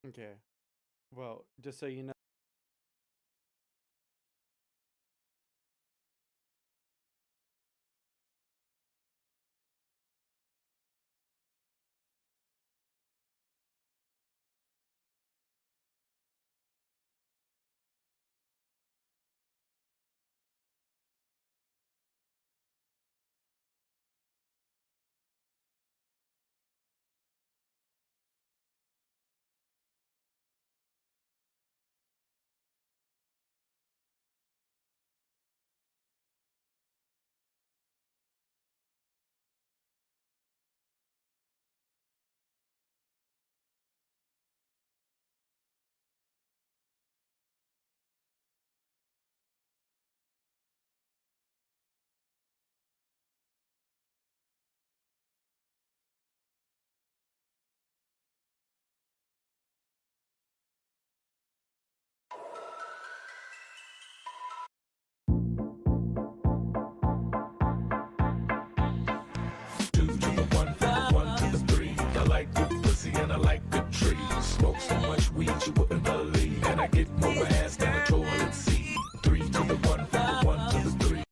Okay. Well, just so you know. Two to the one, from the one to the three. I like good pussy and I like good trees. Smoke so much weed you wouldn't believe, and I get more ass than a toilet seat. Three to the one, from the one to the three.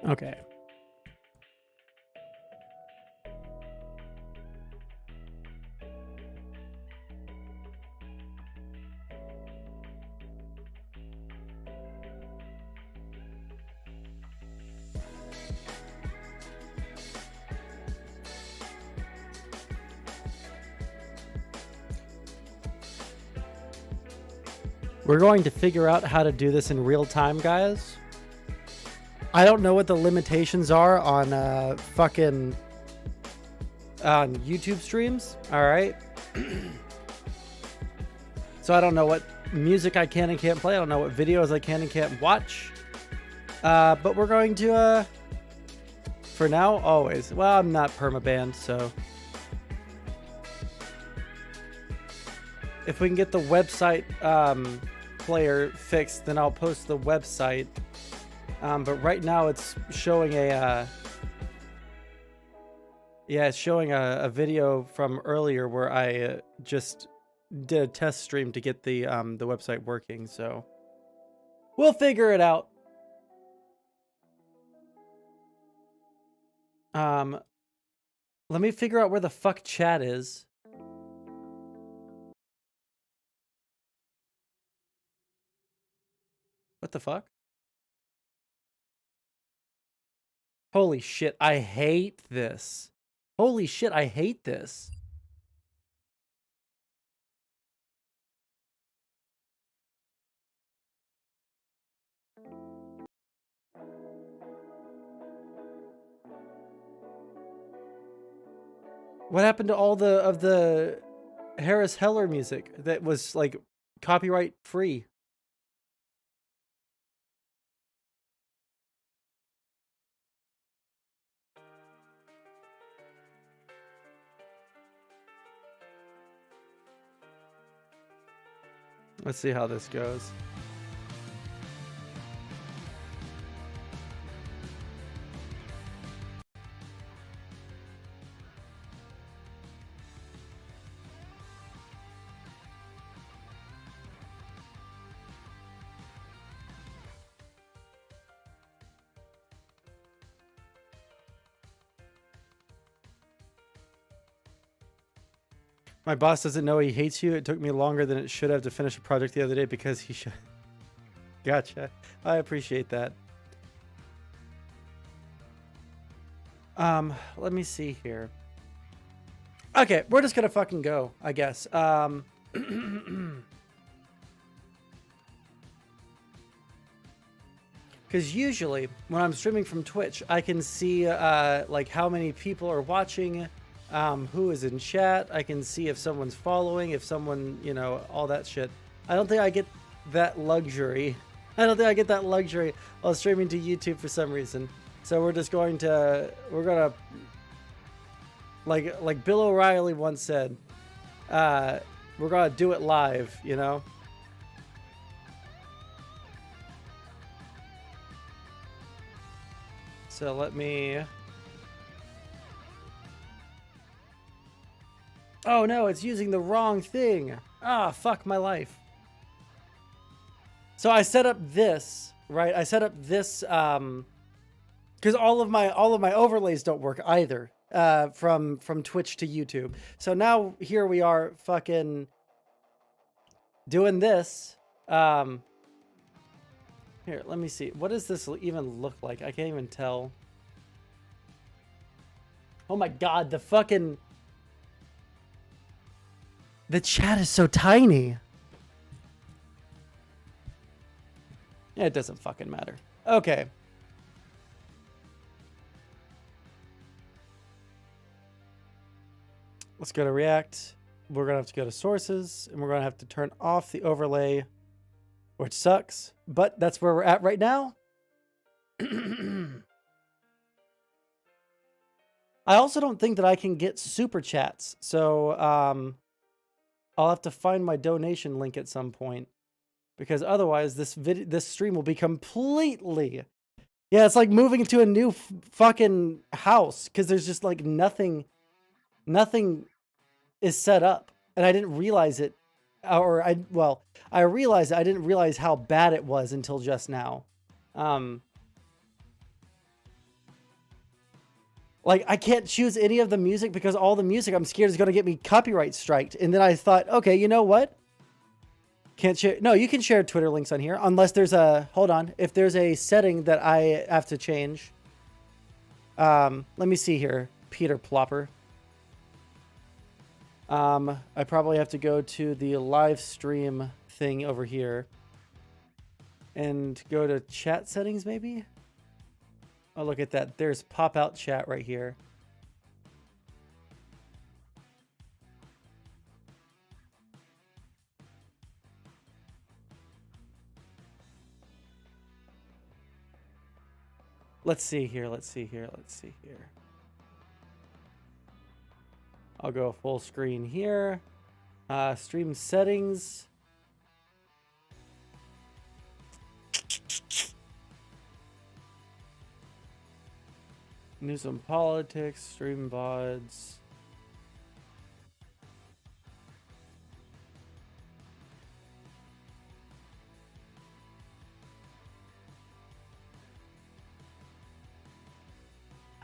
Okay. We're going to figure out how to do this in real time, guys. I don't know what the limitations are on fucking on YouTube streams. All right. So I don't know what music I can and can't play. I don't know what videos I can and can't watch. But we're going to, for now, always. Well, I'm not permabanned, so. If we can get the website player fixed, then I'll post the website. But right now it's showing a Yeah, it's showing a video from earlier where I just did a test stream to get the website working, so we'll figure it out. Let me figure out where the fuck chat is. What the fuck? Holy shit, I hate this. Holy shit, I hate this. What happened to all the Harris Heller music that was like copyright free? Let's see how this goes. My boss doesn't know he hates you. It took me longer than it should have to finish a project the other day because he should. Gotcha. I appreciate that. Let me see here. Okay, we're just gonna fucking go, I guess. Because usually when I'm streaming from Twitch, I can see like how many people are watching, who is in chat. I can see if someone's following, if someone, you know, all that shit. I don't think I get that luxury. I don't think I get that luxury while streaming to YouTube for some reason. So we're just going to, like Bill O'Reilly once said, we're gonna do it live, you know? So let me... Oh no, it's using the wrong thing. Ah, fuck my life. So I set up this, right? I set up this, because all of my overlays don't work either, from Twitch to YouTube. So now here we are fucking doing this. Here, let me see. What does this even look like? I can't even tell. Oh my god, the chat is so tiny. Yeah, it doesn't fucking matter. Okay. Let's go to React. We're gonna have to go to sources, and we're gonna have to turn off the overlay, which sucks, but that's where we're at right now. I also don't think that I can get super chats, so I'll have to find my donation link at some point, because otherwise this stream will be completely, yeah, it's like moving into a new fucking house, because there's just like nothing is set up, and I didn't realize it, or I realized it, I didn't realize how bad it was until just now. Like, I can't choose any of the music because all the music I'm scared is going to get me copyright striked. And then I thought, okay, you know what? Can't share. No, you can share Twitter links on here unless there's a, hold on. If there's a setting that I have to change. Let me see here. Peter Plopper. I probably have to go to the live stream thing over here and go to chat settings maybe. Oh, look at that. There's pop-out chat right here. Let's see here. Let's see here. Let's see here. I'll go full screen here. Stream settings. News and politics, stream VODs.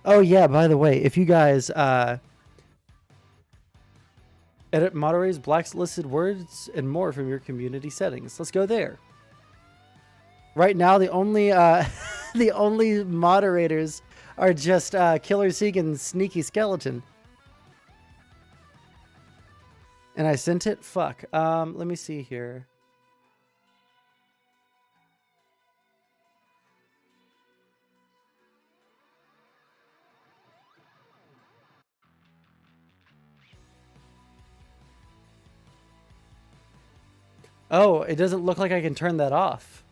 Oh yeah, by the way, if you guys edit moderators, blacklisted words, and more from your community settings, let's go there. Right now, the only the only moderators are just Killer Seek and Sneaky Skeleton. And I sent it? Fuck. Let me see here. Oh, it doesn't look like I can turn that off.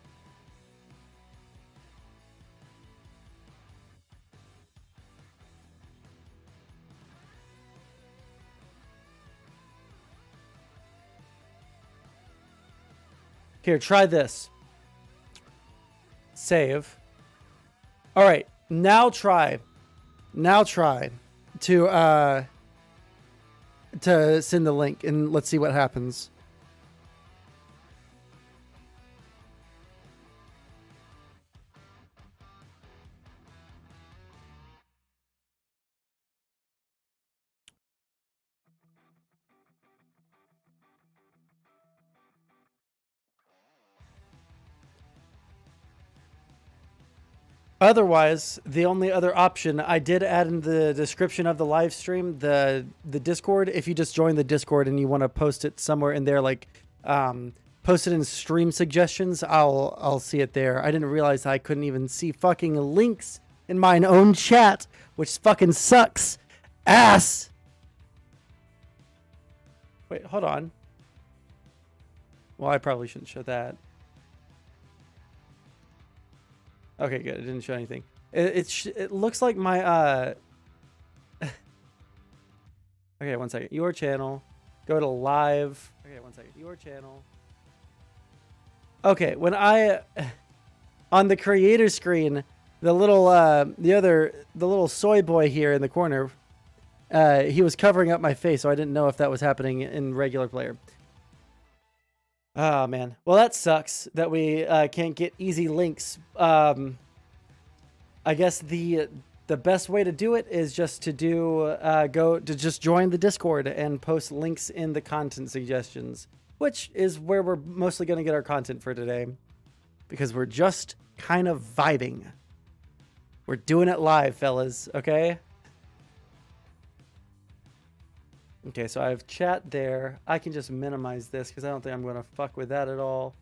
Here, try this. Save. All right, now try to send the link, and let's see what happens. Otherwise, the only other option, I did add in the description of the live stream, the Discord. If you just join the Discord and you want to post it somewhere in there, like post it in stream suggestions, I'll see it there. I didn't realize I couldn't even see fucking links in my own chat, which fucking sucks ass. Wait, hold on. Well, I probably shouldn't show that. Okay, good. It didn't show anything. It looks like my Okay, one second. Your channel. Go to live. Okay, one second. Your channel. Okay, when I on the creator screen, the little the little soy boy here in the corner, he was covering up my face, so I didn't know if that was happening in regular player. Oh man, well that sucks that we can't get easy links. I guess the best way to do it is just to just join the Discord and post links in the content suggestions, which is where we're mostly going to get our content for today, because we're just kind of vibing. We're doing it live, fellas. Okay. Okay, so I have chat there. I can just minimize this because I don't think I'm going to fuck with that at all.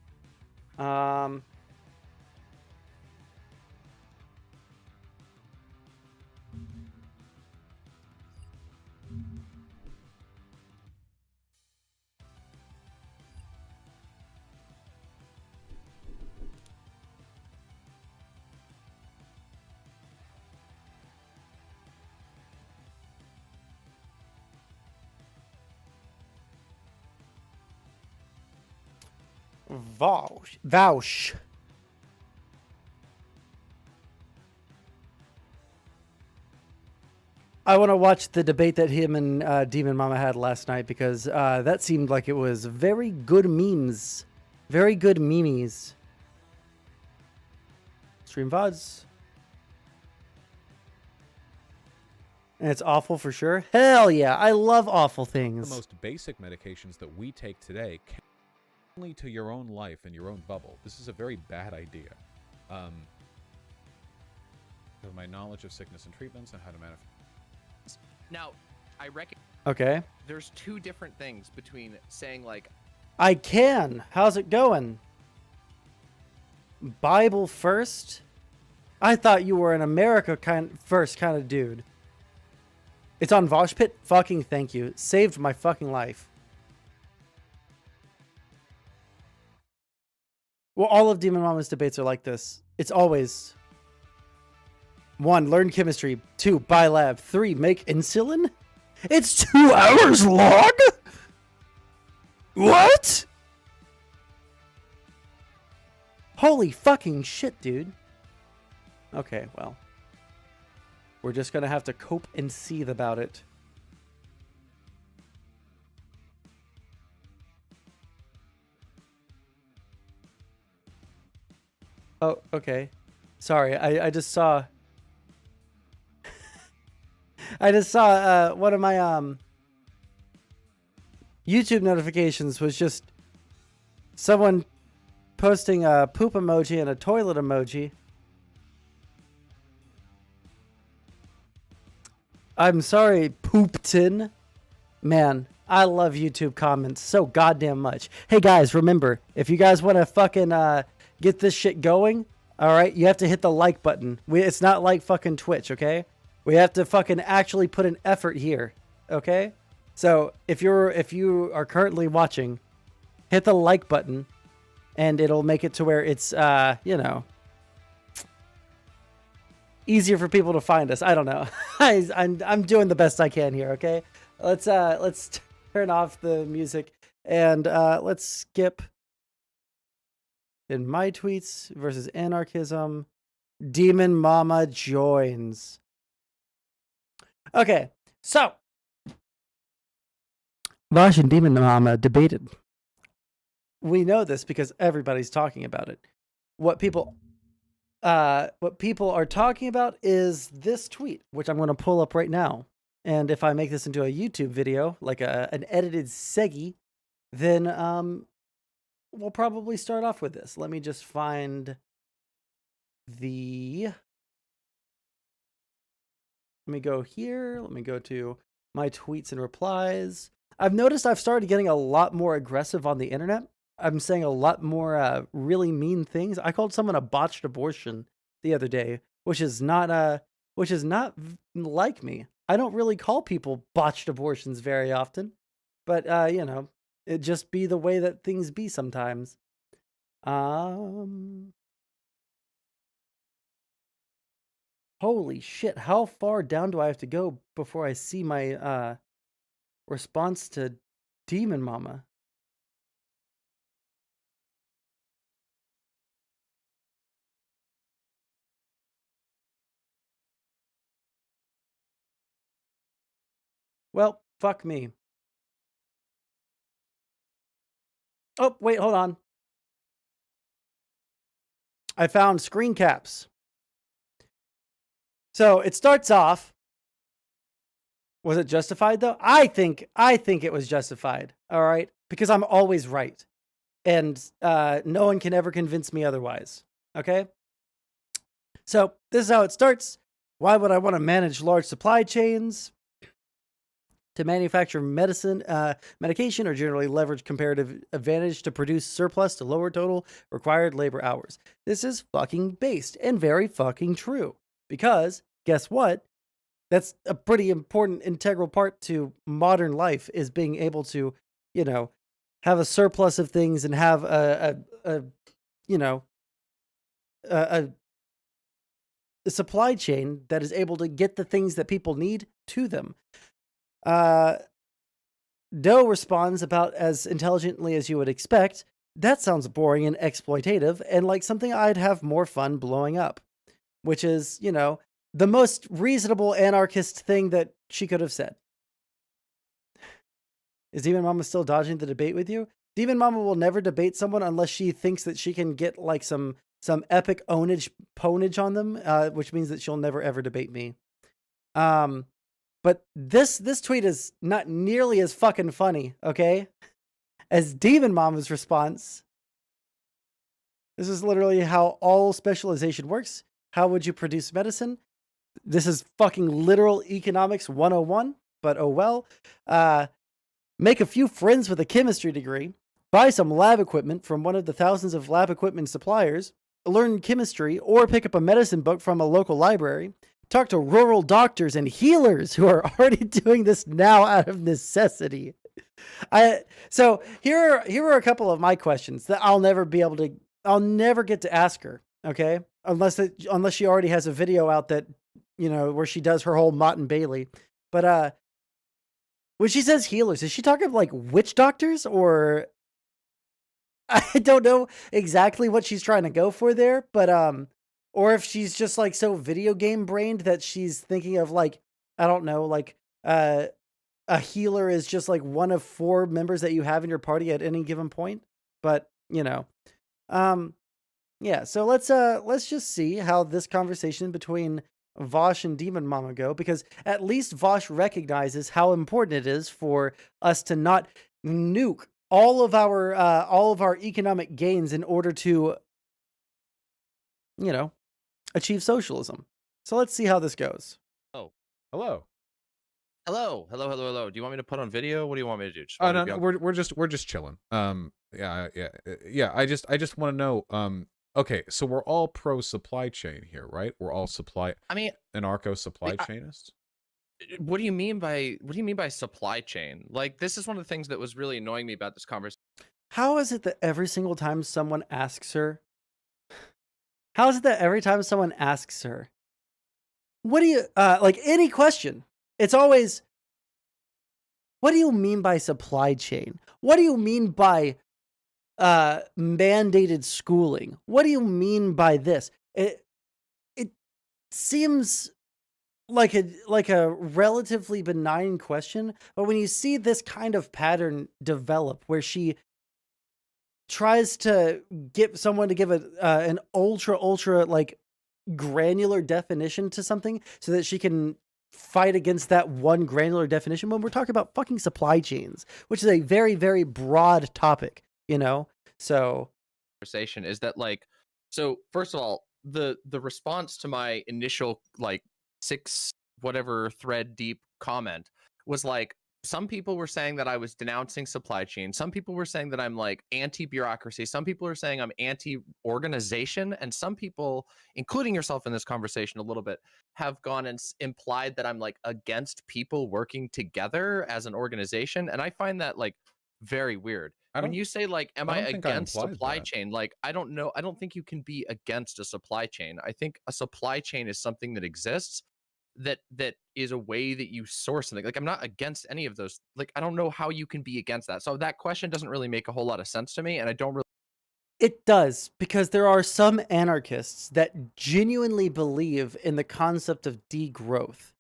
Vouch. I want to watch the debate that him and Demon Mama had last night, because that seemed like it was very good memes. Very good memes. Stream VODs. And it's awful for sure. Hell yeah, I love awful things. The most basic medications that we take today can only to your own life and your own bubble. This is a very bad idea. My knowledge of sickness and treatments and how to manifest. Now, I reckon. Okay. There's two different things between saying like, I can. How's it going? Bible first? I thought you were an America first kind of dude. It's on Vosh Pit? Fucking thank you. Saved my fucking life. Well, all of Demon Mama's debates are like this. It's always 1. Learn chemistry. 2. Buy lab. 3. Make insulin. It's 2 hours long? What? Holy fucking shit, dude. Okay, well. We're just going to have to cope and seethe about it. Oh, okay. Sorry, I just saw... I just saw one of my YouTube notifications was just someone posting a poop emoji and a toilet emoji. I'm sorry, Poopton. Man, I love YouTube comments so goddamn much. Hey guys, remember, if you guys want to fucking get this shit going, all right, you have to hit the like button. It's not like fucking Twitch, okay? We have to fucking actually put an effort here, okay? So if you are currently watching, hit the like button, and it'll make it to where it's you know, easier for people to find us. I don't know. I'm doing the best I can here, okay? Let's turn off the music and let's skip in my tweets versus anarchism. Demon Mama joins. Okay, so Vosh and Demon Mama debated. We know this because everybody's talking about it. What people are talking about is this tweet, which I'm going to pull up right now. And if I make this into a YouTube video, like an edited segi, then we'll probably start off with this. Let me just find the... Let me go here. Let me go to my tweets and replies. I've noticed I've started getting a lot more aggressive on the internet. I'm saying a lot more really mean things. I called someone a botched abortion the other day, which is not like me. I don't really call people botched abortions very often, but you know, it just be the way that things be sometimes. Holy shit, how far down do I have to go before I see my response to Demon Mama? Well, fuck me. Oh, wait, hold on. I found screen caps. So it starts off. Was it justified though? I think it was justified. All right, because I'm always right, and no one can ever convince me otherwise. Okay. So this is how it starts. Why would I want to manage large supply chains? To manufacture medication, or generally leverage comparative advantage to produce surplus to lower total required labor hours. This is fucking based and very fucking true. Because guess what? That's a pretty important integral part to modern life, is being able to, you know, have a surplus of things and have a supply chain that is able to get the things that people need to them. Doe responds about as intelligently as you would expect. That sounds boring and exploitative and like something I'd have more fun blowing up. Which is, you know, the most reasonable anarchist thing that she could have said. Is Demon Mama still dodging the debate with you? Demon Mama will never debate someone unless she thinks that she can get like some epic ponage on them, which means that she'll never ever debate me. But this tweet is not nearly as fucking funny, okay, as Demon Mama's response. This is literally how all specialization works. How would you produce medicine? This is fucking literal economics 101, but oh well. Make a few friends with a chemistry degree. Buy some lab equipment from one of the thousands of lab equipment suppliers. Learn chemistry or pick up a medicine book from a local library. Talk to rural doctors and healers who are already doing this now out of necessity. So here are a couple of my questions that I'll never get to ask her. Okay. Unless she already has a video out that, you know, where she does her whole Mott and Bailey. But, when she says healers, is she talking like witch doctors, or I don't know exactly what she's trying to go for there, but, or if she's just like so video game brained that she's thinking of like, I don't know, like a healer is just like one of 4 members that you have in your party at any given point. But you know, yeah. So let's just see how this conversation between Vosh and Demon Mama go, because at least Vosh recognizes how important it is for us to not nuke all of our economic gains in order to, you know, achieve socialism. So let's see how this goes. Oh, Hello. hello. Do you want me to put on video? What do you want me to do? Just Oh want me no, to be no, on- we're just chilling. Yeah. I just want to know. Okay, so we're all pro supply chain here, right? We're all I mean, anarcho supply I- chainists. what do you mean by supply chain? Like, this is one of the things that was really annoying me about this conversation. How is it that every single time someone asks her, how is it that every time someone asks her, what do you, like any question, it's always, what do you mean by supply chain? What do you mean by mandated schooling? What do you mean by this? It seems like a relatively benign question, but when you see this kind of pattern develop where she tries to get someone to give an ultra like granular definition to something so that she can fight against that one granular definition, when we're talking about fucking supply chains, which is a very, very broad topic, you know? So Conversation is that, like, so first of all, the response to my initial like 6 whatever thread deep comment was like, some people were saying that I was denouncing supply chain, some people were saying that I'm like anti-bureaucracy, some people are saying I'm anti-organization, and some people, including yourself in this conversation a little bit, have gone and implied that I'm like against people working together as an organization. And I find that like very weird. When you say like, am I don't think I against implied supply that. chain? Like, I don't know. I don't think you can be against a supply chain. I think a supply chain is something that exists, that is a way that you source something. Like, I'm not against any of those. Like, I don't know how you can be against that. So that question doesn't really make a whole lot of sense to me, and I don't really. it does, because there are some anarchists that genuinely believe in the concept of degrowth.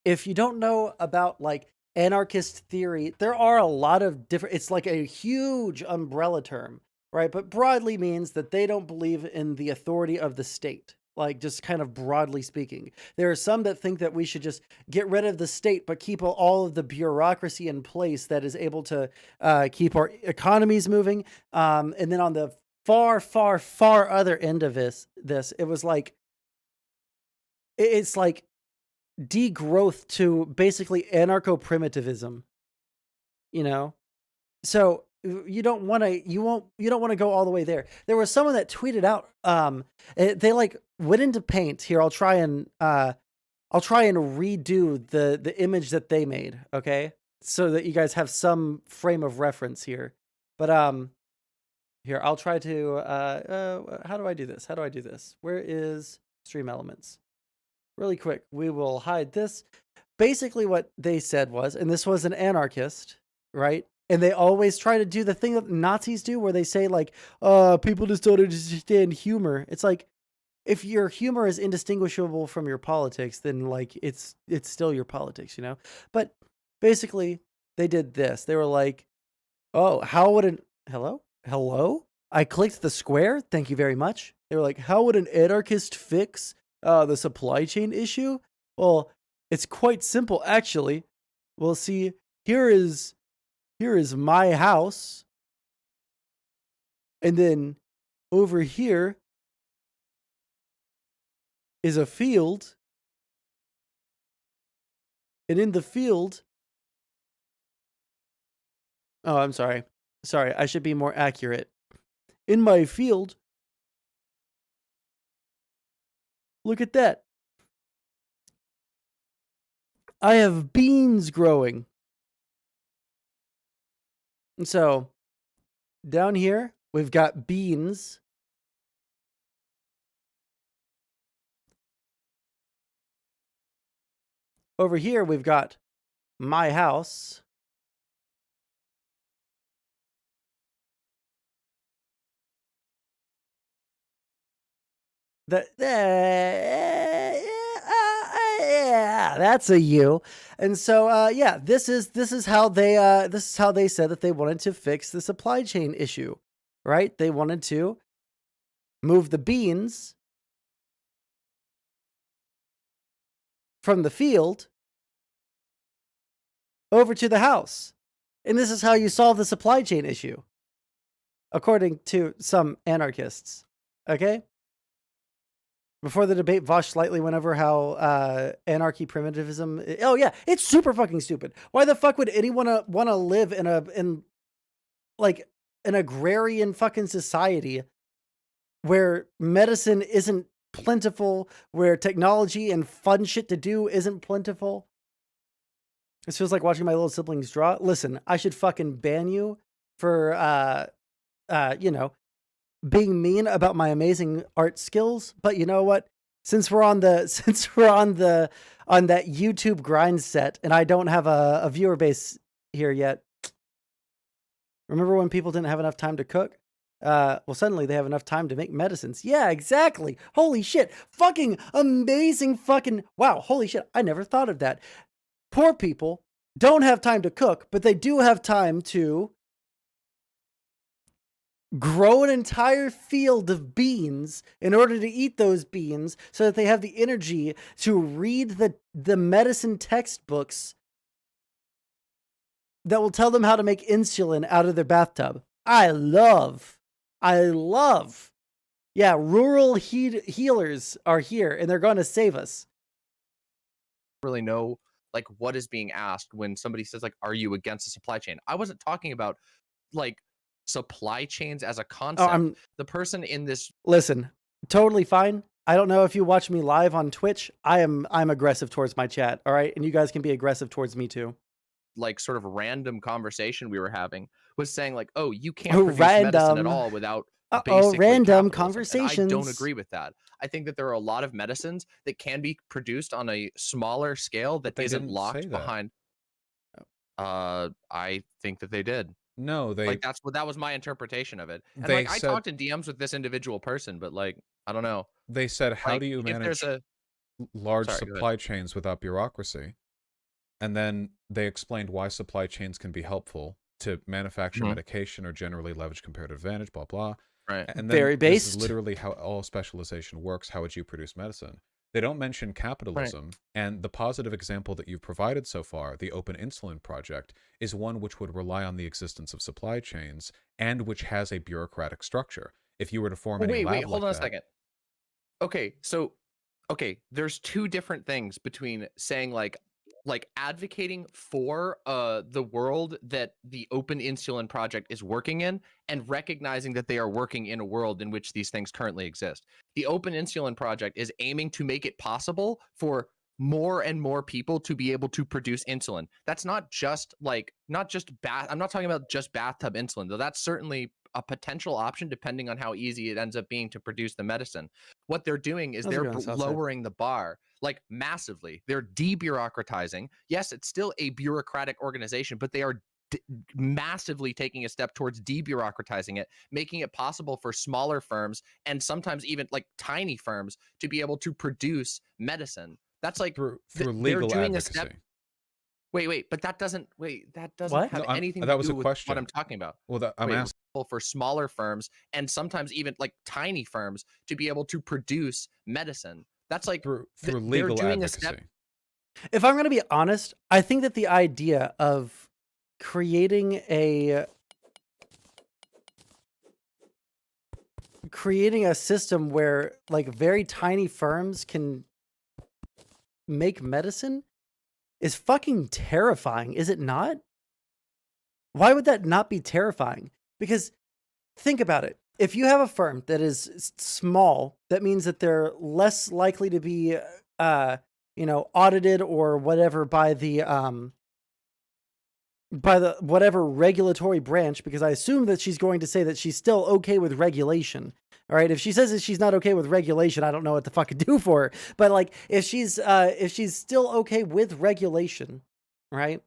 If you don't know about like anarchist theory, there are a lot of different, it's like a huge umbrella term, right? But broadly means that they don't believe in the authority of the state. Like, just kind of broadly speaking, there are some that think that we should just get rid of the state, but keep all of the bureaucracy in place that is able to keep our economies moving. And then on the far, far, far other end of this, it was like, it's like degrowth to basically anarcho-primitivism, you know? So you don't want to go all the way there. There was someone that tweeted out, they like went into Paint. Here, I'll try and redo the image that they made, okay? So that you guys have some frame of reference here. But here, I'll try to how do I do this? Where is Stream Elements? Really quick, we will hide this. Basically what they said was, and this was an anarchist, right? And they always try to do the thing that Nazis do, where they say like, people just don't understand humor. It's like, if your humor is indistinguishable from your politics, then like it's still your politics, you know? But basically they did this. They were like, oh, how would an hello? I clicked the square. Thank you very much. They were like, how would an anarchist fix the supply chain issue? Well, it's quite simple, actually. Well, see, here is my house, and then over here is a field, and in the field, oh, I'm sorry, I should be more accurate. In my field, look at that. I have beans growing. And so down here, we've got beans. Over here, we've got my house. Yeah, that's a you. And so yeah, this is how they said that they wanted to fix the supply chain issue, right? They wanted to move the beans from the field over to the house. And this is how you solve the supply chain issue, according to some anarchists. Okay? Before the debate, Vosh slightly went over how anarchy primitivism. Oh yeah, it's super fucking stupid. Why the fuck would anyone want to live in like an agrarian fucking society where medicine isn't plentiful, where technology and fun shit to do isn't plentiful? This feels like watching my little siblings draw. Listen, I should fucking ban you for you know, being mean about my amazing art skills, but you know what? Since we're on that YouTube grind set, and I don't have a viewer base here yet. Remember when people didn't have enough time to cook? Well, suddenly they have enough time to make medicines. Yeah, exactly. Holy shit! Fucking amazing! Fucking wow! Holy shit! I never thought of that. Poor people don't have time to cook, but they do have time to grow an entire field of beans in order to eat those beans so that they have the energy to read the medicine textbooks that will tell them how to make insulin out of their bathtub. I love. Yeah, rural healers are here and they're going to save us. Really know like what is being asked when somebody says like, are you against the supply chain? I wasn't talking about like supply chains as a concept. The person in this, listen, totally fine. I don't know if you watch me live on Twitch. I'm aggressive towards my chat, all right? And you guys can be aggressive towards me too. Like sort of random conversation we were having was saying like, oh, you can't produce medicine at all without random conversations. And I don't agree with that. I think that there are a lot of medicines that can be produced on a smaller scale that isn't locked behind. I think that they did. No, like that was my interpretation of it. And like I talked in DMs with this individual person, but like I don't know. They said, how do you manage large supply chains without bureaucracy? And then they explained why supply chains can be helpful to manufacture medication or generally leverage comparative advantage, blah blah. Right. And then this is literally how all specialization works. How would you produce medicine? They don't mention capitalism, and the positive example that you've provided so far, the Open Insulin Project, is one which would rely on the existence of supply chains and which has a bureaucratic structure. If you were to form any lab wait, hold on a second. Okay, so there's two different things between saying like advocating for the world that the Open Insulin Project is working in and recognizing that they are working in a world in which these things currently exist. The Open Insulin Project is aiming to make it possible for more and more people to be able to produce insulin. That's not just I'm not talking about just bathtub insulin, though that's certainly a potential option depending on how easy it ends up being to produce the medicine. What they're doing is they're lowering the bar like massively. They're debureaucratizing. Yes, it's still a bureaucratic organization, but they are massively taking a step towards debureaucratizing it, making it possible for smaller firms and sometimes even like tiny firms to be able to produce medicine. That's like through legal advocacy. Wait, but that doesn't have anything to do with what I'm talking about. Well, I'm asking for smaller firms and sometimes even like tiny firms to be able to produce medicine. That's like through legal advocacy. If I'm going to be honest, I think that the idea of creating a system where like very tiny firms can make medicine is fucking terrifying, is it not? Why would that not be terrifying? Because think about it. If you have a firm that is small, that means that they're less likely to be, audited or whatever by the whatever regulatory branch, because I assume that she's going to say that she's still okay with regulation. All right. If she says that she's not okay with regulation, I don't know what the fuck to do for her. But like, if she's still okay with regulation, right?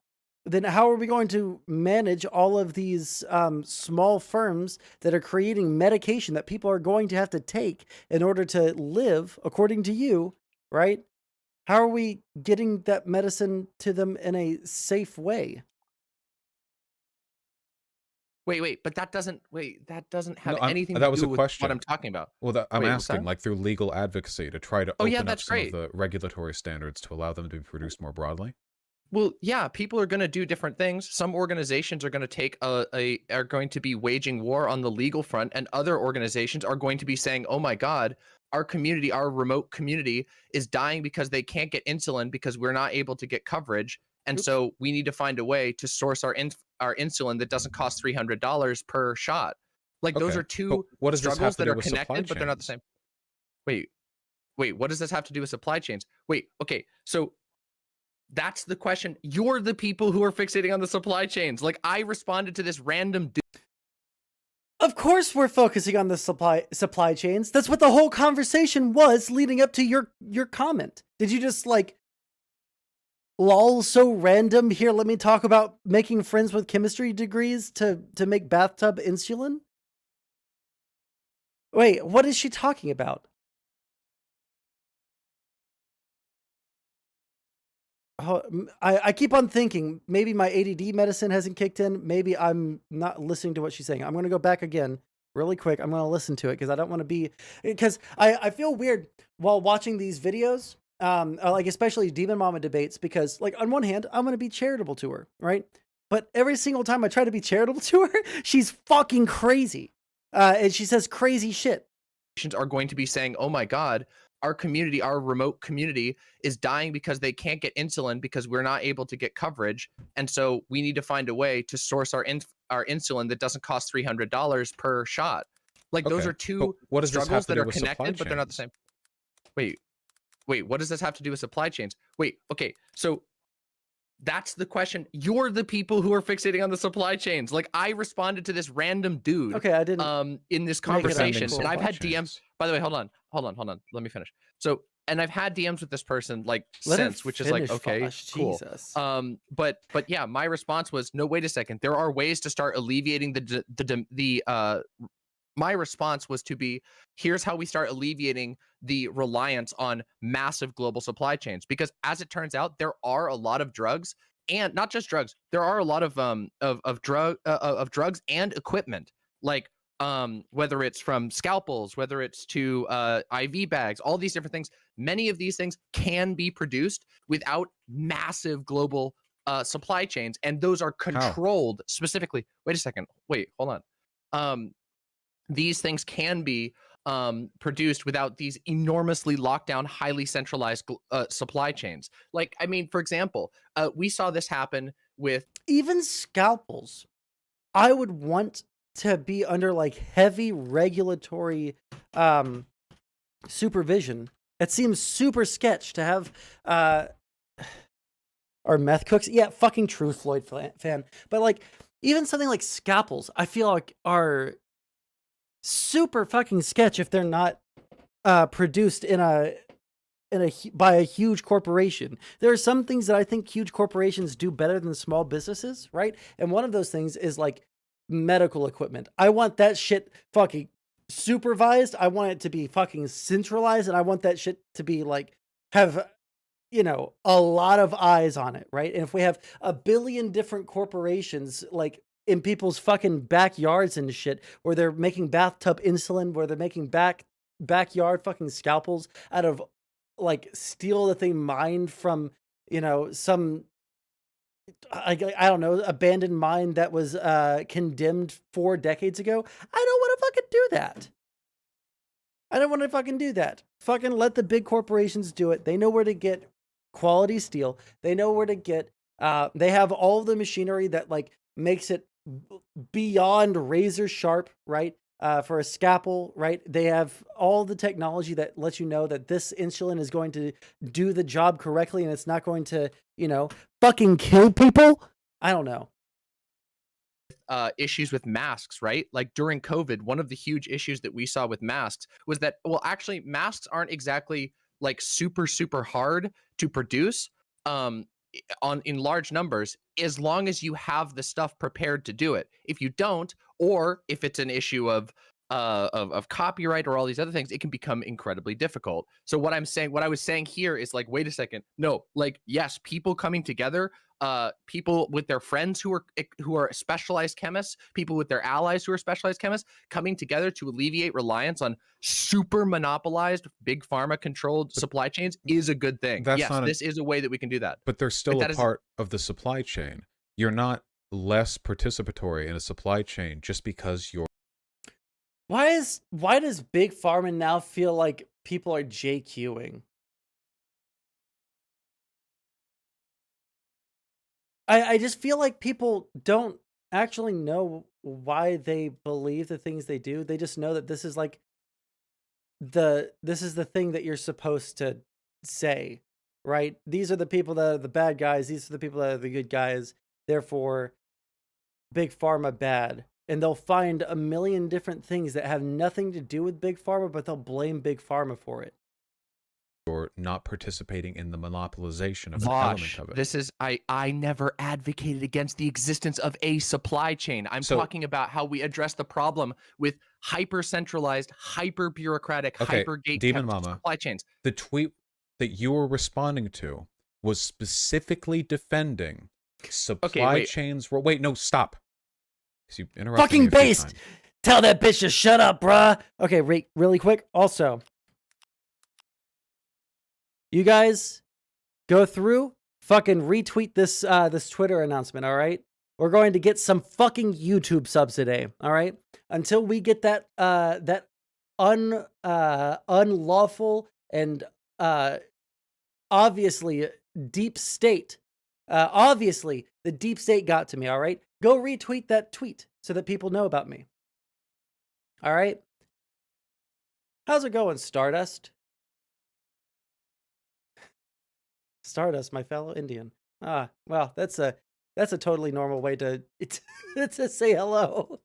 then how are we going to manage all of these small firms that are creating medication that people are going to have to take in order to live, according to you, right? How are we getting that medicine to them in a safe way? Wait, but that doesn't have No, anything to that was do a with what question. I'm talking about. Well, I'm Wait, what's asking, that? like, through legal advocacy to try to Oh yeah, open up that's some of great. the regulatory standards to allow them to be produced more broadly. Well, yeah, people are going to do different things. Some organizations are going to are going to be waging war on the legal front, and other organizations are going to be saying, "Oh my God, our community, our remote community, is dying because they can't get insulin because we're not able to get coverage, and Oops. so we need to find a way to source our insulin that doesn't cost $300 per shot." Like those Okay, are but two what does this have struggles to that do are with supply connected, but they're not the chains? same. Wait, what does this have to do with supply chains? Wait, okay, so that's the question. You're the people who are fixating on the supply chains. Like I responded to this random dude. Of course we're focusing on the supply chains. That's what the whole conversation was leading up to your comment. Did you just like lol so random here let me talk about making friends with chemistry degrees to make bathtub insulin? Wait, what is she talking about? I keep on thinking maybe my ADD medicine hasn't kicked in. Maybe I'm not listening to what she's saying. I'm going to go back again really quick. I'm going to listen to it because I don't want to be, because I feel weird while watching these videos, like especially Demon Mama debates, because like on one hand, I'm going to be charitable to her, right? But every single time I try to be charitable to her, she's fucking crazy. And she says crazy shit. Are going to be saying, "Oh my God, our community, our remote community, is dying because they can't get insulin because we're not able to get coverage, and so we need to find a way to source our insulin that doesn't cost $300 per shot." Like those Okay, are but two what does this struggles have to that do are with supply connected, but they're not the chains? same. Wait, what does this have to do with supply chains? Wait, okay, so that's the question. You're the people who are fixating on the supply chains. Like I responded to this random dude Okay, I didn't in this make it conversation, uncool. and I've Supply had DMs. chains. By the way, hold on. Let me finish. So, and I've had DMs with this person like Let her since, which is like, finish, okay, Fosh. cool. Jesus. But yeah, my response was, no, wait a second. There are ways to start alleviating my response was to be, here's how we start alleviating the reliance on massive global supply chains, because as it turns out, there are a lot of drugs, and not just drugs, there are a lot of drugs and equipment, like whether it's from scalpels, whether it's to IV bags, all these different things. Many of these things can be produced without massive global supply chains, and those are controlled specifically. Wait a second. Wait, hold on. These things can be produced without these enormously locked down, highly centralized supply chains. Like, I mean, for example, we saw this happen with even scalpels. I would want to be under like heavy regulatory supervision. It seems super sketch to have or meth cooks. Yeah, fucking true Floyd fan. But like even something like scalpels, I feel like are super fucking sketch if they're not produced in a by a huge corporation. There are some things that I think huge corporations do better than small businesses, right? And one of those things is like medical equipment. I want that shit fucking supervised. I want it to be fucking centralized, and I want that shit to be like have a lot of eyes on it, right? And if we have a billion different corporations like in people's fucking backyards and shit, where they're making bathtub insulin, where they're making backyard fucking scalpels out of like steel that they mined from, some I don't know, abandoned mine that was condemned 4 decades ago. I don't want to fucking do that. I don't want to fucking do that. Fucking let the big corporations do it. They know where to get quality steel. They know where to get, they have all of the machinery that like makes it beyond razor sharp, right? For a scalpel, right? They have all the technology that lets you know that this insulin is going to do the job correctly and it's not going to, fucking kill people. I don't know. Issues with masks, right? Like during COVID, one of the huge issues that we saw with masks was that, well, actually, masks aren't exactly like super hard to produce. in large numbers, as long as you have the stuff prepared to do it. If you don't, or if it's an issue of copyright or all these other things, it can become incredibly difficult. So what I was saying here is like, wait a second, no, like, yes, people coming together, people with their friends who are specialized chemists, people with their allies who are specialized chemists, coming together to alleviate reliance on super monopolized big pharma controlled supply chains is a good thing. Yes, this is a way that we can do that. But they're still a part of the supply chain. You're not less participatory in a supply chain just because you're. Why does big pharma now feel like people are JQing? I just feel like people don't actually know why they believe the things they do. They just know that this is like this is the thing that you're supposed to say, right? These are the people that are the bad guys. These are the people that are the good guys. Therefore, big pharma bad. And they'll find a million different things that have nothing to do with big pharma, but they'll blame big pharma for it. Or not participating in the monopolization of an element of it. This is I never advocated against the existence of a supply chain. I'm talking about how we address the problem with hyper centralized, hyper bureaucratic, hyper gate Demon Mama, supply chains. The tweet that you were responding to was specifically defending supply chains. Wait, no, stop. You fucking based. Tell that bitch to shut up, bruh. Okay, really quick. Also, you guys go through, fucking retweet this this Twitter announcement, all right? We're going to get some fucking YouTube subs today, all right? Until we get that that unlawful and obviously deep state. Obviously, the deep state got to me, all right? Go retweet that tweet so that people know about me. All right? How's it going, Stardust? Stardust, my fellow Indian. Ah, well, that's a totally normal way to to say hello.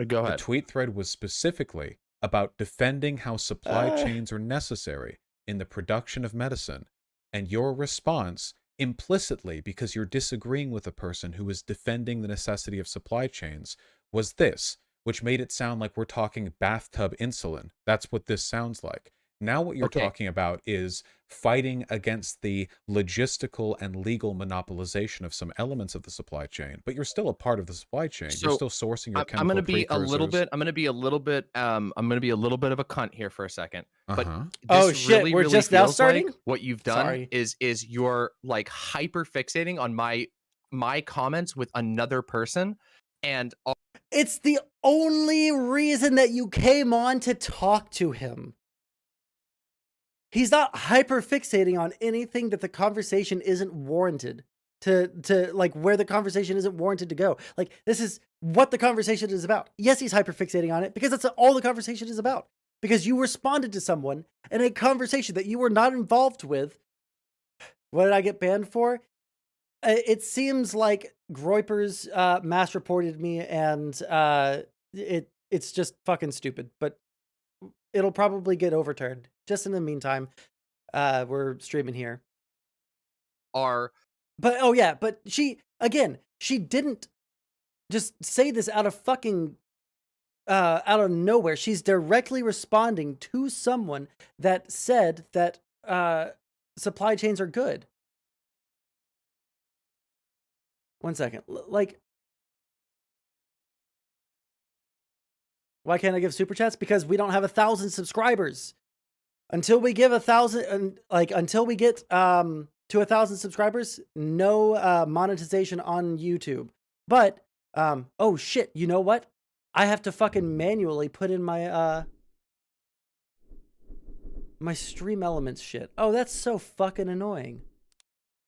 Go ahead. The tweet thread was specifically about defending how supply chains are necessary in the production of medicine, and your response implicitly, because you're disagreeing with a person who is defending the necessity of supply chains, was this, which made it sound like we're talking bathtub insulin. That's what this sounds like. Now what you're talking about is fighting against the logistical and legal monopolization of some elements of the supply chain, but you're still a part of the supply chain. You're still sourcing your chemical I'm going to be precursors. I'm going to be a little bit of a cunt here for a second. But oh shit, we're really just now starting. Like what you've done is you're like hyper fixating on my comments with another person, and it's the only reason that you came on to talk to him. He's not hyper fixating on anything that the conversation isn't warranted to like where the conversation isn't warranted to go. Like, this is what the conversation is about. Yes, he's hyper fixating on it because that's all the conversation is about. Because you responded to someone in a conversation that you were not involved with. What did I get banned for? It seems like Groypers mass reported me, and it's just fucking stupid. But it'll probably get overturned. Just in the meantime, we're streaming here. But she didn't just say this out of fucking out of nowhere. She's directly responding to someone that said that supply chains are good. One second. Like, why can't I give super chats? Because we don't have 1,000 subscribers. Until we give 1,000, until we get to 1,000 subscribers, no monetization on YouTube. But oh shit, you know what? I have to fucking manually put in my my stream elements shit. Oh, that's so fucking annoying.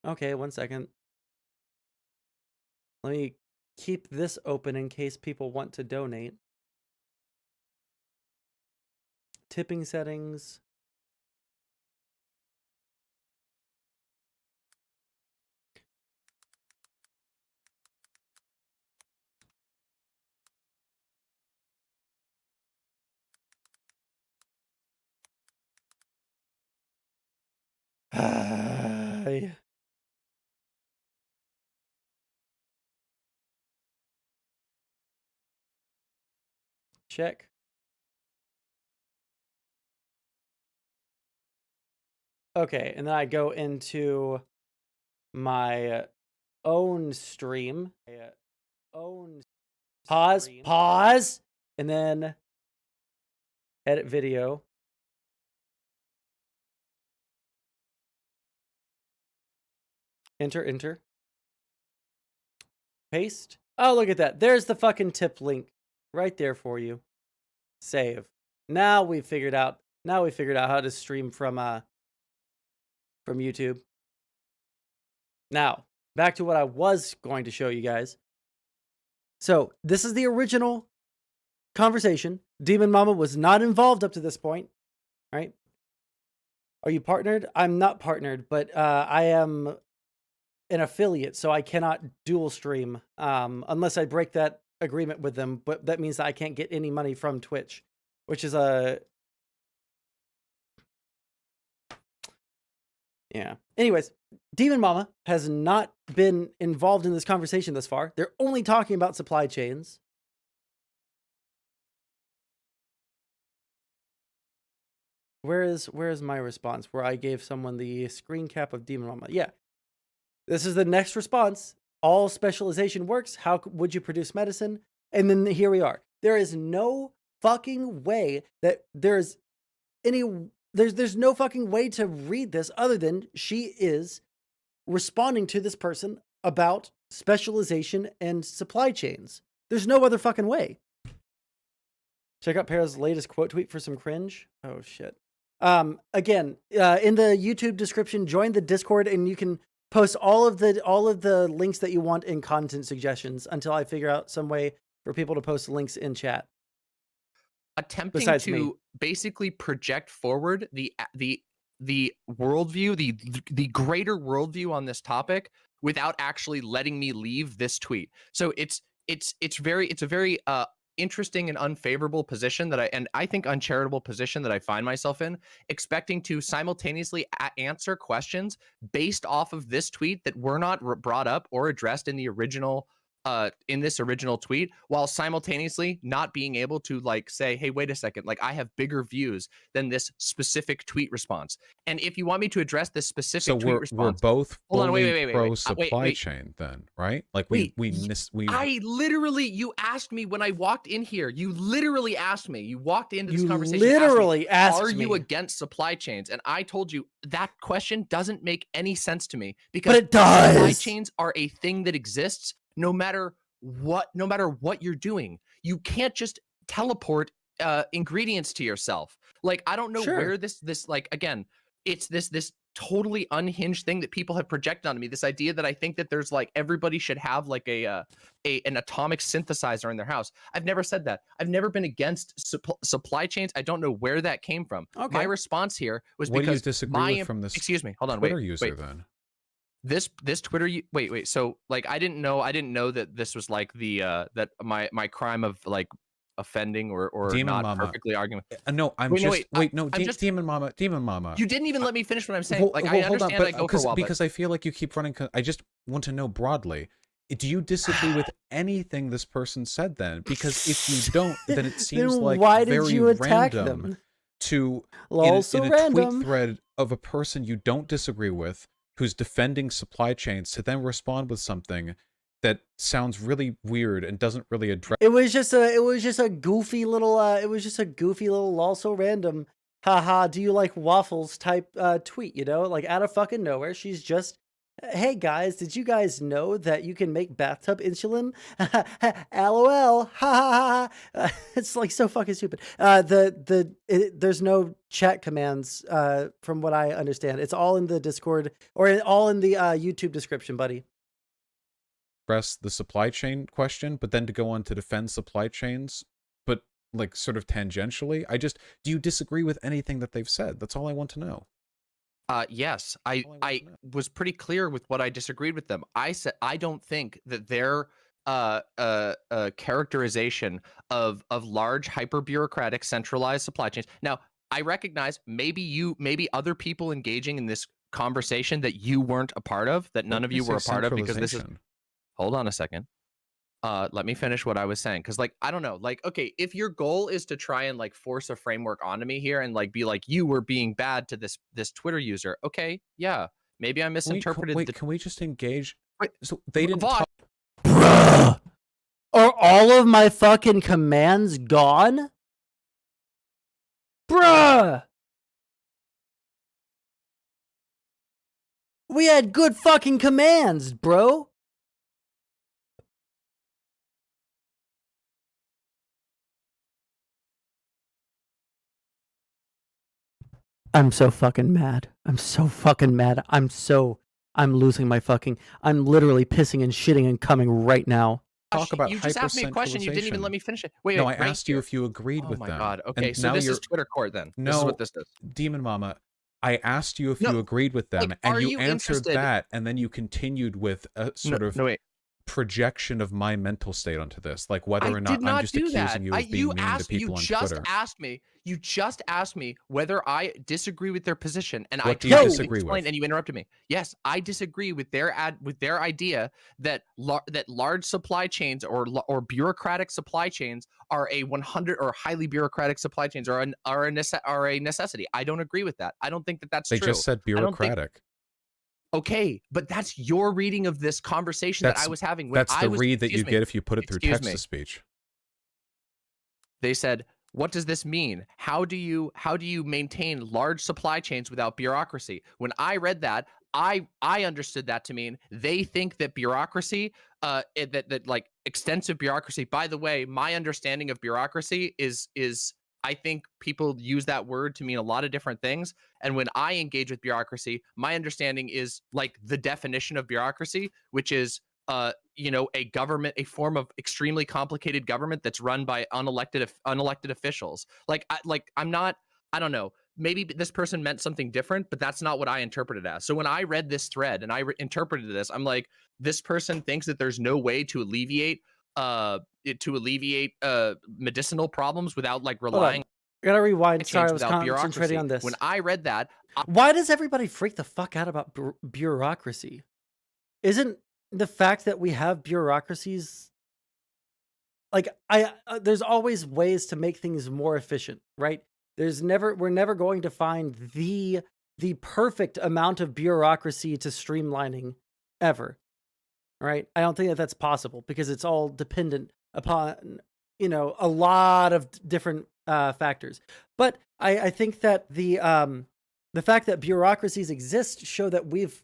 Okay, one second. Let me keep this open in case people want to donate. Tipping settings. check. Okay, and then I go into my own stream. Pause, and then edit video. Enter. Paste. Oh, look at that. There's the fucking tip link right there for you. Save. Now we figured out how to stream from YouTube. Now, back to what I was going to show you guys. So, this is the original conversation. Demon Mama was not involved up to this point, right? Are you partnered? I'm not partnered, but I am an affiliate, so I cannot dual stream unless I break that agreement with them, but that means that I can't get any money from Twitch, which is yeah. Anyways, Demon Mama has not been involved in this conversation thus far. They're only talking about supply chains. Where is my response where I gave someone the screen cap of Demon Mama? Yeah. This is the next response. All specialization works. How would you produce medicine? And then here we are. There is no fucking way that there's no fucking way to read this other than she is responding to this person about specialization and supply chains. There's no other fucking way. Check out Para's latest quote tweet for some cringe. Oh shit. Again, in the YouTube description, join the Discord and you can post all of the links that you want in content suggestions until I figure out some way for people to post links in chat. Attempting Besides to me. basically project forward the worldview, the greater worldview on this topic without actually letting me leave this tweet. So it's a very interesting and unfavorable position that I think uncharitable position that I find myself in, expecting to simultaneously answer questions based off of this tweet that were not brought up or addressed in the original in this original tweet, while simultaneously not being able to like say, hey, wait a second, like I have bigger views than this specific tweet response. And if you want me to address this specific tweet response, we're both wait, pro supply chain then, right? Like we I literally, you asked me when I walked in here, you literally asked me, you walked into this conversation, literally asked are me, you against supply chains? And I told you that question doesn't make any sense to me, because but it does. Supply chains are a thing that exists no matter what you're doing. You can't just teleport ingredients to yourself. Like, I don't know where this like, again, it's this totally unhinged thing that people have projected onto me, this idea that I think that there's like everybody should have like an atomic synthesizer in their house. I've never said that. I've never been against supply chains. I don't know where that came from. Okay. My response here was what because do you disagree with from this excuse me, hold on, Twitter wait, user then? This Twitter wait, so like I didn't know that this was like the that my crime of like offending or Demon not Mama. perfectly arguing. No, Demon Mama. You didn't even let me finish what I'm saying. I understand I go for a while, because I feel like you keep running. I just want to know broadly. Do you disagree with anything this person said then? Because if you don't, then it seems then like why very did you attack random them? To Also in a random. tweet thread of a person you don't disagree with, who's defending supply chains, to then respond with something that sounds really weird and doesn't really address. It was just a goofy little also random haha do you like waffles type tweet, you know, like out of fucking nowhere. She's just, hey guys, did you guys know that you can make bathtub insulin? LOL. Ha ha ha. It's like so fucking stupid. There's no chat commands from what I understand. It's all in the Discord or all in the YouTube description, buddy. Address the supply chain question, but then to go on to defend supply chains, but like sort of tangentially. Do you disagree with anything that they've said? That's all I want to know. Yes, I was pretty clear with what I disagreed with them. I said I don't think that their characterization of large hyper bureaucratic centralized supply chains. Now, I recognize maybe other people engaging in this conversation that you weren't a part of, that none of you were a part of, because this is. Hold on a second. let me finish what I was saying, because like I don't know, like okay, if your goal is to try and like force a framework onto me here and like be like you were being bad to this Twitter user, okay, yeah, maybe I misinterpreted the. Can we just engage? Wait, So they didn't Vosh, talk. Bruh. Are all of my fucking commands gone? Bruh! We had good fucking commands, bro. I'm so fucking mad. I'm so fucking mad. I'm losing my fucking, I'm literally pissing and shitting and coming right now. Talk about you just asked me a question. You didn't even let me finish it. Wait, No, wait, I asked you if you agreed oh with my them. god. Okay, And so now this you're... is Twitter court then. No, this is what this is. Demon Mama, I asked you if No, you agreed with them, like, and are you you answered interested- that, and then you continued with a sort of No, wait. projection of my mental state onto this, like whether or I not did not I'm just do accusing that. you of being mean to people on Twitter. You just asked me whether I disagree with their position, and What I do you tried to disagree explain, with? and you interrupted me. Yes, I disagree with their idea that that large supply chains or bureaucratic supply chains are a 100 or highly bureaucratic supply chains are a necessity. I don't agree with that. I don't think that that's They true. just said bureaucratic. Okay, but that's your reading of this conversation that I was having. When That's I the was, read that you get if you put it through excuse text me. to speech. They said, what does this mean? How do you maintain large supply chains without bureaucracy? When I read that, I understood that to mean they think that bureaucracy, that like extensive bureaucracy. By the way, my understanding of bureaucracy is I think people use that word to mean a lot of different things. And when I engage with bureaucracy, my understanding is like the definition of bureaucracy, which is a government, a form of extremely complicated government that's run by unelected officials. I'm not, I don't know, maybe this person meant something different, but that's not what I interpreted as. So when I read this thread and I interpreted this, I'm like, this person thinks that there's no way to alleviate medicinal problems without like relying. I gotta rewind. Sorry, I was without concentrating on this. When I read that, why does everybody freak the fuck out about bureaucracy? Isn't the fact that we have bureaucracies, like there's always ways to make things more efficient, right? We're never going to find the perfect amount of bureaucracy to streamlining ever, right? I don't think that that's possible because it's all dependent upon, a lot of different factors. But I think that the fact that bureaucracies exist show that we've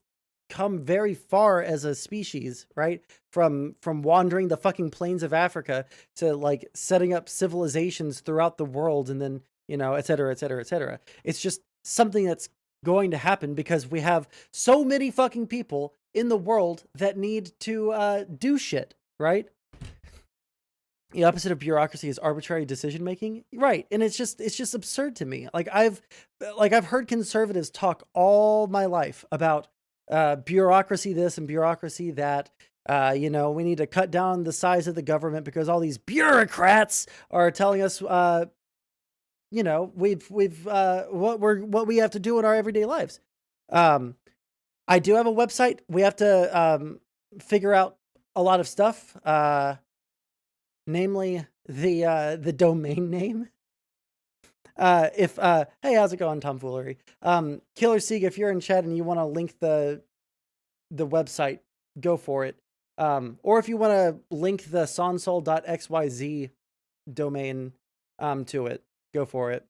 come very far as a species, right? From wandering the fucking plains of Africa to like setting up civilizations throughout the world, and then, et cetera, et cetera, et cetera. It's just something that's going to happen because we have so many fucking people in the world that need to do shit, right? The opposite of bureaucracy is arbitrary decision making, right? And it's just absurd to me. Like I've heard conservatives talk all my life about bureaucracy this and bureaucracy that. We need to cut down the size of the government because all these bureaucrats are telling us, what we have to do in our everyday lives. I do have a website. We have to figure out a lot of stuff, namely the domain name. Hey, how's it going, Tomfoolery? Killer Sieg, if you're in chat and you want to link the website, go for it. Or if you want to link the Sondsol.xyz domain to it, go for it.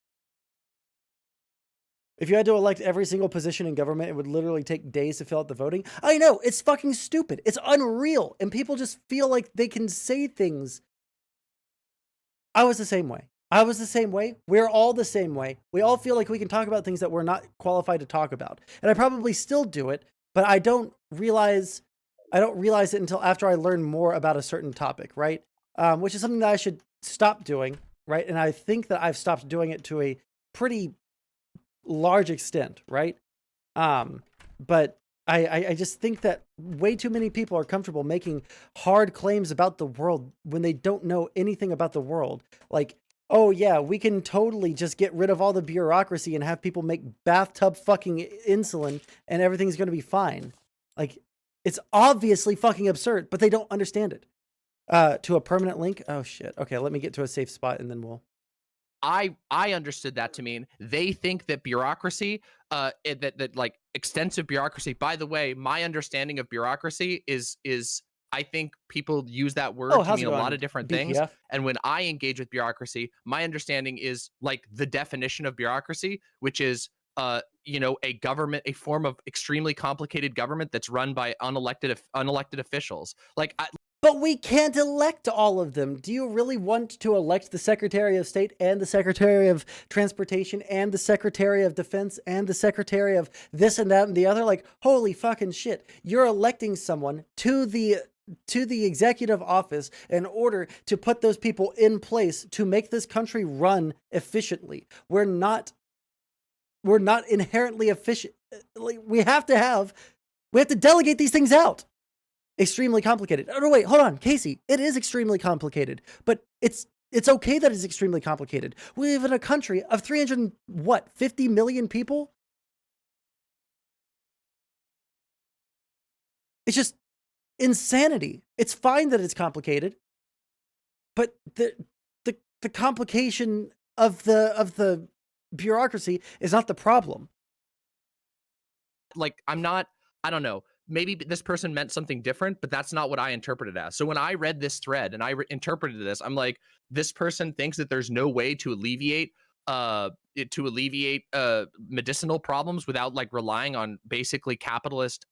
If you had to elect every single position in government, it would literally take days to fill out the voting. I know, it's fucking stupid. It's unreal. And people just feel like they can say things. I was the same way. We're all the same way. We all feel like we can talk about things that we're not qualified to talk about. And I probably still do it, but I don't realize it until after I learn more about a certain topic, right? Which is something that I should stop doing, right? And I think that I've stopped doing it to a pretty large extent, right? But I just think that way too many people are comfortable making hard claims about the world when they don't know anything about the world. Like, oh yeah, we can totally just get rid of all the bureaucracy and have people make bathtub fucking insulin and everything's going to be fine. Like, it's obviously fucking absurd, but they don't understand it. To a permanent link. Oh shit. Okay, let me get to a safe spot and then we'll. I understood that to mean they think that bureaucracy, that like extensive bureaucracy. By the way, my understanding of bureaucracy is I think people use that word to how's mean it a lot going, of different things. BPF? And when I engage with bureaucracy, my understanding is like the definition of bureaucracy, which is a government, a form of extremely complicated government that's run by unelected officials. Like But we can't elect all of them. Do you really want to elect the Secretary of State and the Secretary of Transportation and the Secretary of Defense and the Secretary of this and that and the other? Like, holy fucking shit. You're electing someone to the executive office in order to put those people in place to make this country run efficiently. We're not inherently efficient. Like, we have to delegate these things out. Extremely complicated. Oh, no, wait, hold on, Casey. It is extremely complicated, but it's okay that it's extremely complicated. We live in a country of 50 million people? It's just insanity. It's fine that it's complicated, but the complication of the bureaucracy is not the problem. Like, I don't know. Maybe this person meant something different, but that's not what I interpreted as. So when I read this thread and I interpreted this, I'm like, this person thinks that there's no way to alleviate medicinal problems without like relying on basically capitalist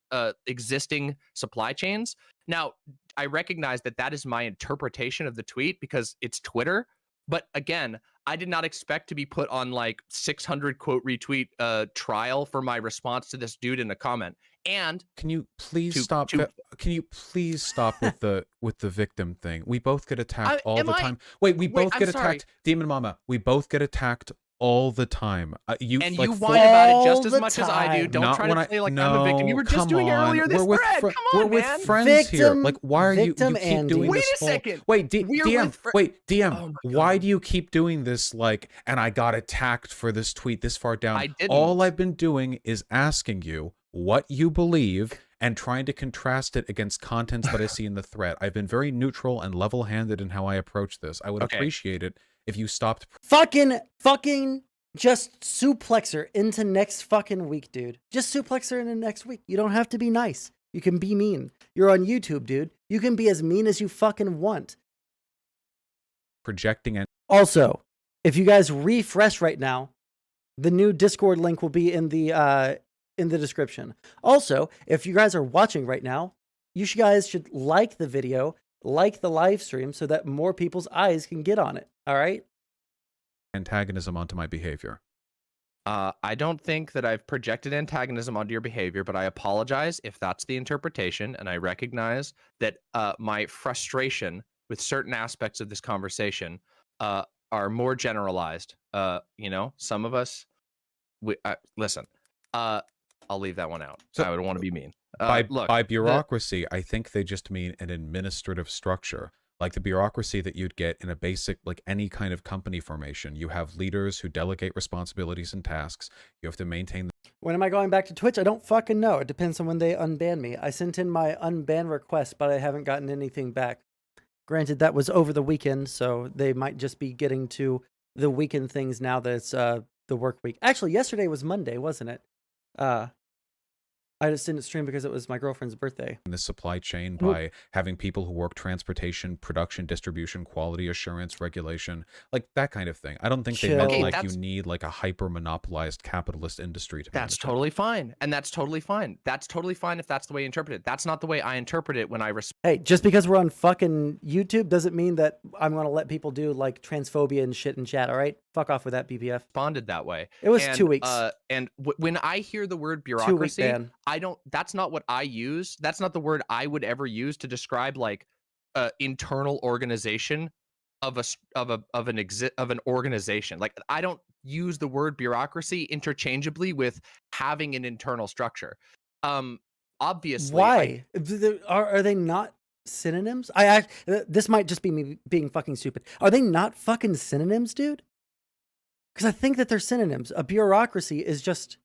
existing supply chains. Now, I recognize that that is my interpretation of the tweet because it's Twitter. But again, I did not expect to be put on like 600 quote retweet trial for my response to this dude in a comment. And can you please stop? Can you please stop with the victim thing? We both get attacked all the time. Wait, we both get attacked. Demon Mama, we both get attacked all the time. You whine about it just as much as I do. Don't try to play like I'm a victim. You were just doing it earlier this thread. Come on, man. We're with friends here. Like, why are you keep doing this? Wait a second. Wait, DM. Why do you keep doing this? Like, and I got attacked for this tweet this far down. I didn't. All I've been doing is asking you what you believe and trying to contrast it against contents that I see in the thread. I've been very neutral and level-handed in how I approach this. I would appreciate it if you stopped. Fucking just suplex her into next fucking week, dude. Just suplex her into next week. You don't have to be nice. You can be mean. You're on YouTube, dude. You can be as mean as you fucking want. Projecting and also, if you guys refresh right now, the new Discord link will be in the description. Also, if you guys are watching right now, you guys should like the video, like the live stream so that more people's eyes can get on it. All right? Antagonism onto my behavior. I don't think that I've projected antagonism onto your behavior, but I apologize if that's the interpretation, and I recognize that my frustration with certain aspects of this conversation are more generalized. Some of us, listen, I'll leave that one out. So I would want to be mean. By bureaucracy, I think they just mean an administrative structure. Like the bureaucracy that you'd get in a basic, like any kind of company formation. You have leaders who delegate responsibilities and tasks. You have to maintain them. When am I going back to Twitch? I don't fucking know. It depends on when they unban me. I sent in my unban request, but I haven't gotten anything back. Granted, that was over the weekend, so they might just be getting to the weekend things now that it's the work week. Actually, yesterday was Monday, wasn't it? I just didn't stream because it was my girlfriend's birthday. In the supply chain by having people who work transportation, production, distribution, quality assurance, regulation, like that kind of thing. I don't think they meant like you need like a hyper monopolized capitalist industry to. That's totally fine, and that's totally fine. That's totally fine if that's the way you interpret it. That's not the way I interpret it when I. Hey, just because we're on fucking YouTube doesn't mean that I'm gonna let people do like transphobia and shit in chat. All right, fuck off with that, BPF. Responded that way. It was 2 weeks. When I hear the word bureaucracy, that's not what I use. That's not the word I would ever use to describe like internal organization of an organization. Like, I don't use the word bureaucracy interchangeably with having an internal structure. Obviously. Why? Are they not synonyms? This might just be me being fucking stupid. Are they not fucking synonyms, dude? Because I think that they're synonyms. A bureaucracy is just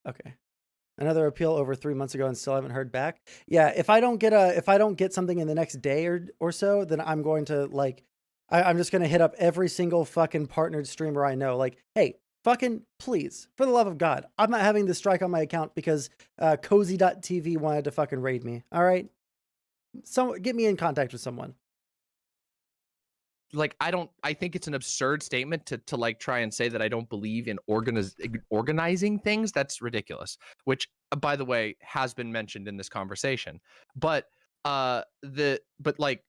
okay. Another appeal over 3 months ago and still haven't heard back. Yeah, if I don't get something in the next day or so, then I'm going to like, I'm just going to hit up every single fucking partnered streamer I know. Like, hey, fucking please, for the love of God, I'm not having this strike on my account because cozy.tv wanted to fucking raid me. All right, get me in contact with someone. Like, I think it's an absurd statement to like try and say that I don't believe in organizing things. That's ridiculous, which by the way has been mentioned in this conversation. But like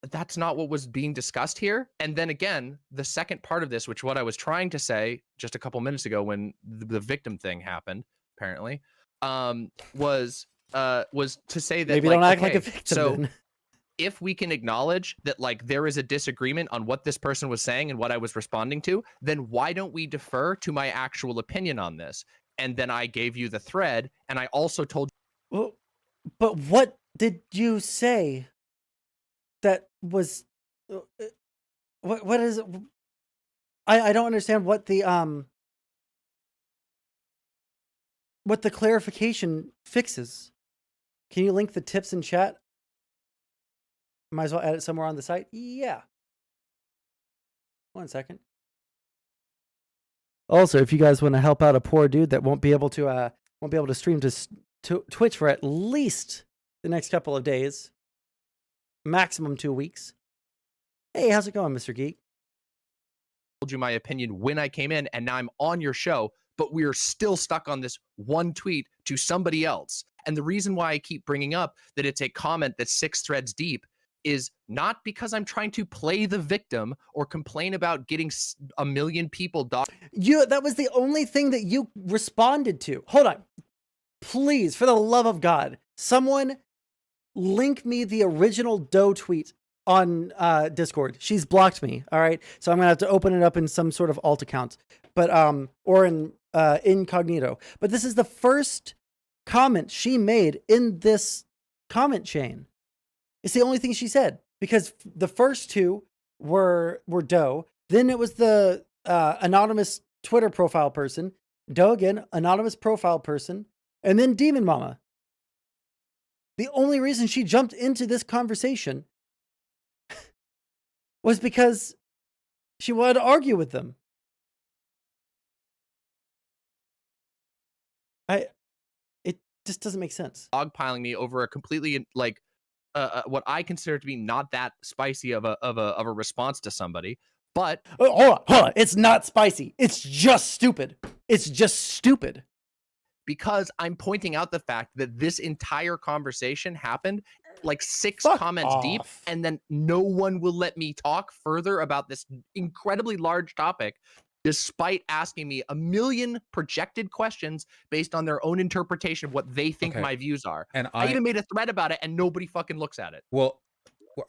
that's not what was being discussed here. And then again, the second part of this, which what I was trying to say just a couple minutes ago when the victim thing happened, apparently, was to say that Maybe like, don't act okay, like a victim. so then. if we can acknowledge that like there is a disagreement on what this person was saying and what I was responding to, then why don't we defer to my actual opinion on this? And then I gave you the thread, and I also told Well, but what did you say that was what is it? I don't understand what the clarification fixes. Can you link the tips in chat? Might as well add it somewhere on the site. Yeah. 1 second. Also, if you guys want to help out a poor dude that won't be able to stream to Twitch for at least the next couple of days, maximum 2 weeks. Hey, how's it going, Mr. Geek? you my opinion when I came in, and now I'm on your show, but we're still stuck on this one tweet to somebody else. And the reason why I keep bringing up that it's a comment that's 6 threads deep is not because I'm trying to play the victim or complain about getting a million people that was the only thing that you responded to. Hold on. Please, for the love of God, someone link me the original Doe tweet on Discord. She's blocked me. All right. So I'm going to have to open it up in some sort of alt account, but or in incognito. But this is the first comment she made in this comment chain. It's the only thing she said, because the first 2 were Doe. Then it was the anonymous Twitter profile person. Doe again, anonymous profile person. And then Demon Mama. The only reason she jumped into this conversation was because she wanted to argue with them. It just doesn't make sense. Dogpiling me over a completely like what I consider to be not that spicy of a response to somebody. But hold on. It's not spicy. It's just stupid. It's just stupid. Because I'm pointing out the fact that this entire conversation happened like 6 Fuck comments off. deep, and then no one will let me talk further about this incredibly large topic, despite asking me a million projected questions based on their own interpretation of what they think my views are. And I even made a thread about it, and nobody fucking looks at it. Well,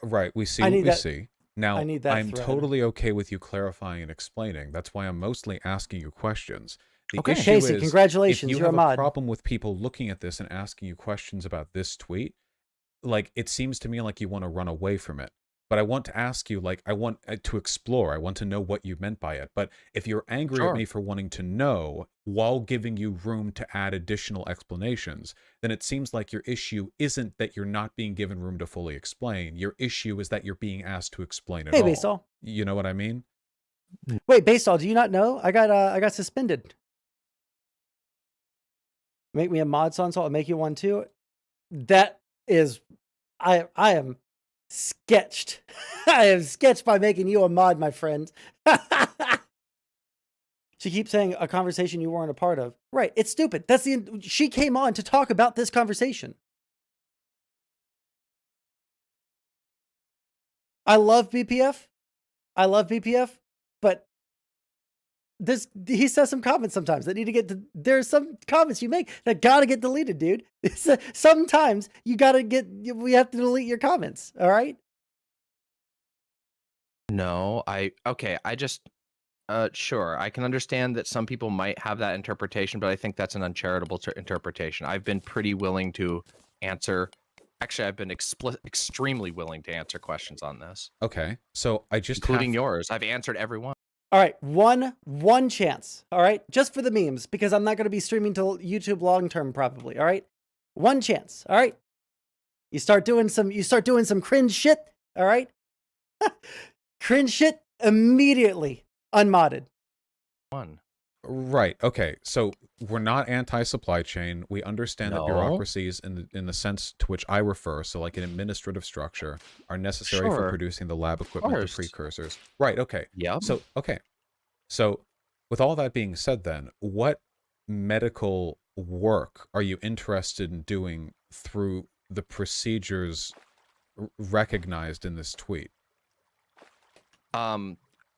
right. We see what we see. Now, I'm thread. totally okay with you clarifying and explaining. That's why I'm mostly asking you questions. The Okay. issue Casey, is, congratulations, if you you're have a mod. problem with people looking at this and asking you questions about this tweet, like, it seems to me like you want to run away from it. But I want to ask you, like, I want to explore. I want to know what you meant by it. But if you're angry at me for wanting to know while giving you room to add additional explanations, then it seems like your issue isn't that you're not being given room to fully explain. Your issue is that you're being asked to explain it all. Hey, Basal. You know what I mean? Wait, Basal, do you not know? I got suspended. Make me a mod, Sondsol. I'll make you one too. That is, I am sketched. I am sketched by making you a mod, my friend. She keeps saying a conversation you weren't a part of. Right. It's stupid. She came on to talk about this conversation. I love BPF. But he says some comments sometimes that need to get there's some comments you make that gotta get deleted, dude. Sometimes we have to delete your comments. All right. No, I just sure, I can understand that some people might have that interpretation, but I think that's an uncharitable interpretation. I've been pretty willing to answer. Actually, I've been extremely willing to answer questions on this. Okay. So I just including yours. I've answered every one. All right, one chance. All right, just for the memes, because I'm not going to be streaming to YouTube long term probably. All right, one chance. All right, you start doing some cringe shit. All right, cringe shit immediately unmodded. One. Right. Okay. So we're not anti-supply chain. We understand that No. bureaucracies, in the sense to which I refer, so like an administrative structure, are necessary for Sure. producing the lab equipment, the course. precursors. Right. Okay. Yep. So okay. So with all that being said, then what medical work are you interested in doing through the procedures recognized in this tweet?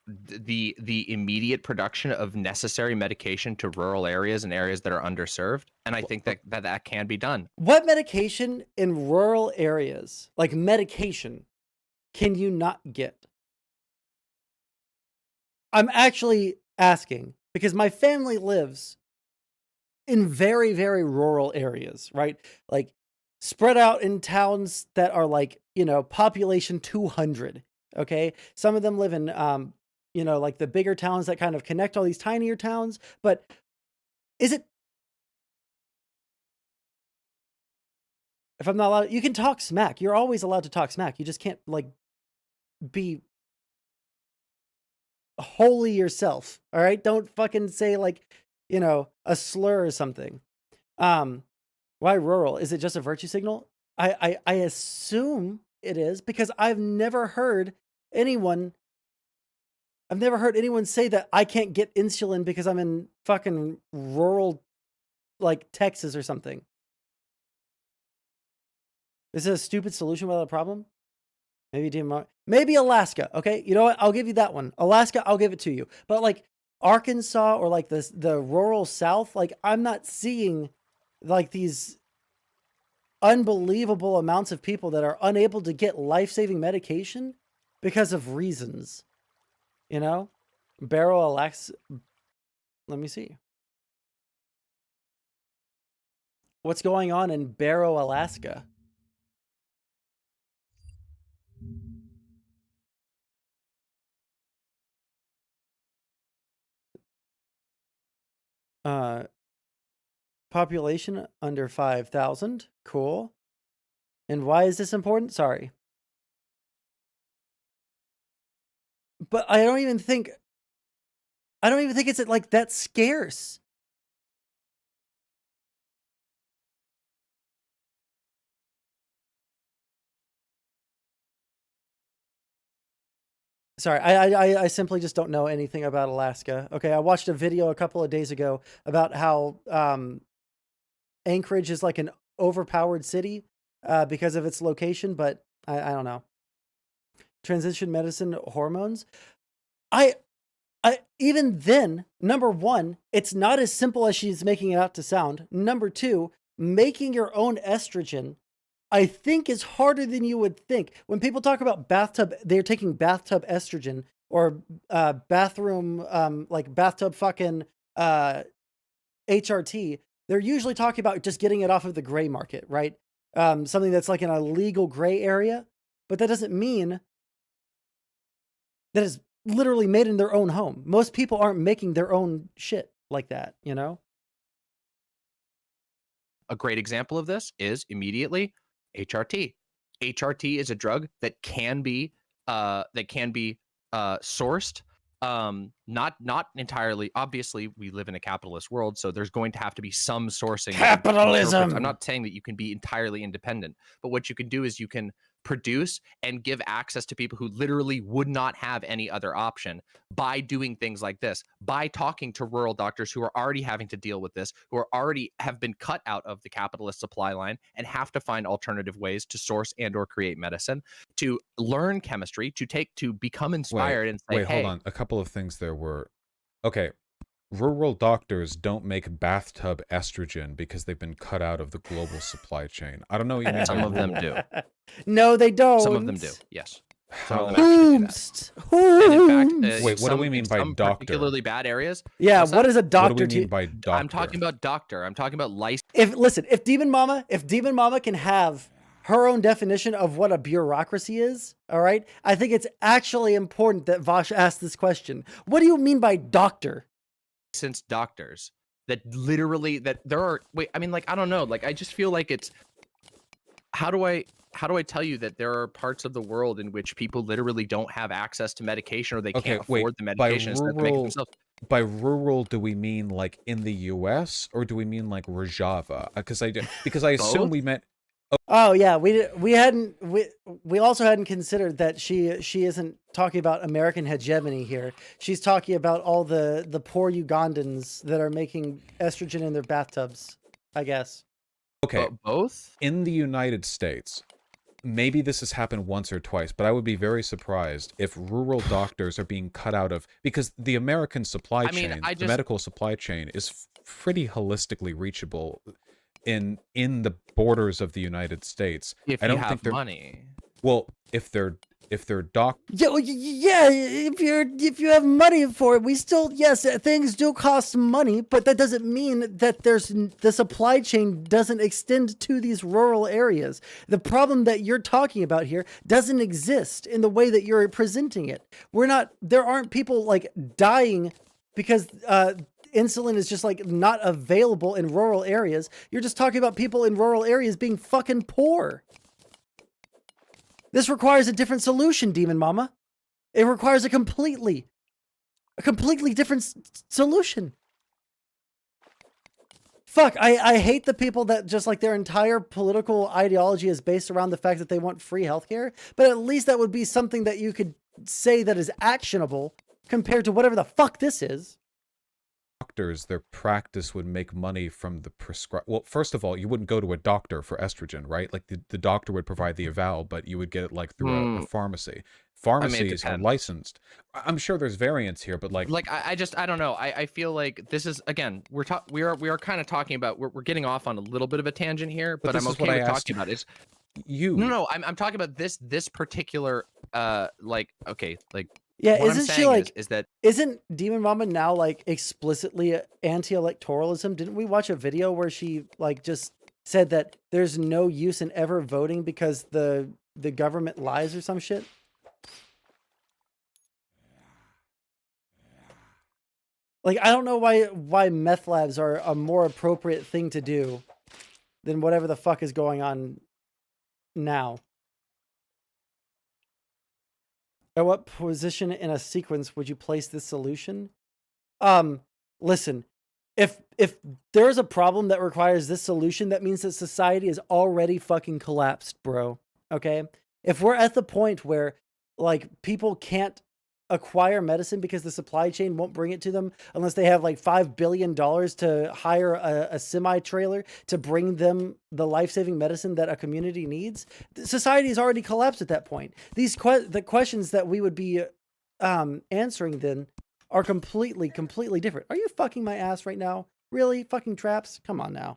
The immediate production of necessary medication to rural areas and areas that are underserved, and I think that can be done. What medication in rural areas, like medication, can you not get? I'm actually asking because my family lives in very, very rural areas, right? Like spread out in towns that are like, population 200. Okay. Some of them live in, like the bigger towns that kind of connect all these tinier towns. But is it, if I'm not allowed, you can talk smack. You're always allowed to talk smack. You just can't like be wholly yourself. All right. Don't fucking say like, a slur or something. Why rural? Is it just a virtue signal? I assume it is because I've never heard anyone say that I can't get insulin because I'm in fucking rural, like Texas or something. This is a stupid solution without a problem. Maybe Alaska. Okay, you know what? I'll give you that one. Alaska, I'll give it to you. But like Arkansas or like the rural South, like I'm not seeing like these unbelievable amounts of people that are unable to get life-saving medication because of reasons. Barrow, Alaska. Let me see. What's going on in Barrow, Alaska? Population under 5,000. Cool. And why is this important? Sorry. But I don't even think it's like that scarce. Sorry, I simply just don't know anything about Alaska. Okay, I watched a video a couple of days ago about how Anchorage is like an overpowered city because of its location, but I don't know. Transition medicine, hormones. I even then, number one, it's not as simple as she's making it out to sound. Number two, making your own estrogen, I think, is harder than you would think. When people talk about bathtub, they're taking bathtub estrogen or bathroom, like bathtub fucking HRT. They're usually talking about just getting it off of the gray market, right? Something that's like in a legal gray area, but that doesn't mean that it's literally made in their own home. Most people aren't making their own shit like that, A great example of this is immediately HRT. HRT is a drug that can be sourced. Not entirely. Obviously, we live in a capitalist world, so there's going to have to be some sourcing. Capitalism. I'm not saying that you can be entirely independent, but what you can do is you can produce and give access to people who literally would not have any other option by doing things like this, by talking to rural doctors who are already having to deal with this, who are already have been cut out of the capitalist supply line and have to find alternative ways to source and or create medicine, to learn chemistry, to become inspired and say, hey, hold on. A couple of things there were, okay, rural doctors don't make bathtub estrogen because they've been cut out of the global supply chain. I don't know what you mean. Some of them do. No, they don't. Some of them do. Yes. Some of them Whomst. And in fact, wait, what do we mean by some doctor? particularly bad areas. Yeah, what is a doctor? What do we mean by doctor? I'm talking about doctor. I'm talking about license. If Demon Mama can have her own definition of what a bureaucracy is, all right, I think it's actually important that Vosh asked this question. What do you mean by doctor? Since doctors that literally that there are I mean, like, I don't know, like, I just feel like it's how do I tell you that there are parts of the world in which people literally don't have access to medication, or they Okay, can't wait. afford the By medication so they make it rural, themselves? by rural, do we mean like in the U.S. or do we mean like Rojava? Because I assume Both? we meant. Oh yeah, we also hadn't considered that she isn't talking about American hegemony here. She's talking about all the poor Ugandans that are making estrogen in their bathtubs, I guess. Okay, Both? in the United States, maybe this has happened once or twice, but I would be very surprised if rural doctors are being cut out of, because the American supply chain, the medical supply chain, is pretty holistically reachable in the borders of the United States. If I you don't think have they're money. well, if they're Yeah, if you have money for it, we still, yes, things do cost money, but that doesn't mean that the supply chain doesn't extend to these rural areas. The problem that you're talking about here doesn't exist in the way that you're presenting it. There aren't people like dying because insulin is just like not available in rural areas. You're just talking about people in rural areas being fucking poor. This requires a different solution, Demon Mama. It requires a completely different solution. Fuck, I hate the people that just like their entire political ideology is based around the fact that they want free healthcare, but at least that would be something that you could say that is actionable compared to whatever the fuck this is. doctors, their practice would make money from the prescribe. Well, first of all, you wouldn't go to a doctor for estrogen, right? Like the doctor would provide the eval, but you would get it like through a pharmacy. Pharmacies are licensed. I'm sure there's variants here, but like I don't know. I feel like this is, again, we are kind of talking about, we're getting off on a little bit of a tangent here, but I'm okay with talking about it. No, I'm talking about this particular yeah, what isn't she like is that isn't Demon Mama now like explicitly anti-electoralism? Didn't we watch a video where she like just said that there's no use in ever voting because the government lies or some shit? Like, I don't know why meth labs are a more appropriate thing to do than whatever the fuck is going on now. At what position in a sequence would you place this solution? Listen, if there's a problem that requires this solution, that means that society is already fucking collapsed, bro. Okay? If we're at the point where like people can't acquire medicine because the supply chain won't bring it to them unless they have like $5 billion to hire a semi-trailer to bring them the life-saving medicine that a community needs, society is already collapsed at that point. The questions that we would be answering then are completely different. Are you fucking my ass right now? Really? Fucking traps? Come on now.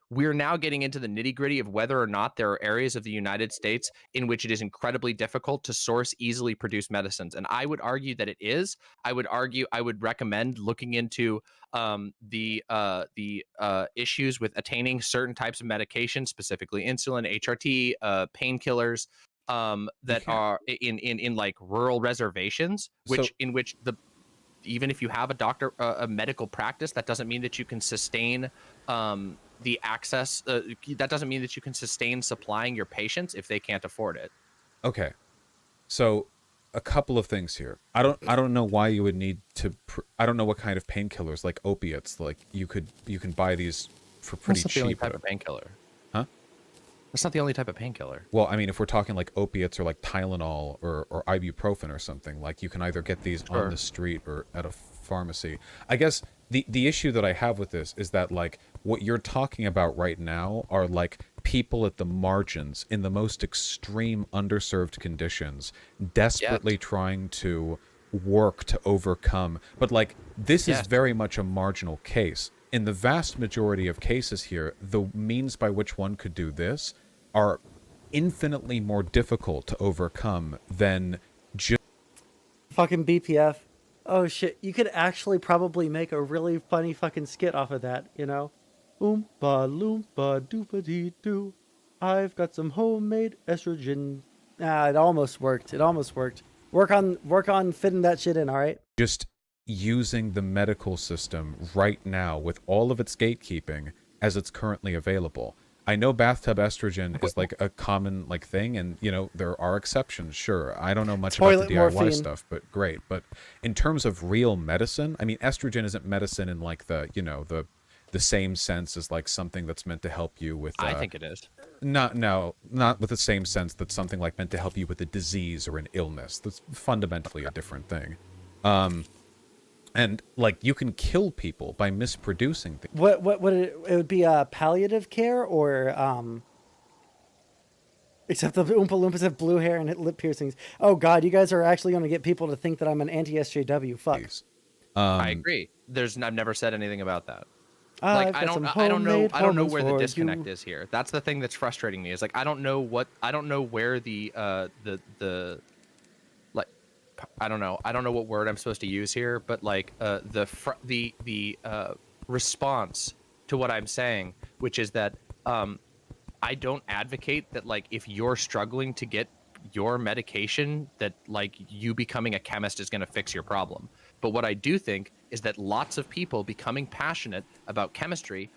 We're now getting into the nitty-gritty of whether or not there are areas of the United States in which it is incredibly difficult to source easily produced medicines. And I would argue that it is. I would recommend looking into the issues with attaining certain types of medication, specifically insulin, HRT, painkillers, that are in like rural reservations, in which even if you have a medical practice, that doesn't mean that you can sustain the access. That doesn't mean that you can sustain supplying your patients if they can't afford it. Okay, so a couple of things here. I don't know why you would need to. I don't know what kind of painkillers, like opiates. Like you can buy these for pretty cheap. The only type of painkiller. Huh? That's not the only type of painkiller. Well, I mean, if we're talking like opiates or like Tylenol or ibuprofen or something, like you can either get these on the street or at a pharmacy. I guess the issue that I have with this is that like what you're talking about right now are like people at the margins in the most extreme underserved conditions, desperately trying to work to overcome. But like this is very much a marginal case. In the vast majority of cases here, the means by which one could do this are infinitely more difficult to overcome than just fucking BPF. Oh shit, you could actually probably make a really funny fucking skit off of that, you know? Oompa loompa doopa dee doo. I've got some homemade estrogen. Ah, it almost worked. It almost worked. Work on fitting that shit in, all right? Just using the medical system right now with all of its gatekeeping as it's currently available. I know bathtub estrogen is like a common like thing, and you know there are exceptions. Sure, I don't know much about Toilet the DIY morphine. stuff, but great. But in terms of real medicine, I mean, estrogen isn't medicine in like the the same sense as like something that's meant to help you with. I think it is. Not with the same sense that something like meant to help you with a disease or an illness. That's fundamentally a different thing. And like you can kill people by misproducing things. What it would be palliative care or except the Oompa Loompas have blue hair and lip piercings. Oh god, you guys are actually going to get people to think that I'm an anti-SJW. Fuck. I agree. I've never said anything about that. I've Like got some I don't know homemade hormones where the for disconnect you. is here. That's the thing that's frustrating me. Is like I don't know where the like I don't know what word I'm supposed to use here, but like the response to what I'm saying, which is that I don't advocate that like if you're struggling to get your medication that like you becoming a chemist is going to fix your problem. But what I do think is that lots of people becoming passionate about chemistry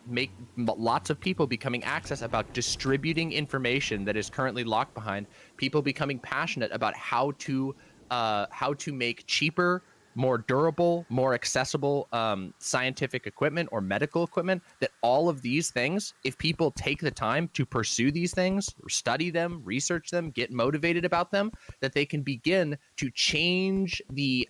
make lots of people becoming access about distributing information that is currently locked behind people becoming passionate about how to make cheaper, more durable, more accessible scientific equipment or medical equipment. That all of these things, if people take the time to pursue these things, study them, research them, get motivated about them, that they can begin to change the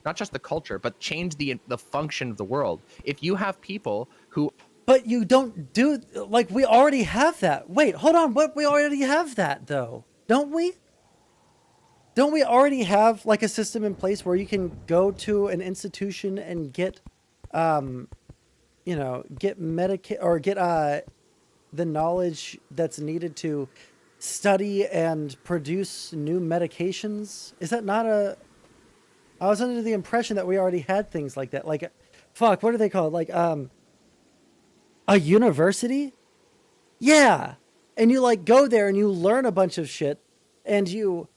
not just the culture, but change the function of the world. If you have people who But you don't do like we already have that. Wait, hold on. What we already have that though, don't we? Don't we already have like a system in place where you can go to an institution and get, get Medicaid or get the knowledge that's needed to study and produce new medications? Is that not a? I was under the impression that we already had things like that. Like, fuck, what are they called? Like, a university? Yeah, and you like go there and you learn a bunch of shit, and you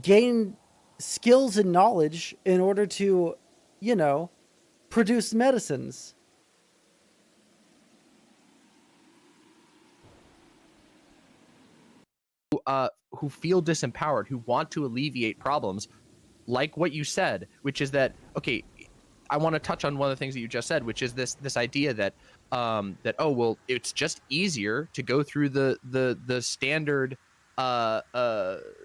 gain skills and knowledge in order to, produce medicines. who feel disempowered, who want to alleviate problems, like what you said, which is that okay. I want to touch on one of the things that you just said, which is this idea that oh well, it's just easier to go through the standard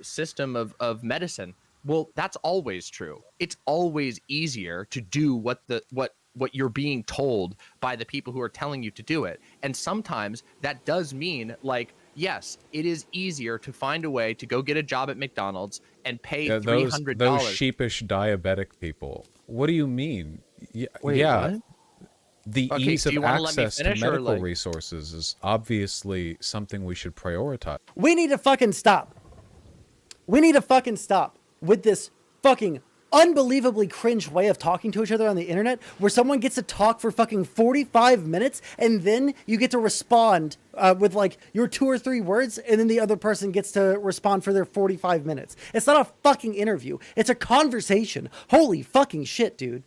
system of medicine. Well, that's always true. It's always easier to do what you're being told by the people who are telling you to do it. And sometimes that does mean like, yes, it is easier to find a way to go get a job at McDonald's and pay $300. Those sheepish diabetic people. What do you mean? Wait, yeah. what? The Okay, ease do of you wanna let me access to finish, or, medical like- resources is obviously something we should prioritize. We need to fucking stop. We need to fucking stop with this fucking unbelievably cringe way of talking to each other on the internet where someone gets to talk for fucking 45 minutes and then you get to respond with like your 2 or 3 words and then the other person gets to respond for their 45 minutes. It's not a fucking interview. It's a conversation. Holy fucking shit, dude.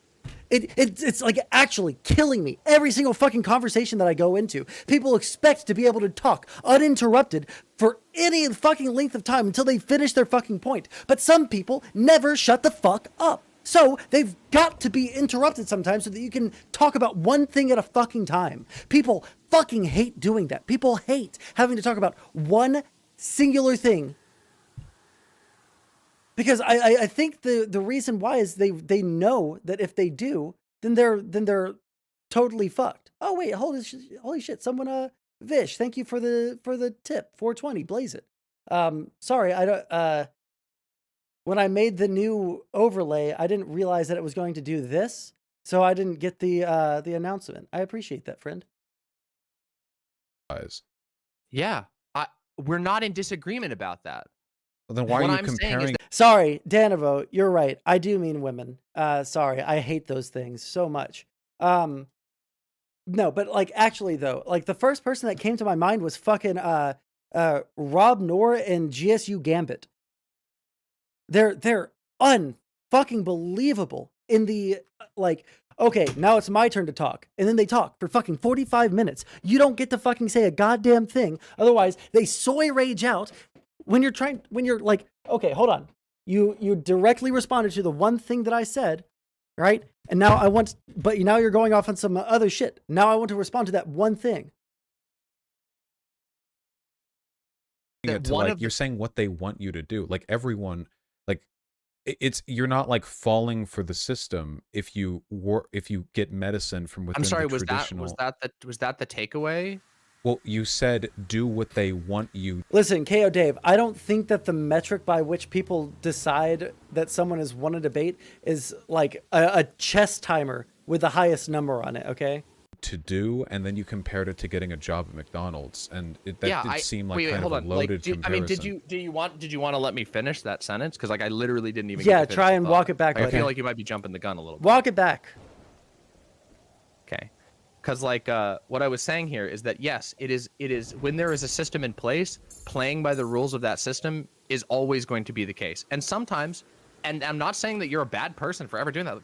It's like actually killing me. Every single fucking conversation that I go into, people expect to be able to talk uninterrupted for any fucking length of time until they finish their fucking point. But some people never shut the fuck up. So they've got to be interrupted sometimes so that you can talk about one thing at a fucking time. People fucking hate doing that. People hate having to talk about one singular thing. Because I think the reason why is they know that if they do, then they're totally fucked. Oh wait, holy shit! Someone Vish, thank you for the tip. 420, blaze it. Sorry, I don't. When I made the new overlay, I didn't realize that it was going to do this, so I didn't get the announcement. I appreciate that, friend. Yeah, we're not in disagreement about that. Well, then why What are you I'm saying is comparing? Sorry, Danivo, you're right. I do mean women. Sorry, I hate those things so much. No, but like actually though, like the first person that came to my mind was fucking Rob Noor and GSU Gambit. They're unfucking believable in the like, okay, now it's my turn to talk. And then they talk for fucking 45 minutes. You don't get to fucking say a goddamn thing. Otherwise, they soy rage out when you're like, okay, hold on. You directly responded to the one thing that I said, right? And now but now you're going off on some other shit. Now I want to respond to that one thing. You're saying what they want you to do. Like everyone, like you're not like falling for the system if you get medicine from within. I'm sorry, the traditional... was that the takeaway? Well, you said do what they want you. Listen, KO Dave, I don't think that the metric by which people decide that someone has won a debate is like a chess timer with the highest number on it, okay? To do, and then you compared it to getting a job at McDonald's, and that did seem like kind of a loaded comparison. Did you want to let me finish that sentence? Because like I literally didn't even. Yeah, try and walk it back. I feel like you might be jumping the gun a little bit. Walk it back. Okay. Because like what I was saying here is that yes, it is when there is a system in place, playing by the rules of that system is always going to be the case. And sometimes, and I'm not saying that you're a bad person for ever doing that.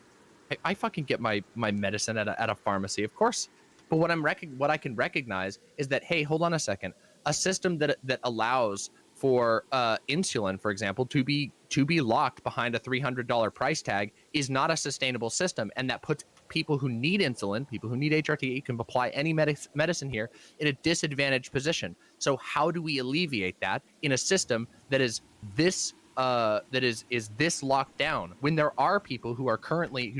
I fucking get my medicine at a pharmacy, of course. But what I can recognize is that, hey, hold on a second. A system that allows for insulin, for example, to be locked behind a $300 price tag is not a sustainable system, and that puts people who need insulin, people who need HRT, can apply any medicine here, in a disadvantaged position. So how do we alleviate that in a system that is this this locked down, when there are people who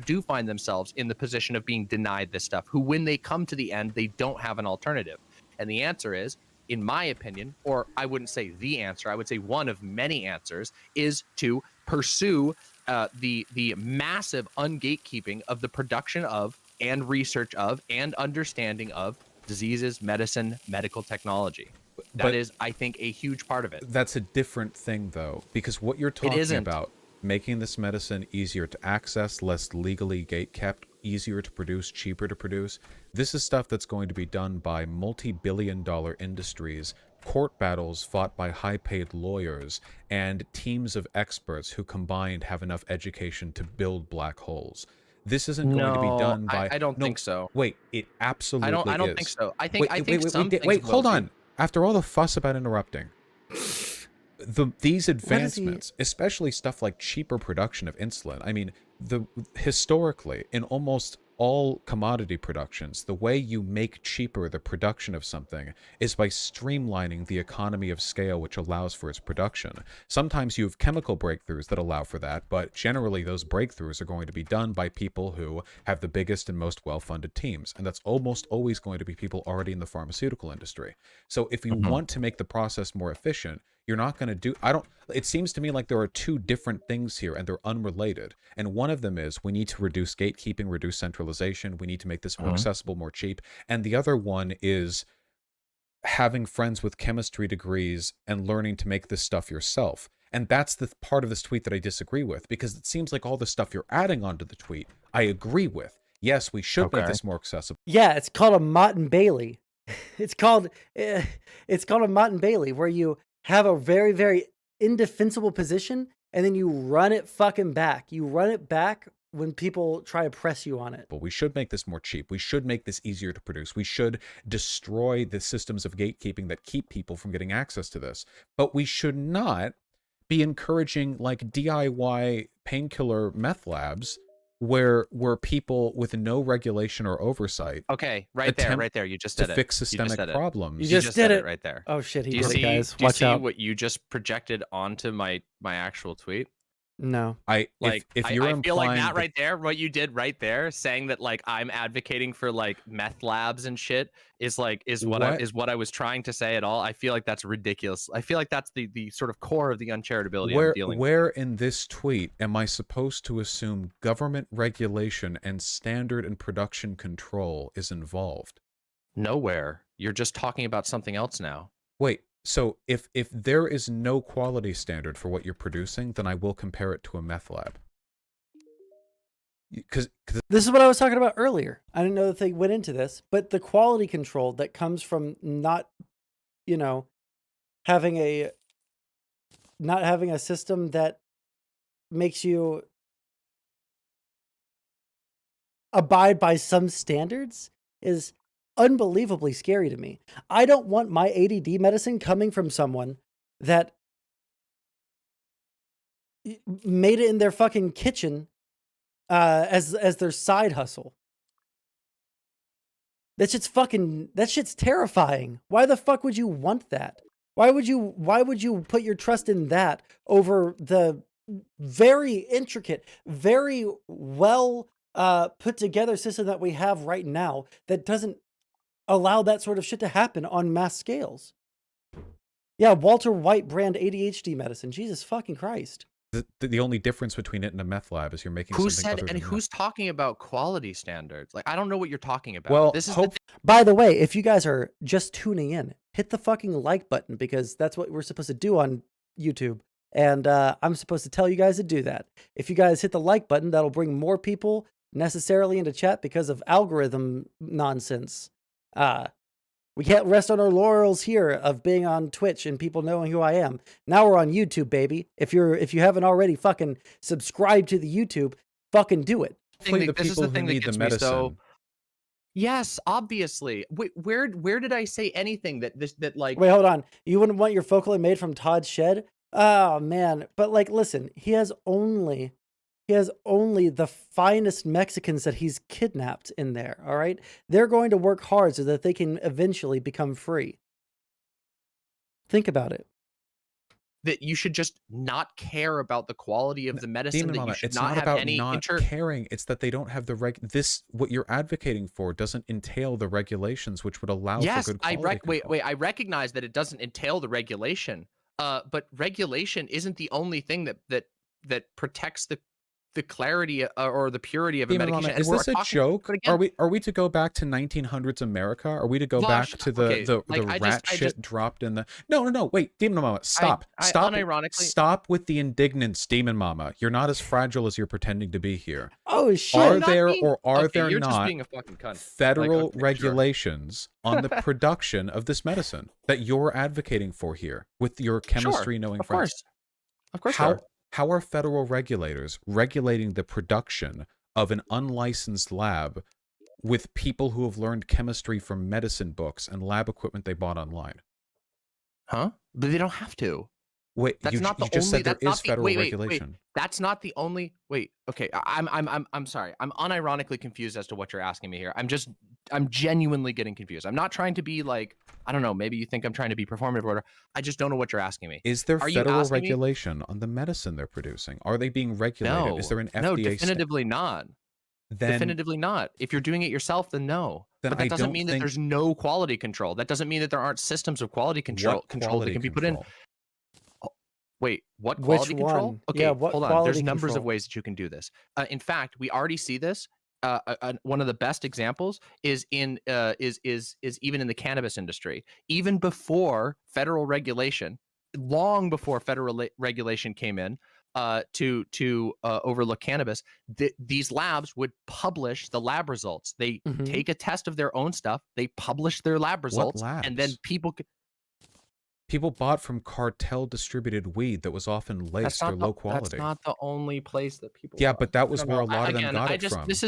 do find themselves in the position of being denied this stuff, who when they come to the end, they don't have an alternative? And the answer is, in my opinion, or I wouldn't say the answer, I would say one of many answers, is to pursue the massive ungatekeeping of the production of and research of and understanding of diseases, medicine, medical technology. That is, I think, a huge part of it. That's a different thing, though, because what you're talking about, making this medicine easier to access, less legally gatekept, easier to produce, cheaper to produce, this is stuff that's going to be done by multi-billion-dollar industries, court battles fought by high-paid lawyers, and teams of experts who combined have enough education to build black holes. This isn't going to be done by... I don't think so. Wait, it absolutely is. I don't think so. I think some things wait, hold will on. After all the fuss about interrupting, these advancements, especially stuff like cheaper production of insulin, I mean, historically, in almost all commodity productions, the way you make cheaper the production of something is by streamlining the economy of scale which allows for its production. Sometimes you have chemical breakthroughs that allow for that, but generally those breakthroughs are going to be done by people who have the biggest and most well-funded teams, and that's almost always going to be people already in the pharmaceutical industry. So if you want to make the process more efficient, you're not going to do... It seems to me like there are two different things here, and they're unrelated. And one of them is we need to reduce gatekeeping, reduce centralization. We need to make this more accessible, more cheap. And the other one is having friends with chemistry degrees and learning to make this stuff yourself. And that's the part of this tweet that I disagree with, because it seems like all the stuff you're adding onto the tweet, I agree with. Yes, we should make this more accessible. Yeah, it's called a Mott and Bailey. It's called a Mott and Bailey, where you have a very, very indefensible position, and then you run it fucking back. You run it back when people try to press you on it. But we should make this more cheap. We should make this easier to produce. We should destroy the systems of gatekeeping that keep people from getting access to this. But we should not be encouraging like DIY painkiller meth labs where people with no regulation or oversight right there you just did to fix systemic problems. You just did it right there. Oh shit, he did it, guys. Watch out. Do you see what you just projected onto my actual tweet? No. If you're I feel like that right there, what you did right there, saying that like I'm advocating for like meth labs and shit is what I was trying to say at all. I feel like that's ridiculous. I feel like that's the sort of core of the uncharitability I'm dealing with. Where in this tweet am I supposed to assume government regulation and standard and production control is involved? Nowhere. You're just talking about something else now. Wait. So if there is no quality standard for what you're producing, then I will compare it to a meth lab. because This is what I was talking about earlier. I didn't know that they went into this, but the quality control that comes from not, you know, having a system that makes you abide by some standards is unbelievably scary to me. I don't want my ADD medicine coming from someone that made it in their fucking kitchen as their side hustle. That shit's terrifying. Why the fuck would you want that? Why would you put your trust in that over the very intricate, very well put together system that we have right now that doesn't allow that sort of shit to happen on mass scales? Yeah, Walter White brand ADHD medicine. Jesus fucking Christ. the only difference between it and a meth lab is you're making Who something said other and than who's talking about quality standards? Like, I don't know what you're talking about. Well, This is hope- By the way, if you guys are just tuning in, hit the fucking like button because that's what we're supposed to do on YouTube. And I'm supposed to tell you guys to do that. If you guys hit the like button, that'll bring more people necessarily into chat because of algorithm nonsense. We can't rest on our laurels here of being on Twitch and people knowing who I am. Now we're on YouTube, baby. If you haven't already fucking subscribed to the YouTube, fucking do it. hopefully the this is people the who thing that need the gets me medicine. so. Yes, obviously. Wait, where did I say anything that like? Wait, hold on. You wouldn't want your focally made from Todd's shed? Oh man. But like, listen, he has only the finest Mexicans that he's kidnapped in there. All right. They're going to work hard so that they can eventually become free. Think about it. That you should just not care about the quality of the medicine. Demon That Mama, you should it's not not have about any not caring. It's that they don't have the what you're advocating for doesn't entail the regulations which would allow Yes, for good quality control. wait. I recognize that it doesn't entail the regulation. But regulation isn't the only thing that protects the clarity or the purity of a Demon medication. Mama, And is we're this a talking- joke? but again- Are we to go back to 1900s America? Are we to go Vosh, back to okay, the like, I rat just- shit dropped in the? No. Wait, Demon Mama, stop. I Stop. unironically- Stop with the indignance, Demon Mama. You're not as fragile as you're pretending to be here. Oh shit. Are not there being- or are okay, there you're just not being a fucking cunt. federal okay, sure. regulations on the production of this medicine that you're advocating for here with your chemistry knowing Of friends? course. there are. How are federal regulators regulating the production of an unlicensed lab with people who have learned chemistry from medicine books and lab equipment they bought online? Huh? But they don't have to. Wait, That's you not the just only. said there That's not is the, federal wait. regulation. That's not the only. Wait. Okay. I'm sorry. I'm unironically confused as to what you're asking me here. I'm genuinely getting confused. I'm not trying to be like, I don't know. Maybe you think I'm trying to be performative or whatever. I just don't know what you're asking me. Is there Are you federal asking me- regulation on the medicine they're producing? Are they being regulated? No. Is there an FDA? No, definitively not. Then, Definitively not. If you're doing it yourself, then no. Then But that I doesn't don't mean that think- there's no quality control. That doesn't mean that there aren't systems of quality control what that quality can be put in. control? Wait, what Which quality control? one? Okay, Yeah, what hold on. quality There's numbers of control? ways that you can do this. In fact, we already see this. One of the best examples is in is even in the cannabis industry. Even before federal regulation, long before federal regulation came in to overlook cannabis, these labs would publish the lab results. They Mhm. take a test of their own stuff, they publish their lab results, and then labs? people could. People bought from cartel distributed weed that was often laced or low quality. That's not the only place that people. Yeah, buy. but that I was don't where know. a lot of them Again, got I it just, from. This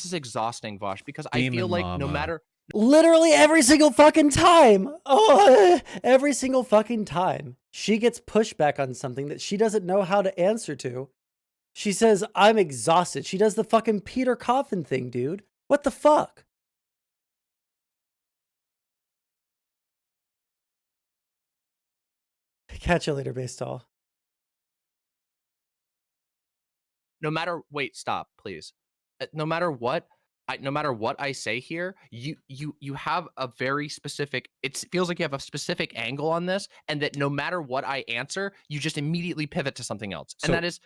is exhausting, Vosh, because I Demon feel like no Mama. matter. Literally every single fucking time. Oh, every single fucking time she gets pushback on something that she doesn't know how to answer to. She says, I'm exhausted. She does the fucking Peter Coffin thing, dude. What the fuck? Catch you later, Baseball. No matter. Wait, stop, please. No matter what. No matter what I say here, you have a very specific. It feels like you have a specific angle on this, and that no matter what I answer, you just immediately pivot to something else, So and that is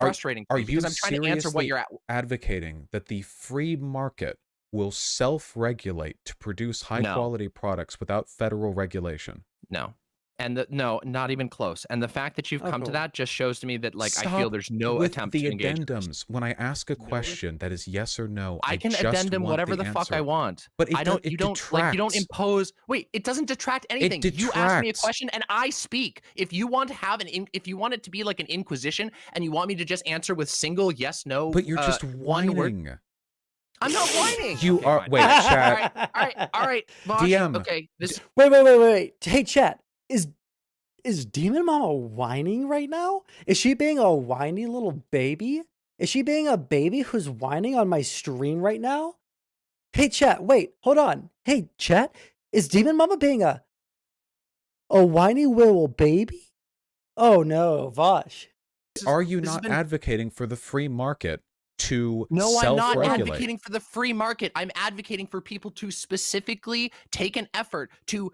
frustrating. Are to me because you I'm trying to answer what seriously you're at. advocating that the free market will self-regulate to produce high-quality products without federal regulation? No, And no, not even close. And the fact that you've Oh, come to cool. that just shows to me that I Stop feel there's no with attempt the to engage. addendums. When I ask a question that is yes or no, I can just addendum want whatever the fuck I answer. want. But I don't. You don't detracts. impose. Wait, it doesn't detract anything. You ask me a detracts. question and I speak. If you want to have if you want it to be like an inquisition and you want me to just answer with single yes no, But you're just one word. whining. I'm not whining. You Okay, are. fine. Wait, chat. All right. Vosh, DM. Okay, this. Wait. Hey, chat. Is Demon Mama whining right now? Is she being a whiny little baby? Is she being a baby who's whining on my stream right now? Hey, chat. Wait, hold on. Hey, chat. Is Demon Mama being a whiny little baby? Oh no, Vosh. Are you this has not been- advocating for the free market to No, I'm not self-regulate? advocating for the free market. I'm advocating for people to specifically take an effort to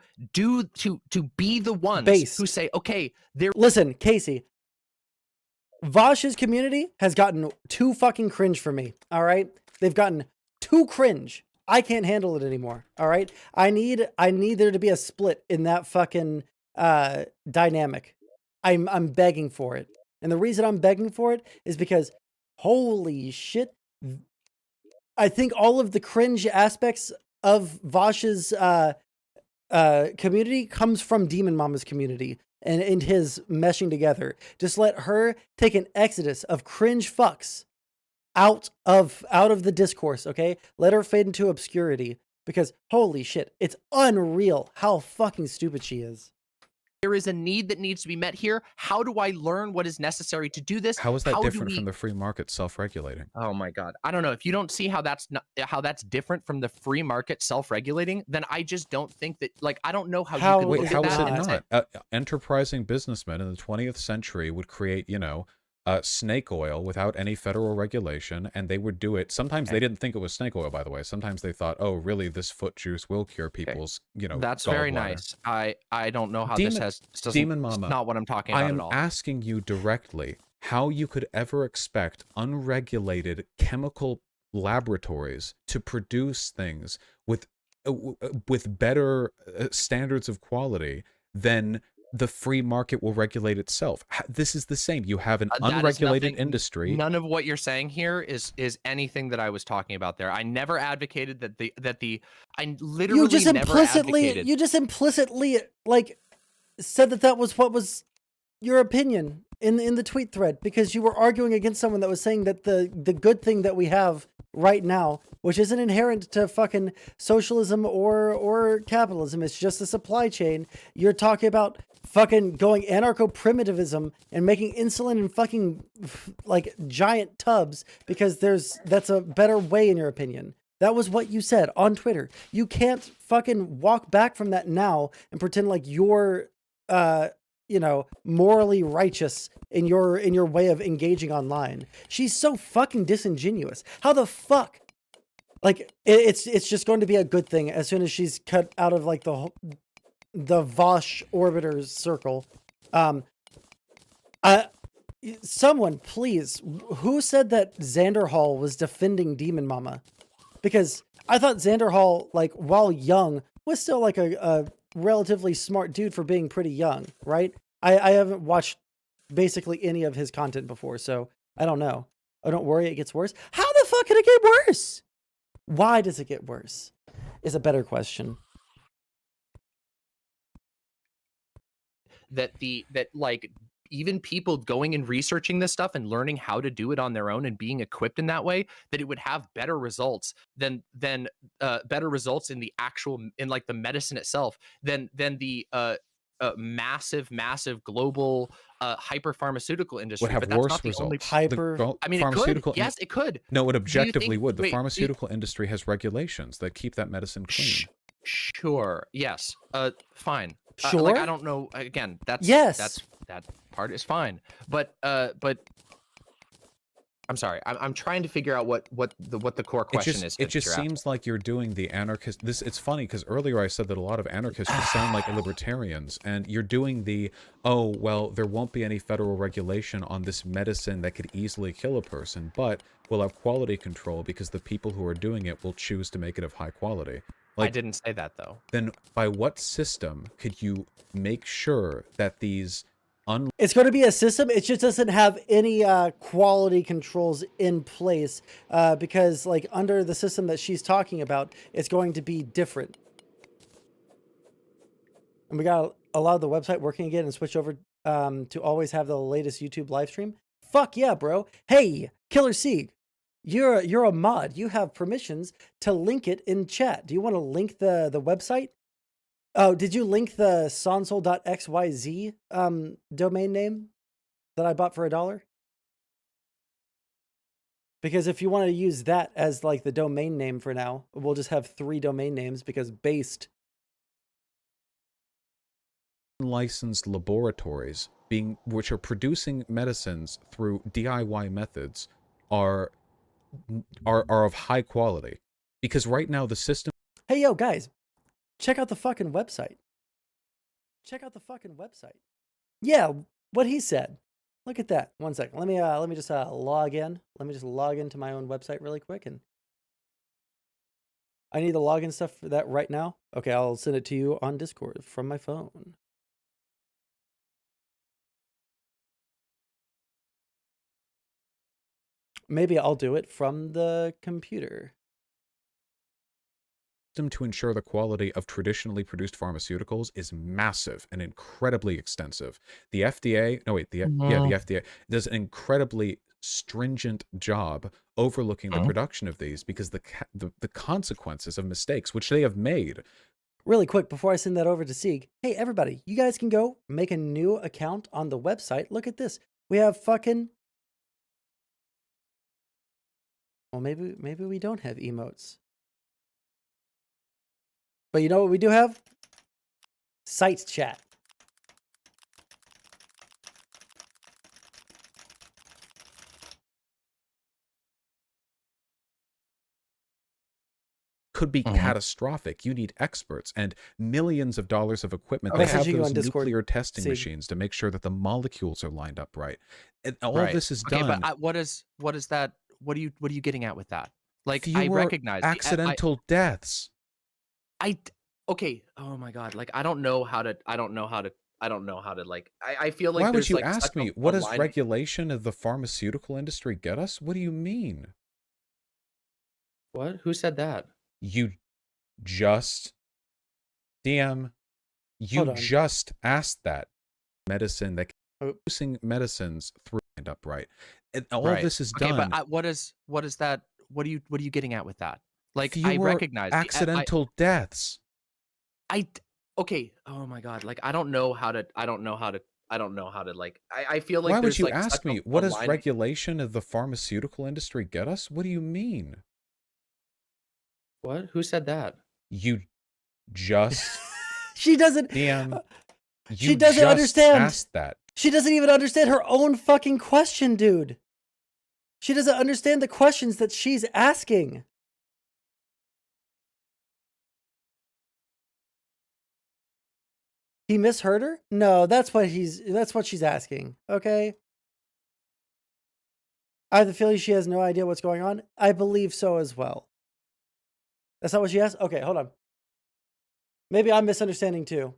be the ones Based. who say, okay, there. Listen, Casey. Vosh's community has gotten too fucking cringe for me. All right, they've gotten too cringe. I can't handle it anymore. All right, I need there to be a split in that fucking dynamic. I'm begging for it, and the reason I'm begging for it is because holy shit, I think all of the cringe aspects of Vosh's community comes from Demon Mama's community and his meshing together. Just let her take an exodus of cringe fucks out of the discourse, okay? Let her fade into obscurity because holy shit, it's unreal how fucking stupid she is. There is a need that needs to be met here. How do I learn what is necessary to do this? How is that How do different we- from the free market self-regulating? Oh my god, I don't know. If you don't see how that's different from the free market self-regulating, then I just don't think that. I don't know how you can Wait, look how at is that it and say, not? Enterprising businessmen in the 20th century would create, snake oil without any federal regulation, and they would do it. Sometimes they didn't think it was snake oil, by the way. Sometimes they thought, oh, really, this foot juice will cure people's, That's very gallbladder. nice. I don't know how Demon- this doesn't. Demon it's Mama, not what I'm talking about I am at all. asking you directly how you could ever expect unregulated chemical laboratories to produce things with better standards of quality than the free market will regulate itself. This is the same. You have an That is unregulated nothing- industry. None of what you're saying here is anything that I was talking about there. I never advocated that the I literally You just never implicitly advocated. said that was what was your opinion in the tweet thread because you were arguing against someone that was saying that the good thing that we have right now, which isn't inherent to fucking socialism or capitalism, it's just a supply chain. You're talking about fucking going anarcho-primitivism and making insulin in fucking giant tubs because that's a better way in your opinion. That was what you said on Twitter. You can't fucking walk back from that now and pretend like you're morally righteous in your way of engaging online. She's so fucking disingenuous. How the fuck? It's just going to be a good thing as soon as she's cut out of the Vosh orbiter's circle. Someone please, who said that Xander Hall was defending Demon Mama? Because I thought Xander Hall, while young, was still a relatively smart dude for being pretty young, right? I haven't watched basically any of his content before, so I don't know. Oh, don't worry, it gets worse. How the fuck can it get worse? Why does it get worse? Is a better question. That even people going and researching this stuff and learning how to do it on their own and being equipped in that way, that it would have better results than better results in the the medicine itself than the massive global hyper pharmaceutical industry. Would have but that's worse not the results. only. Hyper. I mean, pharmaceutical it could. Yes, it could. No, it Do you objectively think- would. The wait, do you- pharmaceutical industry has regulations that keep that medicine clean. Sure. Yes. Fine. Sure. I don't know. Again, that part is fine. But I'm sorry. I'm trying to figure out what the core question is. It just seems like you're doing the anarchist. It's funny because earlier I said that a lot of anarchists just sound like libertarians, and you're doing the there won't be any federal regulation on this medicine that could easily kill a person, but we'll have quality control because the people who are doing it will choose to make it of high quality. I Like, didn't say that though. then by what system could you make sure that these It's going to be a system. It just doesn't have any quality controls in place because, like, under the system that she's talking about, it's going to be different. And we got a lot of the website working again and switch over to always have the latest YouTube live stream. Fuck yeah, bro. Hey, Killer Sieg, you're a mod. You have permissions to link it in chat. Do you want to link the website? Oh, did you link the Sondsol.xyz domain name that I bought for $1? Because if you want to use that as like the domain name for now, we'll just have 3 domain names because based. unlicensed laboratories which are producing medicines through DIY methods are of high quality. Because right now the system. Hey, yo, guys, check out the fucking website. Check out the fucking website. Yeah, what he said. Look at that. 1 second. Let me just log in. Let me just log into my own website really quick, and I need the login stuff for that right now. Okay, I'll send it to you on Discord from my phone. Maybe I'll do it from the computer. To ensure the quality of traditionally produced pharmaceuticals is massive and incredibly extensive. The FDA, no wait, the FDA does an incredibly stringent job overlooking the production of these because the consequences of mistakes which they have made. Really quick, before I send that over to Sieg, hey everybody, you guys can go make a new account on the website. Look at this. We have fucking. Well, maybe we don't have emotes. But you know what we do have? Site chat. Could be catastrophic. You need experts and millions of dollars of equipment. They have those nuclear testing machines to make sure that the molecules are lined up right. And all this is done. Okay, but what is that? What are you getting at with that? Like, fewer I recognize accidental deaths. Okay. Oh my God. Like, I don't know how to like, I feel like. Why would you like ask me? What does regulation of the pharmaceutical industry get us? What do you mean? What? Who said that? You just DM. You just asked that medicine that producing medicines through and upright. And all this is done. Okay, but what is that? What are you getting at with that? Like, I recognize accidental deaths. Okay. Oh my God. Like, I don't know how to like, I feel like. Why would you like ask me? What does regulation of the pharmaceutical industry get us? What do you mean? What? Who said that? You just. She doesn't. DM. She doesn't understand. Asked that. She doesn't even understand her own fucking question, dude. She doesn't understand the questions that she's asking. He misheard her? No, that's what she's asking. Okay. I have the feeling she has no idea what's going on. I believe so as well. That's not what she asked? Okay, hold on. Maybe I'm misunderstanding too.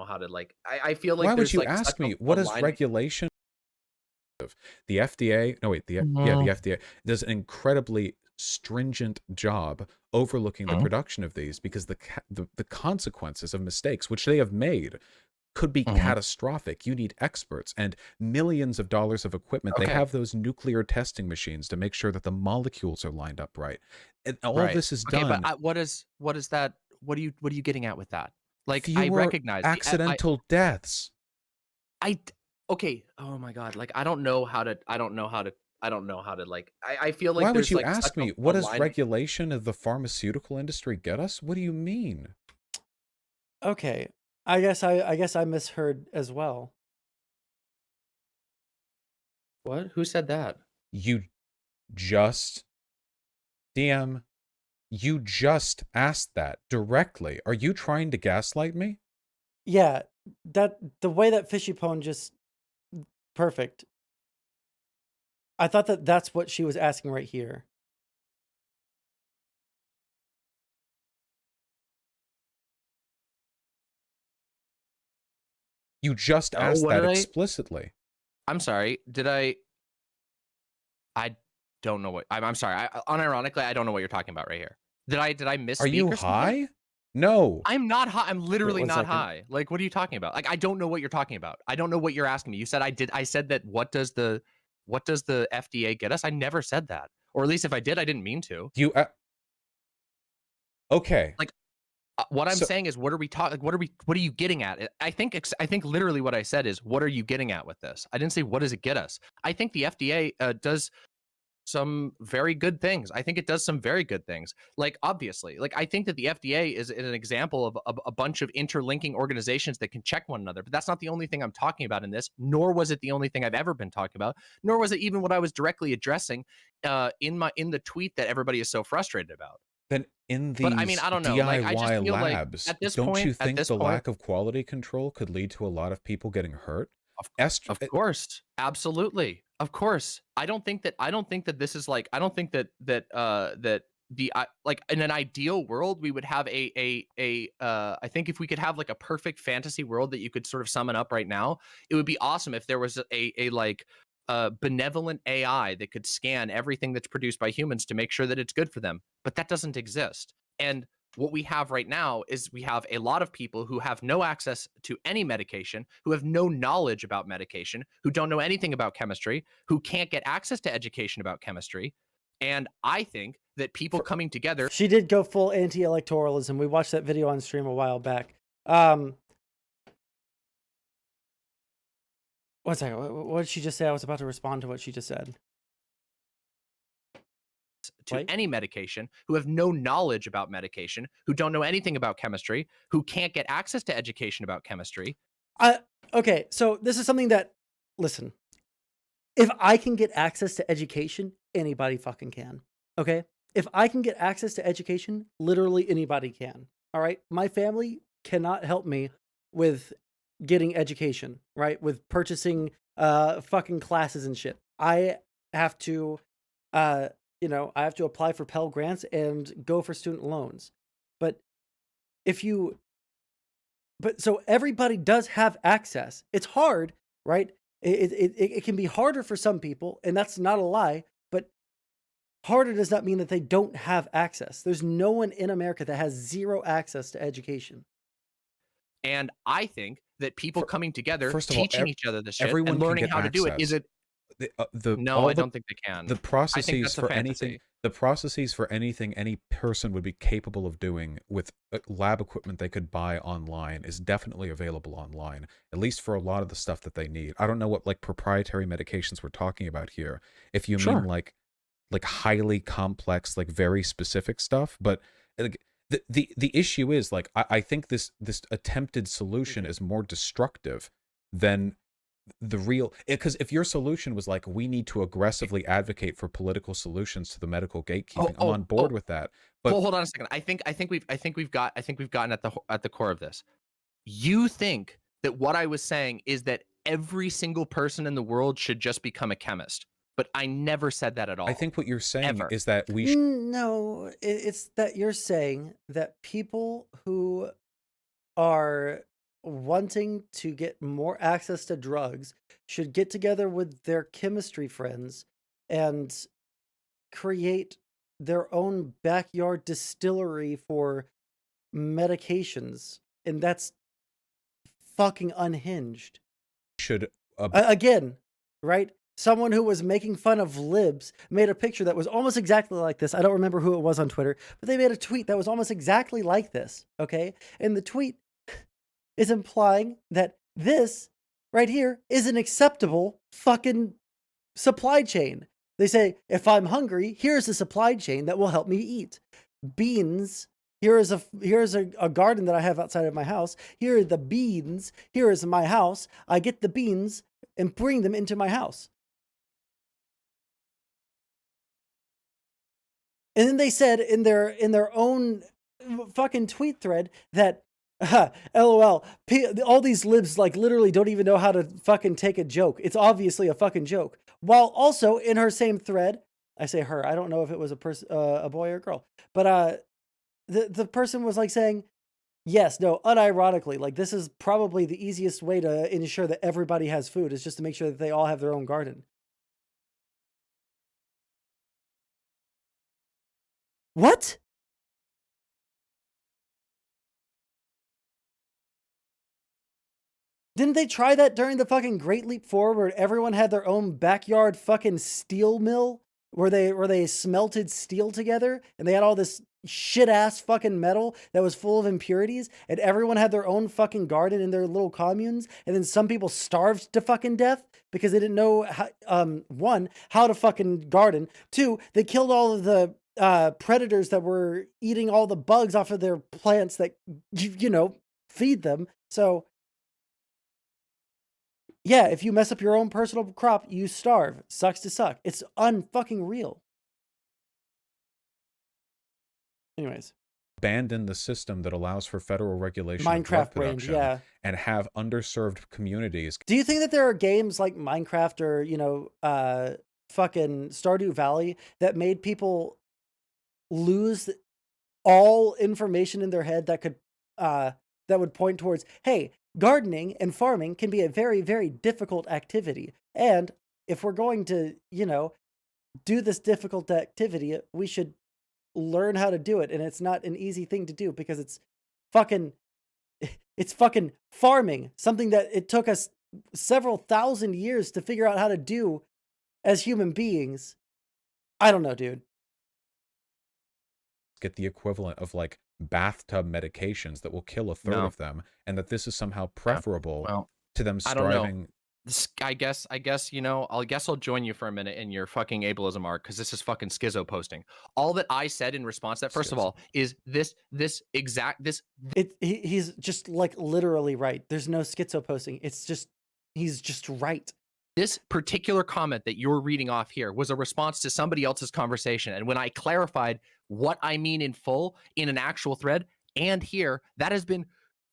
How to like, I feel like. Why would you ask me? What is regulation? The FDA, no wait, the FDA does an incredibly stringent job overlooking the production of these because the consequences of mistakes which they have made could be catastrophic. You need experts and millions of dollars of equipment. They have those nuclear testing machines to make sure that the molecules are lined up right. And all this is done. Okay, but what is that? What are you getting at with that? Like, I recognize accidental deaths. Okay. Oh my God. Like, I don't know how to like, I feel like. Why would you ask me? What does regulation of the pharmaceutical industry get us? What do you mean? Okay. I guess I misheard as well. What? Who said that? You just DM. You just asked that directly. Are you trying to gaslight me? Yeah, the way that Fishy Pone just perfect. I thought that that's what she was asking right here. You just Oh, asked what that did I? explicitly. I'm sorry. Did I? I don't know what. I'm sorry. Unironically, I don't know what you're talking about right here. Did I Are misspeak you or something? high? No. I'm not high. I'm literally one not second. high. Like, what are you talking about? Like, I don't know what you're talking about. I don't know what you're asking me. You said I did. I said that. What does the FDA get us? I never said that. Or at least if I did, I didn't mean to. You okay. Like, what I'm So saying is, what are we talking? What are you getting at? I think literally what I said is, what are you getting at with this? I didn't say what does it get us. I think the FDA does some very good things. I think it does some very good things. Like, obviously, like, I think that the FDA is an example of a bunch of interlinking organizations that can check one another. But that's not the only thing I'm talking about in this, nor was it the only thing I've ever been talking about, nor was it even what I was directly addressing in the tweet that everybody is so frustrated about. then in But I mean, these I don't know. Like, I just DIY feel like labs, at this don't you point, think the lack of quality control could lead to a lot of people getting hurt? Of, Est- of course, absolutely, of course. I don't think that this is like. I don't think that the like in an ideal world we would have I think if we could have like a perfect fantasy world that you could sort of summon up right now, it would be awesome if there was a like benevolent AI that could scan everything that's produced by humans to make sure that it's good for them. But that doesn't exist. And what we have right now is we have a lot of people who have no access to any medication, who have no knowledge about medication, who don't know anything about chemistry, who can't get access to education about chemistry. And I think that people coming together. She did go full anti-electoralism. We watched that video on stream a while back. One second. What did she just say? I was about to respond to what she just said. To any medication, who have no knowledge about medication, who don't know anything about chemistry, who can't get access to education about chemistry. Okay, so this is something that, listen, if I can get access to education, anybody fucking can. Okay? If I can get access to education, literally anybody can. All right? My family cannot help me with getting education, right? With purchasing fucking classes and shit. I have to I have to apply for Pell Grants and go for student loans. But so everybody does have access. It's hard, right? It can be harder for some people, and that's not a lie, but harder does not mean that they don't have access. There's no one in America that has zero access to education. And I think that people coming together, first of all, teaching each other the shit everyone and can learning get how to do it, access. is it? No, I don't think they can. The I think processes that's a for fantasy. anything, the processes for anything any person would be capable of doing with lab equipment they could buy online is definitely available online, at least for a lot of the stuff that they need. I don't know what like proprietary medications we're talking about here. If you mean like highly complex, like very specific stuff, but like the issue is like I think this attempted solution is more destructive than the real, because if your solution was like we need to aggressively advocate for political solutions to the medical gatekeeping, I'm on board with that. But hold on a second. I think we've gotten at the core of this. You think that what I was saying is that every single person in the world should just become a chemist, but I never said that at all. I think what you're saying Ever. is that we No, it's that you're saying that people who are wanting to get more access to drugs should get together with their chemistry friends and create their own backyard distillery for medications. And that's fucking unhinged. should Again, right? Someone who was making fun of libs made a picture that was almost exactly like this. I don't remember who it was on Twitter, but they made a tweet that was almost exactly like this, okay? And the tweet is implying that this right here is an acceptable fucking supply chain. They say, if I'm hungry, here's a supply chain that will help me eat. Beans, here's a garden that I have outside of my house. Here are the beans. Here is my house. I get the beans and bring them into my house. And then they said in their own fucking tweet thread that LOL. All these libs like literally don't even know how to fucking take a joke. It's obviously a fucking joke. While also in her same thread, I say her. I don't know if it was a person, a boy or a girl, but the person was like saying, yes, no, unironically, like this is probably the easiest way to ensure that everybody has food is just to make sure that they all have their own garden. What? Didn't they try that during the fucking Great Leap Forward where everyone had their own backyard fucking steel mill where they smelted steel together and they had all this shit ass fucking metal that was full of impurities and everyone had their own fucking garden in their little communes and then some people starved to fucking death because they didn't know how, one, how to fucking garden. Two, they killed all of the predators that were eating all the bugs off of their plants that, you know, feed them. So yeah, if you mess up your own personal crop, you starve. Sucks to suck. It's unfucking real. Anyways. Abandon the system that allows for federal regulation of drug Minecraft brand, production yeah. and have underserved communities. Do you think that there are games like Minecraft or, you know, fucking Stardew Valley that made people lose all information in their head that could, that would point towards, hey, gardening and farming can be a very, very difficult activity. And if we're going to, you know, do this difficult activity, we should learn how to do it. And it's not an easy thing to do because it's fucking farming, something that it took us several thousand years to figure out how to do as human beings. I don't know, dude. Get the equivalent of like bathtub medications that will kill a third of them, and that this is somehow preferable to them striving. I guess, you know, I'll join you for a minute in your fucking ableism arc because this is fucking schizo posting. All that I said in response to that, first of all, is he's just like literally right. There's no schizo posting. It's just, he's just right. This particular comment that you're reading off here was a response to somebody else's conversation. And when I clarified what I mean in full in an actual thread and here, that has been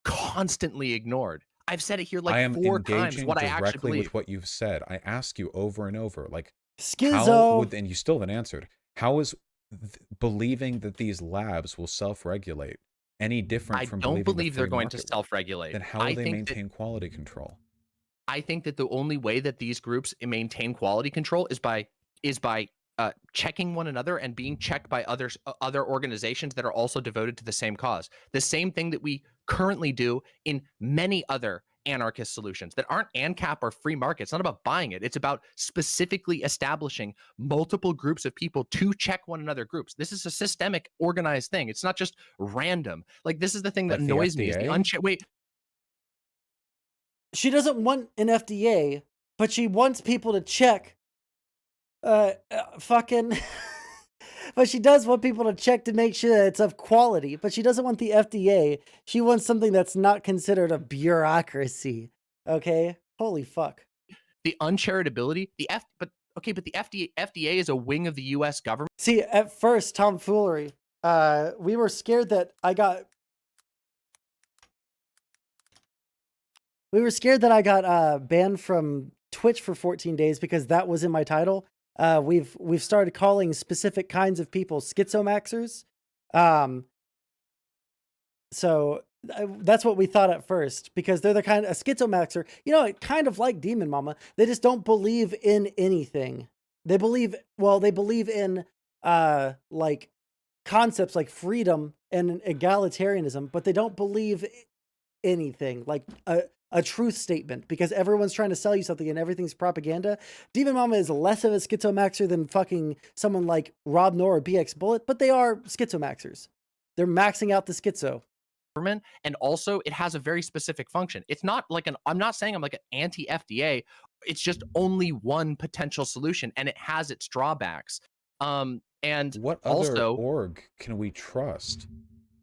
constantly ignored. I've said it here like 4 times what I actually believe. With what you've said. I ask you over and over, like, schizo, and you still haven't answered. How is believing that these labs will self-regulate any different from believing I don't believe they're going to market self-regulate. Then how will they maintain quality control? I think that the only way that these groups maintain quality control is by checking one another and being checked by other organizations that are also devoted to the same cause. The same thing that we currently do in many other anarchist solutions that aren't ANCAP or free market. It's not about buying it. It's about specifically establishing multiple groups of people to check one another groups. This is a systemic, organized thing. It's not just random. Like, this is the thing that annoys me. Is the wait. She doesn't want an FDA, but she wants people to check fucking but she does want people to check to make sure that it's of quality, but she doesn't want the FDA. She wants something that's not considered a bureaucracy. Okay? Holy fuck. The uncharitability, but the FDA is a wing of the US government. See, at first, tomfoolery. We were scared that I got banned from Twitch for 14 days because that was in my title. We've started calling specific kinds of people schizomaxers. So that's what we thought at first, because they're the kind of a schizomaxer, you know, kind of like Demon Mama. They just don't believe in anything. They believe in like concepts like freedom and egalitarianism, but they don't believe anything like a truth statement, because everyone's trying to sell you something and everything's propaganda. Demon Mama is less of a schizomaxer than fucking someone like Rob Nor or BX Bullet, but they are schizomaxers. They're maxing out the schizo. And also it has a very specific function. It's not like I'm not saying I'm like an anti-FDA. It's just only one potential solution, and it has its drawbacks. And what also, other org can we trust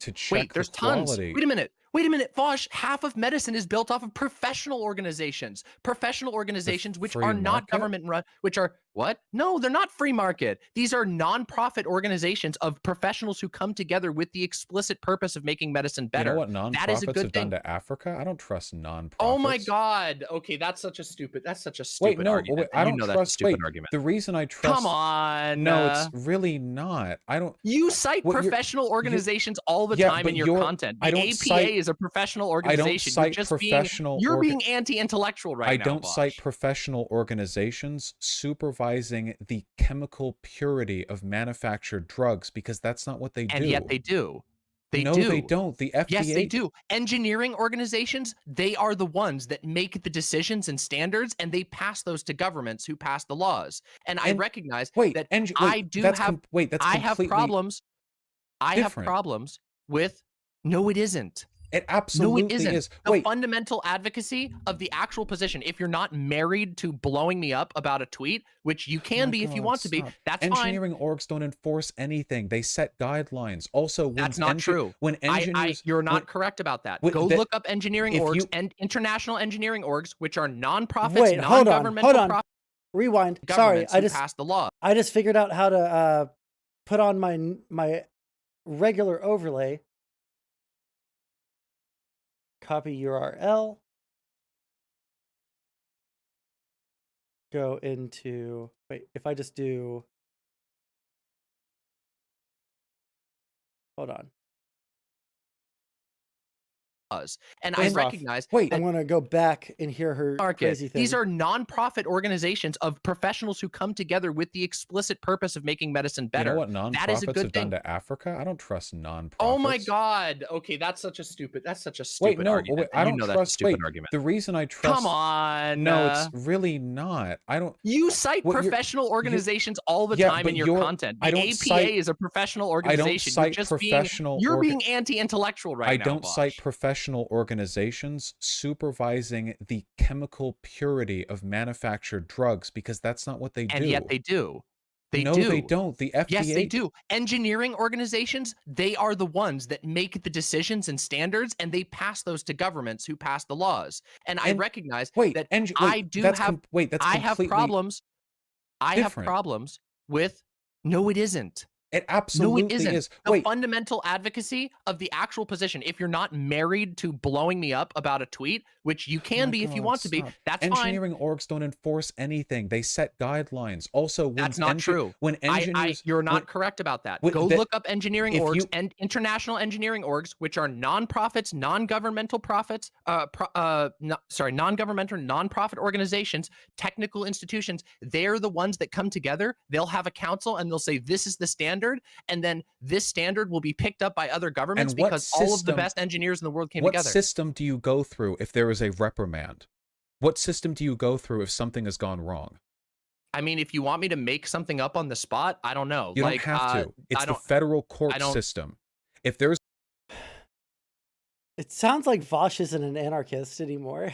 to check wait, there's quality? Tons. Wait a minute, Vosh, half of medicine is built off of professional organizations. Professional organizations which are not government run, which are What? No, they're not free market. These are non-profit organizations of professionals who come together with the explicit purpose of making medicine better. You know what That is a nonprofits good have done thing. to Africa? I don't trust nonprofits. Oh my God. Okay, that's such a stupid Wait, no, argument. wait, And I you don't know that's a trust. stupid Wait, argument. the reason I trust. Come on. No, it's really not. I don't. You cite What you're- professional organizations all the Yeah, time but in your you're- content. The I don't APA cite- is a professional I don't organization. cite You're just professional. you're being anti-intellectual right now. I don't cite Bosch. professional organizations supervising the chemical purity of manufactured drugs because that's not what they do. And yet they do. No, they don't. The FDA. Yes, they do. Engineering organizations, they are the ones that make the decisions and standards, and they pass those to governments who pass the laws. And I recognize that I have problems. I have problems with. No, it isn't. It absolutely no, it isn't. is. The fundamental advocacy of the actual position. If you're not married to blowing me up about a tweet, which you can be if you want to be, that's fine. Engineering orgs don't enforce anything. They set guidelines. Also, when that's not true. When engineers, you're not correct about that. Go look up engineering orgs and international engineering orgs, which are non-profits, non-governmental. Hold on. Rewind. Sorry, I just passed the law. I just figured out how to put on my regular overlay. Copy URL. Go into, wait, if I just do, hold on. And I recognize. Wait, I'm going to go back and hear her crazy thing. These are non-profit organizations of professionals who come together with the explicit purpose of making medicine better. You know what nonprofits have done to Africa? I don't trust nonprofits. Oh my God. Okay, that's such a stupid argument. Wait, I don't trust. Wait, argument. the reason I trust. Come on. No, it's really not. I don't. You cite professional organizations all the time in your content. The APA is a professional organization. I don't cite professional. You're being anti-intellectual right now. I don't cite professional organizations supervising the chemical purity of manufactured drugs because that's not what they do. And yet they do. They don't. The FDA. Yes, they do. Engineering organizations, they are the ones that make the decisions and standards, and they pass those to governments who pass the laws. And I recognize that I have problems. I have problems with. No, it isn't. It absolutely is. The fundamental advocacy of the actual position. If you're not married to blowing me up about a tweet, which you can be if you want to be, that's fine. Engineering orgs don't enforce anything. They set guidelines. Also, that's not true. When engineers, you're not correct about that. Go look up engineering orgs and international engineering orgs, which are non-profits, non-governmental profits. Non-governmental, non-profit organizations, technical institutions. They're the ones that come together. They'll have a council and they'll say this is the standard. And then this standard will be picked up by other governments because all of the best engineers in the world came together. What system do you go through if there is a reprimand? What system do you go through if something has gone wrong? I mean, if you want me to make something up on the spot, I don't know. You don't have to. It's the federal court system. If there's, it sounds like Vosh isn't an anarchist anymore.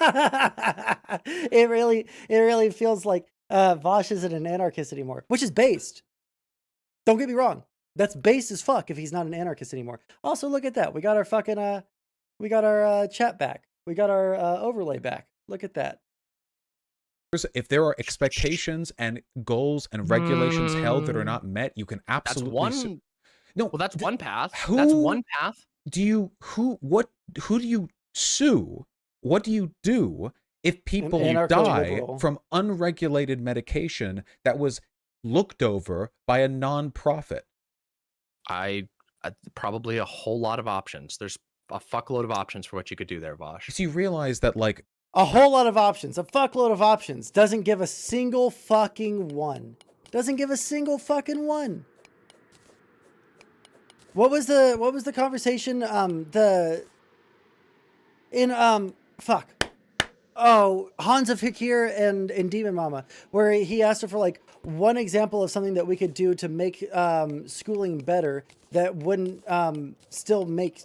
It really feels like Vosh isn't an anarchist anymore, which is based. Don't get me wrong. That's base as fuck if he's not an anarchist anymore. Also, look at that. We got our fucking, we got our chat back. We got our overlay back. Look at that. If there are expectations and goals and regulations held that are not met, you can absolutely. That's one path. That's one path. Who do you sue? What do you do if people die from unregulated medication that was looked over by a non-profit? Probably a whole lot of options. There's a fuckload of options for what you could do there, Vosh. So you realize that, like, a whole lot of options, a fuckload of options, doesn't give a single fucking one. Doesn't give a single fucking one. What was the conversation? Hans of Hikir and Demon Mama, where he asked her for like one example of something that we could do to make schooling better that wouldn't still make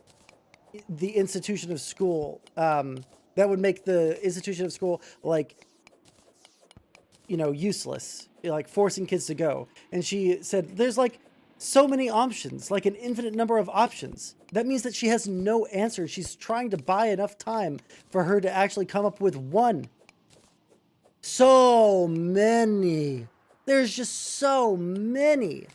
the institution of school that would make the institution of school like, you know, useless, like forcing kids to go. And she said there's like so many options, like an infinite number of options. That means that she has no answer. She's trying to buy enough time for her to actually come up with one. so many. There's just so many.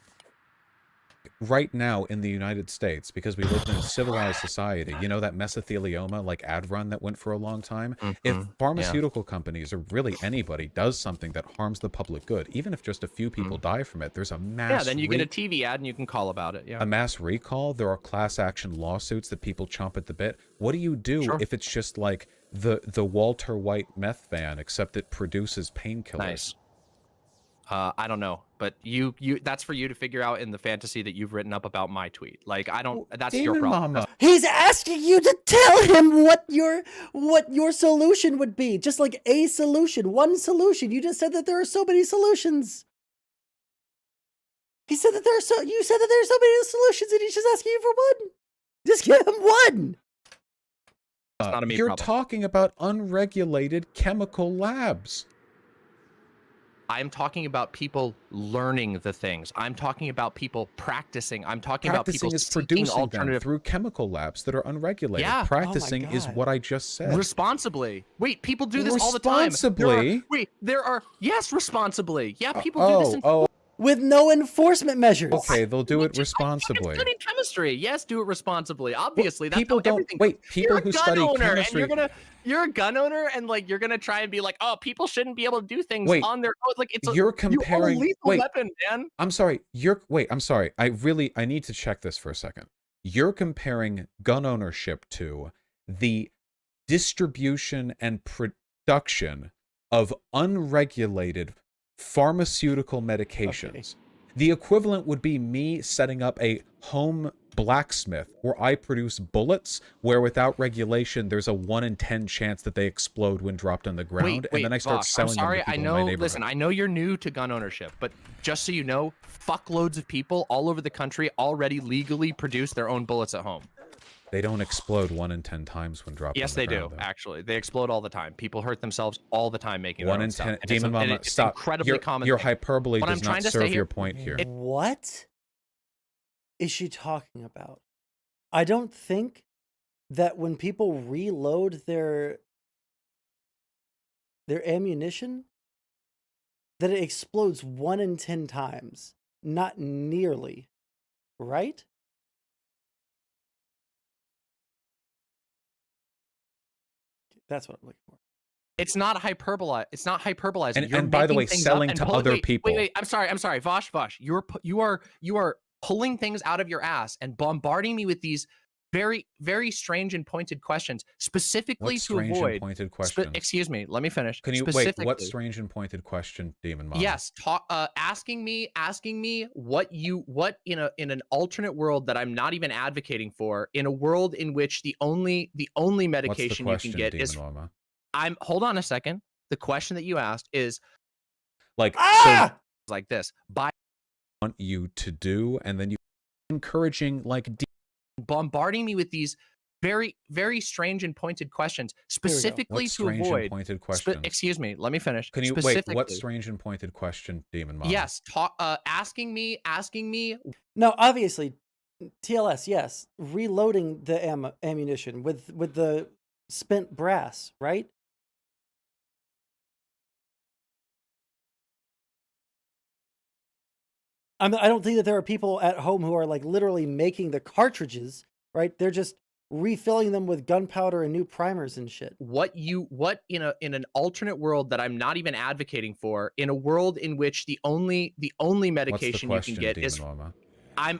Right now in the United States, because we live in a civilized society, you know that mesothelioma like ad run that went for a long time? If pharmaceutical companies, or really anybody, does something that harms the public good, even if just a few people die from it, there's a mass then you get a TV ad and you can call about it. a mass recall. There are class action lawsuits that people chomp at the bit. What do you do if it's just like the Walter White meth van, except it produces painkillers? Nice. I don't know, but you that's for you to figure out in the fantasy that you've written up about my tweet. Like, I don't. That's your Demon problem. Mama. He's asking you to tell him what your solution would be. Just like a solution, one solution. You just said that there are so many solutions. He said that you said that there are so many solutions, and he's just asking you for one. Just give him one. It's not a me You're problem. talking about unregulated chemical labs. I'm talking about people learning the things. I'm talking about people practicing. I'm talking about people Is seeking producing them alternative through chemical labs that are unregulated. Yeah. Practicing Oh my is God. what I just said. responsibly. Wait, people do this all the time. Responsibly? There are yes, responsibly. Yeah, people do this in With no enforcement measures. Okay, they'll do it It's responsibly. studying chemistry. Yes, do it responsibly. Obviously, that's people how don't everything wait. goes. People You're a who gun study owner, chemistry. and you're a gun owner, and like you're gonna try and be like, oh, people shouldn't be able to do things Wait, on their own. Like it's you're you own a comparing. lethal Wait, weapon, man. I'm sorry. I'm sorry. I need to check this for a second. You're comparing gun ownership to the distribution and production of unregulated pharmaceutical medications. Okay. The equivalent would be me setting up a home blacksmith where I produce bullets where without regulation there's a 1 in 10 chance that they explode when dropped on the ground, and then I start Vosh, selling I'm sorry, them to I people know. in my neighborhood. Listen, I know you're new to gun ownership, but just so you know, fuckloads of people all over the country already legally produce their own bullets at home. They don't explode 1 in 10 times when dropped Yes, on the they do. ground, though. Actually, they explode all the time. People hurt themselves all the time making their 1 own in stuff. 10. And it's Demon Mama, it's stop. incredibly common. Your thing. hyperbole What does I'm trying not to say serve here- your point here. What is she talking about? I don't think that when people reload their ammunition, that it explodes 1 in 10 times. Not nearly. Right? That's what I'm looking for. It's not hyperbole. It's not hyperbolizing. You're And by the way, making things selling up to and other wait, people. Wait. I'm sorry. Vosh. You are pulling things out of your ass and bombarding me with these very, very strange and pointed questions, specifically What to strange avoid. and pointed questions? Excuse me. Let me finish. Can you wait? Specifically, What strange and pointed question, Demon Mama? Yes, asking me what in an alternate world that I'm not even advocating for, in a world in which the only medication you can get is Mama? hold on a second. The question that you asked is Like, Ah! so like this. By want you to do, and then you encouraging like bombarding me with these very, very strange and pointed questions, specifically what to strange and avoid. pointed questions? Excuse me. Let me finish. Can you wait? Specifically, What strange and pointed question, Demon Mama? Yes, asking me. No, obviously, TLS, yes. Reloading the ammunition with the spent brass, right? I don't think that there are people at home who are like literally making the cartridges, right? They're just refilling them with gunpowder and new primers and shit. What in an alternate world that I'm not even advocating for, in a world in which the only medication What's the you can get Demon is Mama?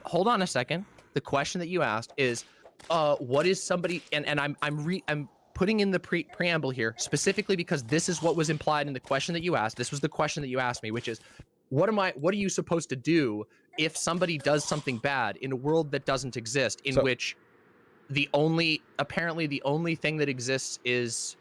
hold on a second. The question that you asked is what is somebody, and I'm putting in the preamble here specifically because this is what was implied in the question that you asked. This was the question that you asked me, which is what are you supposed to do if somebody does something bad in a world that doesn't exist, in which apparently the only thing that exists is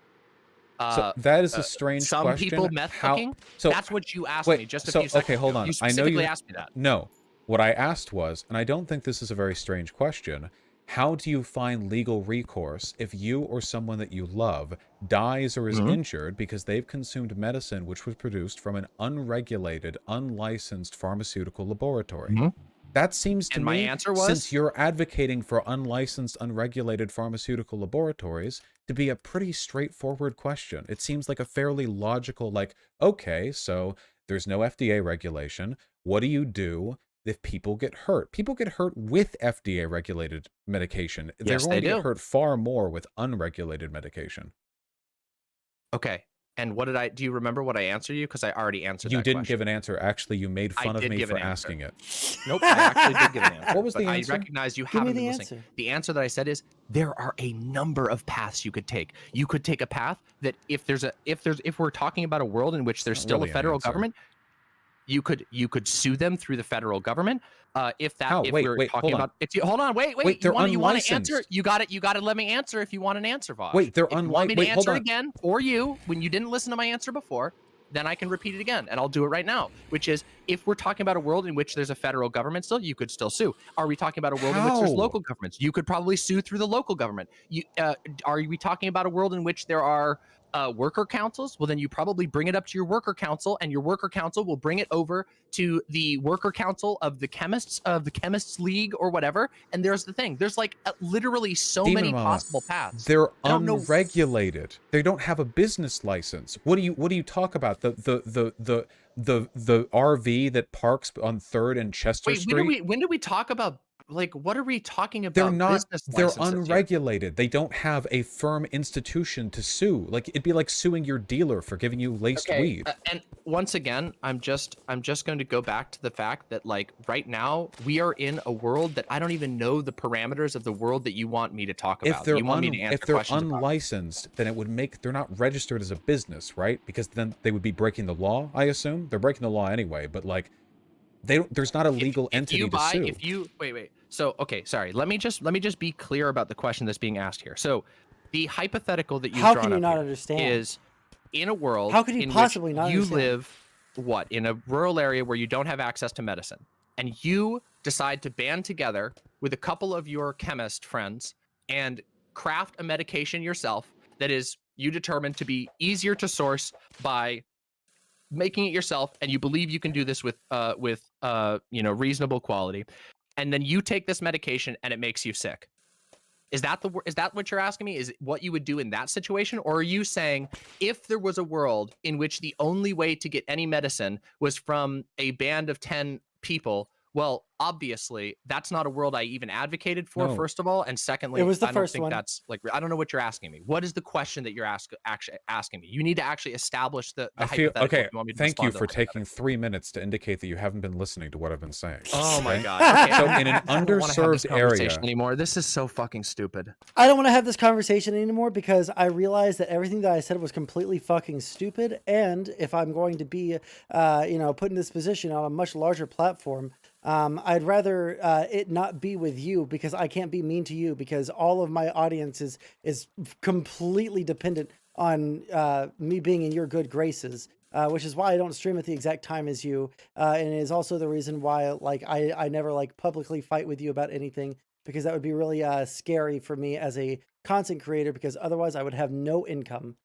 so that is a strange some question. people meth cooking. So that's what you asked wait, me just a so, few seconds okay, hold ago. on. You I know specifically you asked me that. No, what I asked was, and I don't think this is a very strange question. How do you find legal recourse if you or someone that you love dies or is injured because they've consumed medicine which was produced from an unregulated, unlicensed pharmaceutical laboratory? That seems to And me, my answer was, since you're advocating for unlicensed, unregulated pharmaceutical laboratories, to be a pretty straightforward question. It seems like a fairly logical, like, okay, so there's no FDA regulation. What do you do if people get hurt? People get hurt with FDA regulated medication. They're yes, going they to get do. hurt far more with unregulated medication. Okay. And what did do you remember what I answered you? Because I already answered You that didn't question. give an answer. Actually, you made I fun of did me give for an answer. asking it. Nope, I actually did give an answer. What was but the answer? I recognize you Give me haven't the been answer. listening. The answer that I said is there are a number of paths you could take. You could take a path that if we're talking about a world in which there's Not still really a an federal answer. government, you could sue them through the federal government. If How? if Wait, we're wait, talking hold on. about hold on, wait, Wait, they're you want to answer? unlicensed. You got to let me answer if you want an answer, Vosh. Wait, they're if you want me to wait, hold answer on. again for you when you didn't listen to my answer before, then I can repeat it again, and I'll do it right now. Which is, if we're talking about a world in which there's a federal government still, you could still sue. Are we talking about a world in which there's How? local governments? You could probably sue through the local government. Are we talking about a world in which there are worker councils? Well, then you probably bring it up to your worker council, and your worker council will bring it over to the worker council of the chemists league or whatever. And there's the thing. There's like literally so Demon many Mama, possible paths. They're I don't know. unregulated. They don't have a business license. What do you talk about? The RV that parks on 3rd and Chester Wait, Street? when did we talk about, like, what are we talking about? They're not. Business They're licenses here? unregulated. They don't have a firm institution to sue. Like, it'd be like suing your dealer for giving you laced weed. And once again, I'm just going to go back to the fact that, like, right now we are in a world that I don't even know the parameters of the world that you want me to talk about. You want me to answer if they're questions about. unlicensed, then it would make they're not registered as a business, right? Because then they would be breaking the law. I assume they're breaking the law anyway. But like, there's not a legal entity to sue. If you wait. So okay, sorry. Let me just be clear about the question that's being asked here. So the hypothetical that you've How drawn can you up not here understand? is in a world How could you in possibly which not you understand? live in a rural area where you don't have access to medicine, and you decide to band together with a couple of your chemist friends and craft a medication yourself that is you determine to be easier to source by making it yourself, and you believe you can do this with reasonable quality, and then you take this medication and it makes you sick. Is that what you're asking me? Is it what you would do in that situation? Or are you saying if there was a world in which the only way to get any medicine was from a band of 10 people, well, obviously that's not a world I even advocated for, No. first of all, and secondly, It was the I don't first think one. that's like, I don't know what you're asking me. What is the question that you're actually asking me? You need to actually establish the I feel hypothetical okay. if you want me to Thank you respond to for that. taking 3 minutes to indicate that you haven't been listening to what I've been saying. Oh my okay? god. Okay, So in an I don't wanna have this underserved conversation area, anymore. This is so fucking stupid. I don't want to have this conversation anymore because I realized that everything that I said was completely fucking stupid. And if I'm going to be, put in this position on a much larger platform, I'd rather it not be with you because I can't be mean to you because all of my audience is completely dependent on me being in your good graces. Which is why I don't stream at the exact time as you, and it is also the reason why like I never like publicly fight with you about anything because that would be really scary for me as a content creator because otherwise I would have no income.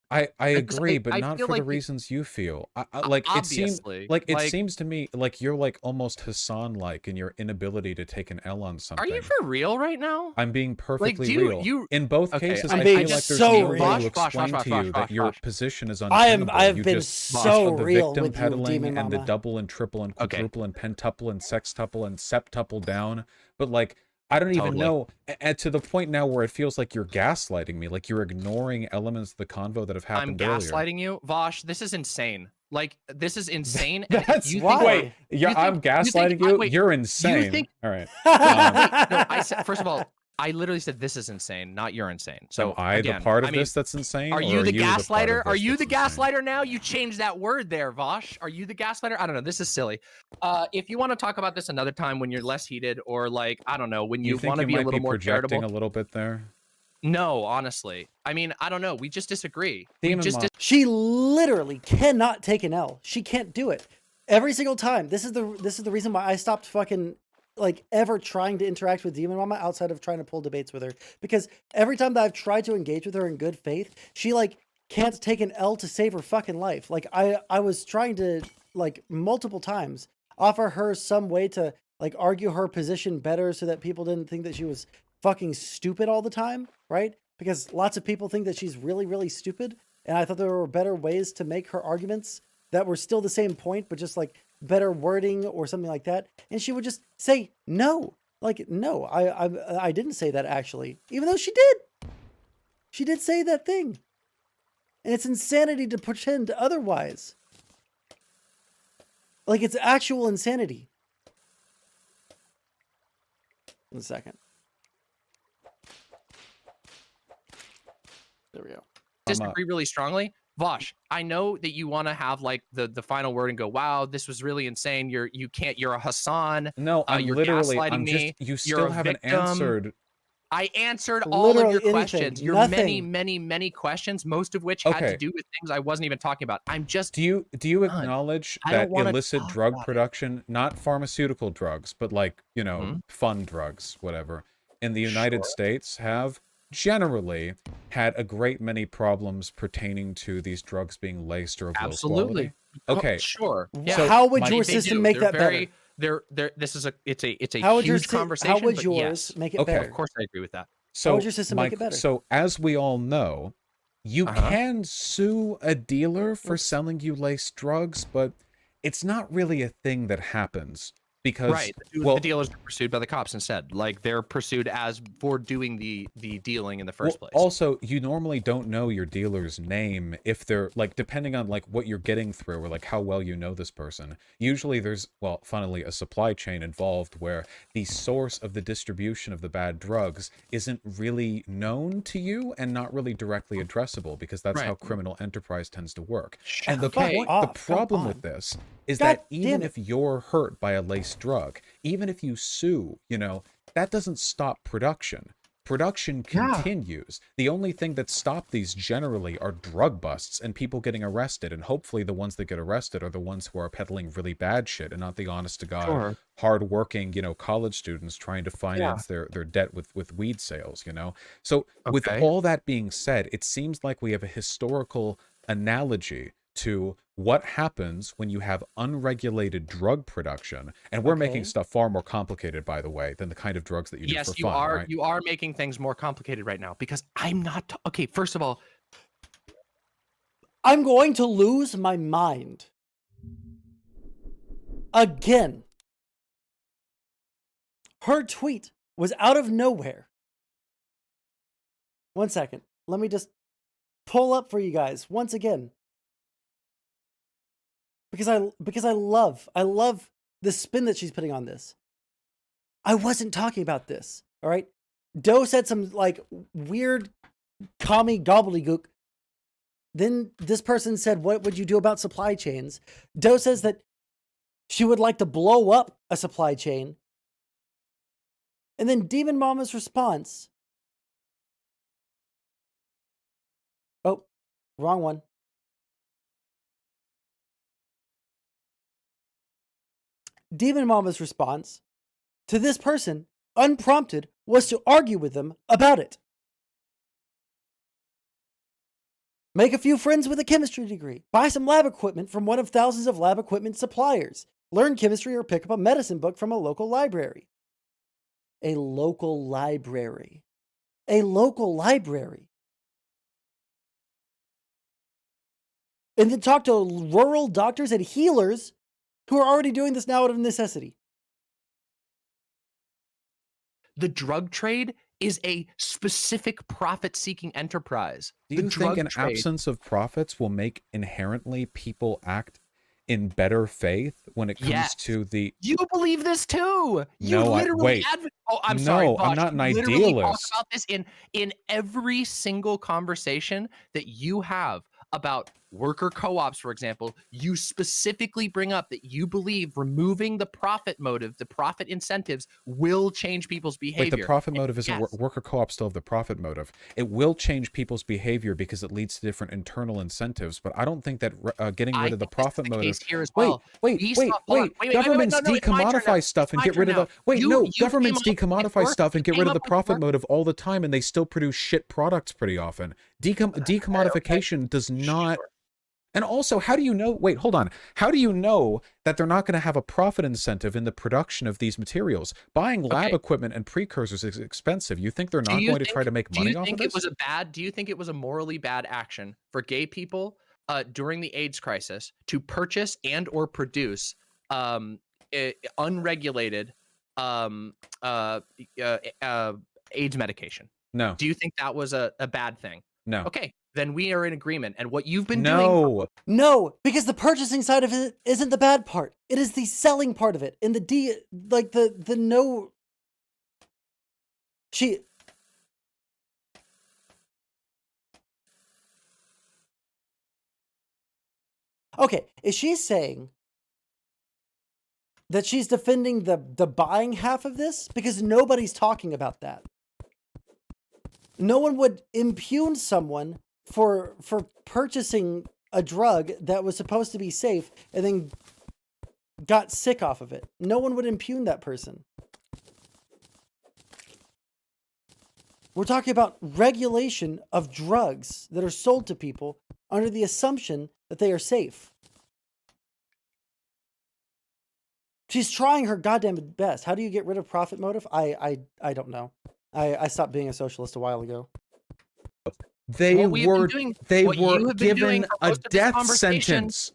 I Because agree, but I not feel for the like you- reasons you feel. Like it seems Obviously, like it like- seems to me like you're like almost Hassan-like in your inability to take an L on Are something. you for real right now? I'm being perfectly do you- real. you- In both Okay, cases, I'm I being feel like there's so no real. way to Bosh, explain Bosh, to Bosh, you Bosh, that your Bosh. position is I untenable. have You been just so of the real victim with you, peddling Demon and the Mama. double and triple and Okay. quadruple and pentuple and sextuple and septuple down. But like, I don't even Totally. know. And to the point now where it feels like you're gaslighting me, like you're ignoring elements of the convo that have I'm happened earlier. gaslighting you, Vosh. This is insane. Like, this is insane. and if That's you why. think, wait. Yeah, think- I'm you think gaslighting I- you. wait, You're insane. think- All right. wait, no, I said, first of all, I literally said this is insane, not you're insane. So Am I again, the part of I mean, this that's insane? Are or you the part gaslighter? of Are this you the that's insane? gaslighter now? You changed that word there, Vosh. Are you the gaslighter? I don't know. This is silly. If you want to talk about this another time when you're less heated, or like I don't know, when you think want to you be a might little more projecting charitable. a little bit there? No, honestly. I mean, I don't know. We just disagree. Demon we just Mom. She literally cannot take an L. She can't do it. Every single time. This is the reason why I stopped fucking like ever trying to interact with Demon Mama outside of trying to pull debates with her. Because every time that I've tried to engage with her in good faith, she like can't take an L to save her fucking life. Like I was trying to like multiple times offer her some way to like argue her position better so that people didn't think that she was fucking stupid all the time, right? Because lots of people think that she's really, really stupid. And I thought there were better ways to make her arguments that were still the same point, but just like better wording or something like that. And she would just say, no, like, no, I didn't say that actually, even though she did. She did say that thing. And it's insanity to pretend otherwise. Like, it's actual insanity. 1 second. There we go. Disagree really strongly. Vosh, I know that you want to have like the final word and go, wow, this was really insane. You're a Hassan. No, you're literally, gaslighting me. you still haven't answered. I answered all Literally of your anything. questions. Your Nothing. many questions, most of which had to do with things I wasn't even talking about. I'm just. Do you acknowledge I don't that wanna illicit talk drug about it. production, not pharmaceutical drugs, but like, you know, fun drugs, whatever, in the United States have generally had a great many problems pertaining to these drugs being laced or of low Absolutely. quality? Okay. Sure. Yeah. So How would my- your They system do. make They're that very, better? This is a How would huge conversation. How would but yours yes. make it Okay. better? Of course, I agree with that. So would your system make it better? So as we all know, you can sue a dealer for selling you laced drugs, but it's not really a thing that happens because Right. The dealers are pursued by the cops instead. Like they're pursued as for doing the dealing in the first place. Also, you normally don't know your dealer's name if they're like, depending on like what you're getting through or like how well you know this person. Usually there's, well, funnily, a supply chain involved where the source of the distribution of the bad drugs isn't really known to you and not really directly addressable because that's how criminal enterprise tends to work. And the problem with this is that even if you're hurt by a laced drug, even if you sue, you know, that doesn't stop production. Production continues. The only thing that stopped these generally are drug busts and people getting arrested. And hopefully the ones that get arrested are the ones who are peddling really bad shit and not the honest to God, hardworking, you know, college students trying to finance their debt with weed sales, you know? So with all that being said, it seems like we have a historical analogy to what happens when you have unregulated drug production. And we're making stuff far more complicated, by the way, than the kind of drugs that you do for fun. Yes, right? you are making things more complicated right now because I'm not. Okay, first of all, I'm going to lose my mind. Again. Her tweet was out of nowhere. 1 second. Let me just pull up for you guys once again. Because I love the spin that she's putting on this. I wasn't talking about this, all right? Doe said some like weird commie gobbledygook. Then this person said, what would you do about supply chains? Doe says that she would like to blow up a supply chain. And then Demon Mama's response. Oh, wrong one. Demon Mama's response to this person, unprompted, was to argue with them about it. Make a few friends with a chemistry degree. Buy some lab equipment from one of thousands of lab equipment suppliers. Learn chemistry or pick up a medicine book from a local library. A local library. A local library. And then talk to rural doctors and healers who are already doing this now out of necessity. the drug trade is a specific profit-seeking enterprise. Do you think an absence of profits will make inherently people act in better faith when it comes to the... You believe this too. You No, literally Oh, I'm sorry, Bosch. I'm not an You literally talk idealist. about this in every single conversation that you have about worker co-ops, for example. You specifically bring up that you believe removing the profit motive, the profit incentives, will change people's behavior. Wait, the profit motive isn't worker co-op still have the profit motive. It will change people's behavior because it leads to different internal incentives, but I don't think that getting rid of the profit motive... Here as well. Wait, governments decommodify stuff and get rid of the... Wait, no, governments decommodify stuff and get rid of the profit motive all the time, and they still produce shit products pretty often. Decommodification does not... And also, how do you know? Wait, hold on. How do you know that they're not going to have a profit incentive in the production of these materials? Buying lab equipment and precursors is expensive. You think they're not going to try to make money off of this? Do you think it was a morally bad action for gay people during the AIDS crisis to purchase and or produce unregulated AIDS medication? No. Do you think that was a bad thing? No. Okay, then we are in agreement. And what you've been doing... No, because the purchasing side of it isn't the bad part. It is the selling part of it. And the no... Okay, is she saying that she's defending the buying half of this? Because nobody's talking about that. No one would impugn someone for purchasing a drug that was supposed to be safe and then got sick off of it. No one would impugn that person. We're talking about regulation of drugs that are sold to people under the assumption that they are safe. She's trying her goddamn best. How do you get rid of profit motive? I don't know. I stopped being a socialist a while ago. They were given a death sentence.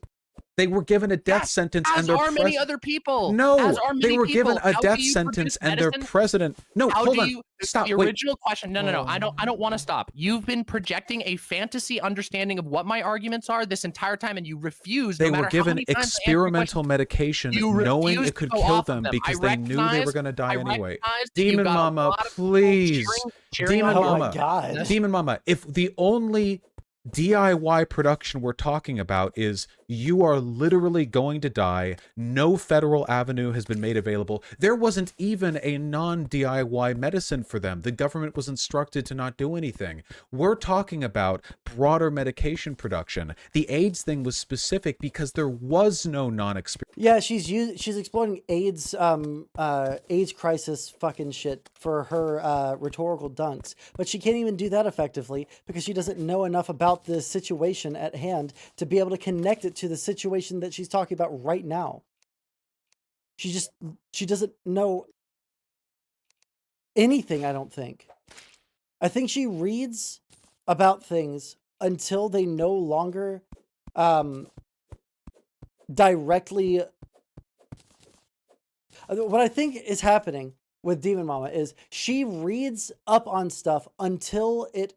They were given a death sentence, and their many other people. No, they were given a death sentence, and their president. No, hold on. Stop. The original question. No. I don't want to stop. You've been projecting a fantasy understanding of what my arguments are this entire time, and you refuse. They were given experimental medication, knowing it could kill them because they knew they were going to die anyway. Demon Mama, please. Demon Mama. Demon Mama. If the only DIY production we're talking about is you are literally going to die, no federal avenue has been made available, there wasn't even a non-DIY medicine for them. The government was instructed to not do anything. We're talking about broader medication production. The AIDS thing was specific because there was no non-experience. Yeah, she's exploiting AIDS crisis fucking shit for her rhetorical dunks, but she can't even do that effectively because she doesn't know enough about the situation at hand to be able to connect it to the situation that she's talking about right now. She doesn't know anything, I don't think. I think she reads about things until they no longer directly... What I think is happening with Demon Mama is she reads up on stuff until it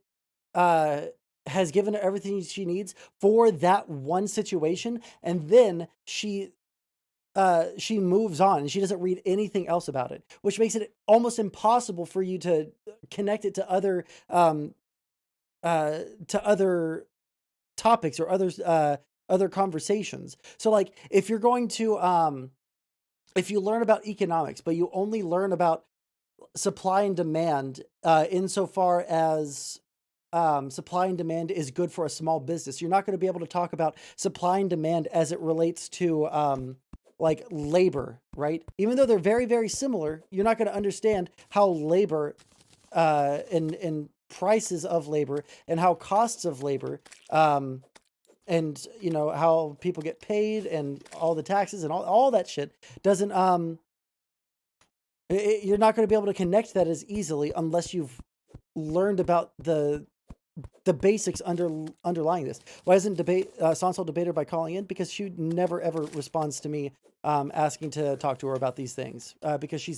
has given her everything she needs for that one situation, and then she moves on and she doesn't read anything else about it, which makes it almost impossible for you to connect it to other topics or other conversations. So like if you're going to if you learn about economics but you only learn about supply and demand insofar as supply and demand is good for a small business, you're not going to be able to talk about supply and demand as it relates to like labor, right? Even though they're very, very similar, you're not going to understand how labor and prices of labor and how costs of labor and you know how people get paid and all the taxes and all that shit doesn't you're not going to be able to connect that as easily unless you've learned about the basics underlying this. Why isn't Sondsol debater by calling in? Because she never ever responds to me asking to talk to her about these things because she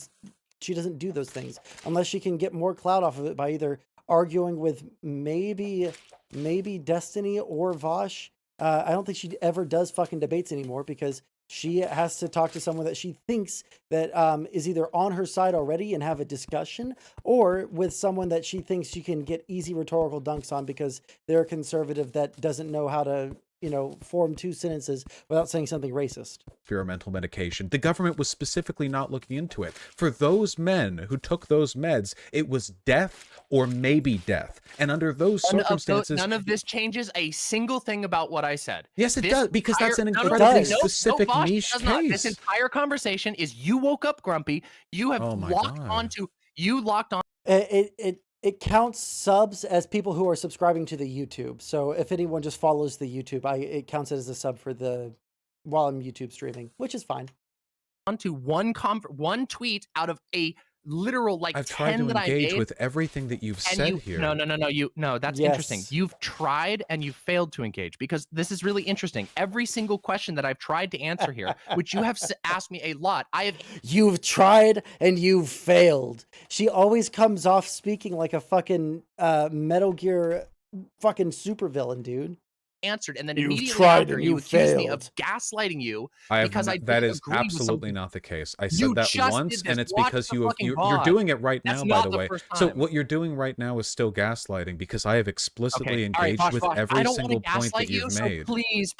doesn't do those things unless she can get more clout off of it by either arguing with maybe Destiny or Vosh. I don't think she ever does fucking debates anymore because she has to talk to someone that she thinks that is either on her side already and have a discussion, or with someone that she thinks she can get easy rhetorical dunks on because they're a conservative that doesn't know how to, you know, form two sentences without saying something racist. Experimental medication. The government was specifically not looking into it. For those men who took those meds, it was death or maybe death. And under those circumstances... None of this changes a single thing about what I said. Yes, it does, because that's an incredibly specific niche case. This entire conversation is you woke up grumpy, you have locked on... it counts subs as people who are subscribing to the YouTube. So if anyone just follows the YouTube, it counts it as a sub for while I'm YouTube streaming, which is fine. Onto one tweet out of a literal like I've 10 tried to that I engage made, with everything that you've said here. No, that's Yes. interesting. You've tried and you failed to engage, because this is really interesting. Every single question that I've tried to answer here, which you have asked me a lot, You've tried and you've failed. She always comes off speaking like a fucking Metal Gear fucking supervillain, dude. answered, and then You've immediately tried after and you you accused me of failed. gaslighting you That because I is disagreed with absolutely something. not the case. I You said that just once, did and this. it's Watch because the you're fucking doing it right That's now, by not the the way. first So time. what you're doing right now is still gaslighting, because I have explicitly Okay. All right, engaged Vosh, with Vosh, I every don't single wanna point that gaslight you, you've so made. please,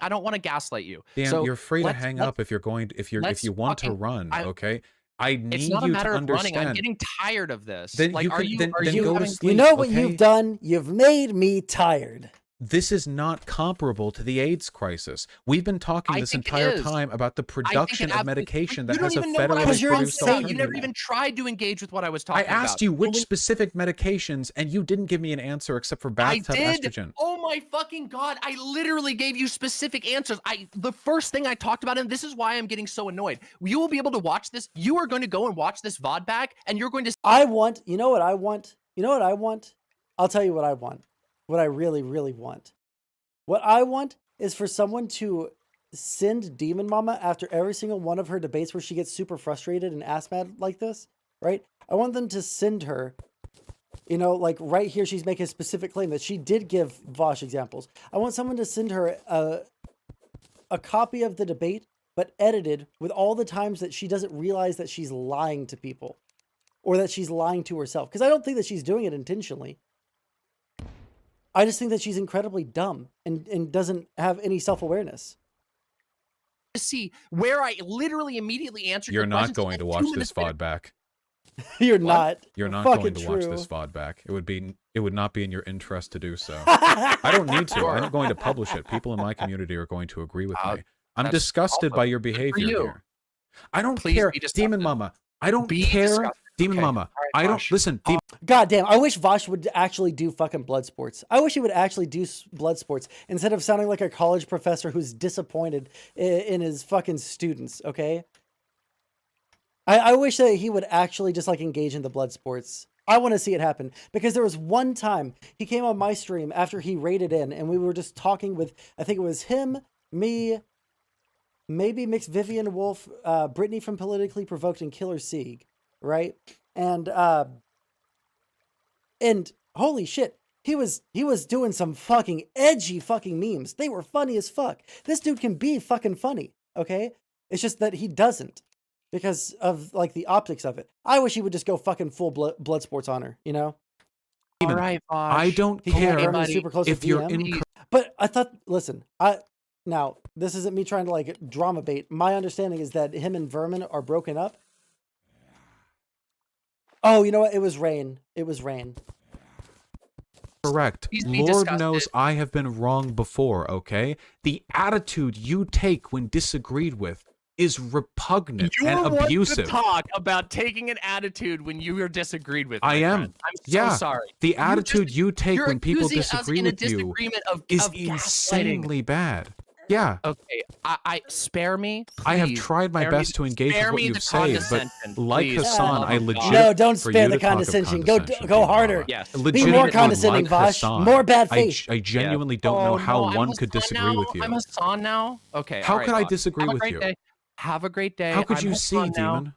I don't want to gaslight you. Dan, So you're free to let's- hang let's- up if you're going if you let's want to fucking- run. I- Okay, I need It's not a you matter to of running. understand. I'm getting tired of this. Then Like, you are can- you then are you go to having sleep. You know what okay? you've done? You've made me tired. This is not comparable to the AIDS crisis. We've been talking I this think it entire is. time about the I think production it of absolutely- medication you that don't has a even know what I federally was you're talking produced about. You insane. never alternative. even tried to engage with what I was I talking about. asked you which specific medications, and you didn't give me an answer except for I bathtub did. estrogen. Oh my fucking god! I literally gave you specific answers. The first thing I talked about, and this is why I'm getting so annoyed. You will be able to watch this. You are going to go and watch this VOD back, and you're going to. You know what I want? You know what I want? I'll tell you what I want. What I really, really want. What I want is for someone to send Demon Mama after every single one of her debates where she gets super frustrated and ass mad like this, right? I want them to send her, like right here, she's making a specific claim that she did give Vosh examples. I want someone to send her a copy of the debate, but edited with all the times that she doesn't realize that she's lying to people or that she's lying to herself. Because I don't think that she's doing it intentionally. I just think that she's incredibly dumb and doesn't have any self-awareness. See where I literally immediately answered. You're your not questions, going and to then watch 2 this minutes later- VOD back. You're What? not. You're not Fucking going to watch true. this VOD back. It would not be in your interest to do so. I don't need to. I'm going to publish it. People in my community are going to agree with me. I'm that's disgusted awesome. by your Good for behavior you. here. I don't Please care, be disgusted. Demon Mama. I don't Be care, disgusted. Demon Okay. Mama. All right, I don't Vosh. listen. God damn, I wish Vosh would actually do fucking blood sports. I wish he would actually do blood sports instead of sounding like a college professor who's disappointed in his fucking students, okay? I wish that he would actually just like engage in the blood sports. I want to see it happen because there was one time he came on my stream after he raided in and we were just talking with, I think it was him, me, maybe Mixed Vivian Wolf, Brittany from Politically Provoked, and Killer Sieg, right? And holy shit, he was doing some fucking edgy fucking memes. They were funny as fuck. This dude can be fucking funny, okay? It's just that he doesn't because of like the optics of it. I wish he would just go fucking full blood sports on her, you know? All right, Vosh. I don't He can't care run me super close if to you're DM. in. But I thought, listen, now this isn't me trying to like drama bait. My understanding is that him and Vermin are broken up. Oh, you know what? It was Rain. It was Rain. Correct. Please be Lord disgusted. knows I have been wrong before, okay? The attitude you take when disagreed with is repugnant You're and one abusive. to talk about taking an attitude when you are disagreed with. I my am. friend. I'm so Yeah. sorry. The attitude you take You're when people accusing us disagree in a with you disagreement of is gaslighting. insanely bad. Yeah. Okay, I spare me. I have please. tried my Spare me- best to engage with spare what me you've the said, but condescension, like please. Hassan, I Oh, God. legit No, don't for spare you the to talk of condescension. condescension, Go Demon harder. Mama. Yes. Be more Legitimately, condescending, like Vosh. Hassan, More bad faith. I genuinely don't know how no, I'm one could Hassan disagree now? with you. I'm Hassan now. Okay. How all right, could I Vosh. disagree Have a with great you? Day. Have a great day. How could I'm you Hassan see, now. Demon?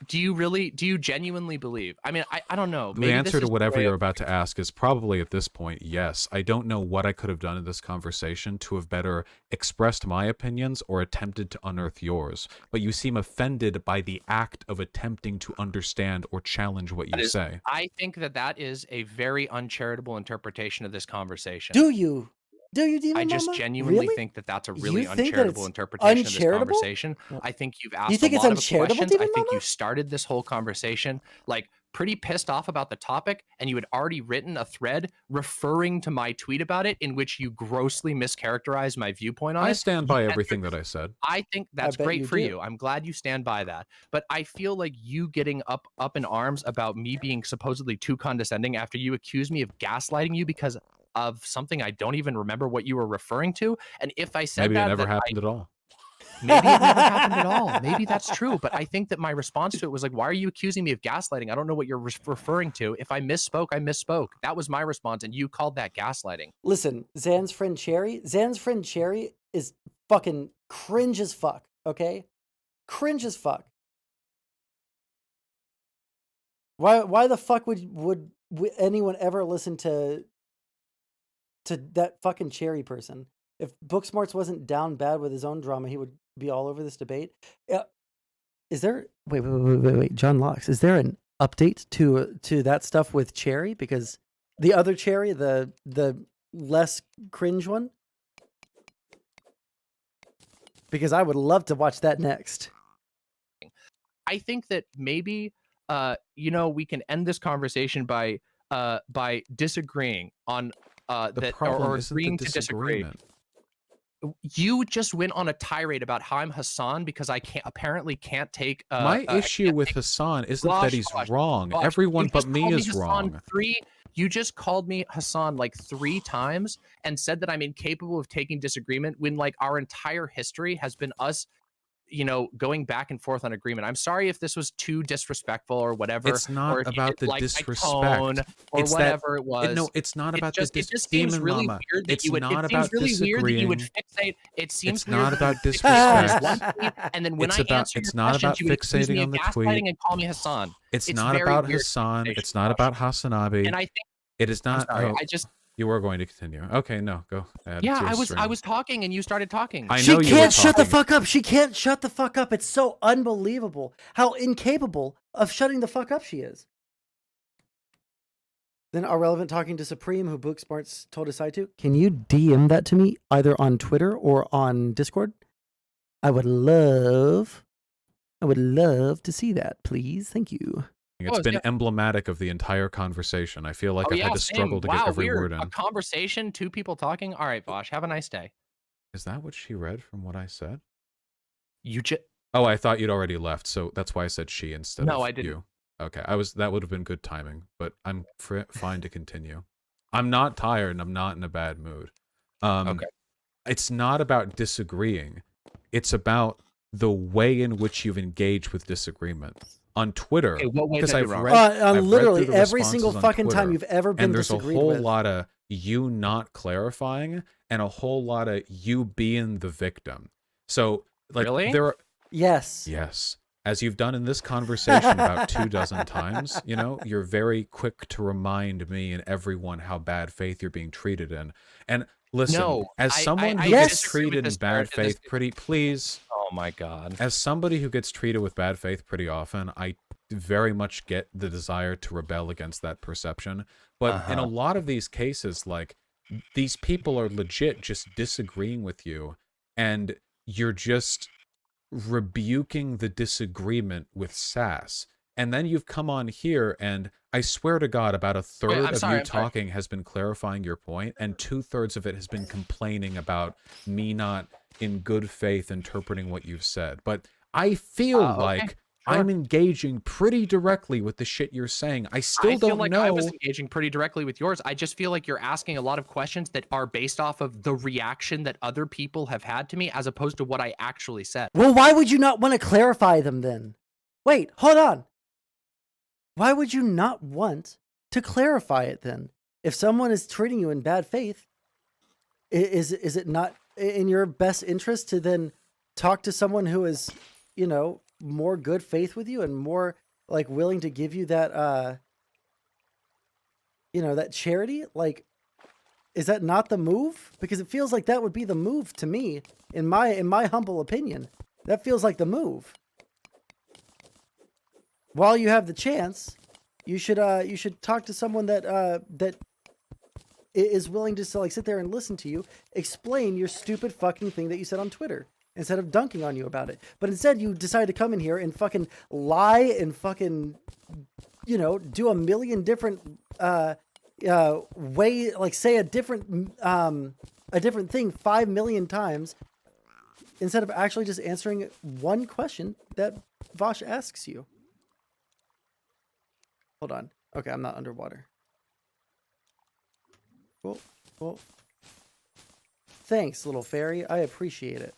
Do you genuinely believe? I mean, I don't know. The Maybe answer this to is whatever way you're of- about to ask is probably at this point, yes. I don't know what I could have done in this conversation to have better expressed my opinions or attempted to unearth yours. But you seem offended by the act of attempting to understand or challenge what you say. I think that is a very uncharitable interpretation of this conversation. Do you, Demon I just Mama? genuinely Really? think that's a really You think that uncharitable it's interpretation of this uncharitable? conversation. I think you've asked You think a it's lot of uncharitable, questions. I Demon think Mama? you started this whole conversation like pretty pissed off about the topic, and you had already written a thread referring to my tweet about it, in which you grossly mischaracterized my viewpoint on it. I stand by everything that I said. I think that's bet great you for do. you. I'm glad you stand by that. But I feel like you getting up in arms about me being supposedly too condescending after you accused me of gaslighting you because of something I don't even remember what you were referring to. And if I said Maybe that, it never then happened at all. maybe it never happened at all. Maybe that's true. But I think that my response to it was like, why are you accusing me of gaslighting? I don't know what you're referring to. If I misspoke, I misspoke. That was my response. And you called that gaslighting. Listen, Zan's friend Cherry is fucking cringe as fuck, okay? Cringe as fuck. Why the fuck would anyone ever listen to that fucking Cherry person? If Booksmarts wasn't down bad with his own drama, he would be all over this debate. Is there wait, John Locks, is there an update to that stuff with Cherry? Because the other Cherry, the less cringe one? Because I would love to watch that next. I think that maybe we can end this conversation by disagreeing on The that problem or isn't agreeing the to disagree. disagreement. You just went on a tirade about how I'm Hassan because I apparently can't take. My I issue can't with take Hassan isn't Vosh, that he's Vosh, wrong. Vosh. Everyone You but just me called is Hassan wrong. You just called me Hassan like 3 times and said that I'm incapable of taking disagreement when like our entire history has been us, going back and forth on agreement. I'm sorry if this was too disrespectful or whatever. It's not or if you about didn't the like my disrespect. tone or It's that- whatever it was. No, it's not about it the just seems demon really llama. weird that It's you would. not It seems about really weird that you would disagreeing. fixate. It seems It's weird not that you about would fixate disrespect. on one tweet, and then when It's I about- answer it's your not questions, about you would accuse fixating me on of the gaslighting tweet. and call me Hassan. It's It's not very about weird Hassan. conversation, It's not Josh. about Hassanabi. And I think It is I'm not. sorry. Oh, I just you were going to continue. Okay, no, go ahead. yeah. It's your I stream. was talking and you started talking. I She know you were can't shut the talking. fuck up. She can't shut the fuck up. It's so unbelievable how incapable of shutting the fuck up she is. Then our relevant talking to Supreme, who Booksmarts told us I to. Can you DM that to me either on Twitter or on Discord? I would love to see that, please. Thank you. It's Oh, been yeah. emblematic of the entire conversation. I feel like I've had to struggle to wow, get every weird. word in. A conversation, 2 people talking. All right, Vosh, have a nice day. Is that what she read from what I said? You just Oh, I thought you'd already left, so that's why I said she instead of No, I didn't. you. Okay, that would have been good timing, but I'm fine to continue. I'm not tired and I'm not in a bad mood. Okay. It's not about disagreeing. It's about the way in which you've engaged with disagreement. On Twitter, Okay, what way because did I I've do wrong? read, I've read Literally through the every single responses on fucking time Twitter, you've ever been and there's a disagreed whole with. lot of you not clarifying and a whole lot of you being the victim. So, like, Really? there are... Yes. Yes. As you've done in this conversation about 24 times, you're very quick to remind me and everyone how bad faith you're being treated in. And listen, No, as I- someone I who Yes. gets disagree with treated in this bad part- this- faith please, Oh my god. as somebody who gets treated with bad faith pretty often, I very much get the desire to rebel against that perception. But in a lot of these cases, like, these people are legit just disagreeing with you, and you're just rebuking the disagreement with sass. And then you've come on here, and I swear to God, about a third I'm of sorry, you I'm sorry. talking has been clarifying your point, and 2/3 of it has been complaining about me not in good faith interpreting what you've said. But I feel Okay, like sure. I'm engaging pretty directly with the shit you're saying. I still I feel don't like know. I was engaging pretty directly with yours. I just feel like you're asking a lot of questions that are based off of the reaction that other people have had to me, as opposed to what I actually said. Well, why would you not want to clarify them then? Wait, hold on. Why would you not want to clarify it then? If someone is treating you in bad faith, is it not in your best interest to then talk to someone who is, more good faith with you and more like willing to give you that, that charity? Like, is that not the move? Because it feels like that would be the move to me, in my humble opinion. That feels like the move. While you have the chance, you should talk to someone that is willing to sit there and listen to you explain your stupid fucking thing that you said on Twitter instead of dunking on you about it. But instead, you decide to come in here and fucking lie and fucking you know, do a million different way, like say a different thing 5 million times instead of actually just answering one question that Vosh asks you. Hold on. Okay, I'm not underwater. Cool. Cool. Thanks, little fairy. I appreciate it.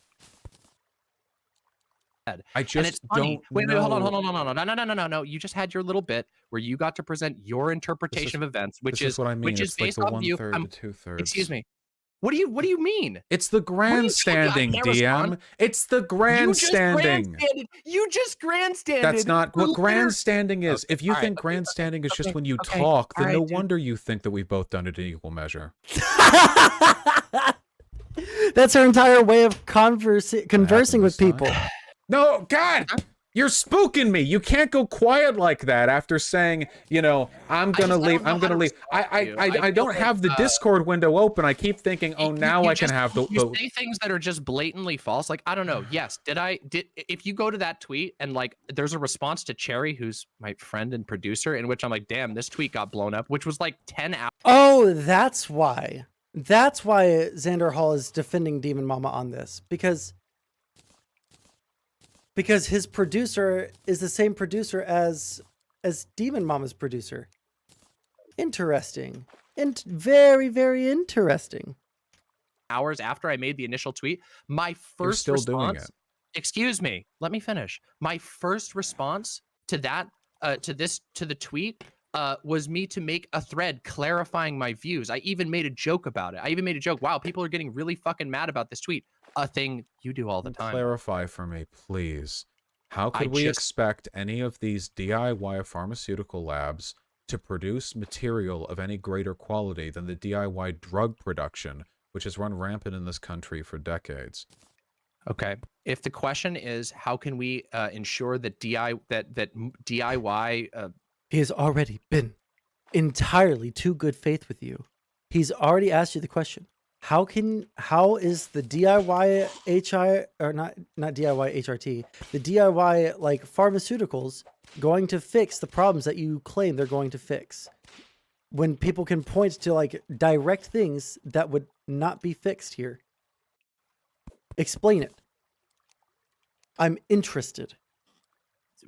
I just don't Wait, know. hold on. No. You just had your little bit where you got to present your interpretation of events, which is what I mean. which is It's like based the on you. 1/3 to 2/3. Excuse me. What do you mean? It's the grandstanding, can't DM. respond. It's the grandstanding. You just grandstanded. That's not what You literally- grandstanding is. If you All think right, grandstanding is just okay, when you okay, talk, then all no right, dude. wonder you think that we've both done it in equal measure. That's her entire way of conversing with this time. people. No, God! You're spooking me. You can't go quiet like that after saying, you know, I'm gonna leave. I'm gonna leave. I don't have the Discord window open. I keep thinking, oh, now I can have the. You say things that are just blatantly false. Like, I don't know. Yes, did if you go to that tweet and like there's a response to Cherry, who's my friend and producer, in which I'm like, damn, this tweet got blown up, which was like 10 hours. Oh, that's why. That's why Xander Hall is defending Demon Mama on this, because his producer is the same producer as Demon Mama's producer. Interesting. And very, very interesting. Hours after I made the initial tweet, my first still response. doing it. Excuse me, let me finish. My first response to that, to the tweet, was me to make a thread clarifying my views. I even made a joke about it. I even made a joke. Wow, people are getting really fucking mad about this tweet. A thing you do all the time. Clarify for me, please. How could we expect any of these DIY pharmaceutical labs to produce material of any greater quality than the DIY drug production, which has run rampant in this country for decades? Okay. If the question is how can we ensure that DIY He has already been entirely too good faith with you. He's already asked you the question. How is the DIY HI, or not DIY HRT, the DIY like pharmaceuticals going to fix the problems that you claim they're going to fix? When people can point to like direct things that would not be fixed here. Explain it. I'm interested.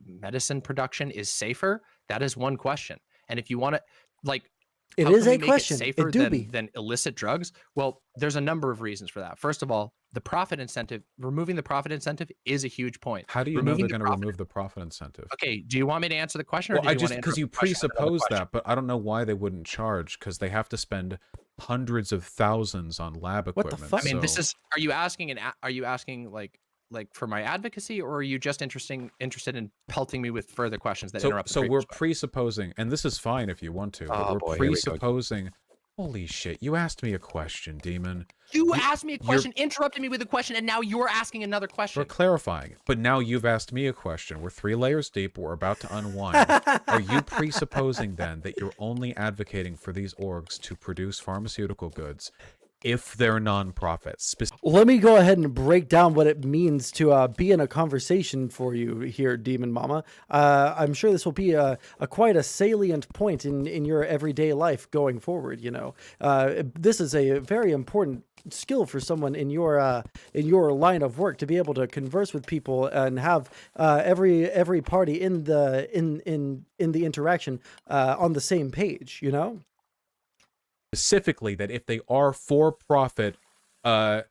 medicine production is safer? That is one question. And if you want to, like, it how is can we a make question. it safer It do be. than illicit drugs? Well, there's a number of reasons for that. First of all, the profit incentive, removing the profit incentive is a huge point. How do you know they're going to remove the profit incentive? Okay, do you want me to answer the question? Or Well, do you because you presuppose that, but I don't know why they wouldn't charge, because they have to spend hundreds of thousands on lab What the equipment. fuck? I mean, this so- is. Are you asking like for my advocacy, or are you just interested in pelting me with further questions that interrupt? So we're presupposing, and this is fine if you want to, but Oh, we're boy, here we go. presupposing. Holy shit! You asked me a question, Demon. You asked me a question, interrupted me with a question, and now you're asking another question. We're clarifying, but now you've asked me a question. We're 3 layers deep. We're about to unwind. Are you presupposing then that you're only advocating for these orgs to produce pharmaceutical goods if they're nonprofits? Let me go ahead and break down what it means to be in a conversation for you here, Demon Mama. I'm sure this will be a quite a salient point in your everyday life going forward. You know, this is a very important skill for someone in your line of work, to be able to converse with people and have every party in the interaction on the same page. You know. Specifically, that if they are for-profit DIY,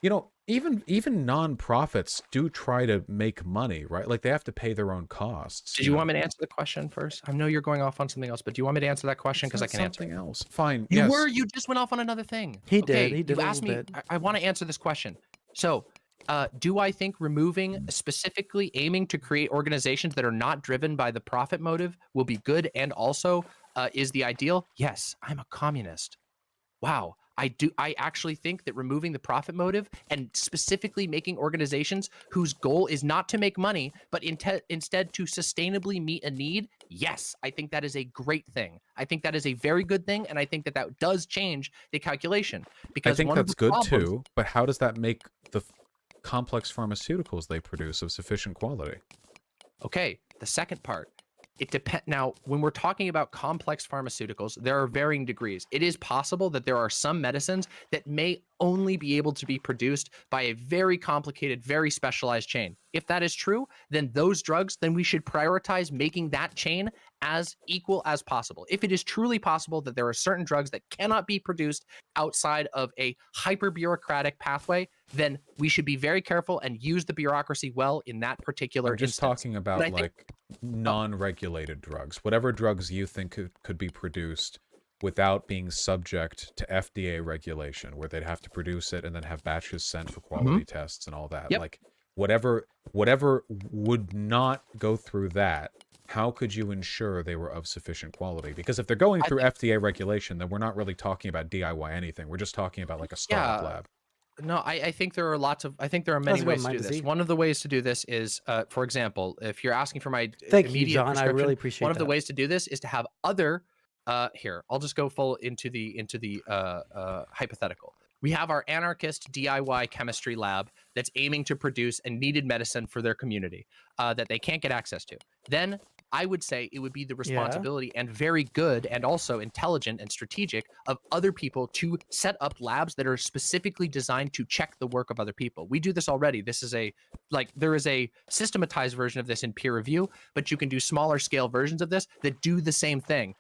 you know, even nonprofits do try to make money, right? Like, they have to pay their own costs. Did you want me to answer the question first? I know you're going off on something else, but do you want me to answer that question? Because I can answer something else. Fine. You yes. were. You just went off on another thing. He did. He did You a asked me. little bit. I want to answer this question. So, do I think removing, specifically aiming to create organizations that are not driven by the profit motive, will be good and also is the ideal? Yes, I'm a communist. Wow. I do. I actually think that removing the profit motive and specifically making organizations whose goal is not to make money, but instead to sustainably meet a need. Yes, I think that is a great thing. I think that is a very good thing. And I think that that does change the calculation. Because I think one of that's the good problems, too, but how does that make the complex pharmaceuticals they produce of sufficient quality? Okay, the second part. It depends. Now, when we're talking about complex pharmaceuticals, there are varying degrees. It is possible that there are some medicines that may only be able to be produced by a very complicated, very specialized chain. If that is true, then those drugs, then we should prioritize making that chain as equal as possible. If it is truly possible that there are certain drugs that cannot be produced outside of a hyper bureaucratic pathway, then we should be very careful and use the bureaucracy well in that particular I'm just instance. talking about like non-regulated drugs, whatever drugs you think could be produced without being subject to FDA regulation, where they'd have to produce it and then have batches sent for quality tests and all that. Yep. Like whatever would not go through that, how could you ensure they were of sufficient quality? Because if they're going through FDA regulation, then we're not really talking about DIY anything. We're just talking about like a startup lab. No, I think there are many ways to do this. One of the ways to do this is, for example, if you're asking for my Thank you, John. I really appreciate one of the ways to do this is to have other, here, I'll just go full into the hypothetical. We have our anarchist DIY chemistry lab that's aiming to produce a needed medicine for their community that they can't get access to. Then I would say it would be the responsibility and very good and also intelligent and strategic of other people to set up labs that are specifically designed to check the work of other people. We do this already. This is there is a systematized version of this in peer review, but you can do smaller scale versions of this that do the same thing.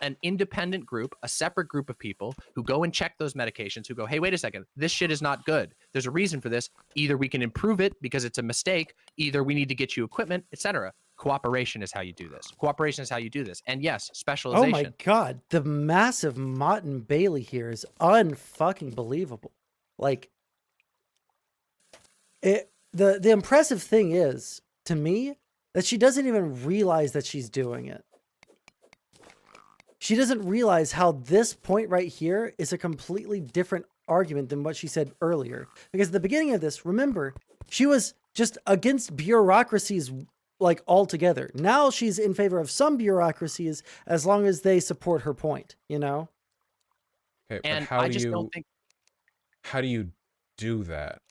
An independent group, a separate group of people who go and check those medications, who go, hey, wait a second, this shit is not good. There's a reason for this. Either we can improve it because it's a mistake, either we need to get you equipment, etc. Cooperation is how you do this. Cooperation is how you do this. And yes, specialization. Oh my god, the massive Mott and Bailey here is unfucking believable. Like, the impressive thing is, to me, that she doesn't even realize that she's doing it. She doesn't realize how this point right here is a completely different argument than what she said earlier. Because at the beginning of this, remember, she was just against bureaucracies like altogether. Now she's in favor of some bureaucracies as long as they support her point, you know? Okay, And but how do you do that?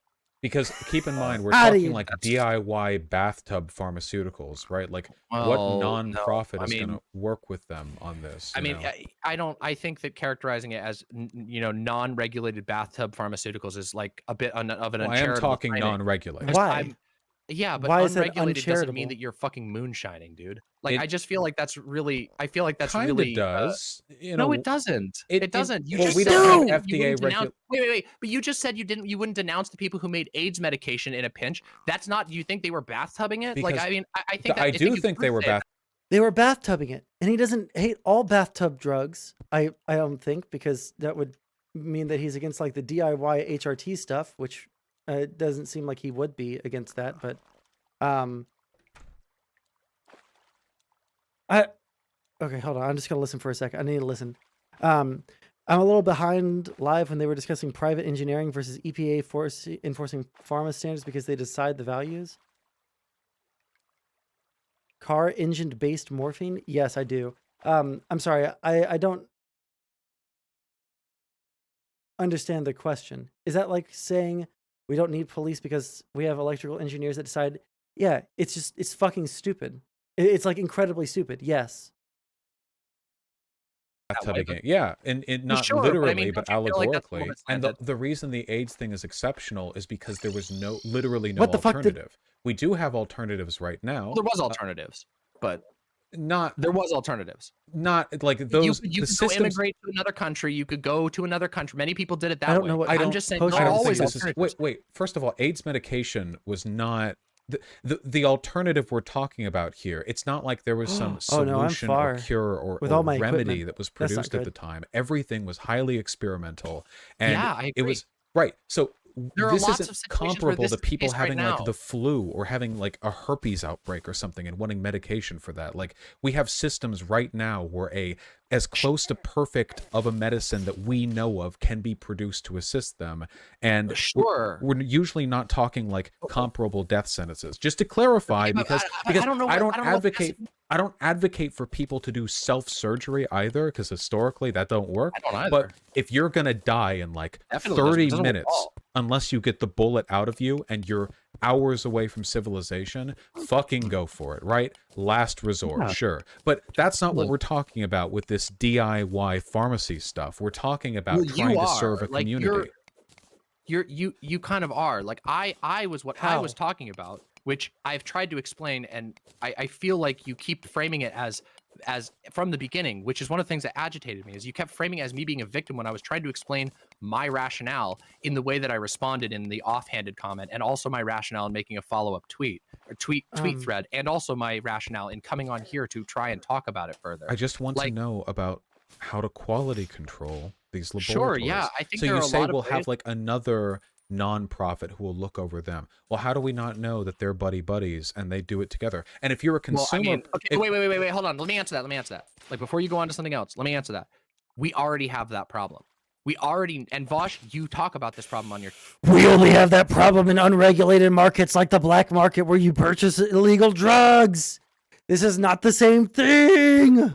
Because keep in mind, we're talking like DIY bathtub pharmaceuticals, right? Like what nonprofit is going to work with them on this? I mean, I think that characterizing it as, non-regulated bathtub pharmaceuticals is like a bit of an uncharitable. I am talking non-regulated. Why? Yeah, but why is unregulated that doesn't mean that you're fucking moonshining, dude. Like, I just feel like that's really, really does. No, it doesn't. It doesn't. You well, just we said don't have you FDA wouldn't wait. But you just said you wouldn't denounce the people who made AIDS medication in a pinch. That's not. You think they were bathtubing it? Because like, I mean, I think I do think they were bath. They were bathtubing it, and he doesn't hate all bathtub drugs. I don't think, because that would mean that he's against like the DIY HRT stuff, which doesn't seem like he would be against that, but. Okay, hold on. I'm just gonna listen for a second. I need to listen. I'm a little behind live when they were discussing private engineering versus EPA enforcing pharma standards because they decide the values. Car engine based morphine? Yes, I do. I'm sorry. I don't understand the question. Is that like saying we don't need police because we have electrical engineers that decide? Yeah, it's fucking stupid. It's like incredibly stupid. Yes. Yeah, and not sure, literally, but don't you feel like that's a allegorically. little bit And slanted? the reason the AIDS thing is exceptional is because there was literally no What the fuck did- alternative. We do have alternatives right now. There was alternatives, but there was alternatives. Not like those. You could go immigrate to another country. You could go to another country. Many people did it that I don't way. know what- I'm just saying. I There don't are think always this is, alternatives. wait. First of all, AIDS medication was not the alternative we're talking about here. It's not like there was some Oh, no, I'm solution far or cure or with all my remedy equipment. that was That's not produced at good. the time. Everything was highly experimental, and Yeah, I it agree. was right. So There are this lots isn't of situations where comparable this to is the people case right having like now. the flu or having like a herpes outbreak or something and wanting medication for that. Like we have systems right now where as close to perfect of a medicine that we know of can be produced to assist them. And Sure. we're usually not talking like comparable death sentences. Just to clarify, but because I don't know I don't I don't know if that's- advocate for people to do self-surgery either, because historically that don't work. I don't either. But if you're gonna die in like Definitely doesn't 30 work at minutes all. unless you get the bullet out of you and you're hours away from civilization, fucking go for it, right? Last resort, Yeah. sure. But that's not what Look. we're talking about with this DIY pharmacy stuff. We're talking about Well, trying you to serve are. a Like, community. you kind of are. Like I was what I How? was talking about, which I've tried to explain, and I feel like you keep framing it as from the beginning, which is one of the things that agitated me, is you kept framing it as me being a victim when I was trying to explain my rationale in the way that I responded in the offhanded comment, and also my rationale in making a follow-up tweet or tweet thread, and also my rationale in coming on here to try and talk about it further. I just want to Like- know about how to quality control these Sure, laboratories. yeah, I think so there you are a say lot of we'll ways. have like another non-profit who will look over them. Well, how do we not know that they're buddies and they do it together? And if you're a Well, consumer, I mean, okay, if- wait, hold on. Let me answer that. Like, before you go on to something else, let me answer that. We already have that problem. And Vosh, you talk about this problem on your. We only have that problem in unregulated markets like the black market where you purchase illegal drugs. This is not the same thing.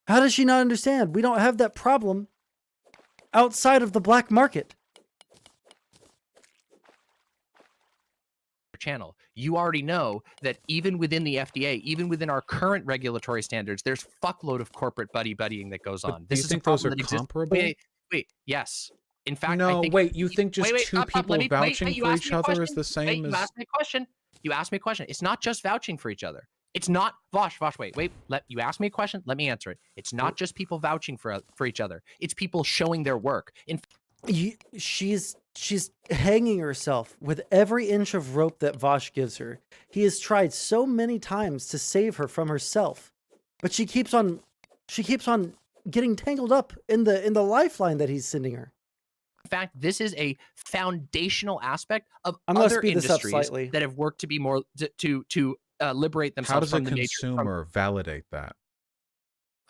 How does she not understand? We don't have that problem outside of the black market. Channel. You already know that even within the FDA, even within our current regulatory standards, there's fuckload of corporate buddying that goes But on. do This you is think a those problem are that exists. comparable? Wait, yes. In fact, I no, think wait, you think just two stop, people let me- vouching wait, you for asked each me a other is question. the same You as... asked me a question. You asked me a question. It's not just vouching for each other. It's not Vosh, wait. You asked me a question. Let me answer it. It's not just people vouching for each other. It's people showing their work. She's hanging herself with every inch of rope that Vosh gives her. He has tried so many times to save her from herself, but she keeps on getting tangled up in the lifeline that he's sending her. In fact, this is a foundational aspect of I'm gonna other speed this up industries slightly. that have worked to be more to liberate How themselves does a from the nature. consumer validate that?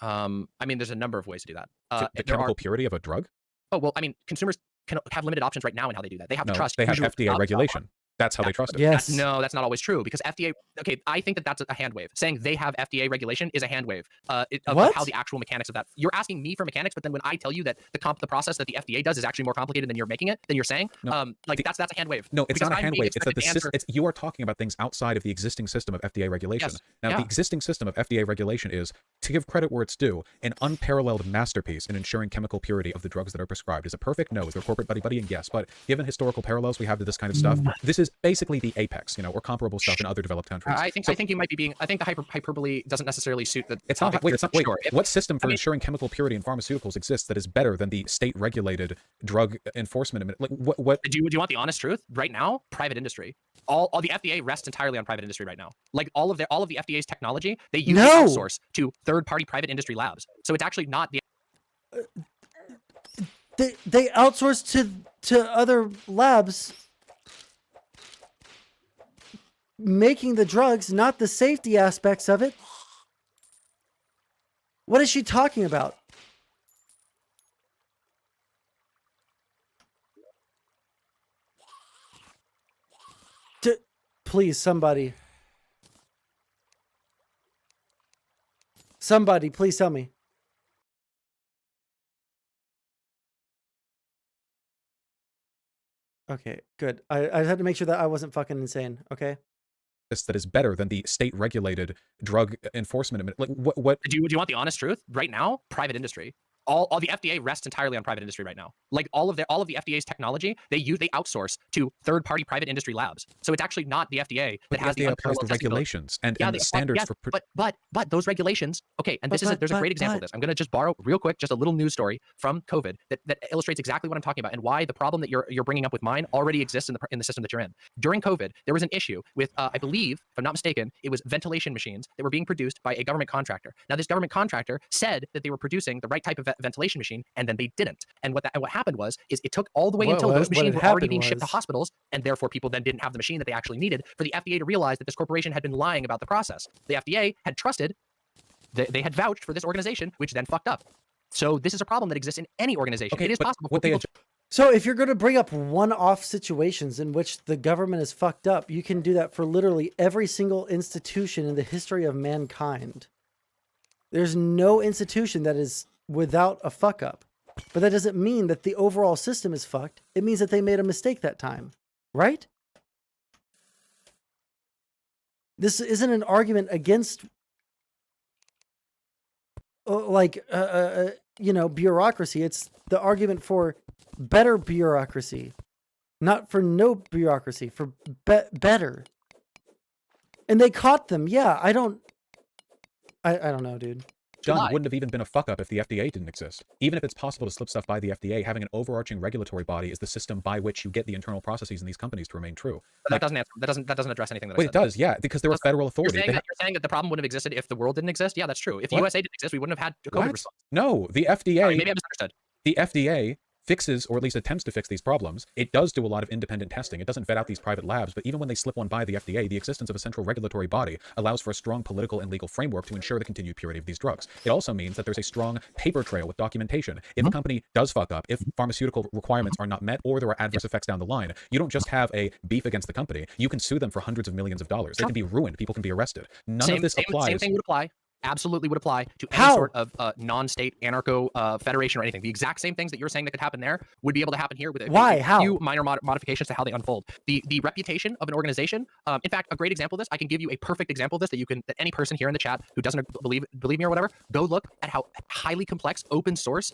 I mean, there's a number of ways to do that. The there chemical are- purity of a drug? Oh well, I mean, consumers can have limited options right now in how they do that. They have No, to trust. they have usually- FDA regulation. That's how they trust it. Yes. No, that's not always true, because FDA. Okay, I think that's a hand wave. Saying they have FDA regulation is a hand wave. Of What? how the actual mechanics of that. You're asking me for mechanics, but then when I tell you that the process that the FDA does is actually more complicated than you're making it, then you're saying, No, that's a hand wave. No, it's Because not a I'm hand being wave. It's that expected to answer- you are talking about things outside of the existing system of FDA regulation. Yes. Now, Yeah. the existing system of FDA regulation is, to give credit where it's due, an unparalleled masterpiece in ensuring chemical purity of the drugs that are prescribed. Is it perfect? No. Is there corporate buddying? Yes. But given historical parallels we have to this kind of stuff, this is basically the apex, or comparable stuff in other developed countries. I think you might be being. I think the hyperbole doesn't necessarily suit the. It's not. topic. Wait, it's not. Wait. Sure. What system for I mean- ensuring chemical purity in pharmaceuticals exists that is better than the state-regulated drug enforcement? Like what? Do you want the honest truth? Right now, private industry. All the FDA rests entirely on private industry right now. Like all of the FDA's technology, they use No. outsource to third-party private industry labs. So it's actually not the. They outsource to other labs making the drugs, not the safety aspects of it. What is she talking about? Please, somebody. Somebody, please tell me. Okay, good. I had to make sure that I wasn't fucking insane, okay? That is better than the state-regulated drug enforcement. Like what? Do you want the honest truth? Right now, private industry. All the FDA rests entirely on private industry right now. Like all of the FDA's technology, they outsource to third-party private industry labs. So it's actually not the FDA But that has the the FDA applies the unparalleled testing ability. regulations and the standards yes, for. but those regulations. Okay, and there's a great example of but- this. I'm gonna just borrow real quick just a little news story from COVID that illustrates exactly what I'm talking about and why the problem that you're bringing up with mine already exists in the system that you're in. During COVID, there was an issue with I believe, if I'm not mistaken, it was ventilation machines that were being produced by a government contractor. Now, this government contractor said that they were producing the right type of ventilation machine, and then they didn't. And what happened was it took all the way until those machines were already being shipped to hospitals, and therefore people then didn't have the machine that they actually needed for the FDA to realize that this corporation had been lying about the process. The FDA had trusted, they had vouched for this organization, which then fucked up. So this is a problem that exists in any organization. Okay, it is but possible for what they people So if you're going to bring up one-off situations in which the government is fucked up, you can do that for literally every single institution in the history of mankind. There's no institution that is without a fuck up. But that doesn't mean that the overall system is fucked. It means that they made a mistake that time, right? This isn't an argument against bureaucracy. It's the argument for better bureaucracy, not for no bureaucracy, for better. And they caught them. Yeah, I don't know, dude. John, wouldn't have even been a fuck up if the FDA didn't exist. Even if it's possible to slip stuff by the FDA, having an overarching regulatory body is the system by which you get the internal processes in these companies to remain true. But that doesn't address anything that I said. Wait, it does, yeah, because they're a federal authority. You're saying that the problem wouldn't have existed if the world didn't exist? Yeah, that's true. If the USA didn't exist, we wouldn't have had a COVID response. No, the FDA. Sorry, maybe I misunderstood. The FDA fixes, or at least attempts to fix, these problems. It does do a lot of independent testing. It doesn't vet out these private labs, but even when they slip one by the FDA, the existence of a central regulatory body allows for a strong political and legal framework to ensure the continued purity of these drugs. It also means that there's a strong paper trail with documentation. If a company does fuck up, if pharmaceutical requirements are not met, or there are adverse effects down the line, you don't just have a beef against the company. You can sue them for hundreds of millions of dollars. They can be ruined. People can be arrested. None of this applies. Same thing would apply. Absolutely would apply to any sort of non-state anarcho federation or anything. The exact same things that you're saying that could happen there would be able to happen here with a few minor modifications to how they unfold. The reputation of an organization. In fact, a great example of this, I can give you a perfect example of this that any person here in the chat who doesn't believe me or whatever, go look at how highly complex open source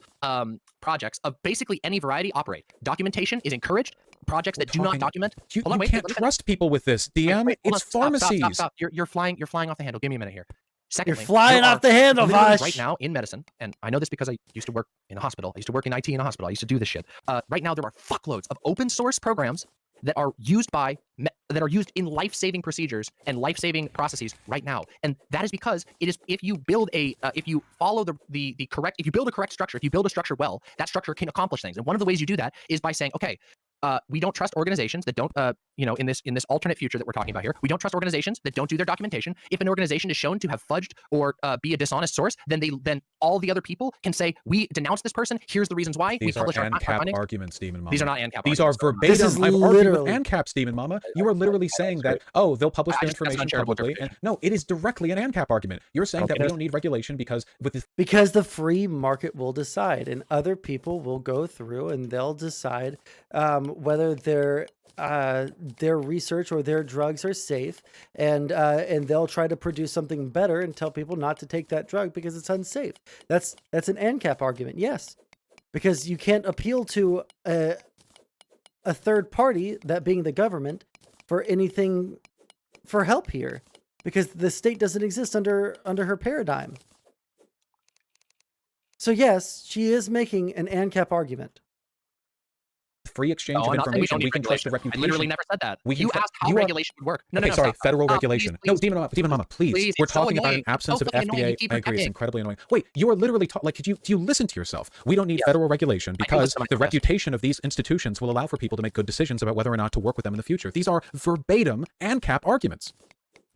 projects of basically any variety operate. Documentation is encouraged. Projects that do not document. You can't trust people with this, DM. It's pharmacies. Stop. You're flying off the handle. Give me a minute here. Secondly, you're flying off the handle, Vosh. Right now in medicine, and I know this because I used to work in a hospital. I used to work in IT in a hospital. I used to do this shit. Right now, there are fuckloads of open source programs that are used in life-saving procedures and life-saving processes right now, and that is because it is if you build a if you build a correct structure, if you build a structure well, that structure can accomplish things. And one of the ways you do that is by saying, okay, we don't trust organizations that don't, in this alternate future that we're talking about here, we don't trust organizations that don't do their documentation. If an organization is shown to have fudged or be a dishonest source, then all the other people can say, we denounce this person. Here's the reasons why. These are ANCAP arguments, Demon Mama. These are not ANCAP These arguments. are verbatim. I've argued with ANCAPs, Demon Mama. You are literally saying that, they'll publish their information publicly. And no, it is directly an ANCAP argument. You're saying that we don't need regulation because the free market will decide, and other people will go through and they'll decide whether their research or their drugs are safe, and they'll try to produce something better and tell people not to take that drug because it's unsafe. That's an ANCAP argument, yes, because you can't appeal to a third party, that being the government, for anything for help here, because the state doesn't exist under her paradigm. So yes, she is making an ANCAP argument. Free exchange of information, we can trust the reputation. I literally never said that. You asked how regulation would work. Federal regulation. No, Demon Mama, please. We're talking about an absence of FDA. I agree, it's incredibly annoying. Wait, you are literally do you listen to yourself? We don't need federal regulation because the reputation of these institutions will allow for people to make good decisions about whether or not to work with them in the future. These are verbatim ANCAP arguments.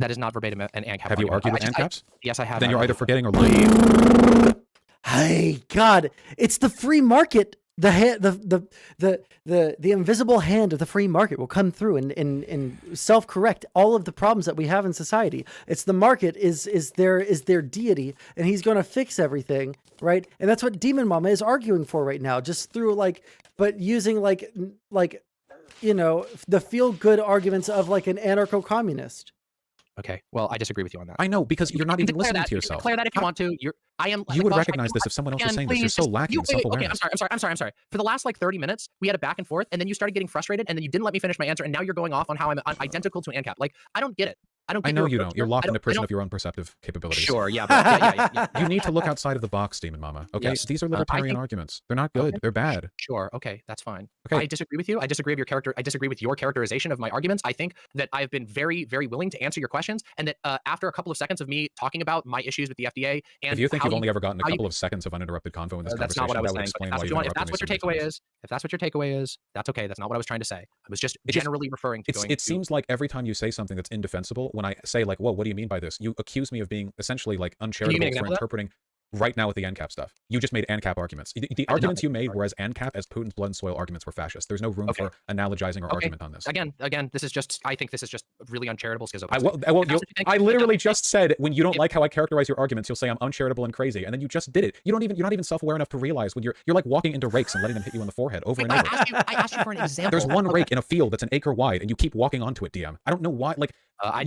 That is not verbatim an ANCAP. Have you argued with ANCAPs? Yes, I have. Then you're either forgetting or lying. Hey, God, it's the free market. The invisible hand of the free market will come through and self-correct all of the problems that we have in society. It's the market is their deity, and he's going to fix everything, right? And that's what Demon Mama is arguing for right now, just through but using the feel-good arguments of an anarcho-communist. Okay, well, I disagree with you on that. I know, because you're not even listening to yourself. Declare that if you want to. You would recognize this if someone else was saying this. You're so lacking in self-awareness. Okay, I'm sorry. For the last 30 minutes, we had a back and forth, and then you started getting frustrated, and then you didn't let me finish my answer, and now you're going off on how I'm identical to an ANCAP. I don't get it. I know you don't. You're locked in a prison of your own perceptive capabilities. Sure, yeah. Yeah. You need to look outside of the box, Demon Mama. Okay, yes. These are libertarian arguments. They're not good. Okay. They're bad. Sure. Okay, that's fine. Okay. I disagree with you. I disagree with your character. I disagree with your characterization of my arguments. I think that I've been very, very willing to answer your questions, and that after a couple of seconds of me talking about my issues with the FDA, and if you think you've only ever gotten a couple of seconds of uninterrupted convo in this that's conversation, not what I was that would saying. explain why if that's what your takeaway is, that's okay. That's not what I was trying to say. I was just generally referring to. It seems like every time you say something that's indefensible, when I say whoa, what do you mean by this? You accuse me of being essentially uncharitable for interpreting. right now with the ANCAP stuff. You just made ANCAP arguments. The arguments you made were as ANCAP as Putin's blood and soil arguments were fascist. There's no room for analogizing or argument on this. Again, this is just, I think this is just really uncharitable schizo. I literally just said when you don't like how I characterize your arguments, you'll say I'm uncharitable and crazy, and then you just did it. You're not even self-aware enough to realize when you're like walking into rakes and letting them hit you on the forehead over and over. I asked you for an example. There's one rake in a field that's an acre wide, and you keep walking onto it, DM. I don't know why. Like, I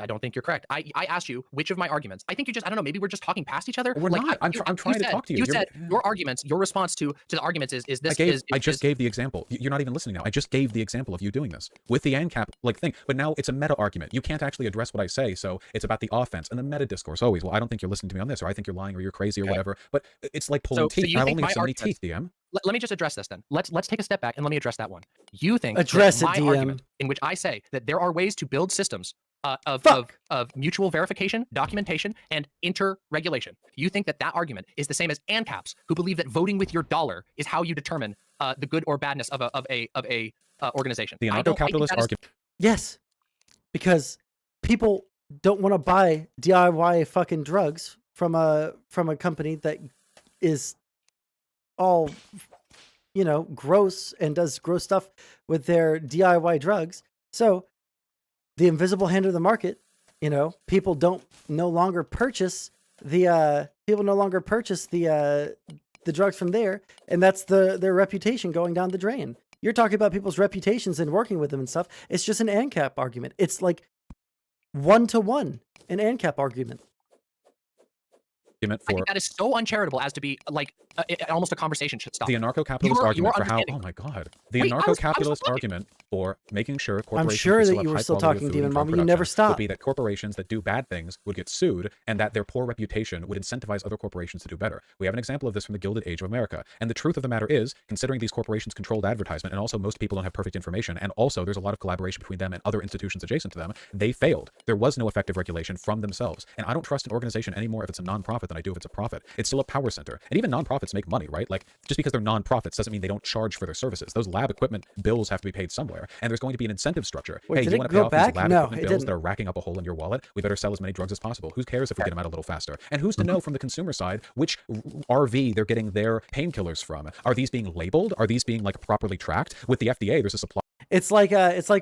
don't think you're correct. I asked you which of my arguments. I think you just, I don't know, maybe we're just talking past each other. We're not. I'm trying to talk to you. You said your arguments, your response to the arguments is this. I just gave the example. You're not even listening now. I just gave the example of you doing this with the ANCAP like thing. But now it's a meta argument. You can't actually address what I say, so it's about the offense and the meta discourse always. Well, I don't think you're listening to me on this, or I think you're lying, or you're crazy, or whatever. But it's like pulling teeth. I only have so many teeth, DM. Let me just address this then. Let's take a step back and let me address that one. You think address that it, my DM. argument in which I say that there are ways to build systems of mutual verification, documentation, and inter-regulation. You think that argument is the same as ANCAPs, who believe that voting with your dollar is how you determine the good or badness of a organization. The anarcho-capitalist argument. Yes, because people don't want to buy DIY fucking drugs from a company that is all, you know, gross and does gross stuff with their DIY drugs. So the invisible hand of the market, you know, people no longer purchase the drugs from there, and that's their reputation going down the drain. You're talking about people's reputations and working with them and stuff. It's just an ANCAP argument. It's like 1-to-1 an ANCAP argument. I think that is so uncharitable as to be like almost a conversation should stop. The anarcho-capitalist argument for how? Oh my god! The anarcho-capitalist argument for making sure corporations. I'm sure that you were still talking, Demon Mama. You never stopped. Would be that corporations that do bad things would get sued, and that their poor reputation would incentivize other corporations to do better. We have an example of this from the Gilded Age of America. And the truth of the matter is, considering these corporations controlled advertisement, and also most people don't have perfect information, and also there's a lot of collaboration between them and other institutions adjacent to them, they failed. There was no effective regulation from themselves. And I don't trust an organization anymore if it's a nonprofit than I do if it's a profit. It's still a power center. And even nonprofits make money, right? Like, just because they're nonprofits doesn't mean they don't charge for their services. Those lab equipment bills have to be paid somewhere. And there's going to be an incentive structure. Wait, hey, you want to pay off these lab equipment bills that are racking up a hole in your wallet? We better sell as many drugs as possible. Who cares if we get them out a little faster? And who's to know from the consumer side which RV they're getting their painkillers from? Are these being labeled? Are these being like properly tracked? With the FDA, there's a supply. It's like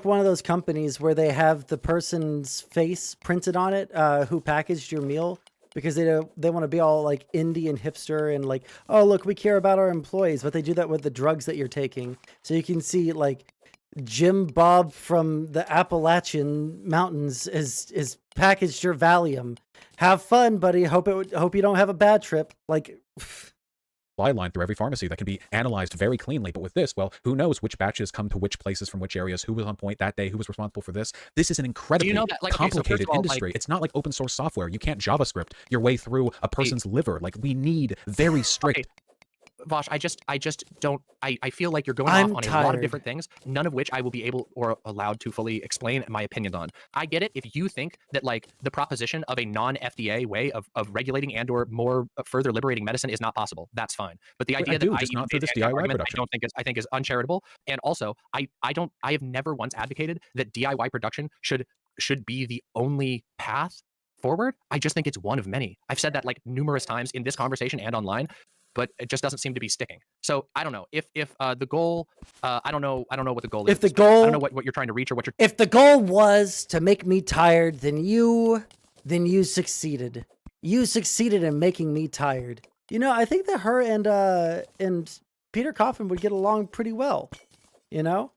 one of those companies where they have the person's face printed on it who packaged your meal, because they want to be all like indie and hipster and like, oh look, we care about our employees, but they do that with the drugs that you're taking. So you can see like Jim Bob from the Appalachian Mountains is packaged your Valium. Have fun, buddy. Hope you don't have a bad trip. Like. Line through every pharmacy that can be analyzed very cleanly. But with this, well, who knows which batches come to which places from which areas, who was on point that day, who was responsible for this. This is an incredibly complicated industry. It's not like open source software. You can't JavaScript your way through a person's liver. Like, we need very strict. Vosh, I just don't. I feel like you're going off on a lot of different things, none of which I will be able or allowed to fully explain my opinion on. I get it if you think that like the proposition of a non-FDA way of regulating and or more further liberating medicine is not possible. That's fine. But the idea that just not for this DIY argument, production. I think is uncharitable. And also, I have never once advocated that DIY production should be the only path forward. I just think it's one of many. I've said that like numerous times in this conversation and online, but it just doesn't seem to be sticking. So I don't know if the goal, I don't know what the goal is. If the goal, I don't know what you're trying to reach or what you're. If the goal was to make me tired, then you succeeded. You succeeded in making me tired. You know, I think that her and Peter Coffin would get along pretty well. You know,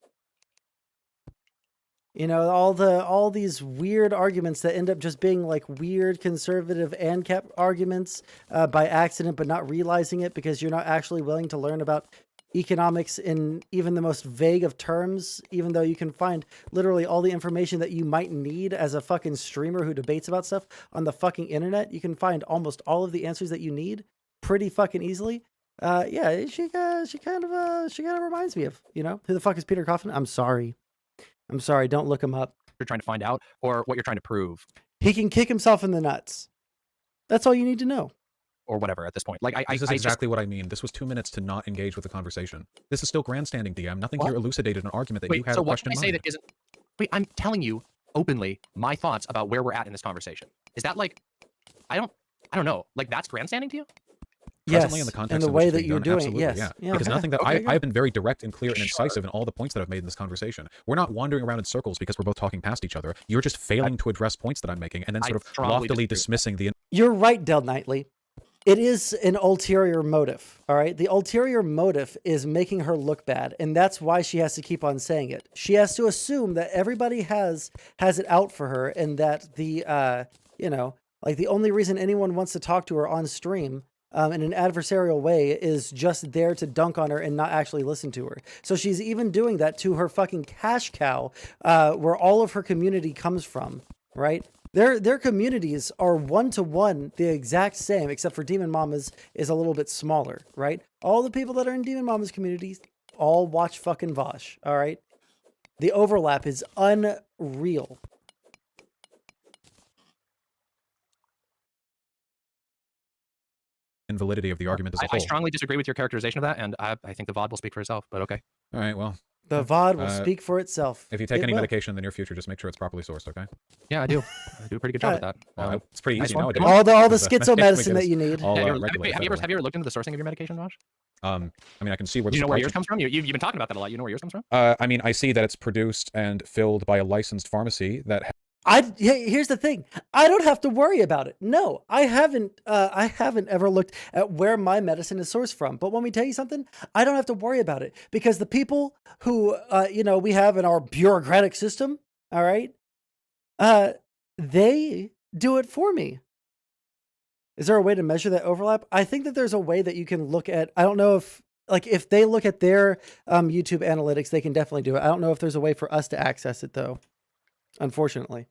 all these weird arguments that end up just being like weird conservative ANCAP arguments by accident, but not realizing it because you're not actually willing to learn about economics in even the most vague of terms, even though you can find literally all the information that you might need as a fucking streamer who debates about stuff on the fucking internet. You can find almost all of the answers that you need pretty fucking easily. Yeah, she kind of reminds me of, you know, who the fuck is Peter Coffin? I'm sorry, don't look him up. You're trying to find out or what you're trying to prove. He can kick himself in the nuts. That's all you need to know. Or whatever at this point. Like this is exactly what I mean. This was 2 minutes to not engage with the conversation. This is still grandstanding, DM. Nothing here elucidated an argument that you had a question on. Wait, I'm telling you openly my thoughts about where we're at in this conversation. Is that like, I don't I don't know, like that's grandstanding to you? Presently Yes, in the context and the in way which it's that being you're done, doing it, absolutely, yes. yeah. Yeah, Because okay. nothing that Okay, good. I've been very direct and clear and incisive in all the points that I've made in this conversation. We're not wandering around in circles because we're both talking past each other. You're just failing to address points that I'm making and then I sort of strongly loftily disagree with that. dismissing the You're right, Del Knightley. It is an ulterior motive, all right? The ulterior motive is making her look bad, and that's why she has to keep on saying it. She has to assume that everybody has it out for her, and that the, you know, like the only reason anyone wants to talk to her on stream in an adversarial way is just there to dunk on her and not actually listen to her. So she's even doing that to her fucking cash cow, where all of her community comes from, right? Their communities are one-to-one the exact same, except for Demon Mama's is a little bit smaller, right? All the people that are in Demon Mama's communities all watch fucking Vosh, all right? The overlap is unreal. invalidity of the argument as a I whole. strongly disagree with your characterization of that, and I think the VOD will speak for itself, but okay. All right, well, The VOD will speak for itself. if you take It any will. medication in the near future, just make sure it's properly sourced, okay? Yeah, I do. I do a pretty good job at that. Well, it's pretty nice easy one. nowadays. All the because schizo medication we medicine get that is you need. all, Have you, regulated have you federally. ever looked into the sourcing of your medication, Josh? I mean, I can see where Do the you know where supply yours chain- comes from? You've been talking about that a lot. You know where yours comes from? I mean, I see that it's produced and filled by a licensed pharmacy that Here's the thing. I don't have to worry about it. No, I haven't ever looked at where my medicine is sourced from. But when we tell you something, I don't have to worry about it because the people who, we have in our bureaucratic system, all right, they do it for me. Is there a way to measure that overlap? I think that there's a way that you can look at, I don't know if they look at their YouTube analytics, they can definitely do it. I don't know if there's a way for us to access it though. Unfortunately,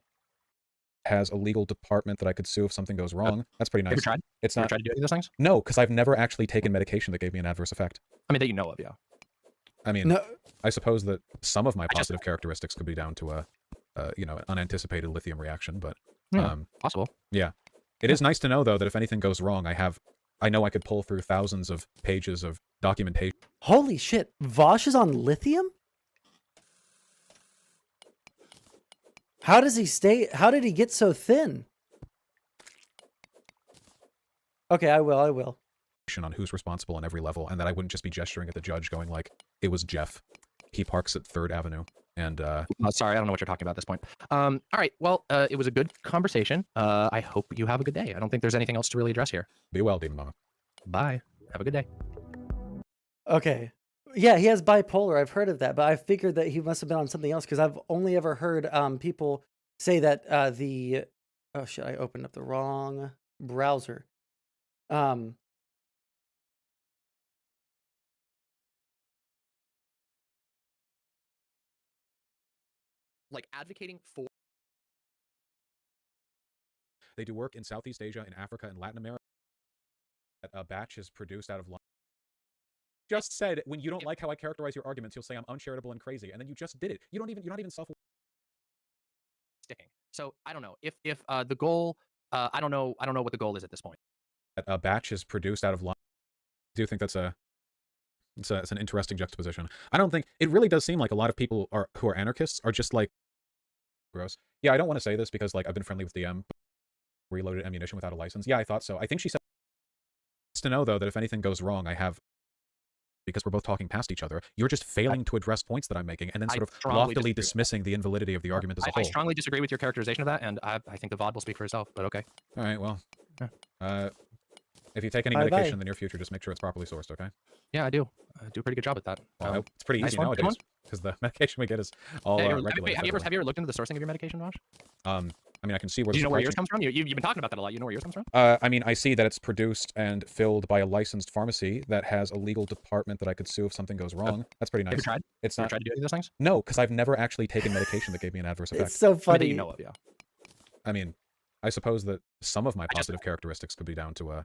has a legal department that I could sue if something goes wrong. That's pretty nice. Have you tried? It's Have you not. tried to do any of those things? No, because I've never actually taken medication that gave me an adverse effect. I mean, that you know of, yeah. I mean, no. I suppose that some of my just- positive characteristics could be down to an unanticipated lithium reaction, but Yeah, possible. yeah, it is nice to know though that if anything goes wrong, I know I could pull through thousands of pages of documentation. Holy shit, Vosh is on lithium? How did he get so thin? Okay, I will. On who's responsible on every level, and that I wouldn't just be gesturing at the judge going like, it was Jeff. He parks at 3rd Avenue. And Sorry, I don't know what you're talking about at this point. All right, well, it was a good conversation. I hope you have a good day. I don't think there's anything else to really address here. be well, Demon Mama. Bye. Have a good day. Okay. Yeah, he has bipolar. I've heard of that, but I figured that he must have been on something else because I've only ever heard people say that oh shit, I opened up the wrong browser. Like advocating for They do work in Southeast Asia, in Africa, and Latin America. A batch is produced out of London. Just said when you don't like how I characterize your arguments, you'll say I'm uncharitable and crazy, and then you just did it. You're not even self. sticking. So I don't know if the goal. I don't know what the goal is at this point. A batch is produced out of London. I do think that's it's an interesting juxtaposition. I don't think it really does seem like a lot of people who are anarchists are just like gross. Yeah, I don't want to say this because like I've been friendly with DM. Reloaded ammunition without a license. Yeah, I thought so. I think she said to know though that if anything goes wrong, because we're both talking past each other, you're just failing to address points that I'm making and then sort of loftily dismissing the invalidity of the argument as a whole. I strongly disagree with your characterization of that, and I think the VOD will speak for itself, but okay. All right, well, Yeah. if you take any Bye-bye. medication in the near future, just make sure it's properly sourced, okay? Yeah, I do. I do a pretty good job at that. Well, it's pretty nice easy one. Good nowadays because the medication we get is all regulated. Have you ever looked into the sourcing of your medication, Josh? I mean, I can see where Do you the know where supply yours chain- comes from? You've been talking about that a lot. You know where yours comes from? I mean, I see that it's produced and filled by a licensed pharmacy that has a legal department that I could sue if something goes wrong. That's pretty nice. Have you tried? It's Have you not. tried to do any of those things? No, because I've never actually taken medication that gave me an adverse effect. It's so I mean, funny. that you know of, yeah. I mean, I suppose that some of my positive characteristics could be down to an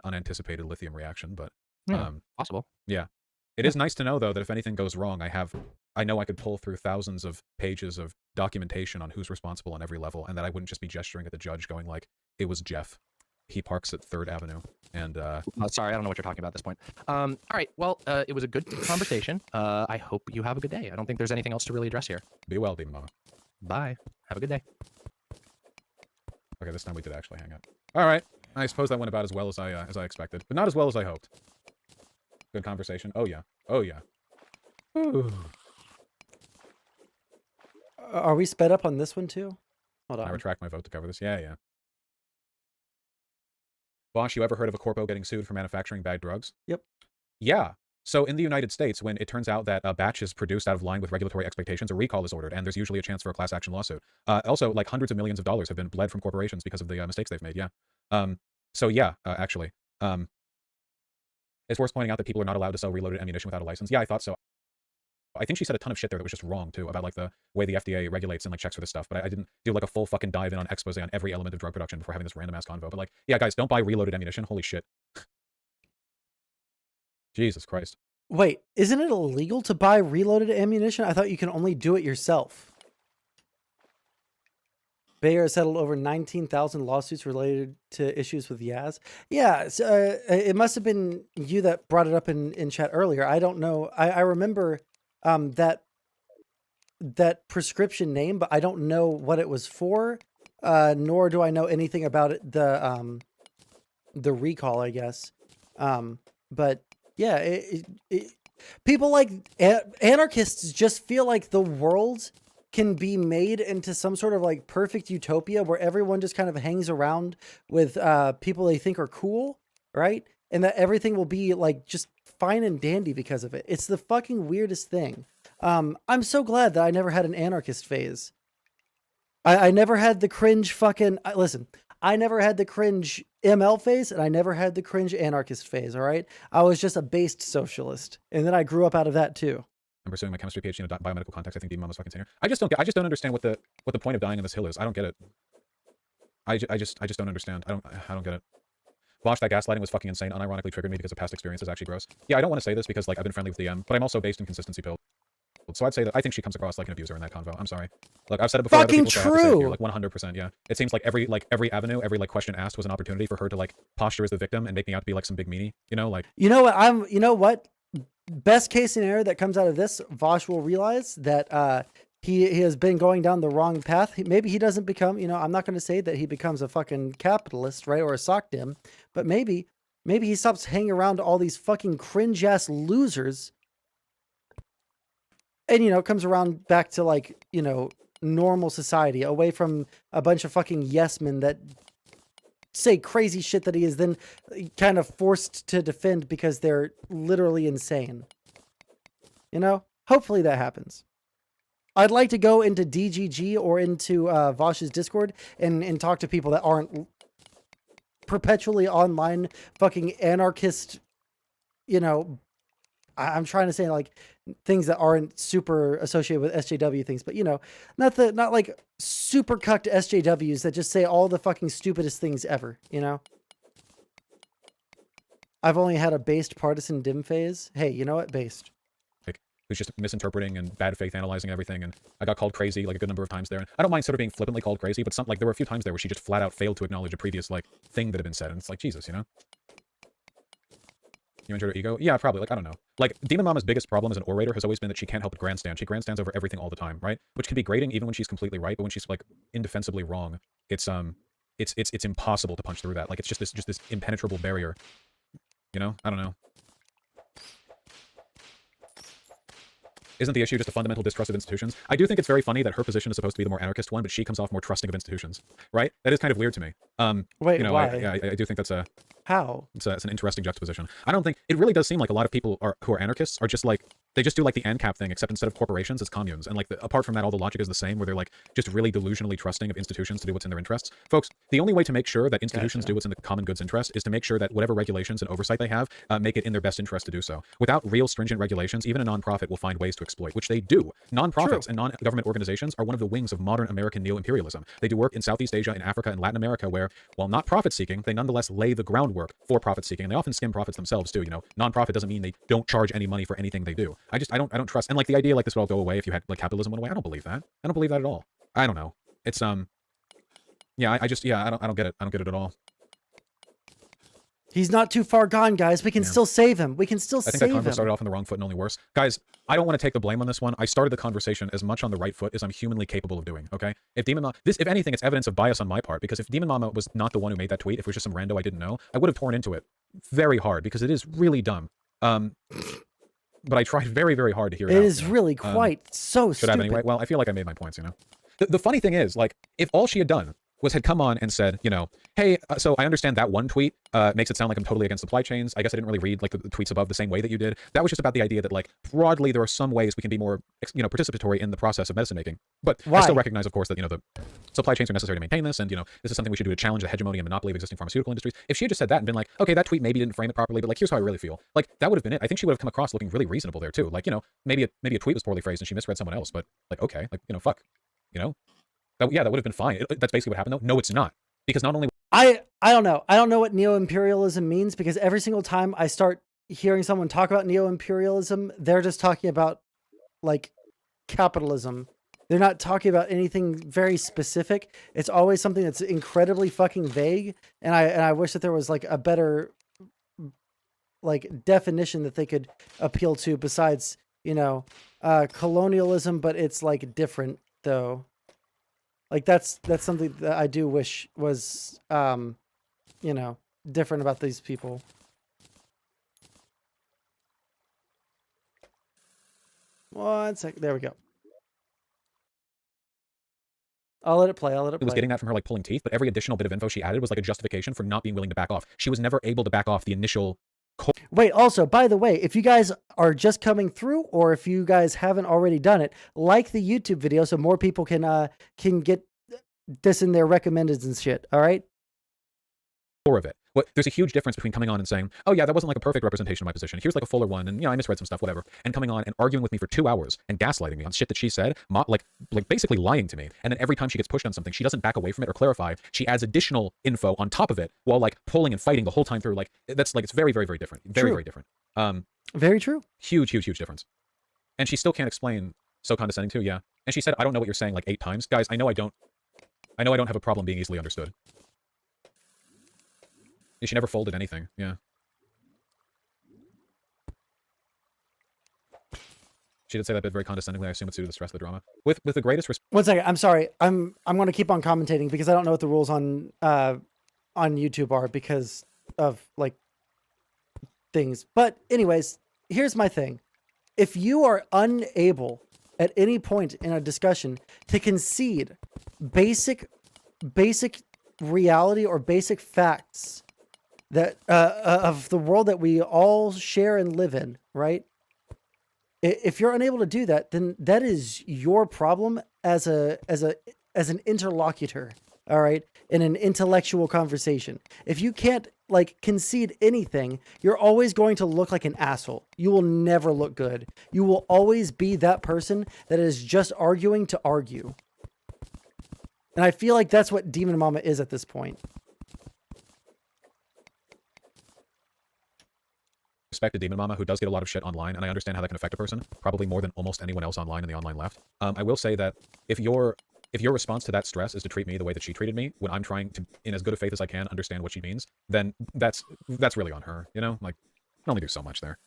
unanticipated lithium reaction, but Yeah, possible. it is nice to know though that if anything goes wrong, I know I could pull through thousands of pages of documentation on who's responsible on every level, and that I wouldn't just be gesturing at the judge going like, it was Jeff. He parks at 3rd Avenue. And Sorry, I don't know what you're talking about at this point. All right, well, it was a good conversation. I hope you have a good day. I don't think there's anything else to really address here. be well, Demon Mama. Bye. Have a good day. Okay, this time we did actually hang out. All right. I suppose that went about as well as I expected, but not as well as I hoped. Good conversation. Oh yeah. Oh yeah. Ooh. Are we sped up on this one too? Hold I on. retract my vote to cover this. Yeah, yeah. Bosh, you ever heard of a corpo getting sued for manufacturing bad drugs? Yep. Yeah. So in the United States, when it turns out that a batch is produced out of line with regulatory expectations, a recall is ordered, and there's usually a chance for a class action lawsuit. Also, like hundreds of millions of dollars have been bled from corporations because of the mistakes they've made. Yeah. So yeah, actually, it's worth pointing out that people are not allowed to sell reloaded ammunition without a license. Yeah, I thought so. I think she said a ton of shit there that was just wrong too about like the way the FDA regulates and like checks for this stuff. But I didn't do like a full fucking dive in on expose on every element of drug production before having this random ass convo. But like, yeah, guys, don't buy reloaded ammunition. Holy shit. Jesus Christ. Wait, isn't it illegal to buy reloaded ammunition? I thought you can only do it yourself. Bayer has settled over 19,000 lawsuits related to issues with Yaz. Yeah, so, it must have been you that brought it up in chat earlier. I don't know. I remember that prescription name, but I don't know what it was for, nor do I know anything about it, the recall, I guess. But yeah, people like anarchists just feel like the world can be made into some sort of like perfect utopia where everyone just kind of hangs around with people they think are cool, right? And that everything will be like just fine and dandy because of it. It's the fucking weirdest thing. I'm so glad that I never had an anarchist phase. I never had the cringe fucking... listen, I never had the cringe ML phase, and I never had the cringe anarchist phase, all right? I was just a based socialist, and then I grew up out of that too. I'm pursuing my chemistry PhD in a biomedical context. I think Demon was fucking senior. I just don't understand what the point of dying on this hill is. I don't get it. I just don't understand. I don't get it. Bosh, that gaslighting was fucking insane. Unironically triggered me because of past experiences. Actually gross. Yeah, I don't want to say this because like I've been friendly with DM, but I'm also based in consistency build. So I'd say that I think she comes across like an abuser in that convo. I'm sorry. Look, I've said it before. Fucking true. Like 100%. Yeah. It seems like every avenue, every like question asked was an opportunity for her to like posture as the victim and make me out to be like some big meanie. You know, like. You know what? You know what? Best case scenario that comes out of this, Vosh will realize that he has been going down the wrong path. Maybe he doesn't become, you know, I'm not going to say that he becomes a fucking capitalist, right? Or a sock dim, but maybe he stops hanging around all these fucking cringe ass losers and, you know, comes around back to like, you know, normal society, away from a bunch of fucking yes men that say crazy shit that he is then kind of forced to defend because they're literally insane. You know, hopefully that happens. I'd like to go into DGG or into Vosh's Discord and talk to people that aren't perpetually online fucking anarchist, you know, I'm trying to say like things that aren't super associated with SJW things, but you know, not like super cucked SJWs that just say all the fucking stupidest things ever, you know? I've only had a based partisan dim phase. Hey, you know what? Based. Who's just misinterpreting and bad faith analyzing everything, and I got called crazy like a good number of times there. And I don't mind sort of being flippantly called crazy, but there were a few times there where she just flat out failed to acknowledge a previous like thing that had been said, and it's like, Jesus, you know? You injured her ego? Yeah, probably. Like, I don't know. Like, Demon Mama's biggest problem as an orator has always been that she can't help but grandstand. She grandstands over everything all the time, right? Which can be grating even when she's completely right, but when she's like indefensibly wrong, it's impossible to punch through that. Like, it's just this impenetrable barrier. You know? I don't know. Isn't the issue just a fundamental distrust of institutions? I do think it's very funny that her position is supposed to be the more anarchist one, but she comes off more trusting of institutions, right? That is kind of weird to me. Wait, you know, why? I do think that's a... How? It's an interesting juxtaposition. I don't think... It really does seem like a lot of people who are anarchists are just like... They just do like the ANCAP thing, except instead of corporations, it's communes. And like, apart from that, all the logic is the same, where they're like just really delusionally trusting of institutions to do what's in their interests. Folks, the only way to make sure that institutions do what's in the common good's interest is to make sure that whatever regulations and oversight they have make it in their best interest to do so. Without real stringent regulations, even a nonprofit will find ways to exploit, which they do. Nonprofits and non-government organizations are one of the wings of modern American neo-imperialism. They do work in Southeast Asia, in Africa, and Latin America, where, while not profit-seeking, they nonetheless lay the groundwork for profit-seeking, and they often skim profits themselves too. You know, non-profit doesn't mean they don't charge any money for anything they do. I don't trust. And like the idea like this would all go away if you had like capitalism went away. I don't believe that. I don't believe that at all. I don't know. It's yeah. I don't get it. I don't get it at all. He's not too far gone, guys. We can still save him. We can still I think save that convo him. started off on the wrong foot and only worse. Guys, I don't want to take the blame on this one. I started the conversation as much on the right foot as I'm humanly capable of doing, okay? If Demon Mama... If anything, it's evidence of bias on my part, because if Demon Mama was not the one who made that tweet, if it was just some rando I didn't know, I would have torn into it very hard, because it is really dumb. But I tried very, very hard to hear it out. It is really quite so should I have stupid. anyway? Well, I feel like I made my points, you know? The funny thing is, like, if all she had done had come on and said, you know, hey, so I understand that one tweet makes it sound like I'm totally against supply chains. I guess I didn't really read like the tweets above the same way that you did. That was just about the idea that like broadly there are some ways we can be more, you know, participatory in the process of medicine making. But I still recognize, of course, that, you know, the supply chains are necessary to maintain this, and, you know, this is something we should do to challenge the hegemony and monopoly of existing pharmaceutical industries. If she had just said that and been like, okay, that tweet maybe didn't frame it properly, but like here's how I really feel, like that would have been it. I think she would have come across looking really reasonable there too. Like, you know, maybe a tweet was poorly phrased and she misread someone else, but like, okay, like, you know, fuck, you know, that would have been fine. That's basically what happened though. No, it's not. Because not only I don't know. I don't know what neo-imperialism means, because every single time I start hearing someone talk about neo-imperialism, they're just talking about like capitalism. They're not talking about anything very specific. It's always something that's incredibly fucking vague. And I wish that there was like a better like definition that they could appeal to besides, you know, colonialism, but it's like different though. Like that's something that I do wish was, you know, different about these people. One sec. There we go. I'll let it play. It was getting that from her like pulling teeth, but every additional bit of info she added was like a justification for not being willing to back off. She was never able to back off the initial. Wait, also, by the way, if you guys are just coming through, or if you guys haven't already done it, like the YouTube video so more people can get this in their recommendeds and shit. All right. Of it. There's a huge difference between coming on and saying, oh yeah, that wasn't like a perfect representation of my position. Here's like a fuller one, and you know, I misread some stuff, whatever. And coming on and arguing with me for 2 hours and gaslighting me on shit that she said, like basically lying to me. And then every time she gets pushed on something, she doesn't back away from it or clarify. She adds additional info on top of it while like pulling and fighting the whole time through. Like that's like, it's very, very, very different. Very, very different. Very true. Huge, huge, huge difference. And she still can't explain. So condescending too. Yeah. And she said, I don't know what you're saying like 8 times. Guys, I know I don't have a problem being easily understood. She never folded anything, yeah. She did say that bit very condescendingly. I assume it's due to the stress of the drama. With the greatest respect. One second. I'm sorry. I'm going to keep on commentating because I don't know what the rules on YouTube are because of like things. But anyways, here's my thing. If you are unable at any point in a discussion to concede basic reality or basic facts that of the world that we all share and live in, right? If you're unable to do that, then that is your problem as an interlocutor, all right, in an intellectual conversation. If you can't like concede anything, you're always going to look like an asshole. You will never look good. You will always be that person that is just arguing to argue. And I feel like that's what Demon Mama is at this point. Respect to Demon Mama, who does get a lot of shit online, and I understand how that can affect a person, probably more than almost anyone else online in the online left. I will say that if your response to that stress is to treat me the way that she treated me, when I'm trying to, in as good a faith as I can, understand what she means, then that's really on her, you know? Like, I can only do so much there.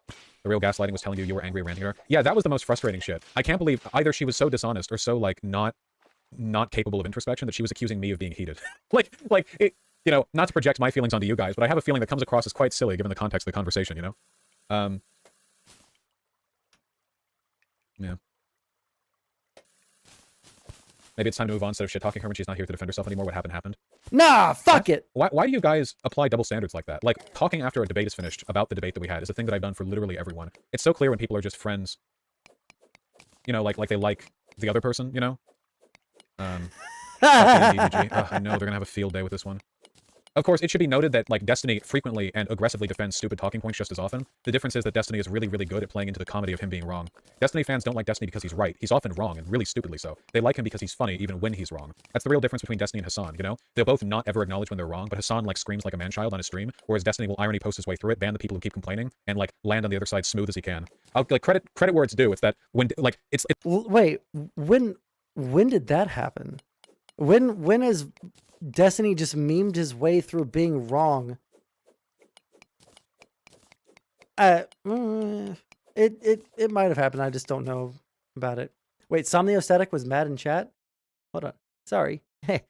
The real gaslighting was telling you were angry, ranting at her. Yeah, that was the most frustrating shit. I can't believe either she was so dishonest or so, like, not capable of introspection that she was accusing me of being heated. like it, you know, not to project my feelings onto you guys, but I have a feeling that comes across as quite silly given the context of the conversation, you know? Yeah. Maybe it's time to move on instead of shit-talking her when she's not here to defend herself anymore. What happened. Nah, fuck it! Why do you guys apply double standards like that? Like, talking after a debate is finished about the debate that we had is a thing that I've done for literally everyone. It's so clear when people are just friends, you know, like they like the other person, you know? I know, they're gonna have a field day with this one. Of course, it should be noted that, like, Destiny frequently and aggressively defends stupid talking points just as often. The difference is that Destiny is really, really good at playing into the comedy of him being wrong. Destiny fans don't like Destiny because he's right. He's often wrong, and really stupidly so. They like him because he's funny, even when he's wrong. That's the real difference between Destiny and Hassan, you know? They'll both not ever acknowledge when they're wrong, but Hassan, like, screams like a man-child on his stream, whereas Destiny will irony post his way through it, ban the people who keep complaining, and, like, land on the other side smooth as he can. I'll, like, credit where it's due. It's that when, like, Wait, when did that happen? When has Destiny just memed his way through being wrong. It might have happened. I just don't know about it. Wait, Somniostatic was mad in chat? Hold on. Sorry. Hey,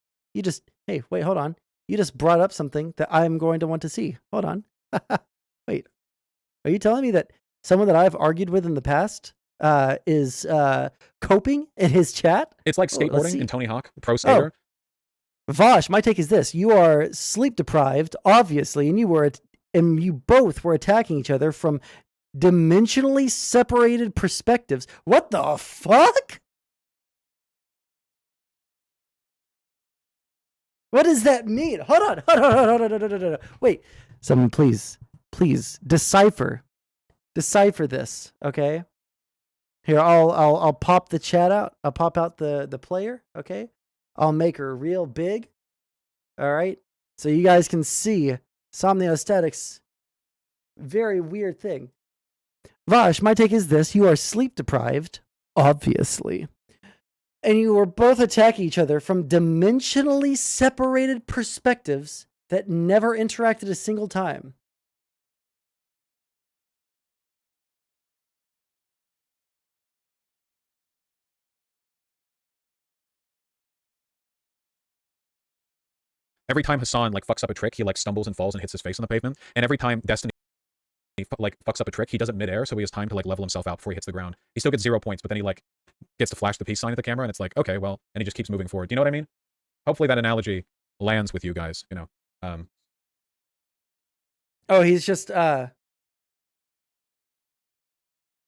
wait, hold on. You just brought up something that I'm going to want to see. Hold on. Wait. Are you telling me that someone that I've argued with in the past is coping in his chat? It's like skateboarding in Tony Hawk, pro skater. Vosh, my take is this. You are sleep deprived, obviously, and you both were attacking each other from dimensionally separated perspectives. What the fuck? What does that mean? Hold on. Wait, someone please decipher this, okay? Here, I'll pop the chat out. I'll pop out the player, okay? I'll make her real big. All right? So you guys can see Somniostatic's very weird thing. Vash, my take is this. You are sleep deprived, obviously. And you were both attacking each other from dimensionally separated perspectives that never interacted a single time. Every time Hassan like fucks up a trick, he like stumbles and falls and hits his face on the pavement. And every time Destiny like fucks up a trick, he does it midair, so he has time to like level himself out before he hits the ground. He still gets 0 points, but then he like gets to flash the peace sign at the camera, and it's like, okay, well, and he just keeps moving forward. You know what I mean? Hopefully that analogy lands with you guys. You know. Oh, he's just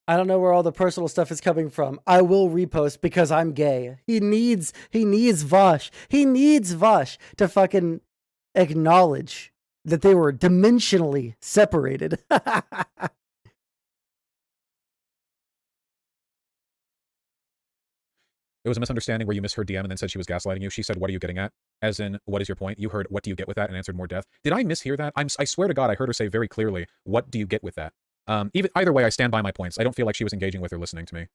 I don't know where all the personal stuff is coming from. I will repost because I'm gay. He needs Vosh. He needs Vosh to fucking acknowledge that they were dimensionally separated. It was a misunderstanding where you misheard DM and then said she was gaslighting you. She said, "What are you getting at?" As in, "What is your point?" You heard, "What do you get with that?" and answered, "More death." Did I mishear that? I swear to God, I heard her say very clearly, "What do you get with that?" Either way, I stand by my points. I don't feel like she was engaging with or listening to me.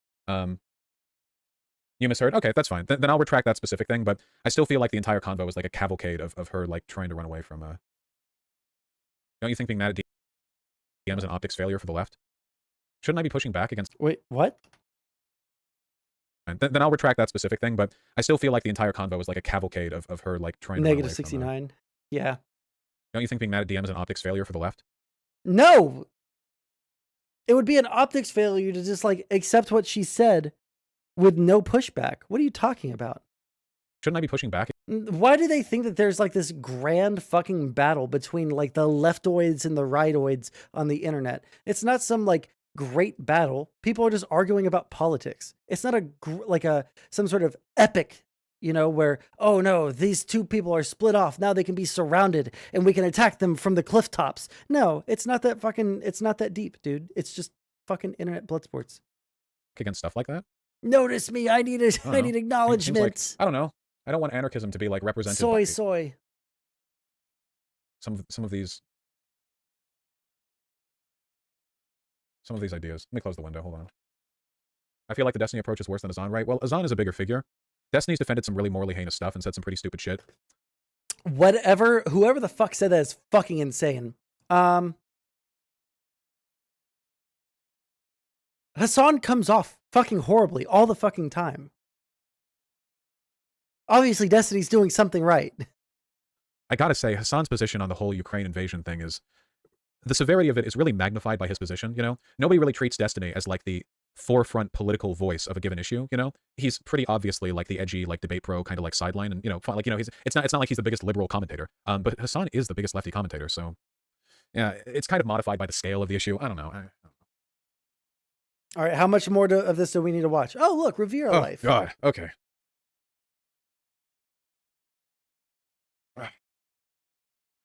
You misheard? Okay, that's fine. Then I'll retract that specific thing, but I still feel like the entire convo was like a cavalcade of her like trying to run away from Don't you think being mad at DM is an optics failure for the left? Shouldn't I be pushing back against... Wait, what? Then I'll retract that specific thing, but I still feel like the entire convo was like a cavalcade of her like trying to run away from -69. Yeah. Don't you think being mad at DM is an optics failure for the left? No! It would be an optics failure to just like accept what she said with no pushback. What are you talking about? Shouldn't I be pushing back? Why do they think that there's like this grand fucking battle between like the leftoids and the rightoids on the internet? It's not some like great battle. People are just arguing about politics. It's not some sort of epic, you know, where, oh no, these two people are split off. Now they can be surrounded and we can attack them from the cliff tops. No, it's not that deep, dude. It's just fucking internet blood sports. Against stuff like that? Notice me. I need acknowledgement. Like, I don't know. I don't want anarchism to be like represented soy. Some of these ideas. Let me close the window. Hold on. I feel like the Destiny approach is worse than Azan, right? Well, Azan is a bigger figure. Destiny's defended some really morally heinous stuff and said some pretty stupid shit. Whoever the fuck said that is fucking insane. Hassan comes off fucking horribly all the fucking time. Obviously, Destiny's doing something right. I gotta say, Hassan's position on the whole Ukraine invasion thing is... the severity of it is really magnified by his position, you know? Nobody really treats Destiny as like the forefront political voice of a given issue, you know? He's pretty obviously like the edgy, like debate pro kind of like sideline, and you know, like, you know, it's not like he's the biggest liberal commentator. But Hassan is the biggest lefty commentator, so yeah, it's kind of modified by the scale of the issue. I don't know. All right, how much more of this do we need to watch? Oh, look, Revere Life. God, okay.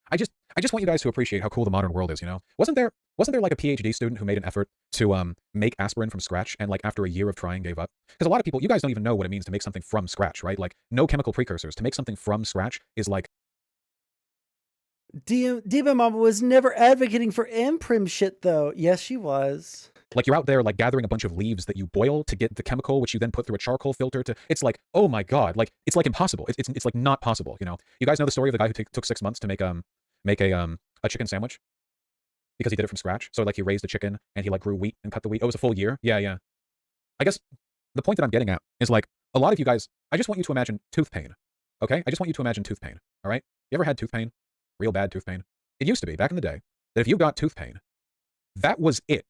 I just want you guys to appreciate how cool the modern world is, you know? Wasn't there like a PhD student who made an effort to make aspirin from scratch and like after a year of trying gave up? Because a lot of people, you guys don't even know what it means to make something from scratch, right? Like no chemical precursors. To make something from scratch is like... Diva Mama was never advocating for imprim shit though. Yes, she was. Like you're out there like gathering a bunch of leaves that you boil to get the chemical, which you then put through a charcoal filter to. It's like, oh my god, like it's like impossible. It's like not possible. You know, you guys know the story of the guy who took 6 months to make a chicken sandwich because he did it from scratch. So like he raised a chicken and he like grew wheat and cut the wheat. Oh, it was a full year. Yeah, yeah. I guess the point that I'm getting at is like a lot of you guys. I just want you to imagine tooth pain. Okay, I just want you to imagine tooth pain. All right, you ever had tooth pain? Real bad tooth pain? It used to be back in the day that if you got tooth pain, that was it.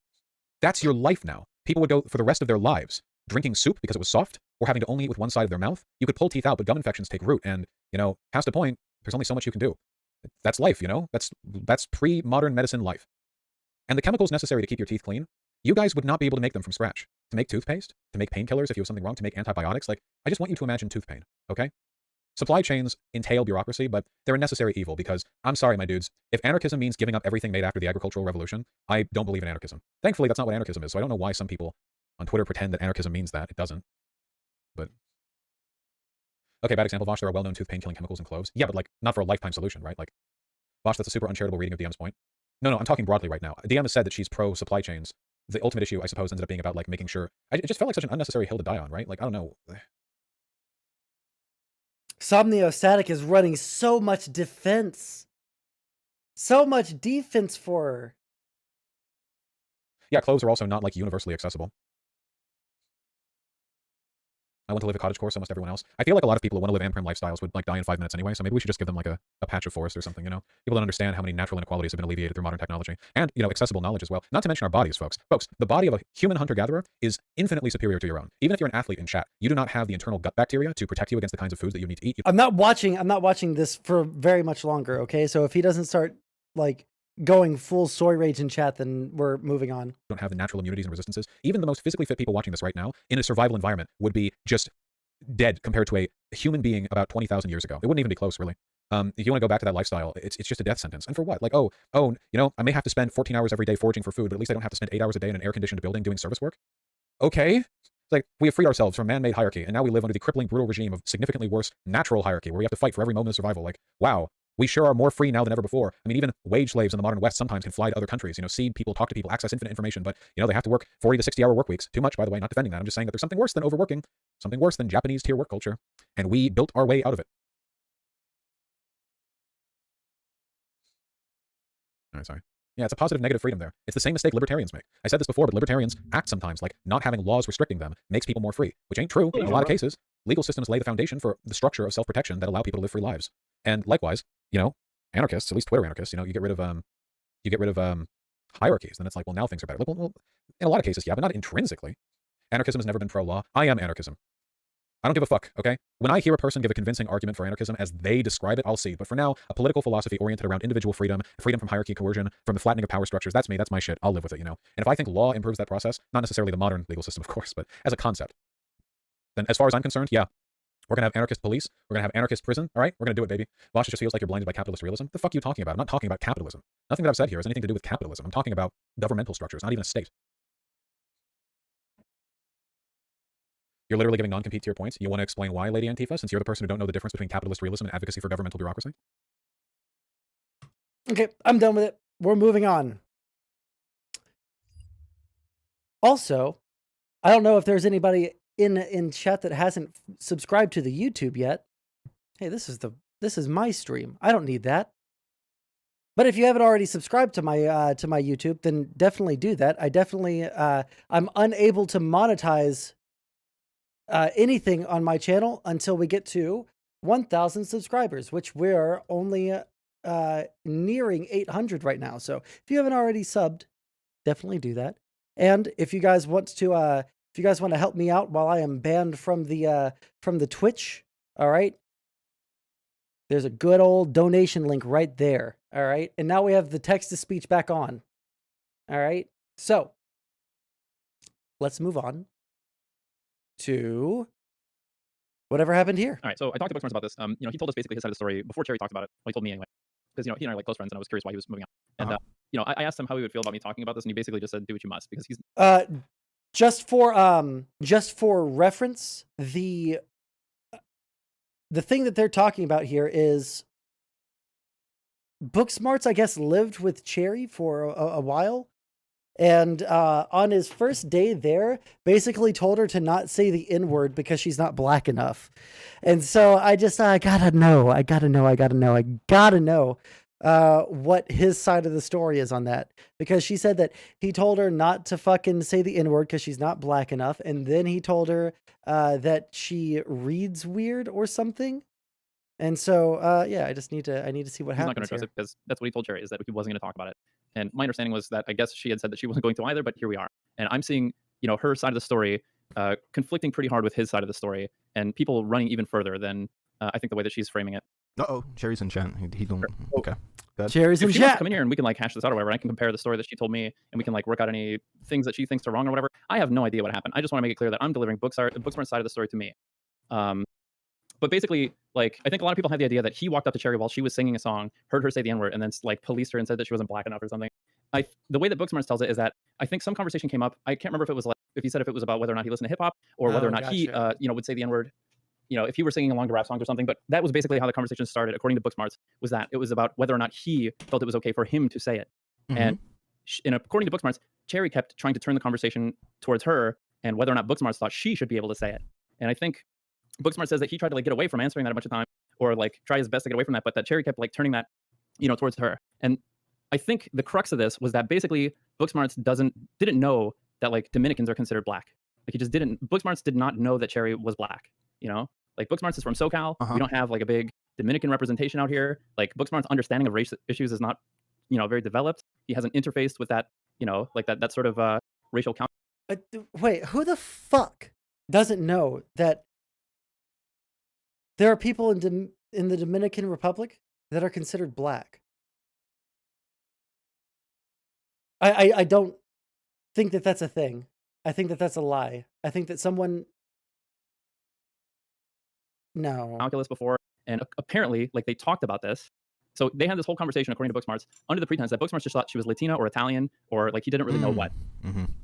That's your life now. People would go for the rest of their lives drinking soup because it was soft or having to only eat with one side of their mouth. You could pull teeth out, but gum infections take root. And, you know, past a point, there's only so much you can do. That's life, you know? That's pre-modern medicine life. And the chemicals necessary to keep your teeth clean, you guys would not be able to make them from scratch. To make toothpaste, to make painkillers if you have something wrong, to make antibiotics. Like, I just want you to imagine tooth pain, okay? Supply chains entail bureaucracy, but they're a necessary evil because, I'm sorry, my dudes, if anarchism means giving up everything made after the agricultural revolution, I don't believe in anarchism. Thankfully, that's not what anarchism is, so I don't know why some people on Twitter pretend that anarchism means that. It doesn't. But, okay, bad example, Vosh, there are well-known tooth pain-killing chemicals in cloves. Yeah, but like, not for a lifetime solution, right? Like, Vosh, that's a super uncharitable reading of DM's point. No, I'm talking broadly right now. DM has said that she's pro-supply chains. The ultimate issue, I suppose, ended up being about, like, making sure... It just felt like such an unnecessary hill to die on, right? Like, I don't know... Somniostatic is running so much defense. So much defense for her. Yeah, cloves are also not, like, universally accessible. I want to live a cottagecore, so must everyone else. I feel like a lot of people who want to live Amprim lifestyles would, like, die in 5 minutes anyway, so maybe we should just give them, like, a patch of forest or something, you know? People don't understand how many natural inequalities have been alleviated through modern technology. And, you know, accessible knowledge as well. Not to mention our bodies, folks. Folks, the body of a human hunter-gatherer is infinitely superior to your own. Even if you're an athlete in chat, you do not have the internal gut bacteria to protect you against the kinds of foods that you need to eat. I'm not watching this for very much longer, okay? So if he doesn't start, like, going full soy rage in chat, then we're moving on. Don't have the natural immunities and resistances. Even the most physically fit people watching this right now, in a survival environment, would be just dead compared to a human being about 20,000 years ago. It wouldn't even be close, really. If you want to go back to that lifestyle, it's just a death sentence. And for what? Like, oh, you know, I may have to spend 14 hours every day foraging for food, but at least I don't have to spend 8 hours a day in an air-conditioned building doing service work. Okay. It's like, we have freed ourselves from man-made hierarchy, and now we live under the crippling, brutal regime of significantly worse natural hierarchy, where we have to fight for every moment of survival. Like, wow, we sure are more free now than ever before. I mean, even wage slaves in the modern West sometimes can fly to other countries, you know, see people, talk to people, access infinite information, but, you know, they have to work 40 to 60-hour work weeks. Too much, by the way, not defending that. I'm just saying that there's something worse than overworking, something worse than Japanese tier work culture, and we built our way out of it. All right, sorry. Yeah, it's a positive negative freedom there. It's the same mistake libertarians make. I said this before, but libertarians act sometimes like not having laws restricting them makes people more free, which ain't true in a lot of cases. Legal systems lay the foundation for the structure of self-protection that allow people to live free lives. And likewise, you know, anarchists, at least Twitter anarchists, you know, you get rid of hierarchies, then it's like, well, now things are better. Like, well, in a lot of cases, yeah, but not intrinsically. Anarchism has never been pro-law. I am anarchism. I don't give a fuck, okay? When I hear a person give a convincing argument for anarchism as they describe it, I'll see. But for now, a political philosophy oriented around individual freedom, freedom from hierarchy, coercion, from the flattening of power structures, that's me, that's my shit. I'll live with it, you know? And if I think law improves that process, not necessarily the modern legal system, of course, but as a concept, then as far as I'm concerned, yeah, we're going to have anarchist police, we're going to have anarchist prison, all right? We're going to do it, baby. Vosh, it just feels like you're blinded by capitalist realism. The fuck are you talking about? I'm not talking about capitalism. Nothing that I've said here has anything to do with capitalism. I'm talking about governmental structures, not even a state. You're literally giving non-compete to your points. You want to explain why, Lady Antifa, since you're the person who don't know the difference between capitalist realism and advocacy for governmental bureaucracy? Okay, I'm done with it. We're moving on. Also, I don't know if there's anybody in chat that hasn't subscribed to the YouTube yet. Hey, this is my stream. I don't need that. But if you haven't already subscribed to my YouTube, then definitely do that. I definitely I'm unable to monetize anything on my channel until we get to 1,000 subscribers, which we're only nearing 800 right now. So if you haven't already subbed, definitely do that. And if you guys want to help me out while I am banned from the Twitch, all right, there's a good old donation link right there. All right, and now we have the text to speech back on. All right, so let's move on to whatever happened here. All right, so I talked to Booksmarts about this. You know, he told us basically his side of the story before Terry talked about it. Well, he told me anyway, because you know he and I are like close friends, and I was curious why he was moving on. And you know, I asked him how he would feel about me talking about this, and he basically just said, "Do what you must," because he's just for reference, the thing that they're talking about here is Booksmarts, I guess, lived with Cherry for a while, And on his first day there, basically told her to not say the N-word because she's not black enough. And so I gotta know what his side of the story is on that. Because she said that he told her not to fucking say the N-word because she's not black enough. And then he told her that she reads weird or something. And so, yeah, I need to see what He's not going happens to address here. it because that's what he told Cherry, is that he wasn't going to talk about it. And my understanding was that I guess she had said that she wasn't going to either, but here we are. And I'm seeing, you know, her side of the story conflicting pretty hard with his side of the story, and people running even further than I think the way that she's framing it. Uh-oh, Cherry's in chat. He don't... Okay. Cherry's in If she wants to chat. come in here and we can like hash this out or whatever, I can compare the story that she told me and we can like work out any things that she thinks are wrong or whatever. I have no idea what happened. I just want to make it clear that I'm delivering Booksmart's side of the story to me. But basically, like, I think a lot of people had the idea that he walked up to Cherry while she was singing a song, heard her say the N-word, and then like policed her and said that she wasn't black enough or something. The way that Booksmarts tells it is that I think some conversation came up. I can't remember if it was like, if he said if it was about whether or not he listened to hip hop or whether or not he, you know, would say the N-word, you know, if he were singing along to rap songs or something. But that was basically how the conversation started, according to Booksmarts, was that it was about whether or not he felt it was okay for him to say it. And according to Booksmarts, Cherry kept trying to turn the conversation towards her and whether or not Booksmarts thought she should be able to say it. And I think Booksmart says that he tried to like get away from answering that a bunch of times, or like try his best to get away from that, but that Cherry kept like turning that, you know, towards her. And I think the crux of this was that basically Booksmarts didn't know that like Dominicans are considered black. Like he just didn't. Booksmarts did not know that Cherry was black. You know, like Booksmarts is from SoCal. We don't have like a big Dominican representation out here. Like Booksmart's understanding of race issues is not, you know, very developed. He hasn't interfaced with that, you know, like that sort of racial count. Wait, who the fuck doesn't know that there are people in the Dominican Republic that are considered black? I don't think that that's a thing. I think that that's a lie. I think that someone... No. Calculus before, and apparently, like, they talked about this. So they had this whole conversation, according to Booksmarts, under the pretense that Booksmarts just thought she was Latina or Italian, or like he didn't really know what.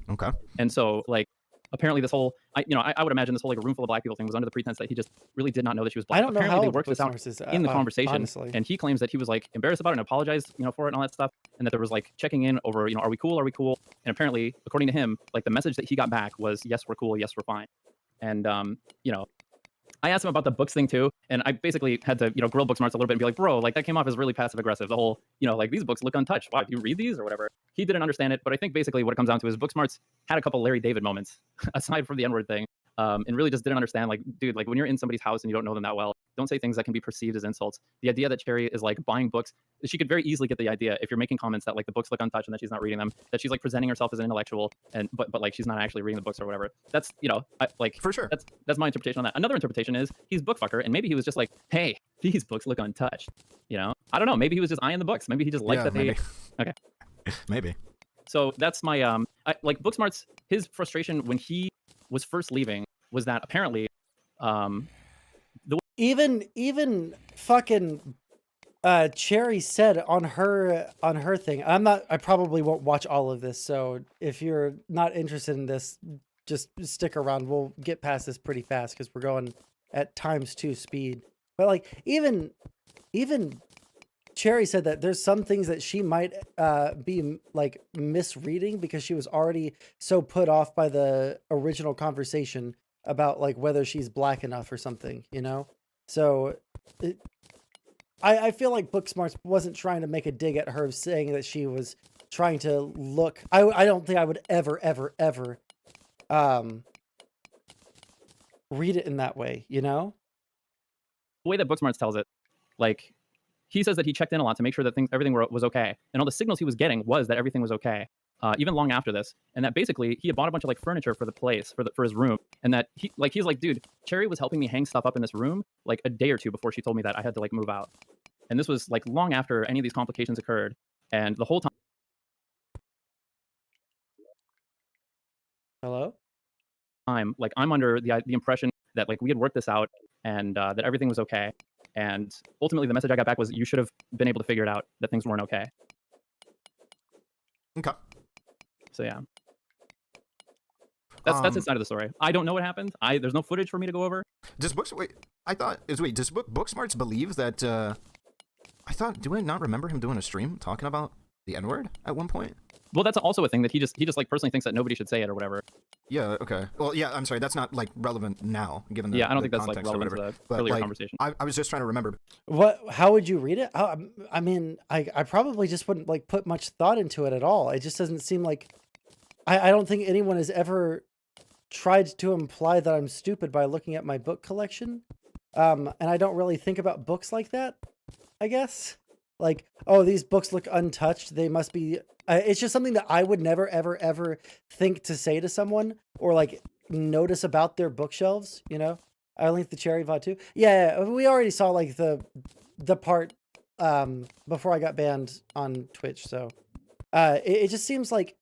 Okay. And so, like, apparently this whole, I would imagine this whole like room full of black people thing was under the pretense that he just really did not know that she was black. I don't know apparently how they worked this out Booksmarts is, in the conversation, honestly. and he claims that he was like embarrassed about it and apologized, you know, for it and all that stuff, and that there was like checking in over, you know, are we cool? And apparently, according to him, like the message that he got back was, yes, we're cool, yes, we're fine. And you know, I asked him about the books thing too, and I basically had to, you know, grill Booksmarts a little bit and be like, bro, like that came off as really passive aggressive. The whole, you know, like these books look untouched. Why, do you read these or whatever? He didn't understand it, but I think basically what it comes down to is Booksmarts had a couple Larry David moments aside from the N-word thing, and really just didn't understand, like, dude, like when you're in somebody's house and you don't know them that well, don't say things that can be perceived as insults. The idea that Cherry is like buying books, she could very easily get the idea if you're making comments that like the books look untouched and that she's not reading them, that she's like presenting herself as an intellectual, and but like she's not actually reading the books or whatever. That's, you know, like for sure. That's my interpretation on that. Another interpretation is he's bookfucker, and maybe he was just like, hey, these books look untouched. You know, I don't know. Maybe he was just eyeing the books. Maybe he just liked that maybe. they. Okay. Maybe. So that's my like Booksmart's, his frustration when he was first leaving was that apparently even fucking Cherry said on her thing, I probably won't watch all of this, so if you're not interested in this, just stick around. We'll get past this pretty fast because we're going at ×2 speed. But like even Cherry said that there's some things that she might be like misreading because she was already so put off by the original conversation about like whether she's black enough or something, you know? So I feel like Booksmarts wasn't trying to make a dig at her saying that she was trying to look... I don't think I would ever read it in that way, you know? The way that Booksmarts tells it, like, he says that he checked in a lot to make sure that everything was okay. And all the signals he was getting was that everything was okay, even long after this. And that basically he had bought a bunch of like furniture for the place, for his room. And that he's like, dude, Cherry was helping me hang stuff up in this room like a day or two before she told me that I had to like move out. And this was like long after any of these complications occurred. And the whole time, like I'm under the impression that like we had worked this out and that everything was okay. And ultimately the message I got back was, you should have been able to figure it out, that things weren't okay. Okay. So yeah. That's his side of the story. I don't know what happened. There's no footage for me to go over. Does Booksmarts believe that I thought, do I not remember him doing a stream talking about the N-word at one point? Well, that's also a thing that he just like personally thinks that nobody should say it or whatever. Yeah. Okay. Well, yeah. I'm sorry. That's not like relevant now, given the Yeah, I don't the think that's like context or relevant to whatever. the But earlier like, conversation. I was just trying to remember. How would you read it? I mean, I probably just wouldn't like put much thought into it at all. It just doesn't seem like I don't think anyone has ever tried to imply that I'm stupid by looking at my book collection. And I don't really think about books like that, I guess. Like, oh, these books look untouched. They must be. It's just something that I would never, ever, ever think to say to someone or like notice about their bookshelves. You know, I linked the cherry VOD too. Yeah, we already saw like the part before I got banned on Twitch. So it just seems like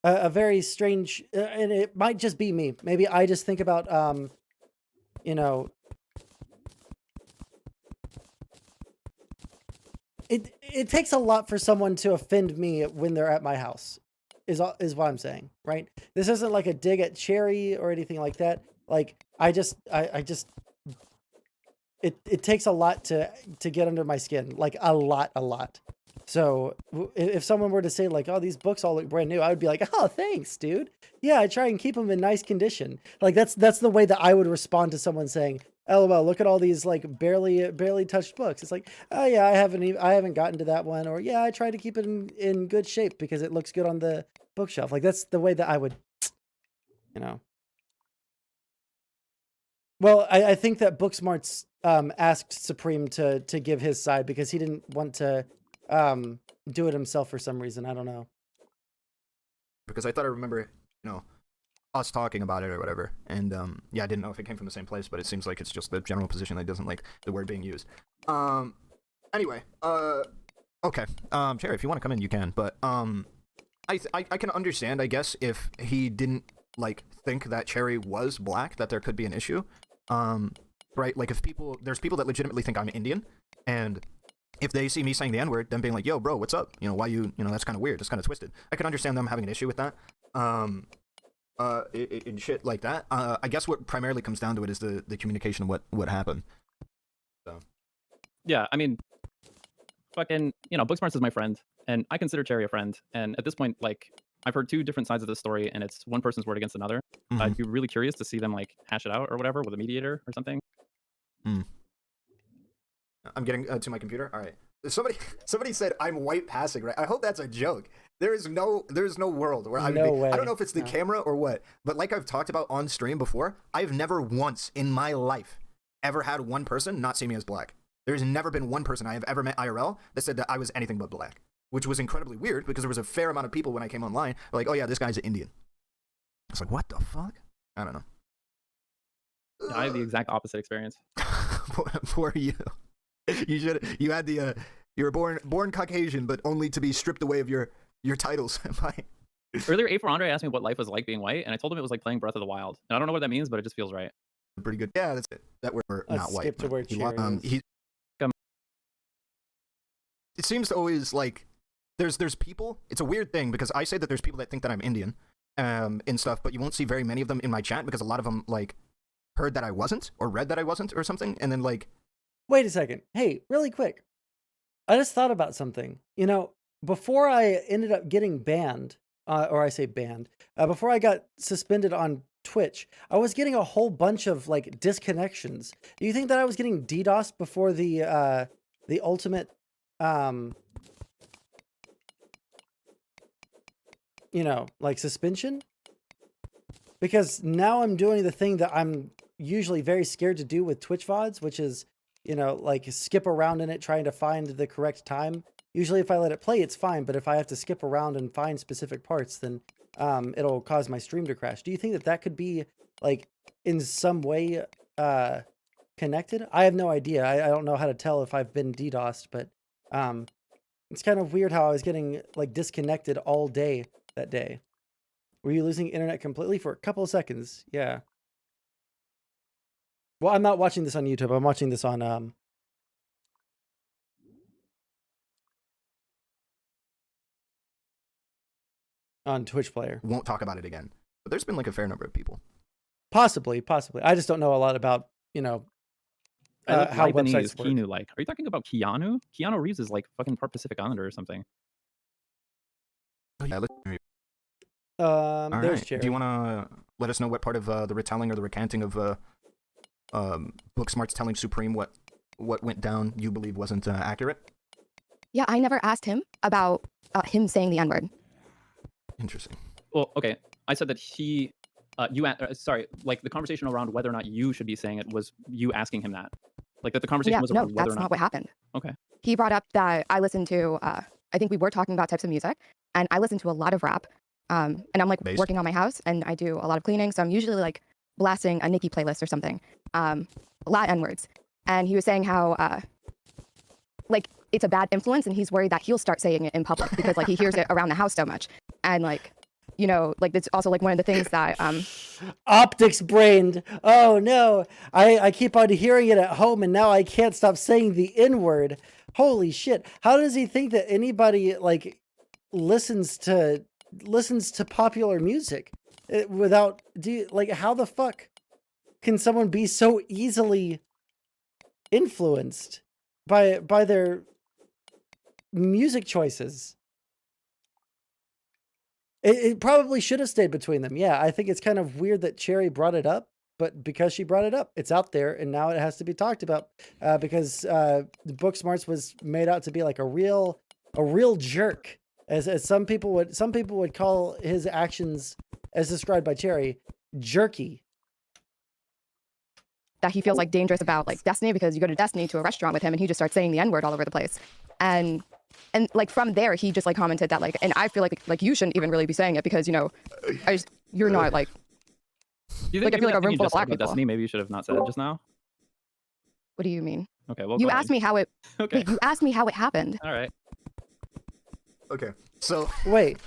a very strange, and it might just be me. Maybe I just think about you know. It takes a lot for someone to offend me when they're at my house, is what I'm saying, right? This isn't like a dig at Cherry or anything like that. Like I just it takes a lot to get under my skin, like a lot. So if someone were to say like, oh, these books all look brand new, I would be like, oh, thanks, dude. Yeah, I try and keep them in nice condition. Like that's the way that I would respond to someone saying, LOL, look at all these like barely touched books. It's like, oh yeah, I haven't gotten to that one, or yeah, I try to keep it in good shape because it looks good on the bookshelf. Like that's the way that I would, you know. Well, I think that Booksmart's asked Supreme to give his side because he didn't want to do it himself for some reason. I don't know. Because I thought I remember, us talking about it or whatever, and yeah, I didn't know if it came from the same place, but it seems like it's just the general position that doesn't like the word being used. Anyway, okay, Cherry, if you want to come in, you can, but I can understand, I guess, if he didn't like think that Cherry was black, that there could be an issue, right? Like if there's people that legitimately think I'm Indian, and if they see me saying the N-word, them being like, yo, bro, what's up? Why that's kind of weird. That's kind of twisted. I can understand them having an issue with that. In shit like that. I guess what primarily comes down to it is the communication of what happened. So. Yeah, I mean, fucking, Booksmarts is my friend, and I consider Cherry a friend. And at this point, like, I've heard two different sides of the story, and it's one person's word against another. Mm-hmm. I'd be really curious to see them, like, hash it out or whatever with a mediator or something. I'm getting to my computer. All right. Somebody said I'm white passing, right? I hope that's a joke. There's no world where I would be. Way. I don't know if it's the camera or what, but like I've talked about on stream before, I've never once in my life ever had one person not see me as black. There's never been one person I have ever met IRL that said that I was anything but black, which was incredibly weird because there was a fair amount of people when I came online were like, oh yeah, this guy's an Indian. It's like, what the fuck? I don't know. I have the exact opposite experience. Poor you. You had the you were born Caucasian, but only to be stripped away of your titles. Earlier, A for Andre asked me what life was like being white, and I told him it was like playing Breath of the Wild. And I don't know what that means, but it just feels right. Pretty good. Yeah, that's it. That we're not white. Skip to where Cherry is. It seems to always like there's people. It's a weird thing because I say that there's people that think that I'm Indian, and stuff, but you won't see very many of them in my chat because a lot of them like heard that I wasn't or read that I wasn't or something, and then like. Wait a second. Hey, really quick. I just thought about something. Before I ended up getting banned, or I say banned, before I got suspended on Twitch, I was getting a whole bunch of like disconnections. Do you think that I was getting DDoSed before the ultimate, like suspension? Because now I'm doing the thing that I'm usually very scared to do with Twitch VODs, which is like skip around in it trying to find the correct time. Usually if I let it play, it's fine. But if I have to skip around and find specific parts, then it'll cause my stream to crash. Do you think that could be like in some way connected? I have no idea. I don't know how to tell if I've been DDoSed, but it's kind of weird how I was getting like disconnected all day that day. Were you losing internet completely for a couple of seconds? Yeah. Well, I'm not watching this on YouTube. I'm watching this on Twitch Player. Won't talk about it again. But there's been like a fair number of people. Possibly. I just don't know a lot about, how websites work. Keanu like. Are you talking about Keanu? Keanu Reeves is like fucking part Pacific Islander or something. Yeah, All There's right. Cherry. Do you want to let us know what part of the retelling or the recanting of Booksmart's telling Supreme what went down you believe wasn't accurate? Yeah, I never asked him about him saying the N-word. Interesting. Well, okay. I said that he, sorry, like the conversation around whether or not you should be saying it was you asking him that. Like that the conversation Yeah, was no, around whether that's or not what happened. Okay. He brought up that I listened to, I think we were talking about types of music, and I listen to a lot of rap. And I'm like Bass. working on my house, and I do a lot of cleaning, so I'm usually like blasting a Nicki playlist or something. A lot of N-words. And he was saying how, like, it's a bad influence, and he's worried that he'll start saying it in public because like he hears it around the house so much. And like, you know, like it's also like one of the things that Optics brained. Oh no, I keep on hearing it at home, and now I can't stop saying the N-word. Holy shit! How does he think that anybody like listens to popular music without like how the fuck can someone be so easily influenced by their music choices? It probably should have stayed between them. Yeah, I think it's kind of weird that Cherry brought it up, but because she brought it up, it's out there, and now it has to be talked about because Booksmarts was made out to be like a real jerk, as some people would call his actions, as described by Cherry, jerky. that he feels like dangerous about like Destiny because you go to Destiny to a restaurant with him and he just starts saying the N-word all over the place. And like from there he just like commented that like, and I feel like you shouldn't even really be saying it because, you know, you're not like, You like I feel like a room full of just said black about people. Destiny, maybe you should have not said it just now. What do you mean? Okay, well, You go asked ahead. me how it, Okay. you asked me how it happened. All right. Okay. So. Wait,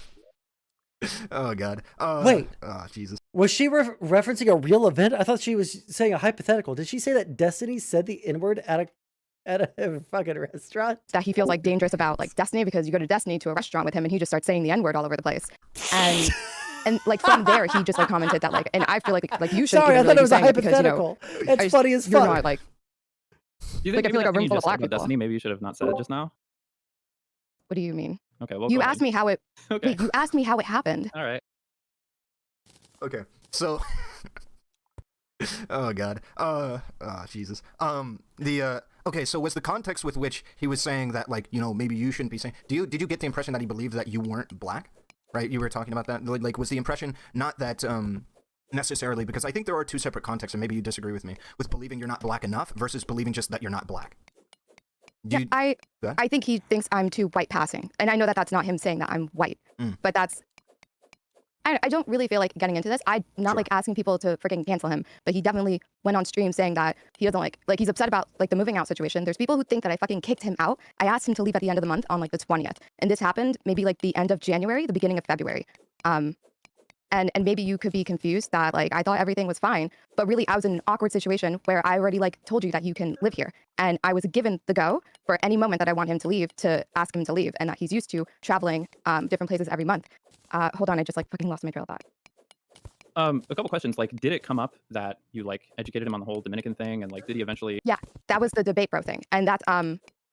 Oh God. Wait. Oh Jesus. was she referencing a real event? I thought she was saying a hypothetical. Did she say that Destiny said the N-word at a fucking restaurant? That he feels like dangerous about like Destiny because you go to Destiny to a restaurant with him and he just starts saying the N-word all over the place. And like from there he just like commented that like, and I feel like you shouldn't Sorry, I even thought really it was be a saying it because, you know, hypothetical. It's funny as you're fuck. not like, You Like, I feel like a room full of just said black about people. Destiny, maybe you should have not said it just now. what do you mean? Okay, well, You go asked ahead. me how it, Okay. you asked me how it happened. All right. Okay. So. Oh God. Jesus. Okay. So was the context with which he was saying that, like, you know, maybe you shouldn't be saying? Did you get the impression that he believed that you weren't black? Right. You were talking about that. Like, was the impression not that necessarily, because I think there are two separate contexts, and maybe you disagree with me, with believing you're not black enough versus believing just that you're not black. Yeah, Go ahead. I think he thinks I'm too white passing, and I know that that's not him saying that I'm white, but that's. I don't really feel like getting into this. I'm not Sure. like asking people to freaking cancel him, but he definitely went on stream saying that he doesn't like he's upset about like the moving out situation. There's people who think that I fucking kicked him out. I asked him to leave at the end of the month on like the 20th, and this happened maybe like the end of January, the beginning of February. And maybe you could be confused that like I thought everything was fine, but really I was in an awkward situation where I already like told you that you can live here, and I was given the go for any moment that I want him to leave to ask him to leave, and that he's used to traveling different places every month. Hold on, I just like fucking lost my trail of thought. A couple questions. Like, did it come up that you like educated him on the whole Dominican thing, and like, did he eventually? Yeah, that was the debate bro thing, and that's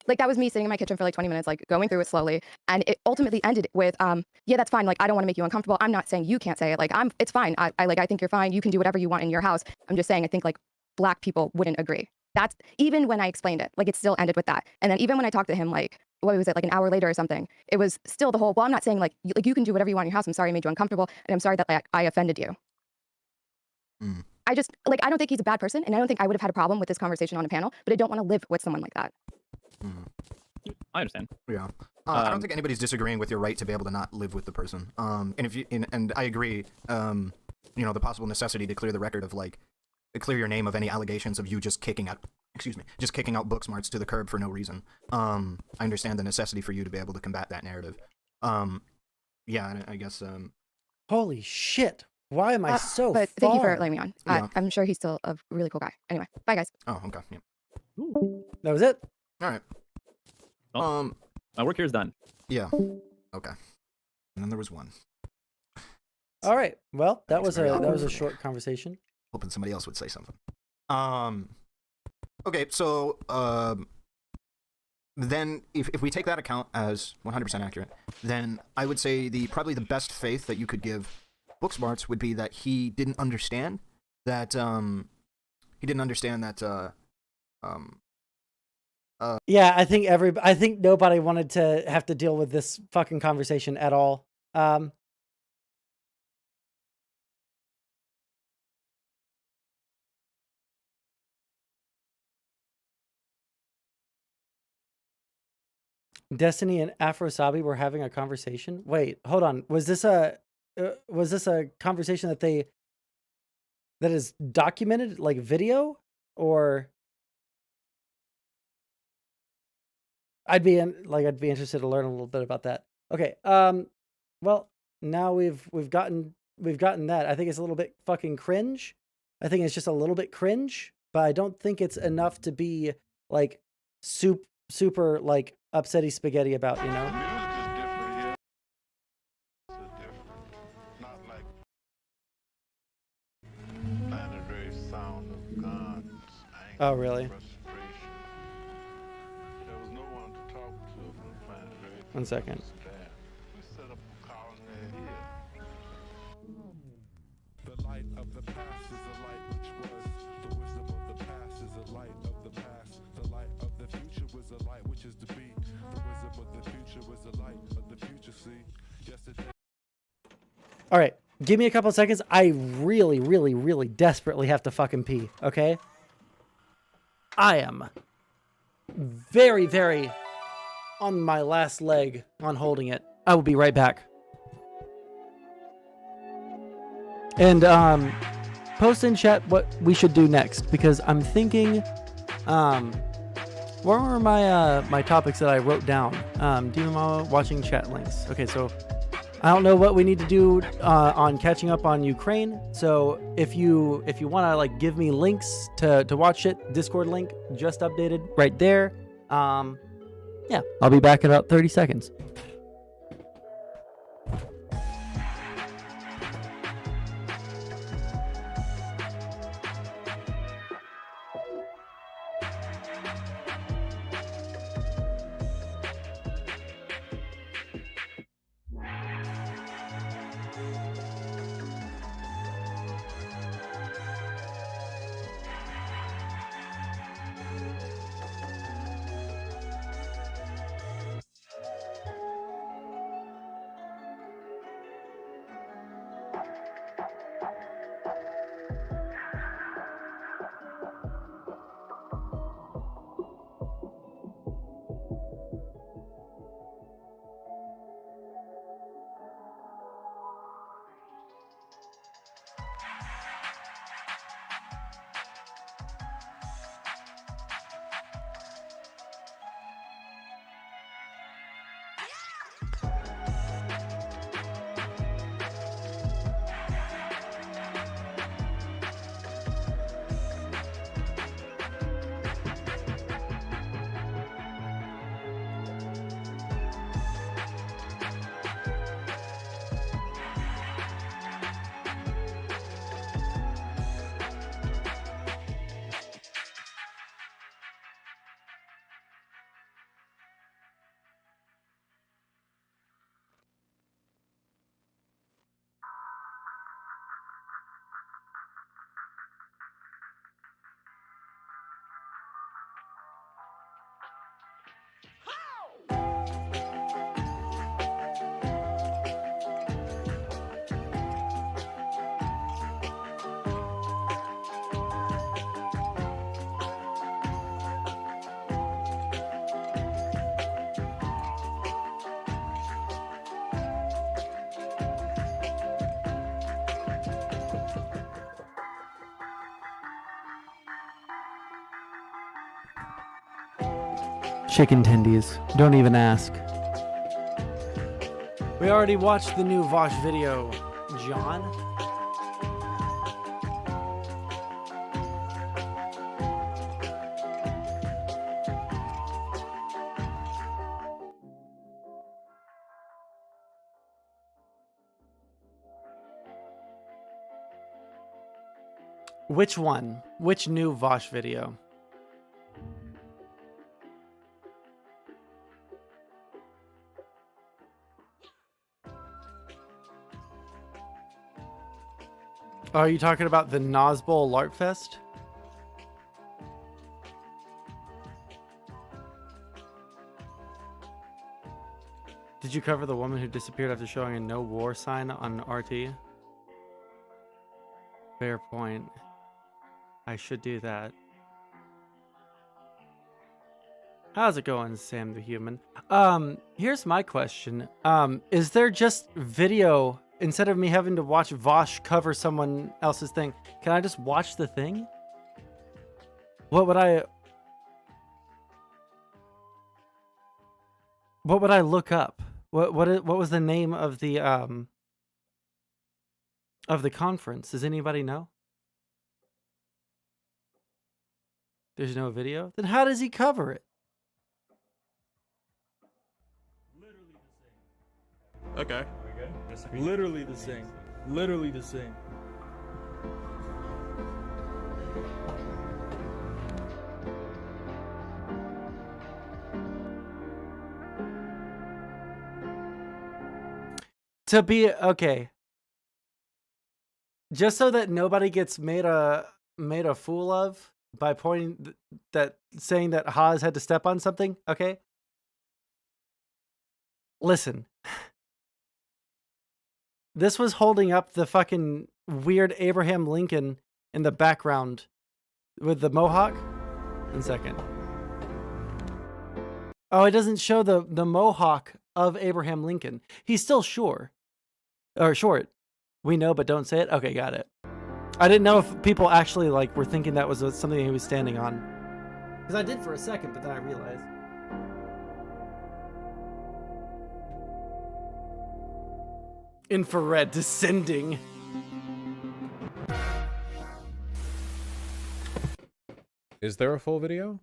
like that was me sitting in my kitchen for like 20 minutes, like going through it slowly, and it ultimately ended with yeah, that's fine. Like I don't want to make you uncomfortable. I'm not saying you can't say it. Like it's fine. I think you're fine. You can do whatever you want in your house. I'm just saying I think like black people wouldn't agree. That's even when I explained it, like it still ended with that. And then even when I talked to him, like what was it, like an hour later or something, it was still the whole, well, I'm not saying like you can do whatever you want in your house. I'm sorry I made you uncomfortable, and I'm sorry that like I offended you. I just like I don't think he's a bad person, and I don't think I would have had a problem with this conversation on a panel, but I don't want to live with someone like that. I understand. Yeah. I don't think anybody's disagreeing with your right to be able to not live with the person. And if you and I agree, you know, the possible necessity to clear the record of like clear your name of any allegations of you just kicking out Booksmarts to the curb for no reason. I understand the necessity for you to be able to combat that narrative. Yeah, and I guess Holy shit! Why am I so But thank you for letting me on. Yeah. I'm sure he's still a really cool guy. Anyway, bye guys. oh, okay. Yeah. That was it. All right. Well, my work here is done. Yeah. Okay. And then there was one. All right. Well, that was very a awkward. short conversation. Hoping somebody else would say something. Okay, so then if we take that account as 100% accurate, then I would say probably the best faith that you could give book smarts would be that he didn't understand that Yeah, I think nobody wanted to have to deal with this fucking conversation at all. Destiny and Afrosabi were having a conversation. Wait, hold on. Was this a conversation that is documented, like video, or I'd be interested to learn a little bit about that. Okay. Well, now we've gotten that. I think it's a little bit fucking cringe. I think it's just a little bit cringe, but I don't think it's enough to be like super like upsetty spaghetti about, you know? Oh, really? One second. The light of the past is the light which was. The wisdom of the past is the light of the past. The light of the future was the light which is to be. The wisdom of the future was the light of the future, see. Yesterday. All right, give me a couple of seconds. I really, really, really desperately have to fucking pee, okay? I am very, very on my last leg on holding it. I will be right back. And post in chat what we should do next, because I'm thinking, what were my topics that I wrote down? Demon watching chat links. Okay, so I don't know what we need to do on catching up on Ukraine. So if you want to like give me links to watch it, Discord link just updated right there. Yeah, I'll be back in about 30 seconds. Chicken tendies. Don't even ask. We already watched the new Vosh video, John. Which one? Which new Vosh video? Are you talking about the Nosbowl LARP Fest? Did you cover the woman who disappeared after showing a no war sign on RT? Fair point. I should do that. How's it going, Sam the Human? Here's my question. Is there just video instead of me having to watch Vosh cover someone else's thing? Can I just watch the thing? What would I look up? What was the name of the conference? Does anybody know? There's no video? Then how does he cover it? Okay. Literally the same. Literally the same. To be okay. Just so that nobody gets made a fool of by pointing that saying that Haas had to step on something, okay? Listen. This was holding up the fucking weird Abraham Lincoln in the background with the mohawk. 1 second. Oh, it doesn't show the mohawk of Abraham Lincoln. He's still short. We know, but don't say it. Okay, got it. I didn't know if people actually like were thinking that was something he was standing on. Because I did for a second, but then I realized. Infrared descending. Is there a full video?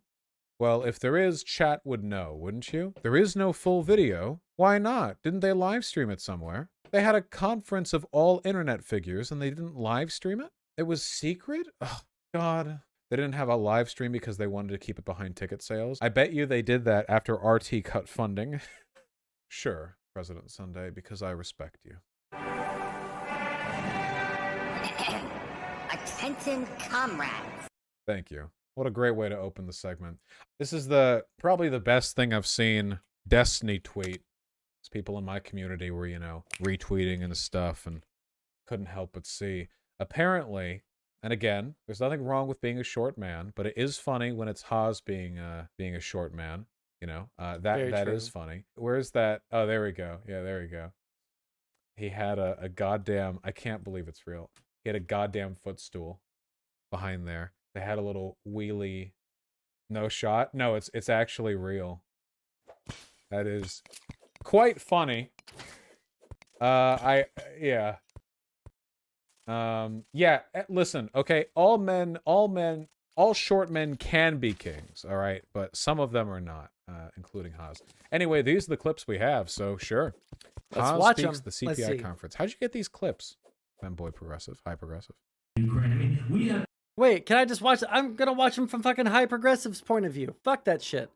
Well, if there is, chat would know, wouldn't you? There is no full video. Why not? Didn't they live stream it somewhere? They had a conference of all internet figures and they didn't live stream it? It was secret? Oh, God. They didn't have a live stream because they wanted to keep it behind ticket sales. I bet you they did that after RT cut funding. Sure, President Sunday, because I respect you. Attention, comrades. Thank you. What a great way to open the segment. This is probably the best thing I've seen Destiny tweet. It's people in my community were, you know, retweeting and stuff and couldn't help but see. Apparently, and again, there's nothing wrong with being a short man, but it is funny when it's Haas being a short man. You know, that is funny. Where's that? Oh, there we go. Yeah, there we go. He had a goddamn, I can't believe it's real. He had a goddamn footstool behind there. They had a little wheelie. No shot? No, it's actually real. That is quite funny. Yeah. Listen, okay, all short men can be kings, all right, but some of them are not, including Haas. Anyway, these are the clips we have, so sure. Let's Haas watch speaks them. the CPI conference. How'd you get these clips? Femboy progressive, high progressive. Wait, can I just watch? I'm gonna watch them from fucking High Progressive's point of view. Fuck that shit.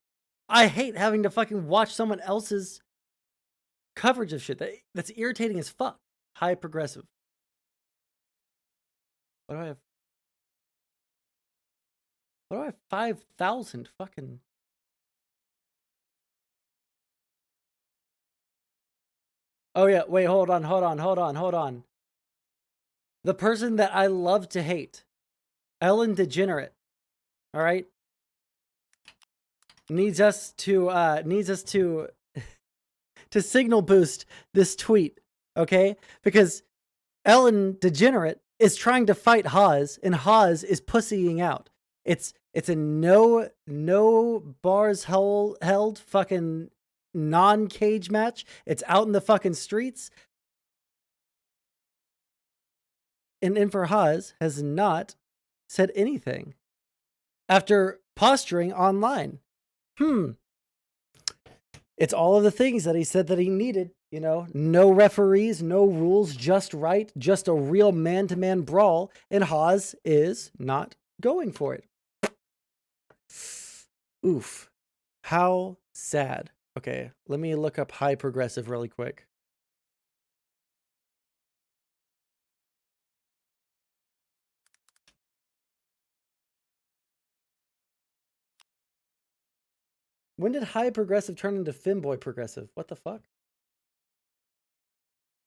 I hate having to fucking watch someone else's coverage of shit. That's irritating as fuck. High Progressive. What do I have? What do I have? 5,000 fucking. Oh yeah, wait, hold on. The person that I love to hate, Ellen Degenerate, all right, needs us to signal boost this tweet, okay? Because Ellen Degenerate is trying to fight Haas, and Haas is pussying out. It's a no bars held fucking non-cage match. It's out in the fucking streets. And Infer Haas has not said anything after posturing online. It's all of the things that he said that he needed, you know, no referees, no rules, just right, just a real man-to-man brawl, and Haas is not going for it. Oof. How sad. Okay, let me look up High Progressive really quick. When did high progressive turn into femboy progressive? What the fuck?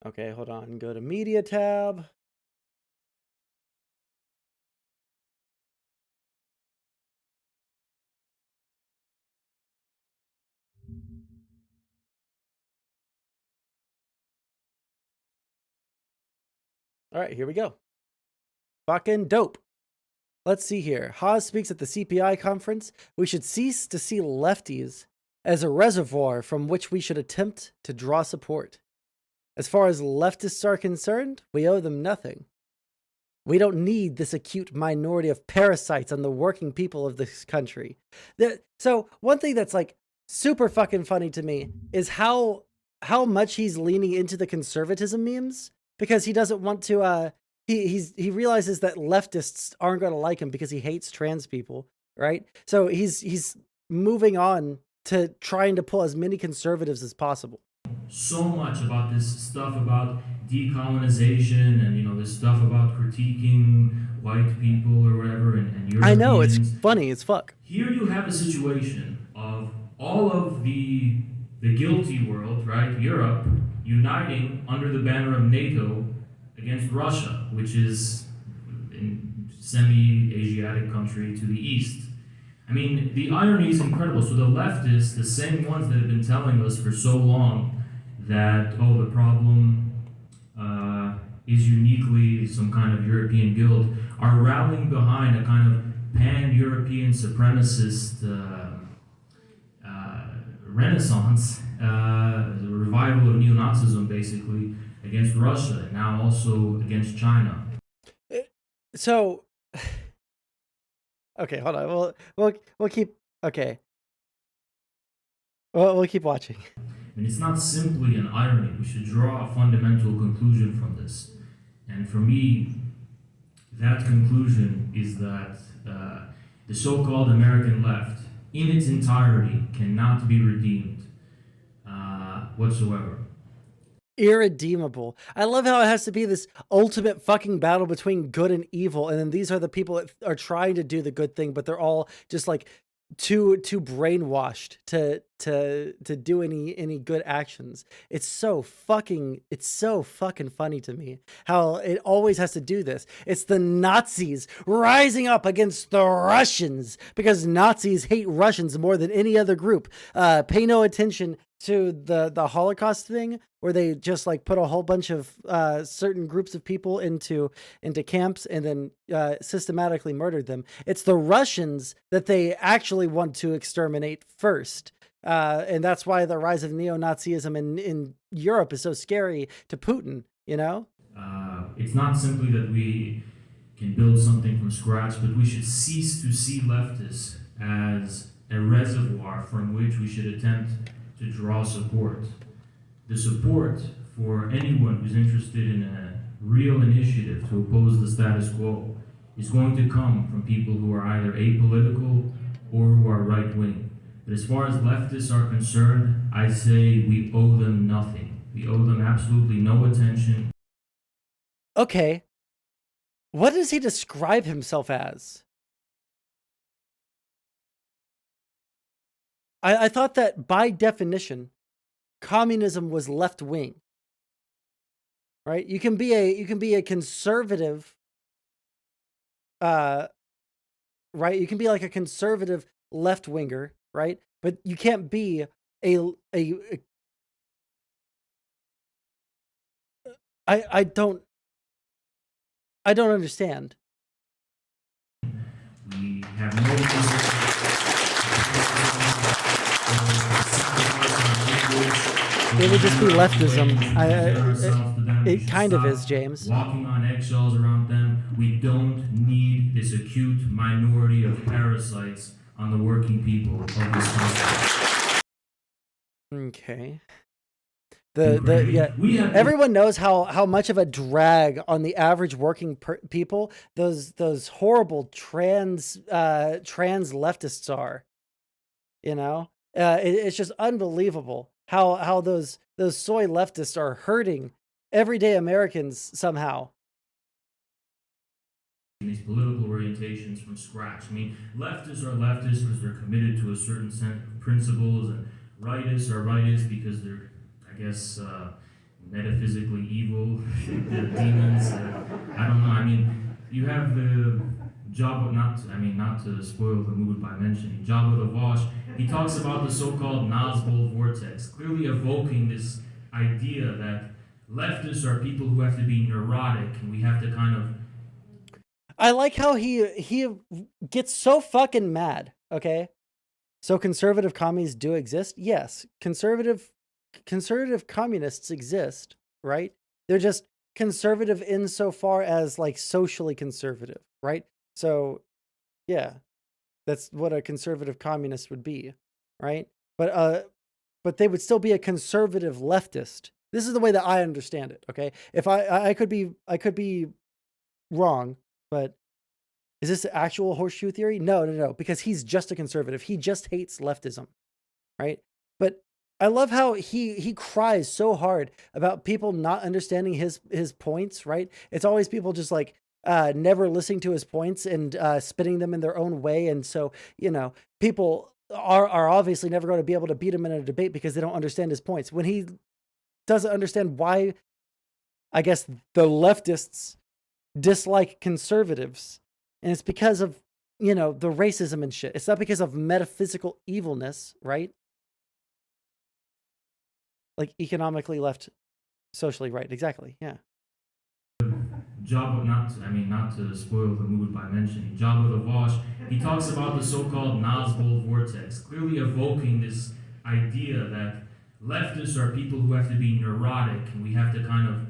Okay, hold on. Go to media tab. All right, here we go. Fucking dope. Let's see here. Haas speaks at the CPI conference. We should cease to see lefties as a reservoir from which we should attempt to draw support. As far as leftists are concerned, we owe them nothing. We don't need this acute minority of parasites on the working people of this country. So one thing that's like super fucking funny to me is how much he's leaning into the conservatism memes, because he doesn't want to he realizes that leftists aren't going to like him because he hates trans people, right? So he's moving on to trying to pull as many conservatives as possible. So much about this stuff about decolonization and, you know, this stuff about critiquing white people or whatever and Europeans. I know, it's funny as fuck. Here you have a situation of all of the guilty world, right, Europe, uniting under the banner of NATO against Russia, which is a semi-Asiatic country to the east. I mean, the irony is incredible. So the leftists, the same ones that have been telling us for so long that, oh, the problem is uniquely some kind of European guild, are rallying behind a kind of pan-European supremacist renaissance, a revival of neo-Nazism, basically, against Russia, and now also against China. So, okay, hold on. We'll keep, okay. We'll keep watching. And it's not simply an irony. We should draw a fundamental conclusion from this. And for me, that conclusion is that the so-called American left, in its entirety, cannot be redeemed whatsoever. Irredeemable. I love how it has to be this ultimate fucking battle between good and evil, and then these are the people that are trying to do the good thing, but they're all just like too brainwashed to do any good actions. It's so fucking funny to me how it always has to do this. It's the Nazis rising up against the Russians because Nazis hate Russians more than any other group. Pay no attention to the Holocaust thing, where they just like put a whole bunch of certain groups of people into camps and then systematically murdered them. It's the Russians that they actually want to exterminate first. And that's why the rise of neo-Nazism in Europe is so scary to Putin, you know? It's not simply that we can build something from scratch, but we should cease to see leftists as a reservoir from which we should attempt to draw support. The support for anyone who's interested in a real initiative to oppose the status quo is going to come from people who are either apolitical or who are right-wing. But as far as leftists are concerned, I say we owe them nothing. We owe them absolutely no attention. Okay. What does he describe himself as? I thought that by definition, communism was left wing. Right? You can be a conservative, right? You can be like a conservative left winger, right? But you can't be I don't understand. We have no reason It would just be leftism. It kind of is, James. Walking on eggshells around them. We don't need this acute minority of parasites on the working people of this country. Okay. Everyone knows how much of a drag on the average working people those horrible trans leftists are. You know, it's just unbelievable how those soy leftists are hurting everyday Americans somehow. These political orientations from scratch. I mean, leftists are leftists because they're committed to a certain principles, and rightists are rightists because they're, I guess, metaphysically evil, they're demons. I don't know. I mean, you have the Jabba, not to spoil the mood by mentioning Jabba the Vosh. He talks about the so-called Nazgul vortex, clearly evoking this idea that leftists are people who have to be neurotic, and we have to kind of. I like how he gets so fucking mad. Okay, so conservative commies do exist. Yes, conservative communists exist, right? They're just conservative insofar as like socially conservative, right? So, yeah, that's what a conservative communist would be, right? But they would still be a conservative leftist. This is the way that I understand it. Okay, if I could be wrong, but is this actual horseshoe theory? No, because he's just a conservative. He just hates leftism, right? But I love how he cries so hard about people not understanding his points, right? It's always people just like never listening to his points and spinning them in their own way. And so, you know, people are obviously never going to be able to beat him in a debate because they don't understand his points. When he doesn't understand why, I guess, the leftists dislike conservatives, and it's because of, you know, the racism and shit. It's not because of metaphysical evilness, right? Like economically left, socially right. Exactly. Yeah. Jabba, not to spoil the mood by mentioning Jabba the Vosh. He talks about the so-called Nazgul vortex, clearly evoking this idea that leftists are people who have to be neurotic, and we have to kind of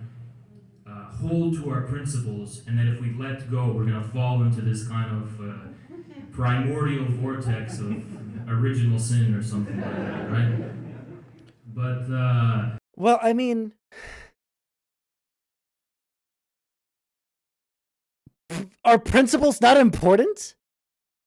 hold to our principles, and that if we let go, we're going to fall into this kind of primordial vortex of original sin or something like that, right? But well, I mean, are principles not important?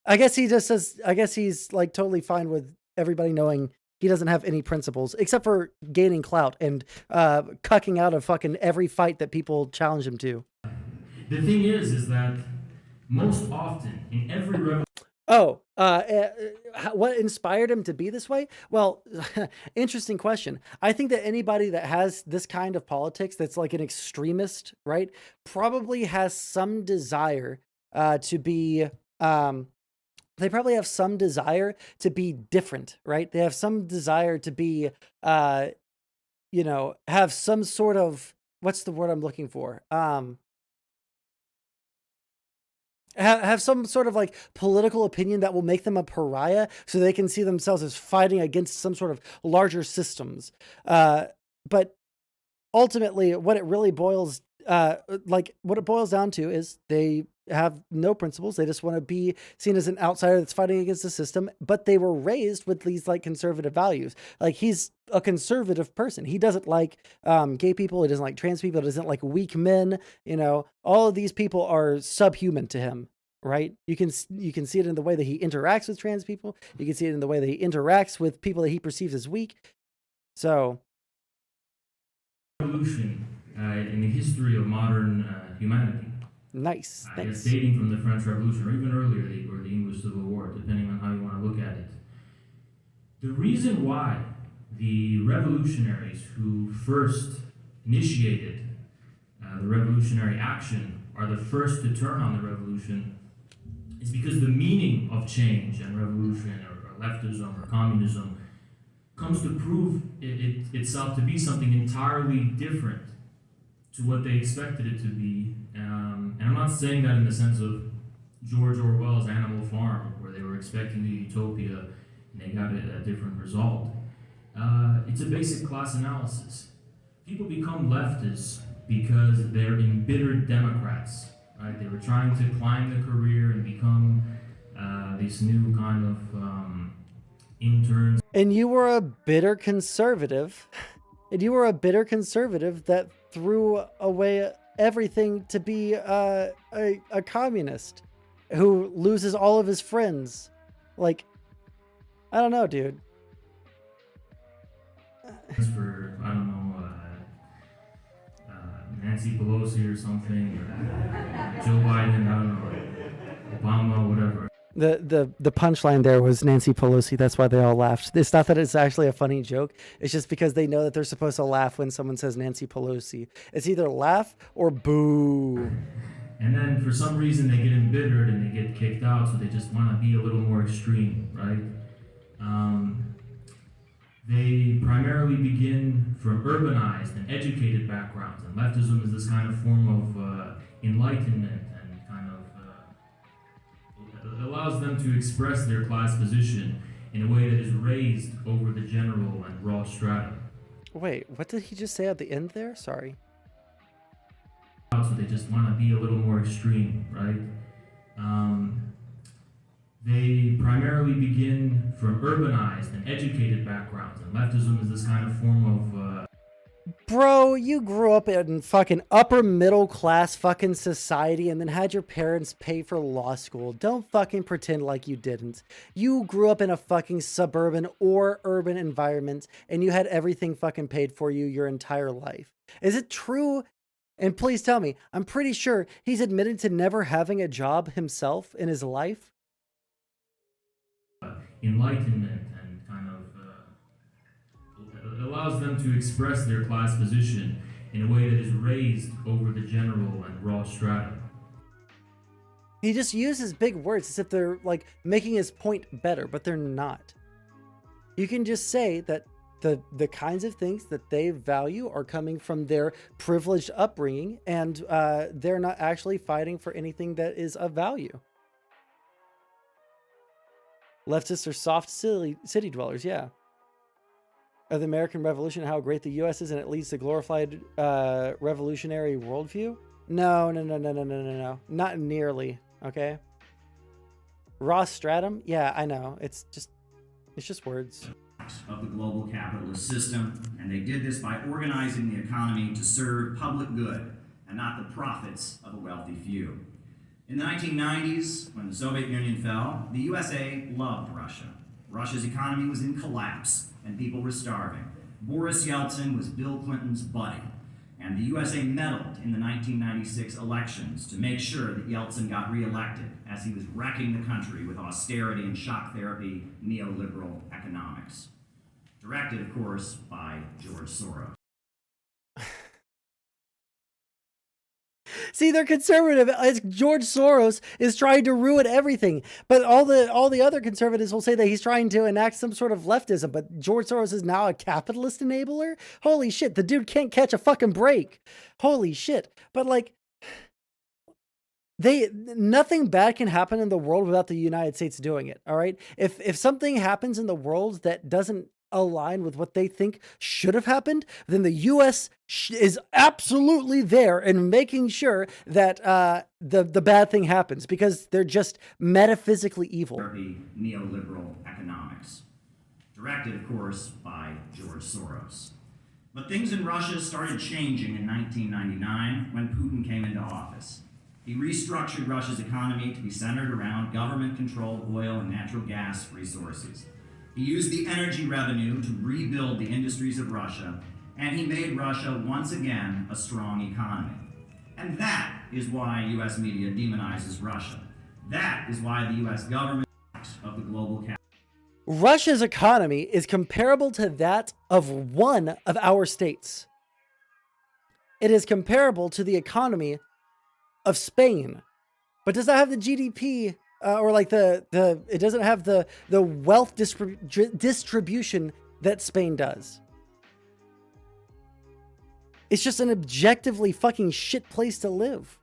I guess he just says, I guess he's like totally fine with everybody knowing he doesn't have any principles except for gaining clout and cucking out of fucking every fight that people challenge him to. The thing is that most often in every revolution. Oh, what inspired him to be this way? Well, interesting question. I think that anybody that has this kind of politics that's like an extremist, right, probably has some desire to be, they probably have some desire to be different, right? They have some desire to be, you know, have some sort of, what's the word I'm looking for? Have some sort of like political opinion that will make them a pariah so they can see themselves as fighting against some sort of larger systems. But ultimately what it really boils, what it boils down to is they have no principles. They just want to be seen as an outsider that's fighting against the system, but they were raised with these like conservative values. Like he's a conservative person. He doesn't like gay people. He doesn't like trans people. He doesn't like weak men. You know, all of these people are subhuman to him, right? You can see it in the way that he interacts with trans people. You can see it in the way that he interacts with people that he perceives as weak. So, revolution in the history of modern humanity. Nice. I Thanks. guess dating from the French Revolution or even earlier, or the English Civil War, depending on how you want to look at it. The reason why the revolutionaries who first initiated the revolutionary action are the first to turn on the revolution is because the meaning of change and revolution or leftism or communism comes to prove itself to be something entirely different to what they expected it to be. And I'm not saying that in the sense of George Orwell's Animal Farm, where they were expecting a utopia and they got a different result. It's a basic class analysis. People become leftists because they're embittered Democrats, right? They were trying to climb the career and become this new kind of interns. And you were a bitter conservative. And you were a bitter conservative that threw away everything to be a communist who loses all of his friends. Like, I don't know, dude. For, I don't know, Nancy Pelosi or something, or Joe Biden, I don't know, Obama, whatever. The punchline there was Nancy Pelosi. That's why they all laughed. It's not that it's actually a funny joke. It's just because they know that they're supposed to laugh when someone says Nancy Pelosi. It's either laugh or boo. And then for some reason they get embittered and they get kicked out, so they just want to be a little more extreme, right? They primarily begin from urbanized and educated backgrounds, and leftism is this kind of form of enlightenment and kind of allows them to express their class position in a way that is raised over the general and raw strata. Wait, what did he just say at the end there? Sorry. So they just want to be a little more extreme, right? They primarily begin from urbanized and educated backgrounds, and leftism is this kind of form of Bro, you grew up in fucking upper middle class fucking society and then had your parents pay for law school. Don't fucking pretend like you didn't. You grew up in a fucking suburban or urban environment and you had everything fucking paid for you your entire life. Is it true? And please tell me, I'm pretty sure he's admitted to never having a job himself in his life. enlightenment and kind of allows them to express their class position in a way that is raised over the general and raw strata. He just uses big words as if they're like making his point better, but they're not. You can just say that the kinds of things that they value are coming from their privileged upbringing, and they're not actually fighting for anything that is of value. Leftists are soft city dwellers, yeah. Of the American Revolution, how great the U.S. is, and it leads to glorified revolutionary worldview? No. Not nearly, okay? Ross Stratum? Yeah, I know. It's just words. Of the global capitalist system, and they did this by organizing the economy to serve public good and not the profits of a wealthy few. In the 1990s, when the Soviet Union fell, the USA loved Russia. Russia's economy was in collapse, and people were starving. Boris Yeltsin was Bill Clinton's buddy, and the USA meddled in the 1996 elections to make sure that Yeltsin got reelected, as he was wrecking the country with austerity and shock therapy neoliberal economics. Directed, of course, by George Soros. See, they're conservative. It's George Soros is trying to ruin everything. But all the other conservatives will say that he's trying to enact some sort of leftism. But George Soros is now a capitalist enabler? Holy shit, the dude can't catch a fucking break. Holy shit. But like, nothing bad can happen in the world without the United States doing it, all right? If something happens in the world that doesn't align with what they think should have happened, then the U.S. is absolutely there and making sure that the bad thing happens because they're just metaphysically evil. Neoliberal economics. Directed, of course, by George Soros. But things in Russia started changing in 1999 when Putin came into office. He restructured Russia's economy to be centered around government-controlled oil and natural gas resources. He used the energy revenue to rebuild the industries of Russia, and he made Russia once again a strong economy. And that is why U.S. media demonizes Russia. That is why the U.S. government of the global capital. Russia's economy is comparable to that of one of our states. It is comparable to the economy of Spain, but does not have the GDP or like it doesn't have the wealth distribution that Spain does. It's just an objectively fucking shit place to live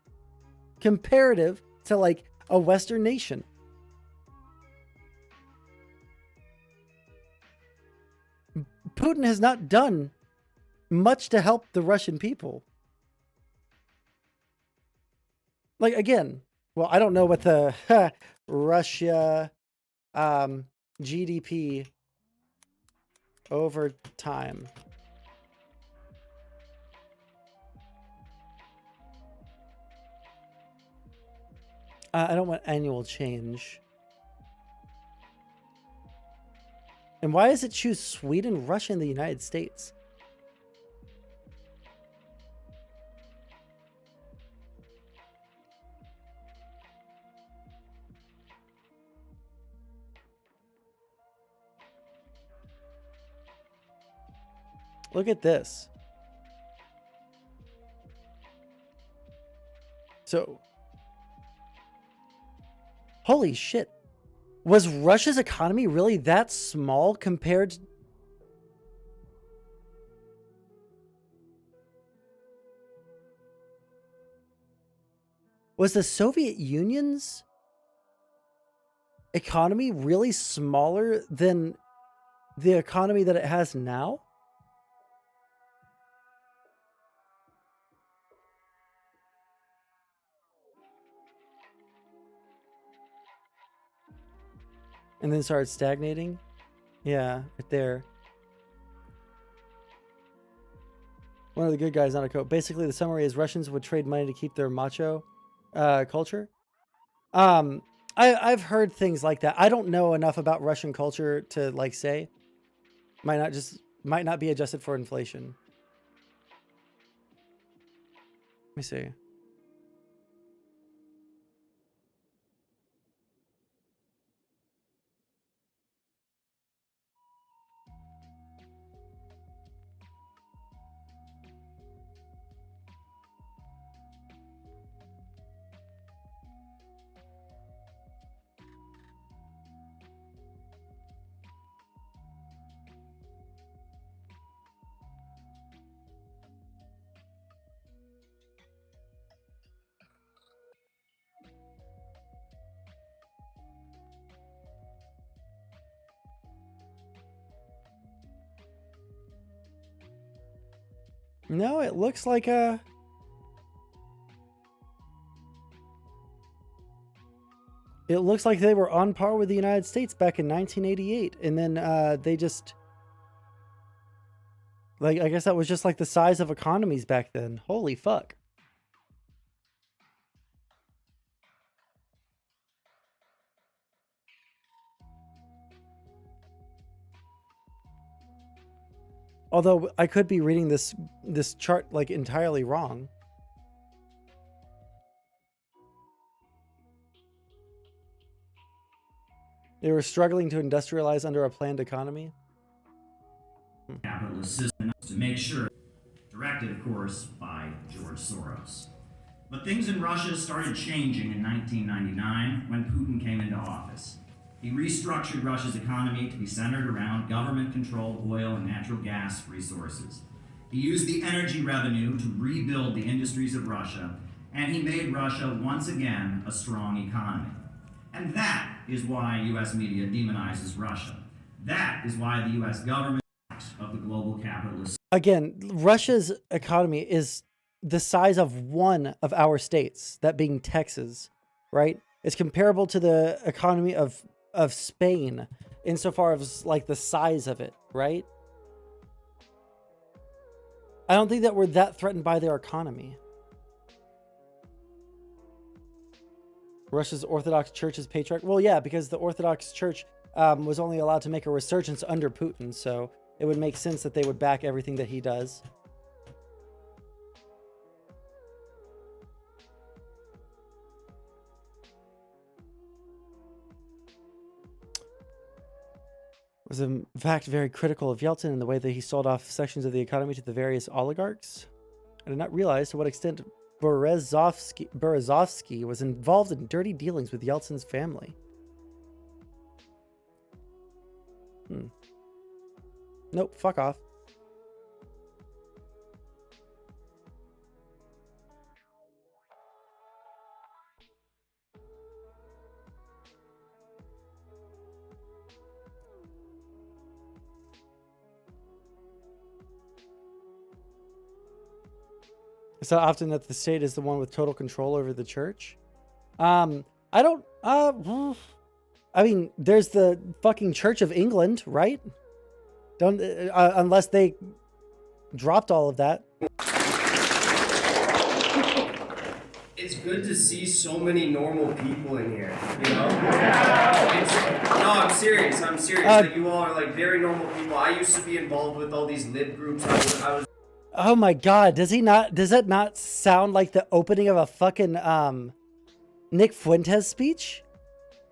comparative to like a Western nation. Putin has not done much to help the Russian people. Like, again, well, I don't know what the Russia GDP over time. I don't want annual change. And why does it choose Sweden, Russia, and the United States? Look at this. So, holy shit. Was Russia's economy really that small compared to... Was the Soviet Union's economy really smaller than the economy that it has now? And then started stagnating? Yeah, right there. One of the good guys, not a quote. Basically, the summary is Russians would trade money to keep their macho culture. I've heard things like that. I don't know enough about Russian culture to like say. Might not be adjusted for inflation. Let me see. No, it looks like a... It looks like they were on par with the United States back in 1988. And then they just... Like, I guess that was just like the size of economies back then. Holy fuck. Although I could be reading this chart like entirely wrong. They were struggling to industrialize under a planned economy. Capitalist system to make sure, directed of course by George Soros. But things in Russia started changing in 1999 when Putin came into office. He restructured Russia's economy to be centered around government-controlled oil and natural gas resources. He used the energy revenue to rebuild the industries of Russia, and he made Russia once again a strong economy. And that is why U.S. media demonizes Russia. That is why the U.S. government of the global capitalist... Again, Russia's economy is the size of one of our states, that being Texas, right? It's comparable to the economy of Spain insofar as like the size of it, right? I don't think that we're that threatened by their economy. Russia's Orthodox Church is patriarch. Well, yeah, because the Orthodox Church was only allowed to make a resurgence under Putin, so it would make sense that they would back everything that he does. Was in fact very critical of Yeltsin in the way that he sold off sections of the economy to the various oligarchs. I did not realize to what extent Berezovsky was involved in dirty dealings with Yeltsin's family. Nope, fuck off. It's not often that the state is the one with total control over the church. I mean, there's the fucking Church of England, right? Don't unless they dropped all of that. It's good to see so many normal people in here, you know? No, I'm serious. Like, you all are like very normal people. I used to be involved with all these lib groups. I was Oh my god, does that not sound like the opening of a fucking Nick Fuentes speech?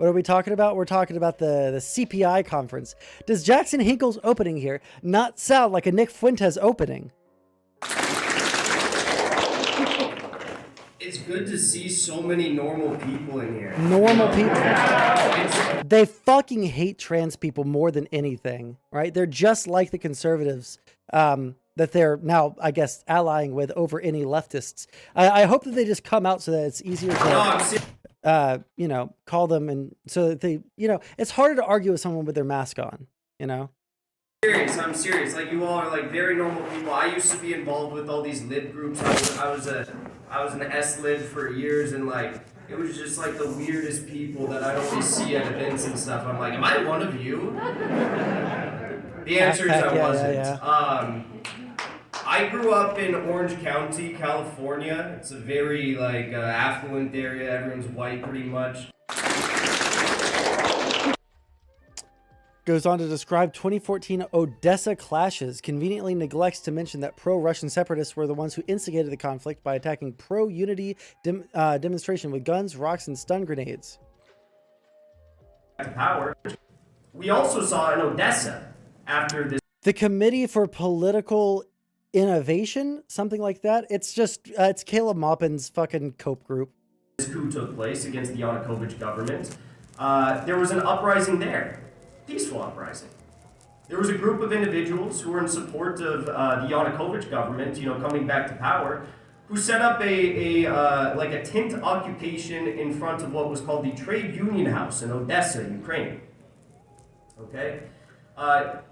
What are we talking about? We're talking about the CPI conference. Does Jackson Hinkle's opening here not sound like a Nick Fuentes opening? It's good to see so many normal people in here. Normal people. They fucking hate trans people more than anything, right? They're just like the conservatives that they're now, I guess, allying with over any leftists. I hope that they just come out so that it's easier to, you know, call them, and so that they, you know, it's harder to argue with someone with their mask on, you know? I'm serious. Like, you all are like very normal people. I used to be involved with all these lib groups. I was an S-lib for years, and like it was just like the weirdest people that I'd always see at events and stuff. I'm like, am I one of you? The answer is I wasn't. I grew up in Orange County, California. It's a very like affluent area. Everyone's white pretty much. Goes on to describe 2014 Odessa clashes, conveniently neglects to mention that pro-Russian separatists were the ones who instigated the conflict by attacking pro-unity demonstration with guns, rocks, and stun grenades. Power. We also saw in Odessa after this. The Committee for Political Innovation, something like that. It's just, it's Caleb Maupin's fucking cope group. This coup took place against the Yanukovych government. There was an uprising there. Peaceful uprising. There was a group of individuals who were in support of the Yanukovych government, you know, coming back to power, who set up like a tent occupation in front of what was called the Trade Union House in Odessa, Ukraine. Okay,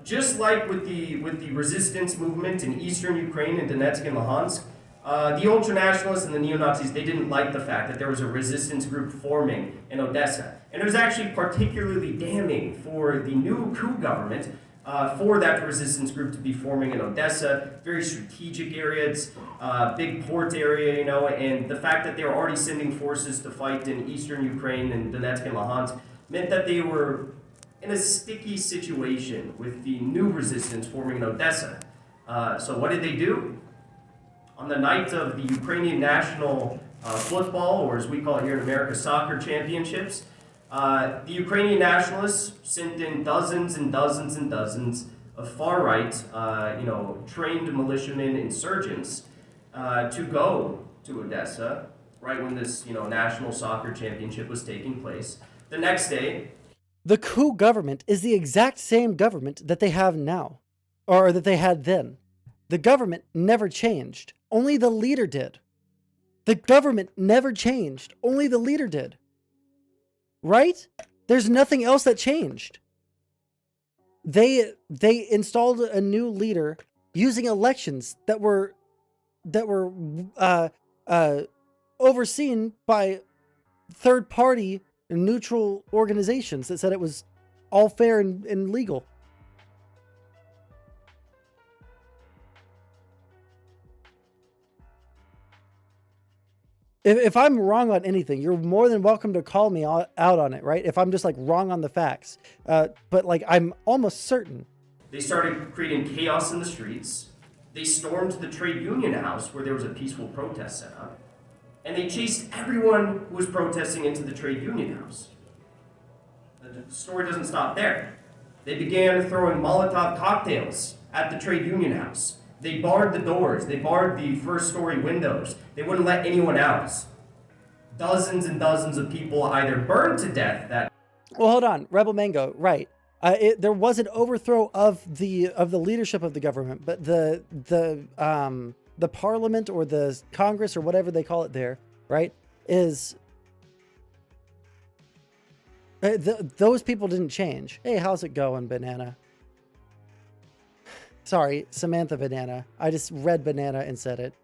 just like with the resistance movement in eastern Ukraine and Donetsk and Luhansk, the ultranationalists and the neo-Nazis, they didn't like the fact that there was a resistance group forming in Odessa. And it was actually particularly damning for the new coup government for that resistance group to be forming in Odessa. Very strategic areas, big port area, you know, and the fact that they were already sending forces to fight in eastern Ukraine and Donetsk and Luhansk meant that they were in a sticky situation with the new resistance forming in Odessa. So what did they do? On the night of the Ukrainian national football, or as we call it here in America, soccer championships, the Ukrainian nationalists sent in dozens and dozens and dozens of far-right, you know, trained militiamen insurgents to go to Odessa right when this, you know, national soccer championship was taking place. The next day, the coup government is the exact same government that they have now, or that they had then. The government never changed. Only the leader did. The government never changed. Only the leader did. Right? There's nothing else that changed. They installed a new leader using elections that were overseen by third-party neutral organizations that said it was all fair and legal. If I'm wrong on anything, you're more than welcome to call me out on it, right? If I'm just like wrong on the facts. But like, I'm almost certain. They started creating chaos in the streets. They stormed the trade union house where there was a peaceful protest set up. And they chased everyone who was protesting into the trade union house. The story doesn't stop there. They began throwing Molotov cocktails at the trade union house. They barred the doors. They barred the first-story windows. They wouldn't let anyone out. Dozens and dozens of people either burned to death that... Well, hold on. Rebel Mango, right. There was an overthrow of the leadership of the government, but the parliament or the Congress or whatever they call it there, right, is... those people didn't change. Hey, how's it going, Banana? Sorry, Samantha Banana. I just read Banana and said it.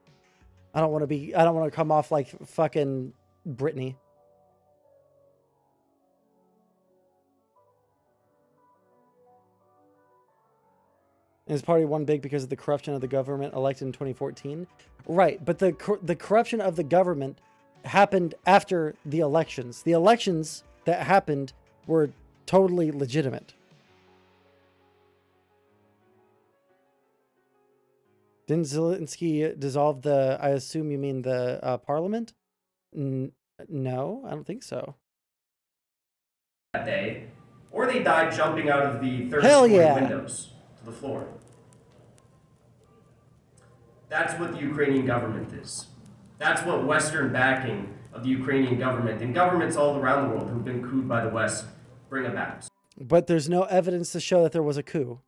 I don't want to come off like fucking Britney. Is party one big because of the corruption of the government elected in 2014? Right, but the corruption of the government happened after the elections. The elections that happened were totally legitimate. Didn't Zelensky dissolve the, I assume you mean the parliament? No, I don't think so. that day, or they died jumping out of the Hell third-story yeah. windows to the floor. That's what the Ukrainian government is. That's what Western backing of the Ukrainian government and governments all around the world who've been couped by the West bring about. But there's no evidence to show that there was a coup.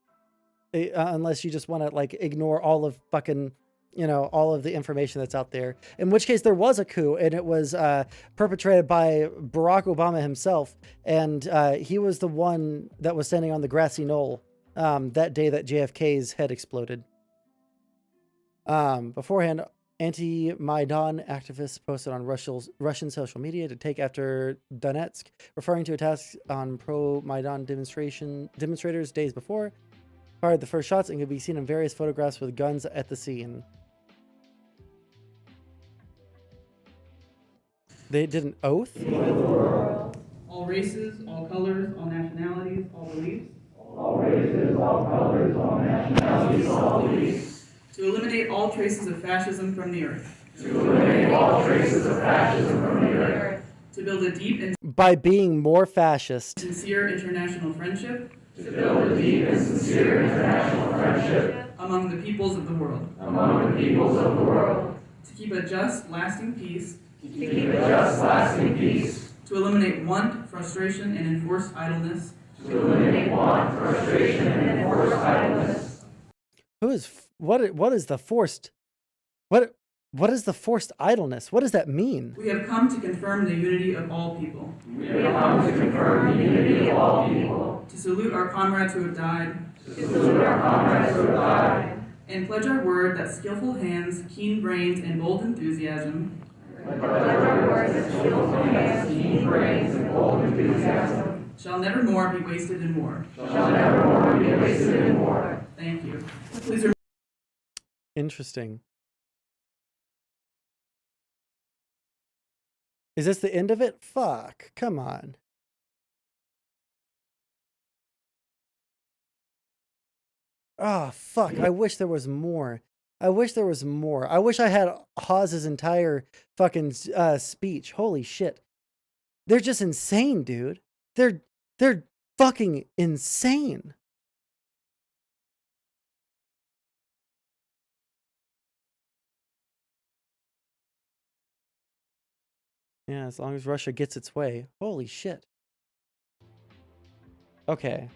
Unless you just want to like ignore all of fucking, you know, all of the information that's out there. In which case there was a coup, and it was perpetrated by Barack Obama himself. And he was the one that was standing on the grassy knoll that day that JFK's head exploded. Beforehand, anti-Maidan activists posted on Russian social media to take after Donetsk, referring to attacks on pro-Maidan demonstrators days before. Fired the first shots and could be seen in various photographs with guns at the scene. They did an oath? All races, all colors, all nationalities, all beliefs. All races, all colors, all nationalities, all beliefs. To eliminate all traces of fascism from the earth. To eliminate all traces of fascism from the earth. To build a deep and By being more fascist. sincere international friendship. To build a deep and sincere international friendship among the peoples of the world. among the peoples of the world. To keep a just, lasting peace. To keep a just, lasting peace. To eliminate want, frustration, and enforced idleness. To eliminate want, frustration, and enforced idleness. What is the forced idleness? What does that mean? We have come to confirm the unity of all people. We have come to confirm the unity of all people. To salute our comrades who have died. To salute our comrades who have died. And pledge our word that skillful hands, keen brains, and bold enthusiasm. Pledge our word that skillful hands, keen brains, and bold enthusiasm shall never more be wasted in war. Shall never more be wasted in war. Thank you. Please remember. Interesting. Is this the end of it? Fuck. Come on. Oh, fuck. I wish there was more. I wish there was more. I wish I had Hawes's entire fucking speech. Holy shit. They're just insane, dude. They're fucking insane. Yeah, as long as Russia gets its way. Holy shit. Okay.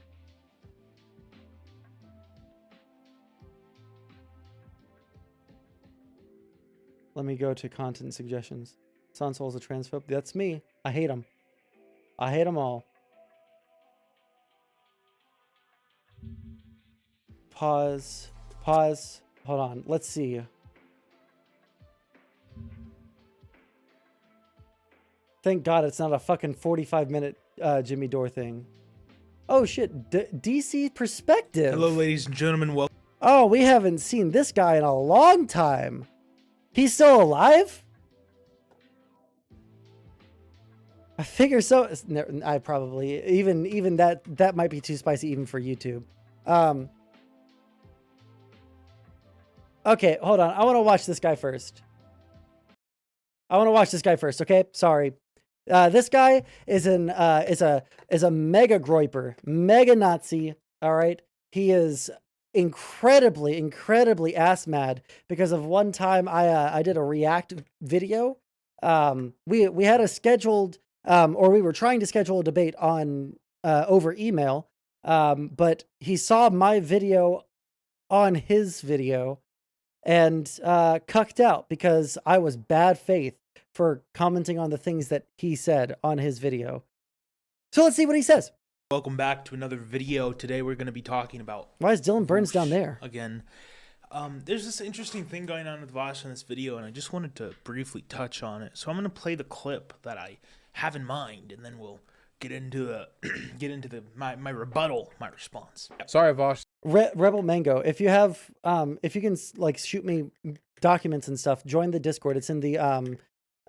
Let me go to content suggestions. Sonsol's a transphobe. That's me. I hate him. I hate them all. Pause. Pause. Hold on. Let's see. Thank God it's not a fucking 45-minute Jimmy Dore thing. Oh shit, DC Perspective. Hello, ladies and gentlemen. Welcome. Oh, we haven't seen this guy in a long time. He's still alive? I figure so. I probably even that might be too spicy even for YouTube. Okay, hold on. I want to watch this guy first. Okay, sorry. This guy is a mega groiper, mega Nazi. All right, he is incredibly ass mad because of one time I did a react video. We had a scheduled or we were trying to schedule a debate on over email, but he saw my video on his video and cucked out because I was bad faith for commenting on the things that he said on his video. So let's see what he says. Welcome back to another video. Today we're going to be talking about... Why is Dylan Burns down there? Again. There's this interesting thing going on with Vosh in this video, and I just wanted to briefly touch on it. So I'm going to play the clip that I have in mind, and then we'll get into my rebuttal, my response. Sorry, Vosh. Rebel Mango, if you have if you can like shoot me documents and stuff, join the Discord. It's in the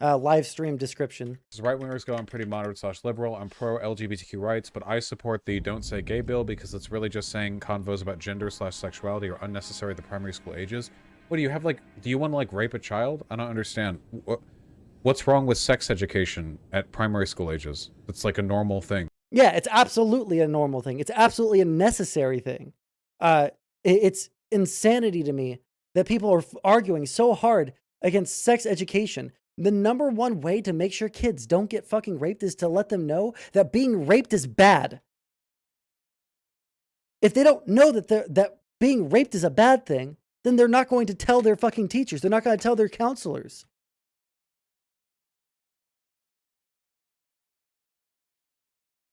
live stream description. As right-wingers go, I'm pretty moderate/liberal. I'm pro-LGBTQ rights, but I support the Don't Say Gay bill because it's really just saying convos about gender/sexuality are unnecessary at the primary school ages. What do you have, like, do you want to, like, rape a child? I don't understand. What's wrong with sex education at primary school ages? It's like a normal thing. Yeah, it's absolutely a normal thing. It's absolutely a necessary thing. It's insanity to me that people are arguing so hard against sex education. The number one way to make sure kids don't get fucking raped is to let them know that being raped is bad. If they don't know that being raped is a bad thing, then they're not going to tell their fucking teachers. They're not going to tell their counselors.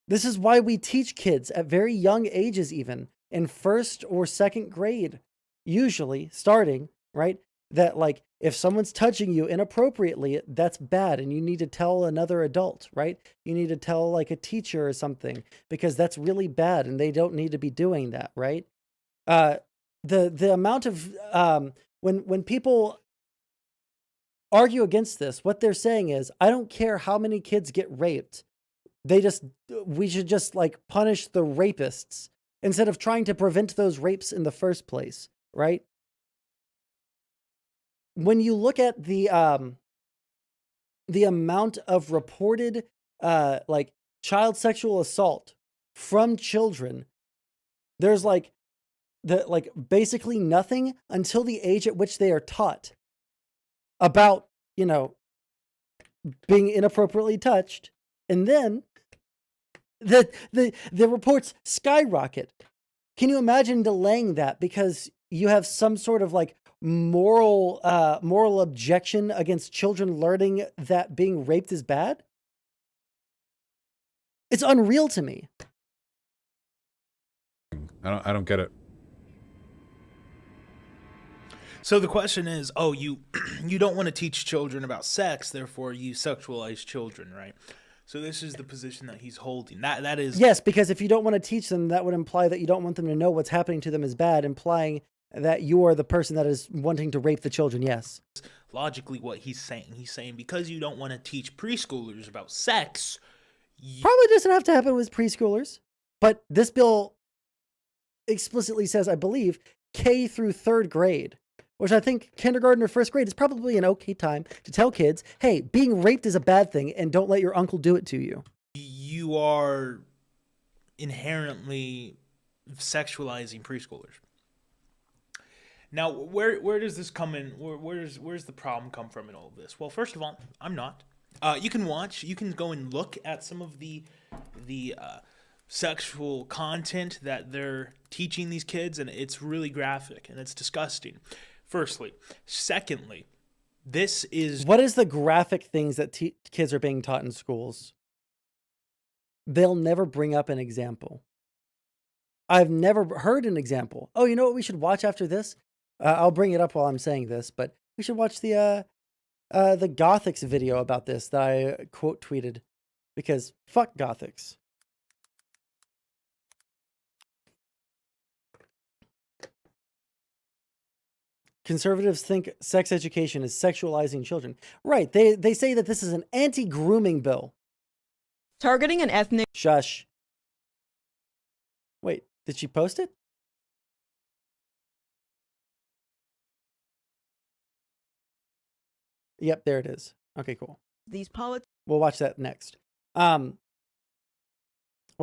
This is why we teach kids at very young ages, even in first or second grade, usually starting, right? That like, if someone's touching you inappropriately, that's bad. And you need to tell another adult, right? You need to tell like a teacher or something, because that's really bad. And they don't need to be doing that, right? The amount of, when people argue against this, what they're saying is, I don't care how many kids get raped. We should just like punish the rapists instead of trying to prevent those rapes in the first place, right? When you look at the amount of reported like child sexual assault from children, there's like basically nothing until the age at which they are taught about, you know, being inappropriately touched, and then the reports skyrocket. Can you imagine delaying that because you have some sort of like moral objection against children learning that being raped is bad? It's unreal to me. I don't get it. So the question is, oh, you don't want to teach children about sex, therefore you sexualize children, right? So this is the position that he's holding. That is... Yes, because if you don't want to teach them, that would imply that you don't want them to know what's happening to them is bad, implying that you are the person that is wanting to rape the children, yes. Logically what he's saying. He's saying because you don't want to teach preschoolers about sex... Probably doesn't have to happen with preschoolers. But this bill explicitly says, I believe, K through third grade, which I think kindergarten or first grade is probably an okay time to tell kids, hey, being raped is a bad thing and don't let your uncle do it to you. You are inherently sexualizing preschoolers. Now, where does this come in? Where's the problem come from in all of this? Well, first of all, I'm not. You can go and look at some of the sexual content that they're teaching these kids, and it's really graphic and it's disgusting. Firstly. Secondly, this is... What is the graphic things that kids are being taught in schools? They'll never bring up an example. I've never heard an example. Oh, you know what we should watch after this? I'll bring it up while I'm saying this, but we should watch the Gothix video about this that I quote tweeted, because fuck Gothix. Conservatives think sex education is sexualizing children. Right. They say that this is an anti-grooming bill. Targeting an ethnic... Shush. Wait, did she post it? Yep, there it is. Okay, cool. These politics... We'll watch that next. Why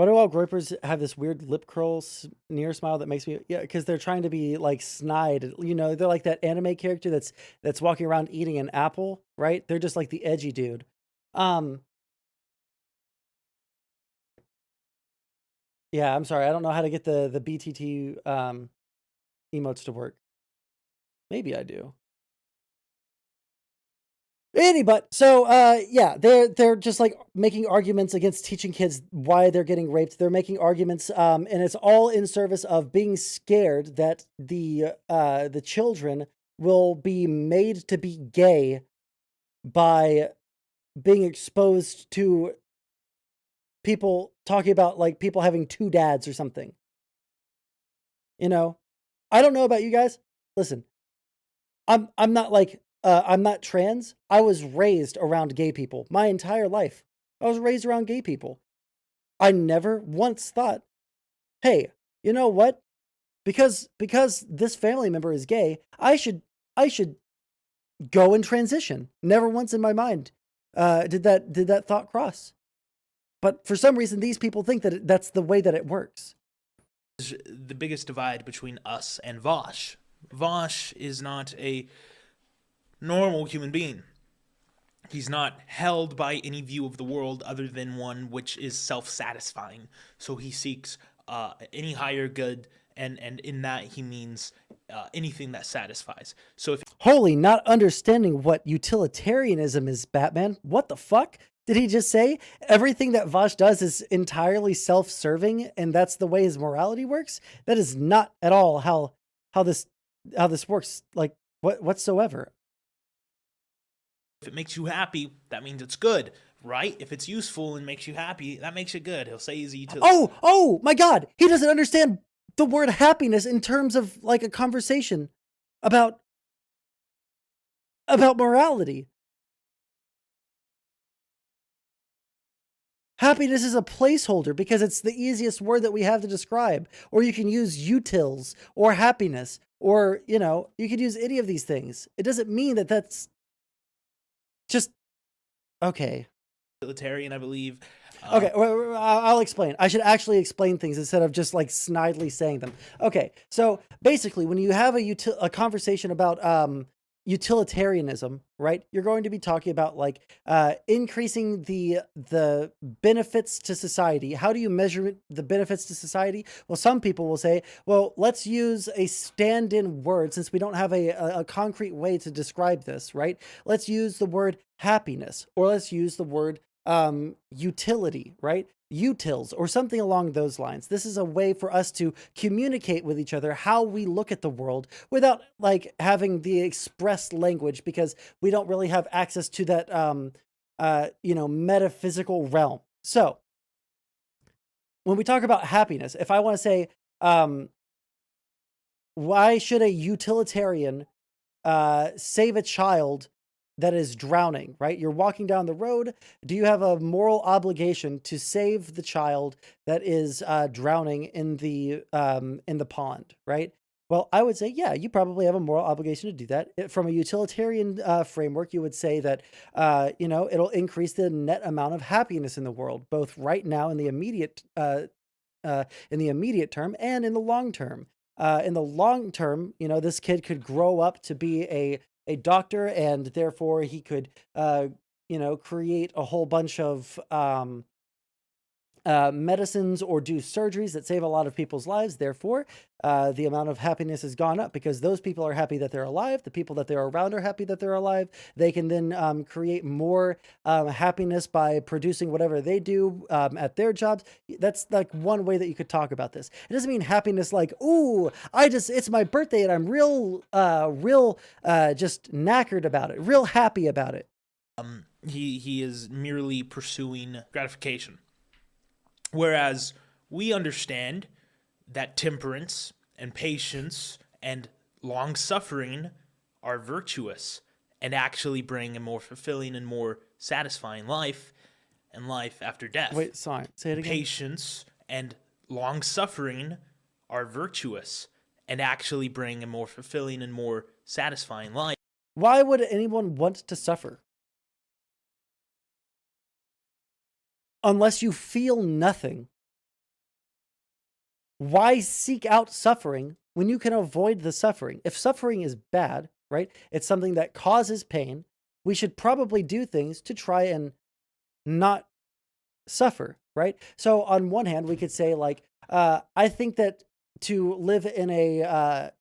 do all groypers have this weird lip curl sneer smile that makes me... Yeah, because they're trying to be like snide. You know, they're like that anime character that's walking around eating an apple, right? They're just like the edgy dude. Yeah, I'm sorry. I don't know how to get the BTT emotes to work. Maybe I do. So yeah, they're just like making arguments against teaching kids why they're getting raped. They're making arguments, and it's all in service of being scared that the children will be made to be gay by being exposed to people talking about like people having two dads or something. You know, I don't know about you guys. Listen, I'm not like. I'm not trans. I was raised around gay people my entire life. I was raised around gay people. I never once thought, hey, you know what? Because this family member is gay, I should go and transition. Never once in my mind did that thought cross. But for some reason, these people think that that's the way that it works. The biggest divide between us and Vosh. Vosh is not a normal human being. He's not held by any view of the world other than one which is self-satisfying. So he seeks any higher good, and in that he means anything that satisfies. So if Holy, not understanding what utilitarianism is, Batman. What the fuck? Did he just say everything that Vosh does is entirely self-serving and that's the way his morality works? That is not at all how this works, like whatsoever. If it makes you happy, that means it's good, right? If it's useful and makes you happy, that makes it good. He'll say he's utilitarian. Oh my God. He doesn't understand the word happiness in terms of like a conversation about morality. Happiness is a placeholder because it's the easiest word that we have to describe. Or you can use utils or happiness, or, you know, you could use any of these things. It doesn't mean that that's just okay. Utilitarian, I believe. Okay, well, I'll explain. I should actually explain things instead of just like snidely saying them. Okay, so basically, when you have a conversation about utilitarianism, right? You're going to be talking about like increasing the benefits to society. How do you measure the benefits to society? Well, some people will say, well, let's use a stand-in word since we don't have a concrete way to describe this, right? Let's use the word happiness, or let's use the word utility, right? Utils, or something along those lines. This is a way for us to communicate with each other how we look at the world without like having the expressed language, because we don't really have access to that, you know, metaphysical realm. So when we talk about happiness, if I want to say, why should a utilitarian save a child that is drowning, right? You're walking down the road. Do you have a moral obligation to save the child that is drowning in the pond, right? Well, I would say, yeah, you probably have a moral obligation to do that. From a utilitarian framework, you would say that, you know, it'll increase the net amount of happiness in the world, both right now in the immediate term and in the long term. In the long term, you know, this kid could grow up to be a doctor, and therefore he could, you know, create a whole bunch of medicines or do surgeries that save a lot of people's lives. Therefore, the amount of happiness has gone up because those people are happy that they're alive. The people that they're around are happy that they're alive. They can then create more happiness by producing whatever they do at their jobs. That's like one way that you could talk about this. It doesn't mean happiness like, ooh, it's my birthday and I'm real just knackered about it, real happy about it. He is merely pursuing gratification. Whereas we understand that temperance and patience and long-suffering are virtuous and actually bring a more fulfilling and more satisfying life and life after death. Wait, sorry, say it again. Patience and long-suffering are virtuous and actually bring a more fulfilling and more satisfying life. Why would anyone want to suffer? Unless you feel nothing. Why seek out suffering when you can avoid the suffering? If suffering is bad, right? It's something that causes pain. We should probably do things to try and not suffer, right? So on one hand, we could say like, I think that to live in a,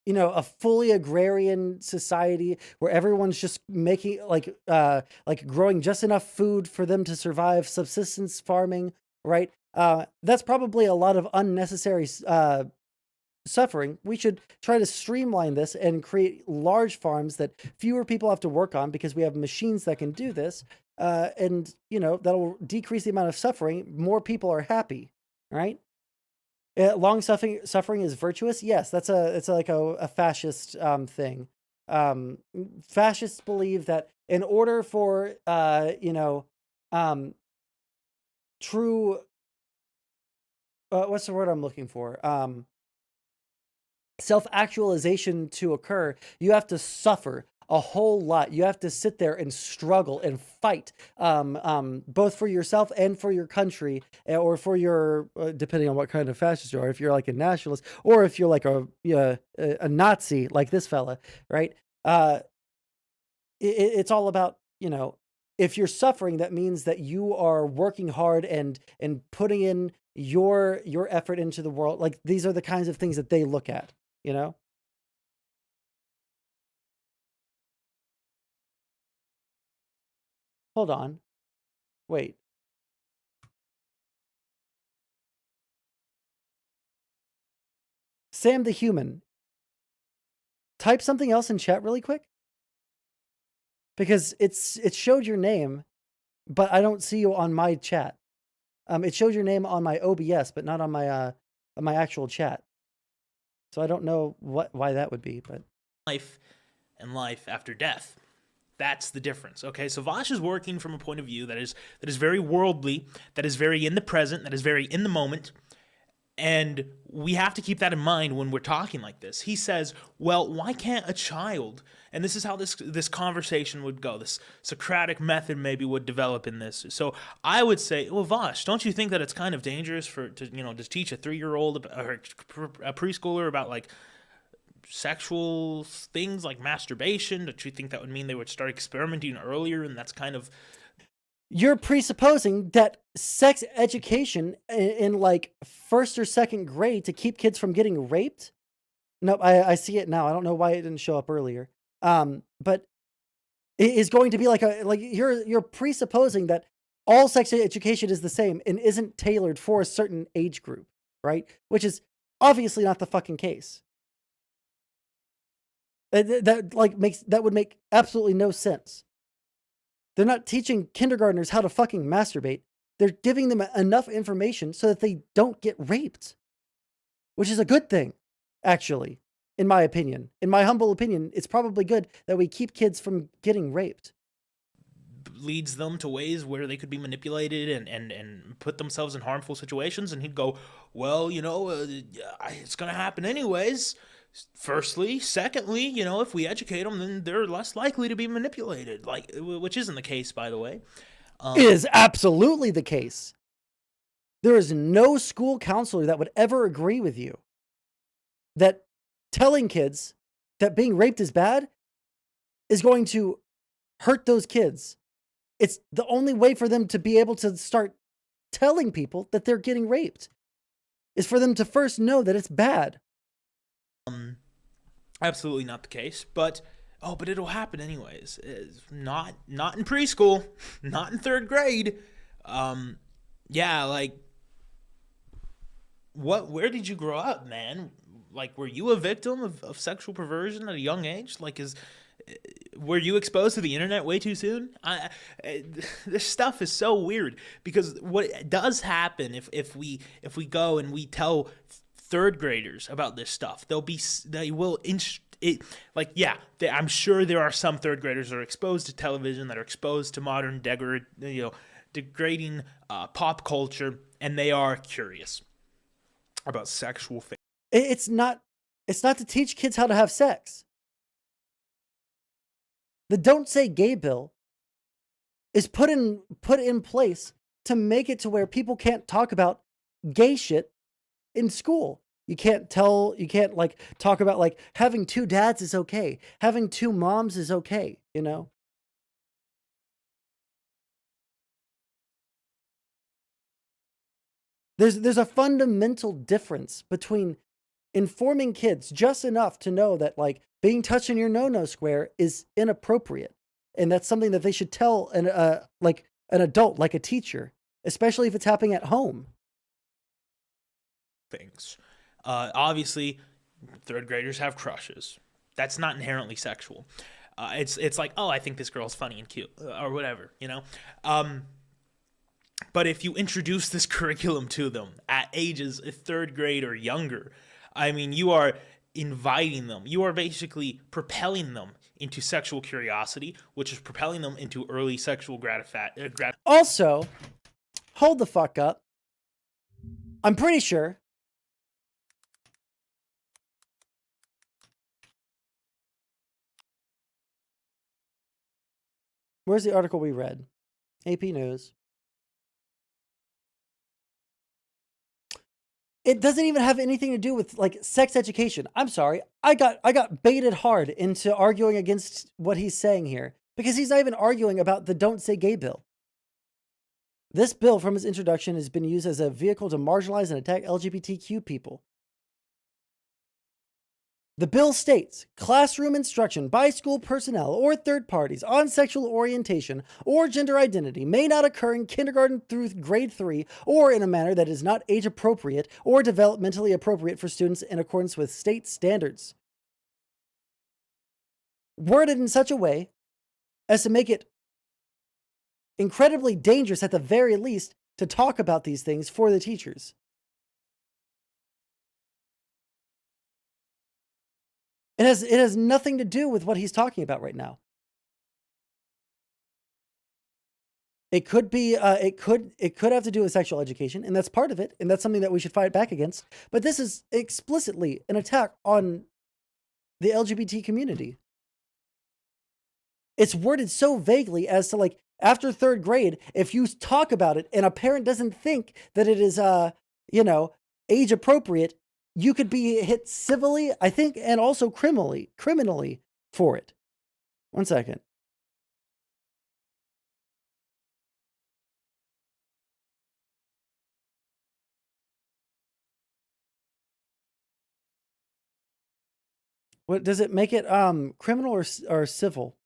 you know, a fully agrarian society where everyone's just making like growing just enough food for them to survive, subsistence farming, right? That's probably a lot of unnecessary suffering. We should try to streamline this and create large farms that fewer people have to work on because we have machines that can do this. And, you know, that'll decrease the amount of suffering. More people are happy, right? Long suffering is virtuous. Yes, it's like a fascist thing. Fascists believe that in order for you know, true what's the word I'm looking for? Self-actualization to occur, you have to suffer a whole lot. You have to sit there and struggle and fight, both for yourself and for your country, or for your, depending on what kind of fascist you are, if you're like a nationalist, or if you're like a Nazi like this fella, right? It's all about, you know, if you're suffering, that means that you are working hard and putting in your effort into the world. Like, these are the kinds of things that they look at, you know? Hold on. Wait. Sam the Human, type something else in chat really quick. Because it showed your name, but I don't see you on my chat. It showed your name on my OBS, but not on my actual chat. So I don't know why that would be, but life and life after death. That's the difference. Okay, so Vosh is working from a point of view that is very worldly, that is very in the present, that is very in the moment. And we have to keep that in mind when we're talking like this. He says, well, why can't a child, and this is how this conversation would go, this Socratic method maybe would develop in this. So I would say, well, Vosh, don't you think that it's kind of dangerous to teach a 3-year-old or a preschooler about like sexual things like masturbation? Don't you think that would mean they would start experimenting earlier, and that's kind of... You're presupposing that sex education in like 1st or 2nd grade to keep kids from getting raped? No, I see it now. I don't know why it didn't show up earlier. But it is going to be like you're presupposing that all sex education is the same and isn't tailored for a certain age group, right? Which is obviously not the fucking case. That would make absolutely no sense. They're not teaching kindergartners how to fucking masturbate. They're giving them enough information so that they don't get raped, which is a good thing, actually, in my opinion. In my humble opinion, it's probably good that we keep kids from getting raped. Leads them to ways where they could be manipulated and put themselves in harmful situations. And he'd go, well, it's going to happen anyways. Firstly, secondly, if we educate them, then they're less likely to be manipulated, which isn't the case, by the way. It is absolutely the case. There is no school counselor that would ever agree with you that telling kids that being raped is bad is going to hurt those kids. It's the only way for them to be able to start telling people that they're getting raped is for them to first know that it's bad. Absolutely not the case, but it'll happen anyways. It's not in preschool, not in 3rd grade. Where did you grow up, man? Like, were you a victim of sexual perversion at a young age? Were you exposed to the internet way too soon? This stuff is so weird, because what does happen if we go and we tell 3rd graders about this stuff, I'm sure there are some 3rd graders that are exposed to television, that are exposed to modern degrading pop culture, and they are curious about sexual things. It's not to teach kids how to have sex. The Don't Say Gay bill is put in place to make it to where people can't talk about gay shit in school. You can't talk about having 2 dads is okay. Having 2 moms is okay, There's a fundamental difference between informing kids just enough to know that being touched in your no-no square is inappropriate. And that's something that they should tell an adult, like a teacher, especially if it's happening at home. Things. Obviously, 3rd graders have crushes. That's not inherently sexual. It's like, oh, I think this girl's funny and cute, or whatever, But if you introduce this curriculum to them at ages 3rd grade or younger, I mean, you are inviting them. You are basically propelling them into sexual curiosity, which is propelling them into early sexual gratification. Also, hold the fuck up. I'm pretty sure Where's the article we read? AP News. It doesn't even have anything to do with like sex education. I'm sorry. I got baited hard into arguing against what he's saying here because he's not even arguing about the Don't Say Gay bill. This bill from its introduction has been used as a vehicle to marginalize and attack LGBTQ people. The bill states, classroom instruction by school personnel or third parties on sexual orientation or gender identity may not occur in kindergarten through grade 3 or in a manner that is not age appropriate or developmentally appropriate for students in accordance with state standards. Worded in such a way as to make it incredibly dangerous at the very least to talk about these things for the teachers. It has nothing to do with what he's talking about right now. It could be it could have to do with sexual education, and that's part of it, and that's something that we should fight back against. But this is explicitly an attack on the LGBT community. It's worded so vaguely as to like after 3rd grade, if you talk about it and a parent doesn't think that it is age appropriate, you could be hit civilly, I think, and also criminally for it. One second. What does it make it criminal or civil?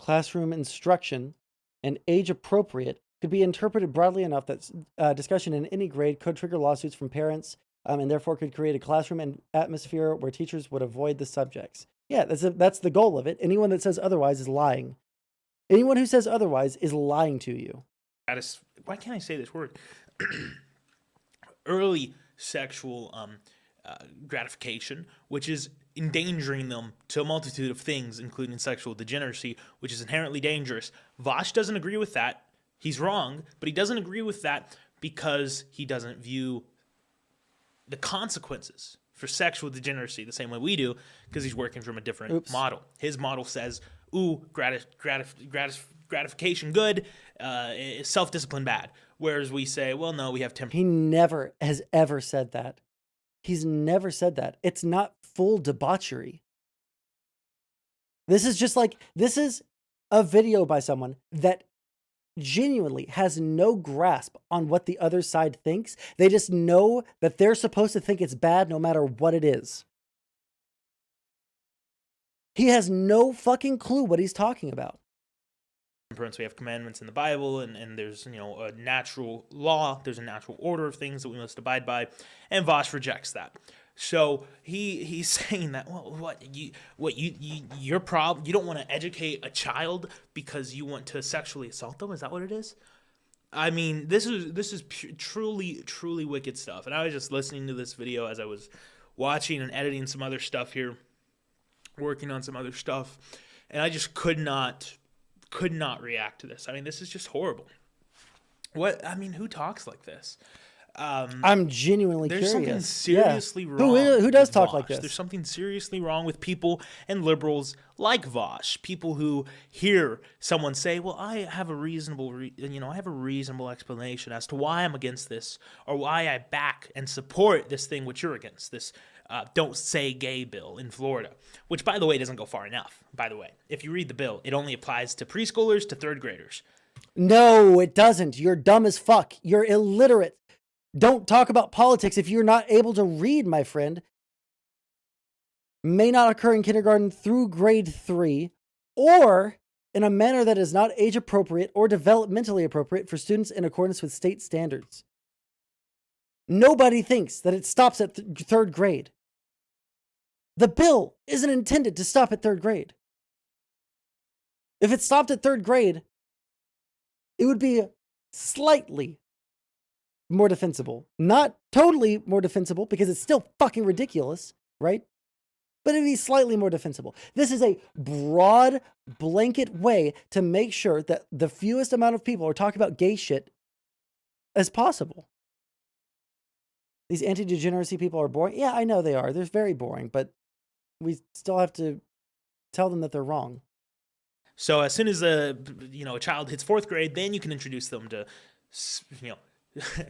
Classroom instruction and age appropriate could be interpreted broadly enough that discussion in any grade could trigger lawsuits from parents and therefore could create a classroom and atmosphere where teachers would avoid the subjects. Yeah, that's the goal of it. Anyone that says otherwise is lying. Anyone who says otherwise is lying to you. Why can't I say this word? Early sexual gratification, which is endangering them to a multitude of things, including sexual degeneracy, which is inherently dangerous. Vosh doesn't agree with that. He's wrong, but he doesn't agree with that because he doesn't view the consequences for sexual degeneracy the same way we do, because he's working from a different model. His model says, ooh, gratification good, self-discipline bad. Whereas we say, well, no, we have temperament. He never has ever said that. He's never said that. It's not full debauchery. This is a video by someone that genuinely has no grasp on what the other side thinks. They just know that they're supposed to think it's bad no matter what it is. He has no fucking clue what he's talking about. We have commandments in the Bible, and there's a natural law, there's a natural order of things that we must abide by, and Vosh rejects that. So he's saying that your problem, you don't want to educate a child because you want to sexually assault them? Is that what it is? I mean, this is truly wicked stuff. And I was just listening to this video as I was watching and editing some other stuff here, working on some other stuff, and I just could not react to this. I mean, this is just horrible. Who talks like this? I'm genuinely curious. There's something seriously wrong. Who does talk Vosh. like this? There's something seriously wrong with people and liberals like Vosh. People who hear someone say, "Well, I have a reasonable, explanation as to why I'm against this, or why I back and support this thing which you're against. This Don't Say Gay bill in Florida," which, by the way, doesn't go far enough. By the way, if you read the bill, it only applies to preschoolers to 3rd graders. No, it doesn't. You're dumb as fuck. You're illiterate. Don't talk about politics if you're not able to read, my friend. May not occur in kindergarten through grade 3 or in a manner that is not age appropriate or developmentally appropriate for students in accordance with state standards. Nobody thinks that it stops at 3rd grade. The bill isn't intended to stop at 3rd grade. If it stopped at 3rd grade, it would be slightly more defensible. Not totally more defensible, because it's still fucking ridiculous, right? but it'd be slightly more defensible. This is a broad blanket way to make sure that the fewest amount of people are talking about gay shit as possible. These anti-degeneracy people are boring. Yeah, I know they are. They're very boring, but we still have to tell them that they're wrong. So as soon as a child hits 4th grade, then you can introduce them to,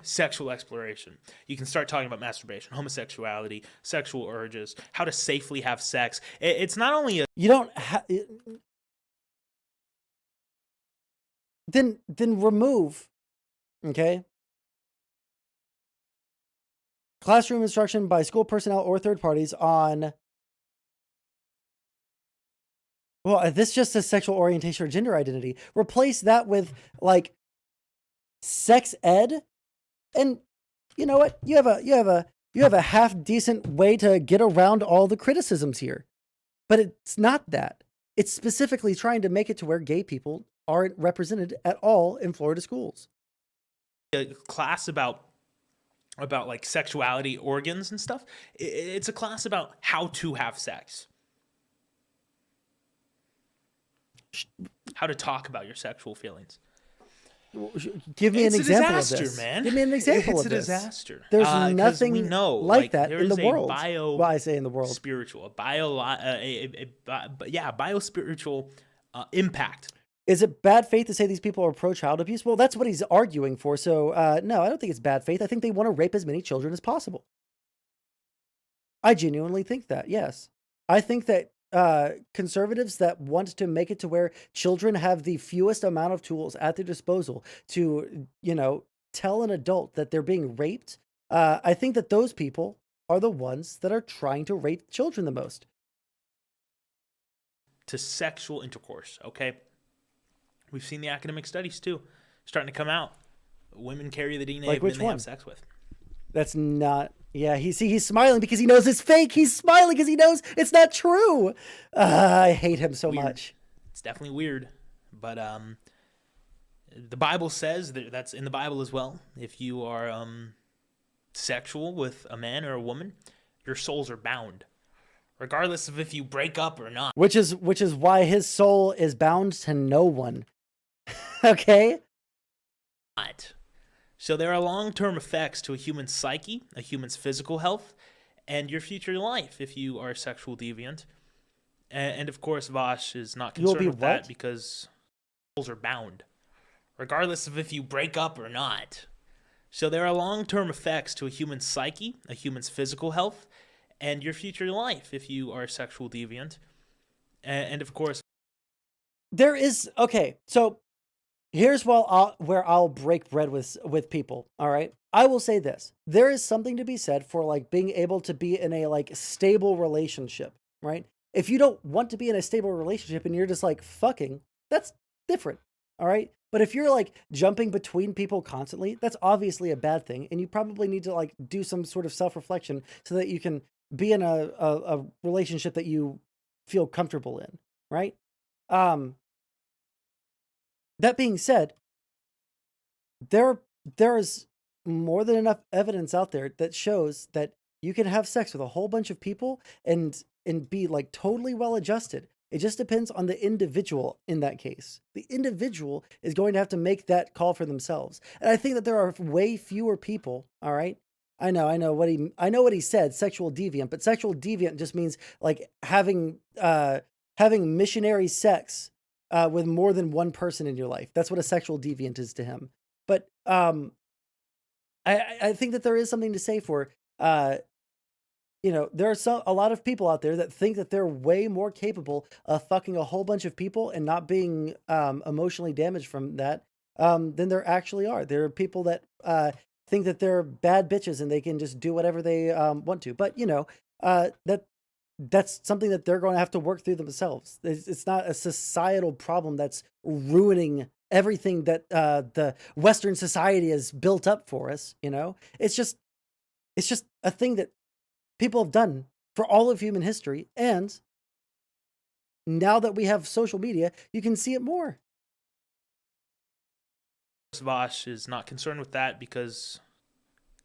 sexual exploration. You can start talking about masturbation, homosexuality, sexual urges, how to safely have sex. It's not only a... You don't have... Then remove, okay, classroom instruction by school personnel or third parties on... Well, this just says sexual orientation or gender identity. Replace that with, like, sex ed, and you know what? You have a half decent way to get around all the criticisms here, but it's not that. It's specifically trying to make it to where gay people aren't represented at all in Florida schools. A class about like sexuality, organs, and stuff. It's a class about how to have sex, how to talk about your sexual feelings. Give me an example disaster, of this. man. Give me an example it's of this. It's a disaster. There's 'Cause nothing we know, like that in the world. Well, I say in the world. Spiritual, bio-spiritual impact. Is it bad faith to say these people are pro-child abuse? Well, that's what he's arguing for. So, no, I don't think it's bad faith. I think they want to rape as many children as possible. I genuinely think that, yes. I think that conservatives that want to make it to where children have the fewest amount of tools at their disposal to, tell an adult that they're being raped, I think that those people are the ones that are trying to rape children the most. To sexual intercourse, okay? We've seen the academic studies too, starting to come out. Women carry the DNA like of men which they one? have sex with. That's not... Yeah, he's smiling because he knows it's fake. He's smiling because he knows it's not true. I hate him so much. It's definitely weird, but the Bible says that's in the Bible as well. If you are sexual with a man or a woman, your souls are bound, regardless of if you break up or not. Which is why his soul is bound to no one. Okay? So there are long-term effects to a human's psyche, a human's physical health, and your future life if you are a sexual deviant. And of course, Vosh is not concerned with that because souls are bound, regardless of if you break up or not. So there are long-term effects to a human's psyche, a human's physical health, and your future life if you are a sexual deviant. And of course... There is... Okay, so... Here's where I'll break bread with people, all right? I will say this. There is something to be said for, like, being able to be in a, like, stable relationship, right? If you don't want to be in a stable relationship and you're just, like, fucking, that's different, all right? But if you're, like, jumping between people constantly, that's obviously a bad thing, and you probably need to, like, do some sort of self-reflection so that you can be in a relationship that you feel comfortable in, right? That being said, there is more than enough evidence out there that shows that you can have sex with a whole bunch of people and be like totally well adjusted. It just depends on the individual in that case. The individual is going to have to make that call for themselves. And I think that there are way fewer people, all right? I know what he said, sexual deviant, but sexual deviant just means like having missionary sex with more than one person in your life. That's what a sexual deviant is to him. But I think that there is something to say for, there are a lot of people out there that think that they're way more capable of fucking a whole bunch of people and not being emotionally damaged from that than there actually are. There are people that think that they're bad bitches and they can just do whatever they want to. But, that's something that they're going to have to work through themselves. It's not a societal problem that's ruining everything that the Western society has built up for us. It's just a thing that people have done for all of human history. And now that we have social media, you can see it more. Vosh is not concerned with that because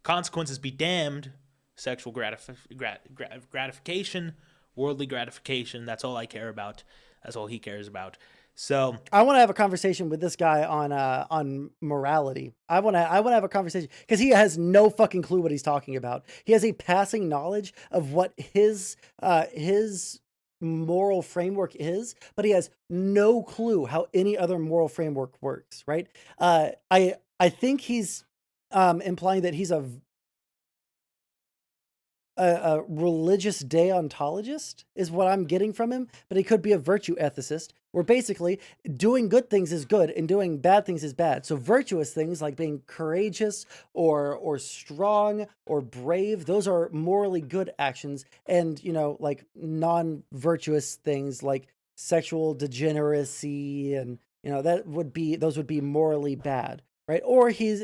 consequences be damned. Sexual gratification worldly gratification. That's all I care about. That's all he cares about. So I want to have a conversation with this guy on morality. I want to have a conversation because he has no fucking clue what he's talking about. He has a passing knowledge of what his moral framework is, but he has no clue how any other moral framework works, right? I think he's implying that he's a religious deontologist is what I'm getting from him, but he could be a virtue ethicist, where basically doing good things is good and doing bad things is bad. So virtuous things like being courageous or strong or brave, those are morally good actions. And, you know, like non-virtuous things like sexual degeneracy and, you know, those would be morally bad. Right.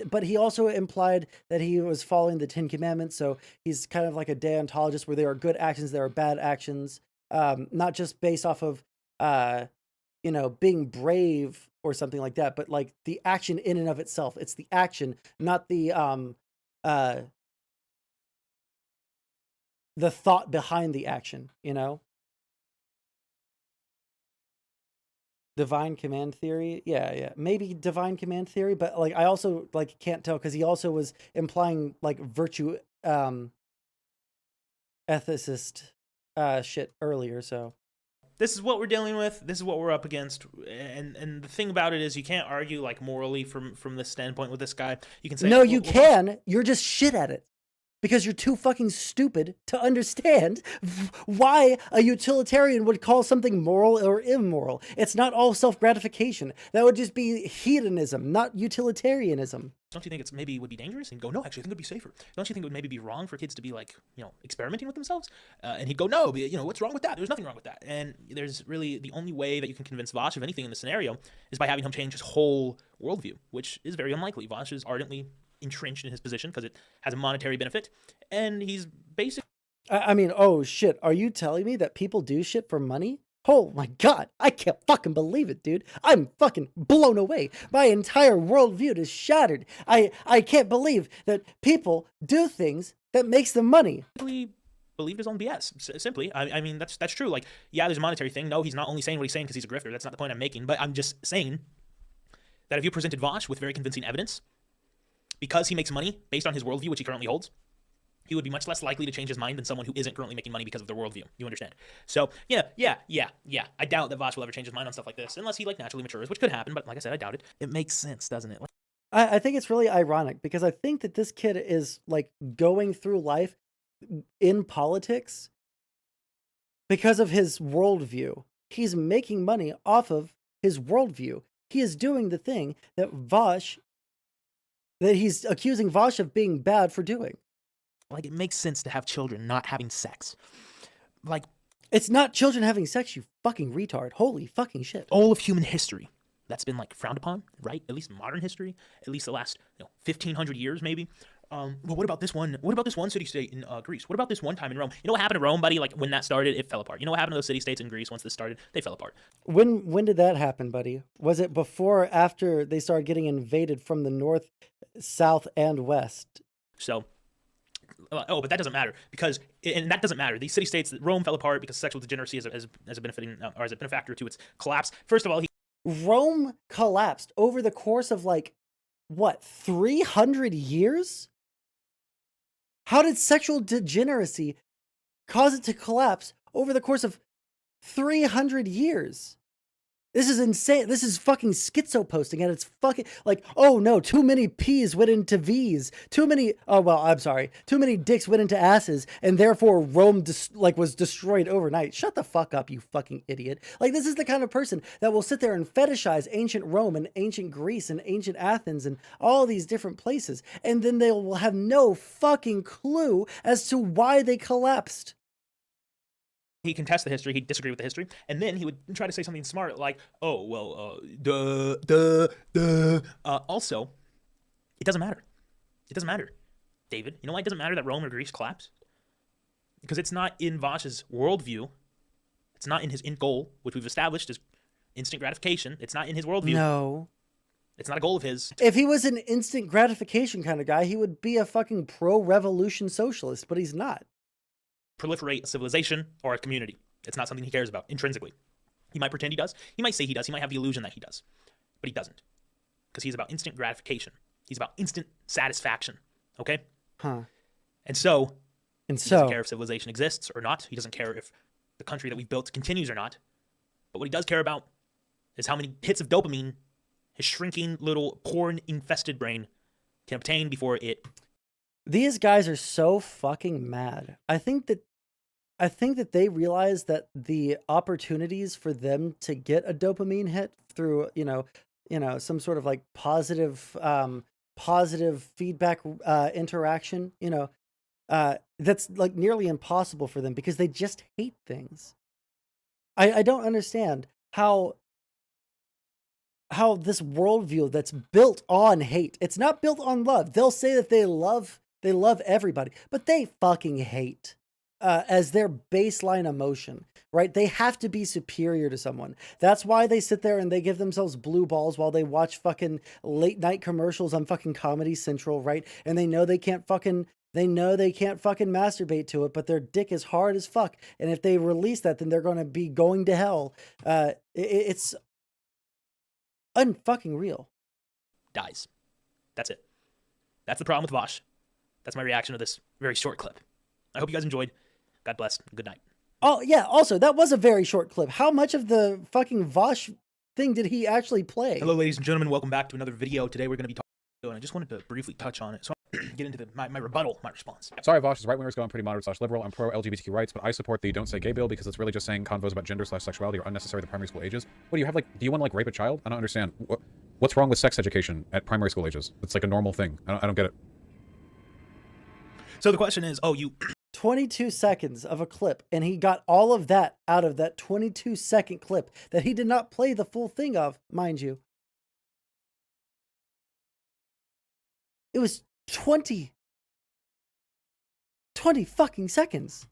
But he also implied that he was following the 10 Commandments. So he's kind of like a deontologist where there are good actions, there are bad actions, not just based off of, you know, being brave or something like that, but like the action in and of itself. It's the action, not the thought behind the action, you know? Divine command theory. Yeah. Maybe divine command theory, but like I also like can't tell because he also was implying like virtue ethicist shit earlier, so this is what we're dealing with. This is what we're up against. And the thing about it is you can't argue like morally from this standpoint with this guy. You can say no, you can. You're just shit at it. Because you're too fucking stupid to understand why a utilitarian would call something moral or immoral. It's not all self-gratification. That would just be hedonism, not utilitarianism. Don't you think it's maybe would be dangerous? And go, no, actually, I think it would be safer. Don't you think it would maybe be wrong for kids to be like, you know, experimenting with themselves? And he'd go, no, but, you know, what's wrong with that? There's nothing wrong with that. And there's really the only way that you can convince Vosh of anything in this scenario is by having him change his whole worldview, which is very unlikely. Vosh is ardently entrenched in his position because it has a monetary benefit, and he's basically I mean, oh shit, are you telling me that people do shit for money? Oh my god, I can't fucking believe it, dude. I'm fucking blown away. My entire worldview is shattered. I can't believe that people do things that makes them money. Believed his own BS. Simply, I mean, that's true. Like, yeah, there's a monetary thing. No, he's not only saying what he's saying because he's a grifter. That's not the point I'm making. But I'm just saying that if you presented Vosh with very convincing evidence, because he makes money based on his worldview, which he currently holds, he would be much less likely to change his mind than someone who isn't currently making money because of their worldview. You understand? So, yeah. I doubt that Vosh will ever change his mind on stuff like this, unless he, like, naturally matures, which could happen, but like I said, I doubt it. It makes sense, doesn't it? I think it's really ironic, because I think that this kid is, like, going through life in politics because of his worldview. He's making money off of his worldview. He is doing the thing that he's accusing Vosh of being bad for doing. Like, it makes sense to have children not having sex. Like, it's not children having sex, you fucking retard. Holy fucking shit. All of human history, that's been, like, frowned upon, right? At least modern history, at least the last 1,500 years, maybe. Well, what about this one? What about this one city-state in Greece? What about this one time in Rome? You know what happened to Rome, buddy? Like, when that started, it fell apart. You know what happened to those city-states in Greece once this started? They fell apart. When did that happen, buddy? Was it before or after they started getting invaded from the north, south, and west? So, but that doesn't matter, because, and that doesn't matter. These city-states, Rome fell apart because sexual degeneracy as a benefactor to its collapse. First of all, Rome collapsed over the course of, like, what, 300 years? How did sexual degeneracy cause it to collapse over the course of 300 years? This is insane. This is fucking schizo posting, and it's fucking like, oh no, too many P's went into V's. Too many dicks went into asses, and therefore Rome was destroyed overnight. Shut the fuck up, you fucking idiot. Like, this is the kind of person that will sit there and fetishize ancient Rome and ancient Greece and ancient Athens and all these different places, and then they will have no fucking clue as to why they collapsed. He contests the history, he'd disagree with the history, and then he would try to say something smart like, oh, well, also, it doesn't matter. It doesn't matter, David. You know why it doesn't matter that Rome or Greece collapsed? Because it's not in Vosh's worldview. It's not in his end goal, which we've established is instant gratification. It's not in his worldview. No. It's not a goal of his. If he was an instant gratification kind of guy, he would be a fucking pro-revolution socialist, but he's not. proliferate a civilization or a community. It's not something he cares about intrinsically. He might pretend he does. He might say he does. He might have the illusion that he does. But he doesn't. Because he's about instant gratification. He's about instant satisfaction. Okay? Huh. And so, he doesn't care if civilization exists or not. He doesn't care if the country that we've built continues or not. But what he does care about is how many hits of dopamine his shrinking little porn-infested brain can obtain before it... These guys are so fucking mad. I think that they realize that the opportunities for them to get a dopamine hit through, some sort of like positive feedback interaction, that's like nearly impossible for them because they just hate things. I don't understand how this worldview that's built on hate, it's not built on love. They'll say that they love everybody, but they fucking hate as their baseline emotion, right? They have to be superior to someone. That's why they sit there and they give themselves blue balls while they watch fucking late night commercials on fucking Comedy Central, right? And they know they can't fucking masturbate to it, but their dick is hard as fuck. And if they release that, then they're going to be going to hell. It's unfucking real. Dies. That's it. That's the problem with Vosh. That's my reaction to this very short clip. I hope you guys enjoyed. God bless. Good night. Oh, yeah. Also, that was a very short clip. How much of the fucking Vosh thing did he actually play? Hello, ladies and gentlemen. Welcome back to another video. Today we're going to be talking, and I just wanted to briefly touch on it. So get into my rebuttal, my response. Sorry, Vosh, right-wingers going pretty moderate/liberal. I'm pro-LGBTQ rights, but I support the don't say gay bill because it's really just saying convos about gender/sexuality are unnecessary at primary school ages. What do you have, like, do you want to, like, rape a child? I don't understand. What's wrong with sex education at primary school ages? It's like a normal thing. I don't get it. So the question is, 22 seconds of a clip, and he got all of that out of that 22-second clip that he did not play the full thing of, mind you. It was 20 fucking seconds.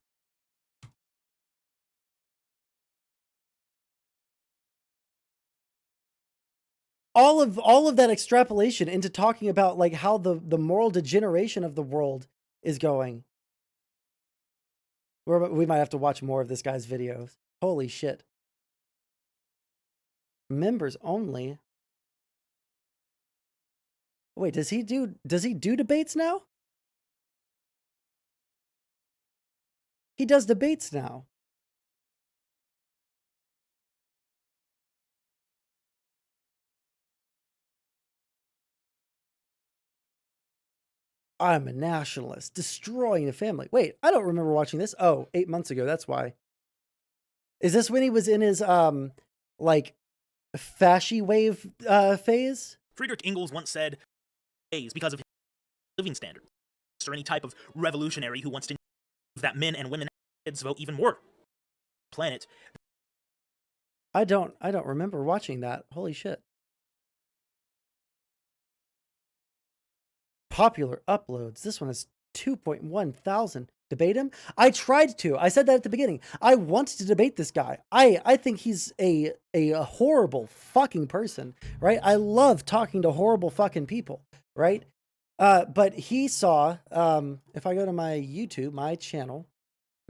All of that extrapolation into talking about like how the moral degeneration of the world is going. We might have to watch more of this guy's videos. Holy shit. Members only. Wait, does he do debates now? He does debates now. I'm a nationalist, destroying the family. Wait, I don't remember watching this. Oh, 8 months ago, that's why. Is this when he was in his, like, fasci wave phase? Friedrich Engels once said, because of his living standards, or any type of revolutionary who wants to that men and women kids vote even more. Planet. I don't remember watching that. Holy shit. Popular uploads. This one is 2.1 thousand. Debate him? I tried to. I said that at the beginning. I want to debate this guy. I think he's a horrible fucking person, right? I love talking to horrible fucking people, right? But he saw, if I go to my YouTube, my channel,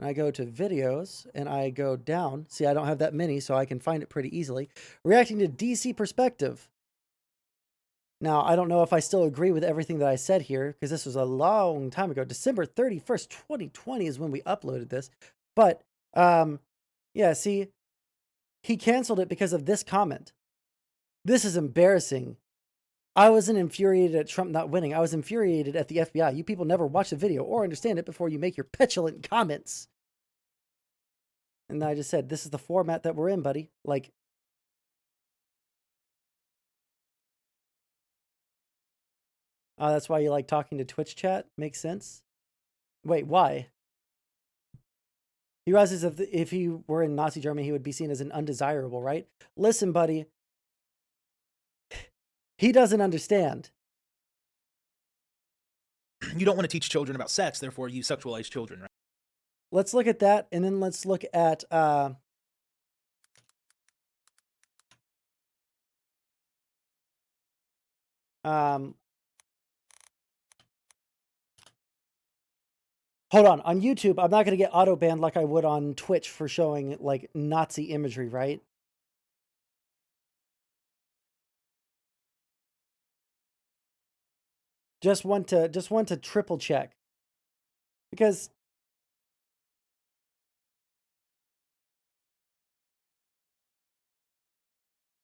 and I go to videos, and I go down, see, I don't have that many, so I can find it pretty easily. Reacting to DC Perspective. Now, I don't know if I still agree with everything that I said here, because this was a long time ago. December 31st, 2020 is when we uploaded this. But, yeah, see, he canceled it because of this comment. This is embarrassing. I wasn't infuriated at Trump not winning. I was infuriated at the FBI. You people never watch the video or understand it before you make your petulant comments. And I just said, this is the format that we're in, buddy. Like, oh, that's why you like talking to Twitch chat? Makes sense. Wait, why? He realizes if he were in Nazi Germany, he would be seen as an undesirable, right? Listen, buddy. He doesn't understand. You don't want to teach children about sex, therefore you sexualize children, right? Let's look at that, and then let's look at Hold on YouTube, I'm not going to get auto banned like I would on Twitch for showing like Nazi imagery, right? Just want to triple check. Because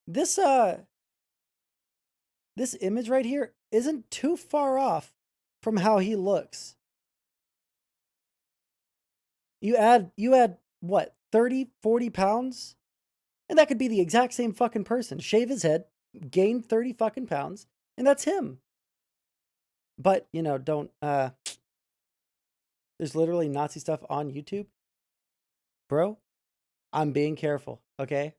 this image right here isn't too far off from how he looks. You add what, 30, 40 pounds? And that could be the exact same fucking person. Shave his head, gain 30 fucking pounds, and that's him. But, you know, don't there's literally Nazi stuff on YouTube. Bro, I'm being careful, okay?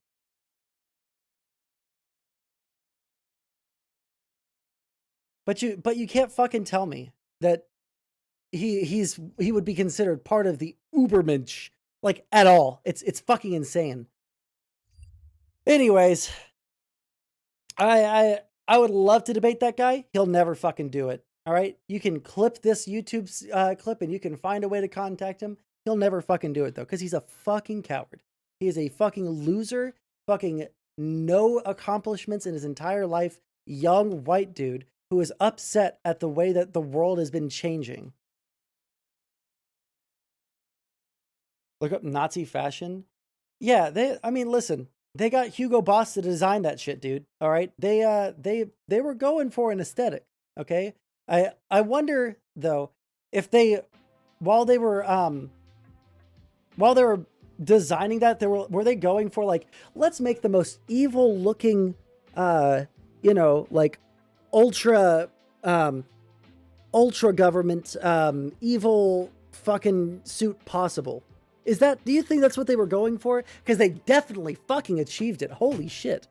But you can't fucking tell me that he would be considered part of the Ubermensch, like, at all. It's fucking insane. Anyways, I would love to debate that guy. He'll never fucking do it. All right? You can clip this YouTube clip and you can find a way to contact him. He'll never fucking do it though, because he's a fucking coward. He is a fucking loser, fucking no accomplishments in his entire life, young white dude who is upset at the way that the world has been changing. Look up Nazi fashion. Yeah, I mean, listen, they got Hugo Boss to design that shit, dude. All right, they were going for an aesthetic. Okay, I wonder though if they, while they were designing that, were they going for like, let's make the most evil looking, you know, like ultra government evil fucking suit possible? Do you think that's what they were going for? Because they definitely fucking achieved it. Holy shit.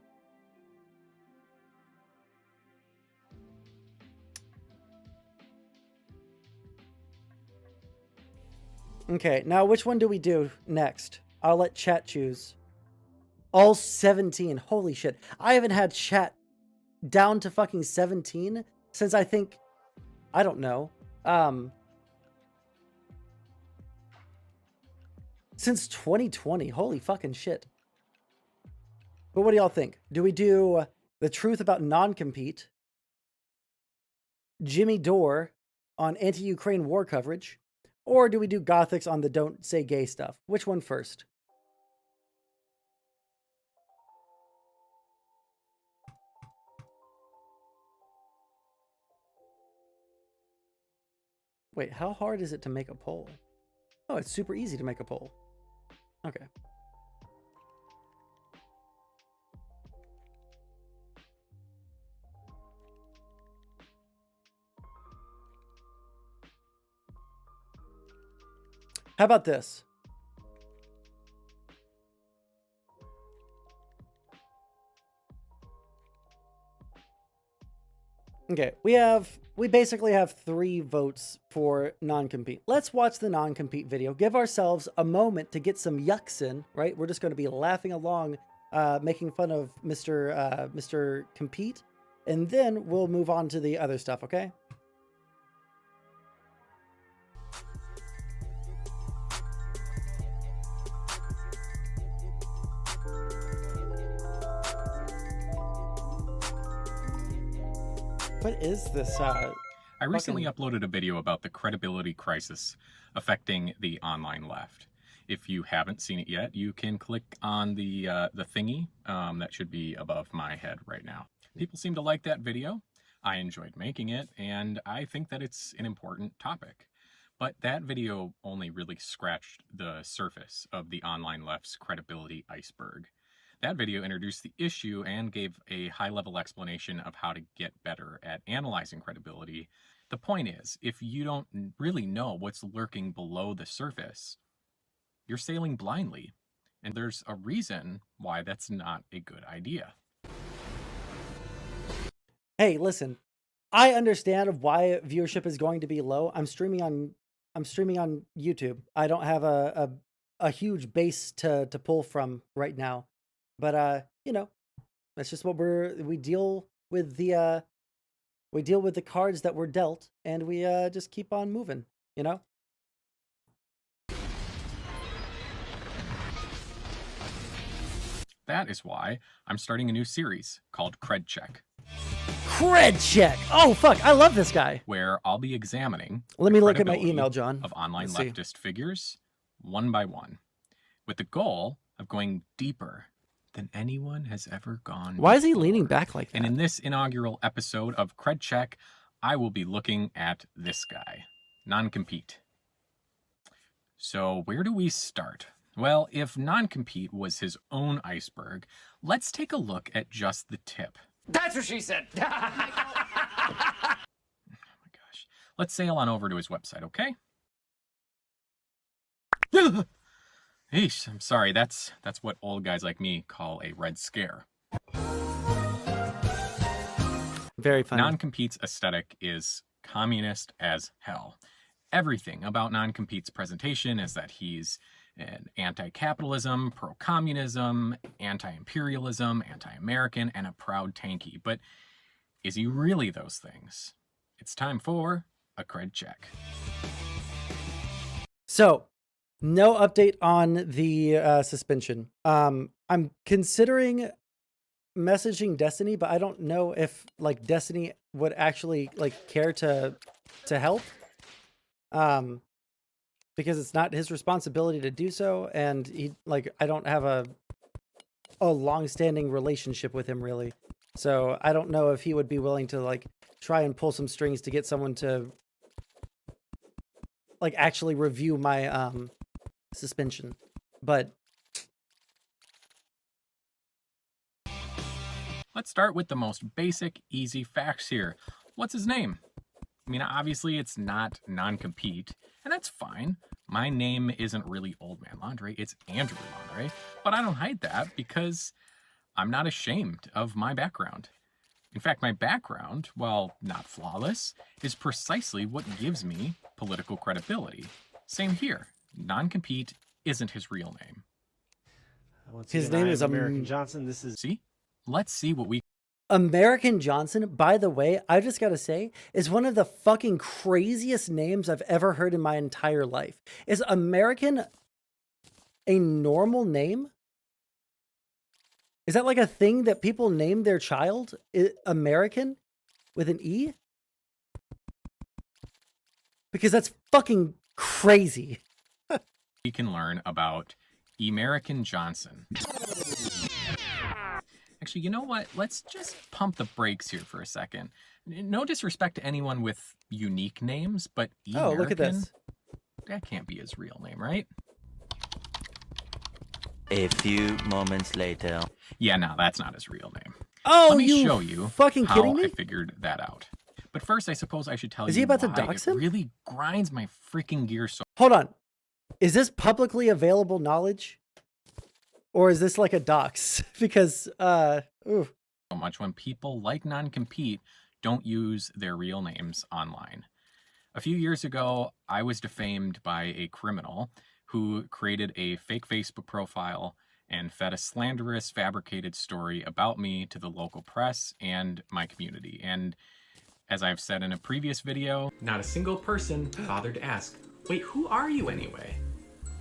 Okay, now which one do we do next? I'll let chat choose. All 17. Holy shit. I haven't had chat down to fucking 17 since I think, I don't know, since 2020. Holy fucking shit. But what do y'all think? Do we do the truth about non-compete, Jimmy Dore on anti-Ukraine war coverage, or do we do Gothix on the don't say gay stuff? Which one first? Wait, how hard is it to make a poll? Oh, it's super easy to make a poll. Okay. How about this? Okay, we basically have 3 votes for non-compete. Let's watch the non-compete video. Give ourselves a moment to get some yucks in, right? We're just going to be laughing along, making fun of Mr. Compete, and then we'll move on to the other stuff, okay? What is this? I recently uploaded a video about the credibility crisis affecting the online left. If you haven't seen it yet, you can click on the thingy that should be above my head right now. People seem to like that video. I enjoyed making it, and I think that it's an important topic. But that video only really scratched the surface of the online left's credibility iceberg. That video introduced the issue and gave a high-level explanation of how to get better at analyzing credibility. The point is, if you don't really know what's lurking below the surface, you're sailing blindly. And there's a reason why that's not a good idea. Hey, listen, I understand why viewership is going to be low. I'm streaming on YouTube. I don't have a huge base to pull from right now. But you know, that's just what we deal with the cards that we're dealt, and we just keep on moving, you know? That is why I'm starting a new series called Cred Check. Cred Check. Oh fuck, I love this guy. Where I'll be examining. Let me look at my email, John. Of online Let's see. leftist figures, one by one, with the goal of going deeper than anyone has ever gone. Why is he leaning back like that? And in this inaugural episode of Cred Check, I will be looking at this guy, non-compete. So where do we start? Well, if non-compete was his own iceberg, let's take a look at just the tip. That's what she said. Oh my gosh. Let's sail on over to his website, okay? Eesh, I'm sorry. That's what old guys like me call a red scare. Very funny. Non-compete's aesthetic is communist as hell. Everything about non-compete's presentation is that he's an anti-capitalism, pro-communism, anti-imperialism, anti-American, and a proud tanky. But is he really those things? It's time for a Cred Check. So, no update on the suspension. I'm considering messaging Destiny, but I don't know if like Destiny would actually like care to help. Because it's not his responsibility to do so, and he like I don't have a long-standing relationship with him really, so I don't know if he would be willing to like try and pull some strings to get someone to like actually review my suspension. But let's start with the most basic, easy facts here. What's his name? I mean, obviously it's not non-compete, and that's fine. My name isn't really Old Man Laundry, it's Andrew Laundry, but I don't hide that because I'm not ashamed of my background. In fact, my background, while not flawless, is precisely what gives me political credibility. Same here. Non-compete isn't his real name. his name is American Johnson. This is... See? Let's see what we... American Johnson, by the way, I just gotta say, is one of the fucking craziest names I've ever heard in my entire life. Is American a normal name? Is that like a thing that people name their child? American with an E? Because that's fucking crazy. We can learn about American Johnson. Actually, you know what? Let's just pump the brakes here for a second. No disrespect to anyone with unique names, but Oh, look at this. That can't be his real name, right? A few moments later. Yeah, no, that's not his real name. Oh, Let me you show you fucking how kidding me? I figured that out. But first, I suppose I should tell Is you he about to why dox it him? really grinds my freaking gears so Hold on. Is this publicly available knowledge? Or is this like a dox? Because, much when people like non-compete don't use their real names online. A few years ago, I was defamed by a criminal who created a fake Facebook profile and fed a slanderous, fabricated story about me to the local press and my community. And as I've said in a previous video, not a single person bothered to ask, wait, who are you anyway?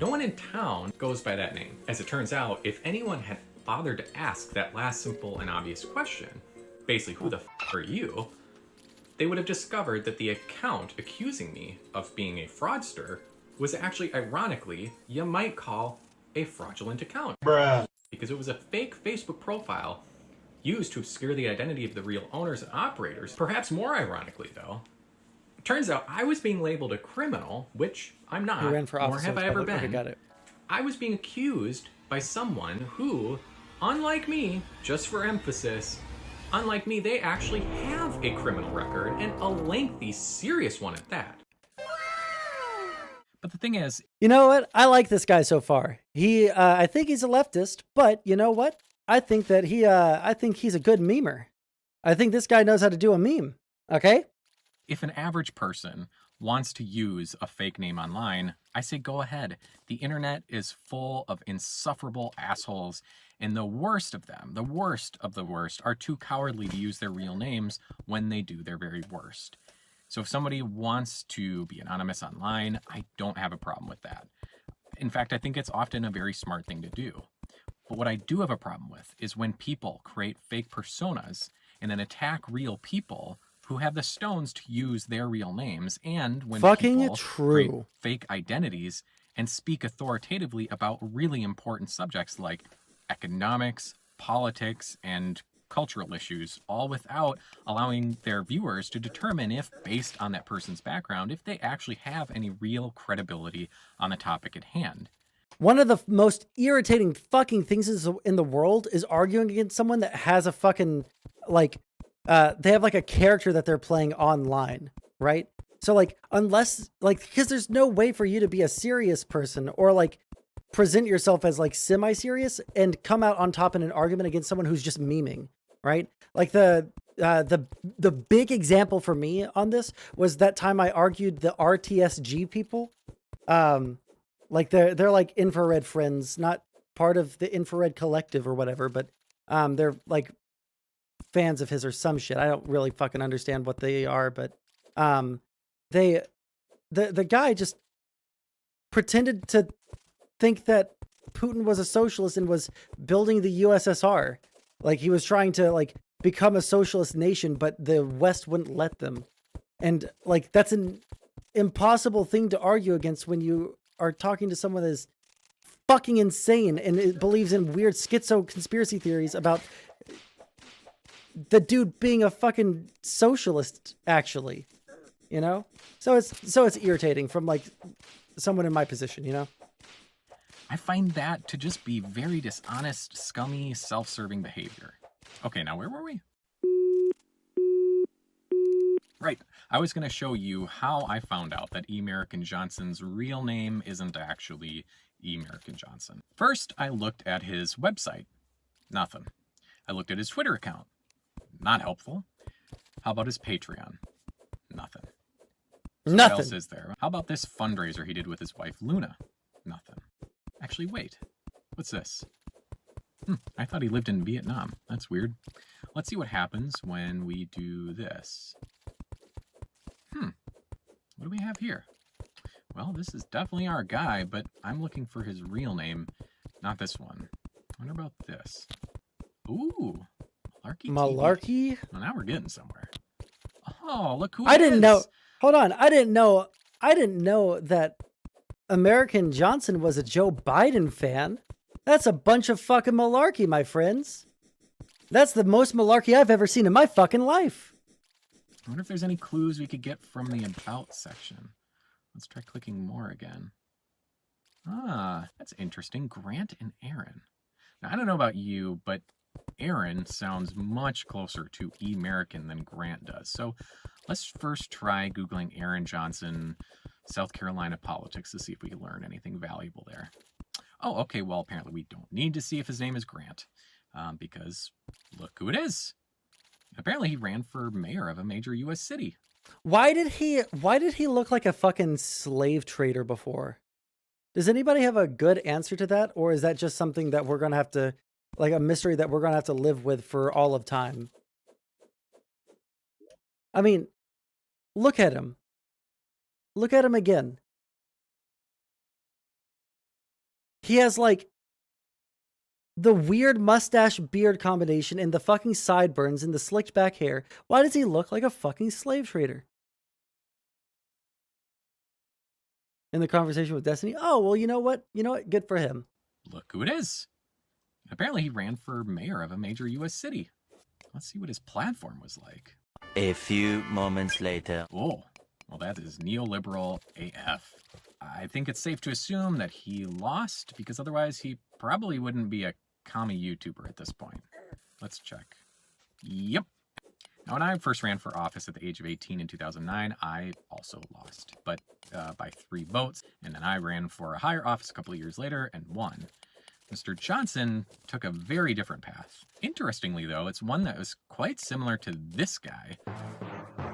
No one in town goes by that name. As it turns out, if anyone had bothered to ask that last simple and obvious question, basically, who the f are you? They would have discovered that the account accusing me of being a fraudster was actually, ironically, you might call a fraudulent account. Bruh. Because it was a fake Facebook profile used to obscure the identity of the real owners and operators. Perhaps more ironically, though, it turns out I was being labeled a criminal, which I'm not, He ran for nor office, have so I it's ever public. Okay, been. got it. I was being accused by someone who, unlike me, just for emphasis, unlike me, they actually have a criminal record, and a lengthy, serious one at that. But the thing is, you know what? I like this guy so far. I think he's a leftist, but you know what? I think that I think he's a good memer. I think this guy knows how to do a meme. Okay? if an average person wants to use a fake name online, I say go ahead. The internet is full of insufferable assholes, and the worst of them, the worst of the worst, are too cowardly to use their real names when they do their very worst. So if somebody wants to be anonymous online, I don't have a problem with that. In fact, I think it's often a very smart thing to do. But what I do have a problem with is when people create fake personas and then attack real people who have the stones to use their real names, and when Fucking people true. create fake identities and speak authoritatively about really important subjects like economics, politics, and cultural issues, all without allowing their viewers to determine if, based on that person's background, if they actually have any real credibility on the topic at hand. One of the most irritating fucking things in the world is arguing against someone that has a fucking, like, they have like a character that they're playing online, right? So like, unless, like, because there's no way for you to be a serious person or like present yourself as like semi-serious and come out on top in an argument against someone who's just memeing, right? Like the big example for me on this was that time I argued the RTSG people. Like they're like infrared friends, not part of the infrared collective or whatever, but they're like fans of his or some shit. I don't really fucking understand what they are, but the guy just pretended to think that Putin was a socialist and was building the USSR. Like he was trying to like become a socialist nation, but the West wouldn't let them. And like, that's an impossible thing to argue against when you are talking to someone that is fucking insane and it believes in weird schizo conspiracy theories about the dude being a fucking socialist, actually, you know? So it's irritating from like someone in my position, you know? I find that to just be very dishonest, scummy, self-serving behavior. Okay, now where were we? Right, I was going to show you how I found out that E. American Johnson's real name isn't actually E. American Johnson. First, I looked at his website. Nothing. I looked at his Twitter account. Not helpful. How about his Patreon? Nothing. So Nothing. What else is there? How about this fundraiser he did with his wife, Luna? Nothing. Actually, wait. What's this? I thought he lived in Vietnam. That's weird. Let's see what happens when we do this. What do we have here? Well, this is definitely our guy, but I'm looking for his real name, not this one. I wonder about this. Ooh, Malarkey. Malarkey? Well, now we're getting somewhere. Oh, look who I it didn't is. know. Hold on. I didn't know that American Johnson was a Joe Biden fan. That's a bunch of fucking malarkey, my friends. That's the most malarkey I've ever seen in my fucking life. I wonder if there's any clues we could get from the About section. Let's try clicking more again. Ah, that's interesting. Grant and Aaron. Now, I don't know about you, but Aaron sounds much closer to E. American than Grant does. So let's first try Googling Aaron Johnson, South Carolina politics to see if we can learn anything valuable there. Oh, okay, well, apparently we don't need to see if his name is Grant, because look who it is. Apparently he ran for mayor of a major U.S. city. Why did he look like a fucking slave trader before? Does anybody have a good answer to that? Or is that just something that we're going to have to, like a mystery that we're going to have to live with for all of time? I mean, look at him. Look at him again. He has like the weird mustache beard combination and the fucking sideburns and the slicked back hair. Why does he look like a fucking slave trader? In the conversation with Destiny. Oh, well, you know what? You know what? Good for him. Look who it is. Apparently he ran for mayor of a major U.S. city. Let's see what his platform was like. A few moments later. Oh, well, that is neoliberal AF. I think it's safe to assume that he lost, because otherwise he probably wouldn't be a commie YouTuber at this point. Let's check. Yep. Now, when I first ran for office at the age of 18 in 2009, I also lost, but by 3 votes. And then I ran for a higher office a couple of years later and won. Mr. Johnson took a very different path. Interestingly, though, it's one that was quite similar to this guy.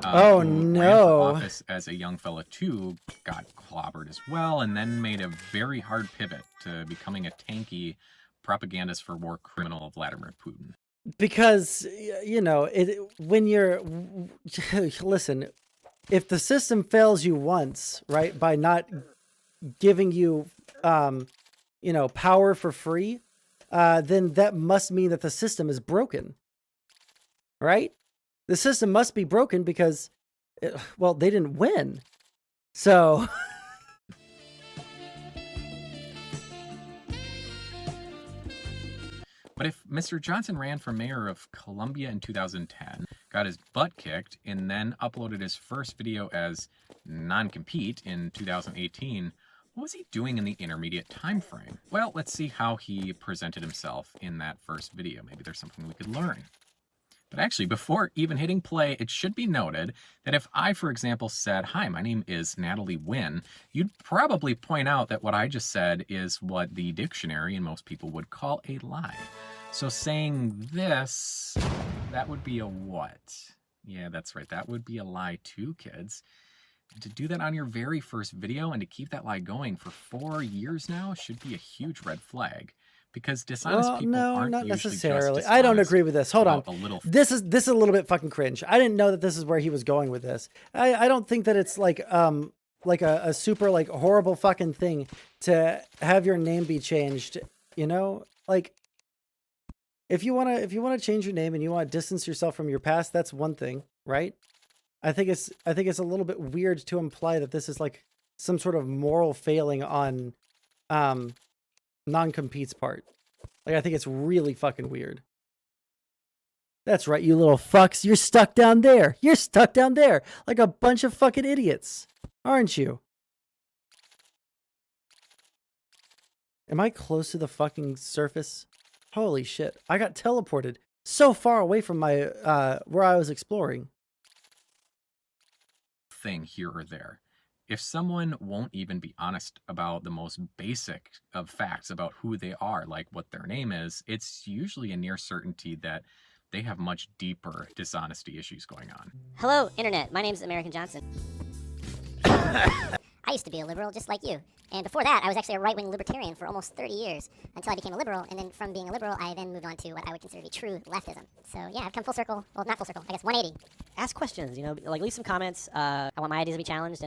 Oh, who no. ran for office as a young fella, too, got clobbered as well, and then made a very hard pivot to becoming a tanky propagandist for war criminal Vladimir Putin. Because, you know, when you're, listen, if the system fails you once, right, by not giving you, you know, power for free, then that must mean that the system is broken, right? The system must be broken because, well, they didn't win. So... But if Mr. Johnson ran for mayor of Columbia in 2010, got his butt kicked, and then uploaded his first video as non-compete in 2018, what was he doing in the intermediate time frame? Well, let's see how he presented himself in that first video. Maybe there's something we could learn. But actually, before even hitting play, it should be noted that if I, for example, said, "Hi, my name is Natalie Wynn," you'd probably point out that what I just said is what the dictionary and most people would call a lie. So saying this, that would be a what? Yeah, that's right. That would be a lie too, kids. To do that on your very first video and to keep that lie going for 4 years now should be a huge red flag. Because dishonest people aren't not usually necessarily. just I don't dishonest agree with this. Hold on. about a little This is a little bit fucking cringe. I didn't know that this is where he was going with this. I don't think that it's like a super like horrible fucking thing to have your name be changed. You know, like if you wanna change your name and you want to distance yourself from your past, that's one thing, right? I think it's a little bit weird to imply that this is like some sort of moral failing on non-compete's part. Like, I think it's really fucking weird. That's right, you little fucks. You're stuck down there. You're stuck down there like a bunch of fucking idiots, aren't you? Am I close to the fucking surface? Holy shit. I got teleported so far away from my where I was exploring. thing here or there. If someone won't even be honest about the most basic of facts about who they are, like what their name is, it's usually a near certainty that they have much deeper dishonesty issues going on. Hello, Internet. My name's American Johnson. I used to be a liberal just like you. And before that, I was actually a right-wing libertarian for almost 30 years until I became a liberal. And then from being a liberal, I then moved on to what I would consider to be true leftism. So yeah, I've come full circle. Well, not full circle. I guess 180. Ask questions, you know, like leave some comments. I want my ideas to be challenged.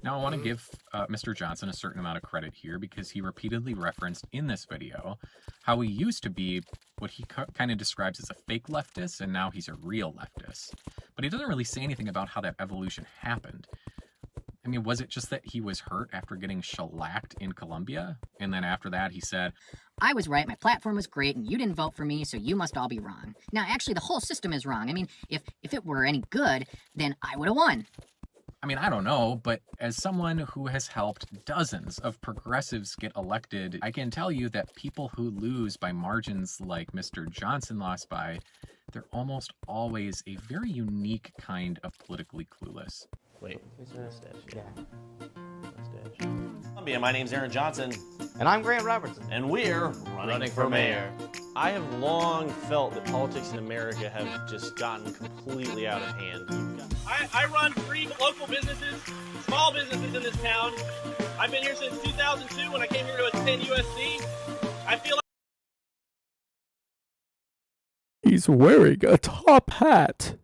Now, I want to give Mr. Johnson a certain amount of credit here because he repeatedly referenced in this video how he used to be what he kind of describes as a fake leftist, and now he's a real leftist. But he doesn't really say anything about how that evolution happened. I mean, was it just that he was hurt after getting shellacked in Colombia? And then after that, he said, I was right, my platform was great, and you didn't vote for me, so you must all be wrong. Now, actually, the whole system is wrong. I mean, if it were any good, then I would have won. I mean, I don't know, but as someone who has helped dozens of progressives get elected, I can tell you that people who lose by margins like Mr. Johnson lost by, they're almost always a very unique kind of politically clueless. Wait, yeah. Columbia, my name's Aaron Johnson. And I'm Grant Robertson. And we're running for mayor. I have long felt that politics in America have just gotten completely out of hand. I run 3 local businesses, small businesses in this town. I've been here since 2002 when I came here to attend USC. I feel like he's wearing a top hat.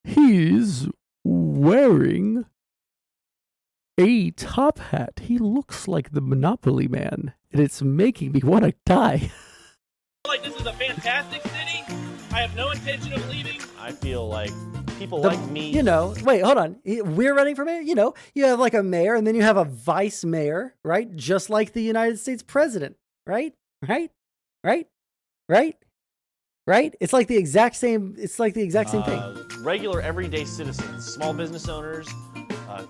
He's wearing a top hat. He looks like the Monopoly Man, and it's making me want to die. like this is a fantastic city. I have no intention of leaving. I feel like people like me. You know, wait, hold on. We're running for mayor. You know, you have like a mayor and then you have a vice mayor, right? Just like the United States president, right? Right? Right? Right? Right? It's like the exact same. It's like the exact same thing. Regular everyday citizens, small business owners,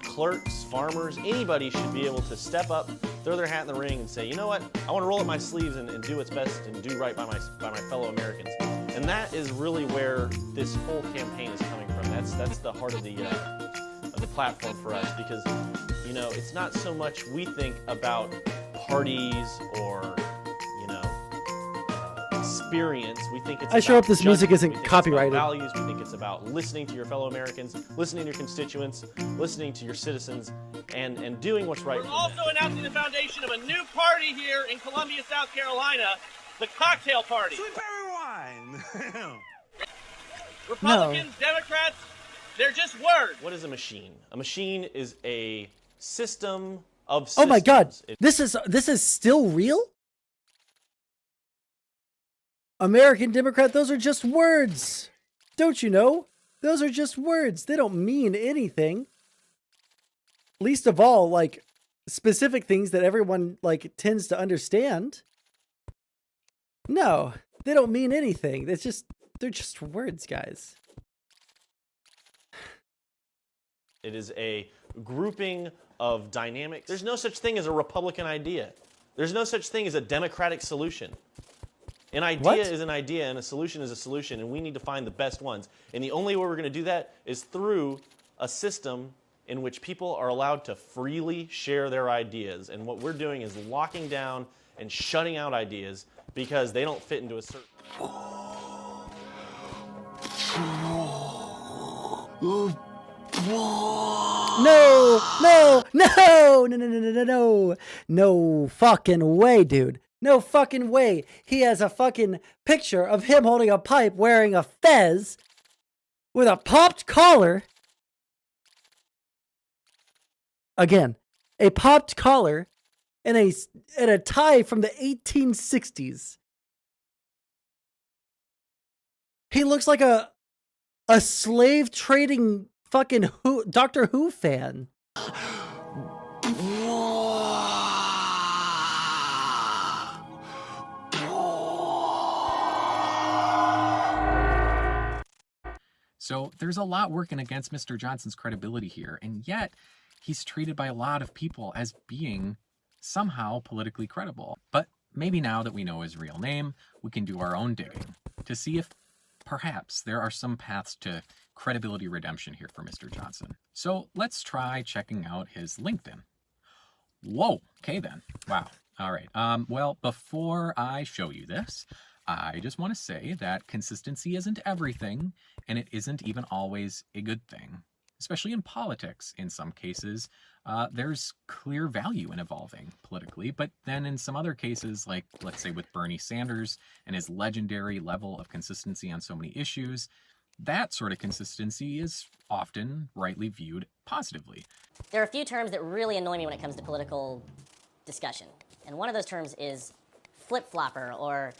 clerks, farmers, anybody should be able to step up, throw their hat in the ring and say, you know what, I want to roll up my sleeves and do what's best and do right by my fellow Americans. And that is really where this whole campaign is coming from. That's the heart of the platform for us, because, you know, it's not so much we think about parties or, you know, experience. We think it's I sure hope this music isn't it's copyrighted. about values. We think it's about listening to your fellow Americans, listening to your constituents, listening to your citizens, and doing what's right. We're also announcing the foundation of a new party here in Columbia, South Carolina, the Cocktail Party. Sweet berry wine. Republicans, Democrats, they're just words. What is a machine? A machine is a system of Oh my God, systems. this is still real? American Democrat, those are just words. Don't you know? Those are just words. They don't mean anything. Least of all, like, specific things that everyone, like, tends to understand. No, they don't mean anything. They're just words, guys. It is a grouping of dynamics. There's no such thing as a Republican idea. There's no such thing as a democratic solution. An idea is an idea, and a solution is a solution, and we need to find the best ones. And the only way we're going to do that is through a system in which people are allowed to freely share their ideas. And what we're doing is locking down and shutting out ideas because they don't fit into a certain... No fucking way, dude. No fucking way. He has a fucking picture of him holding a pipe wearing a fez with a popped collar. Again, a popped collar and a tie from the 1860s. He looks like a slave trading fucking Doctor Who fan. So there's a lot working against Mr. Johnson's credibility here, and yet he's treated by a lot of people as being somehow politically credible. But maybe now that we know his real name, we can do our own digging to see if perhaps there are some paths to credibility redemption here for Mr. Johnson. So let's try checking out his LinkedIn. Whoa, okay then. Wow. All right. Well, before I show you this, I just want to say that consistency isn't everything, and it isn't even always a good thing, especially in politics. In some cases, there's clear value in evolving politically, but then in some other cases, like let's say with Bernie Sanders and his legendary level of consistency on so many issues, that sort of consistency is often rightly viewed positively. There are a few terms that really annoy me when it comes to political discussion, and one of those terms is flip-flopper or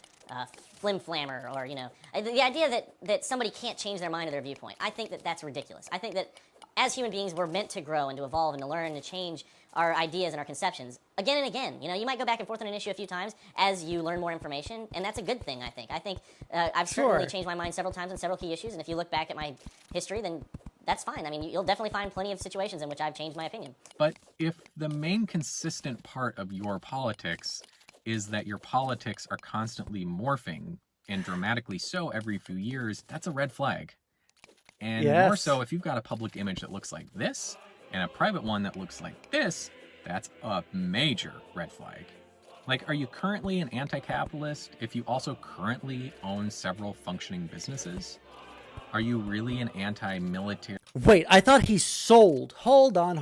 flim-flammer, or, you know, the idea that somebody can't change their mind or their viewpoint. I think that that's ridiculous. I think that as human beings, we're meant to grow and to evolve and to learn and to change our ideas and our conceptions again and again. You know, you might go back and forth on an issue a few times as you learn more information, and that's a good thing, I think. I think I've certainly changed my mind several times on several key issues, and if you look back at my history, then that's fine. I mean, you'll definitely find plenty of situations in which I've changed my opinion. But if the main consistent part of your politics is that your politics are constantly morphing, and dramatically so every few years, that's a red flag. And more so if you've got a public image that looks like this, and a private one that looks like this, that's a major red flag. Like, are you currently an anti-capitalist if you also currently own several functioning businesses? Are you really an anti-military? Wait, I thought he sold. Hold on.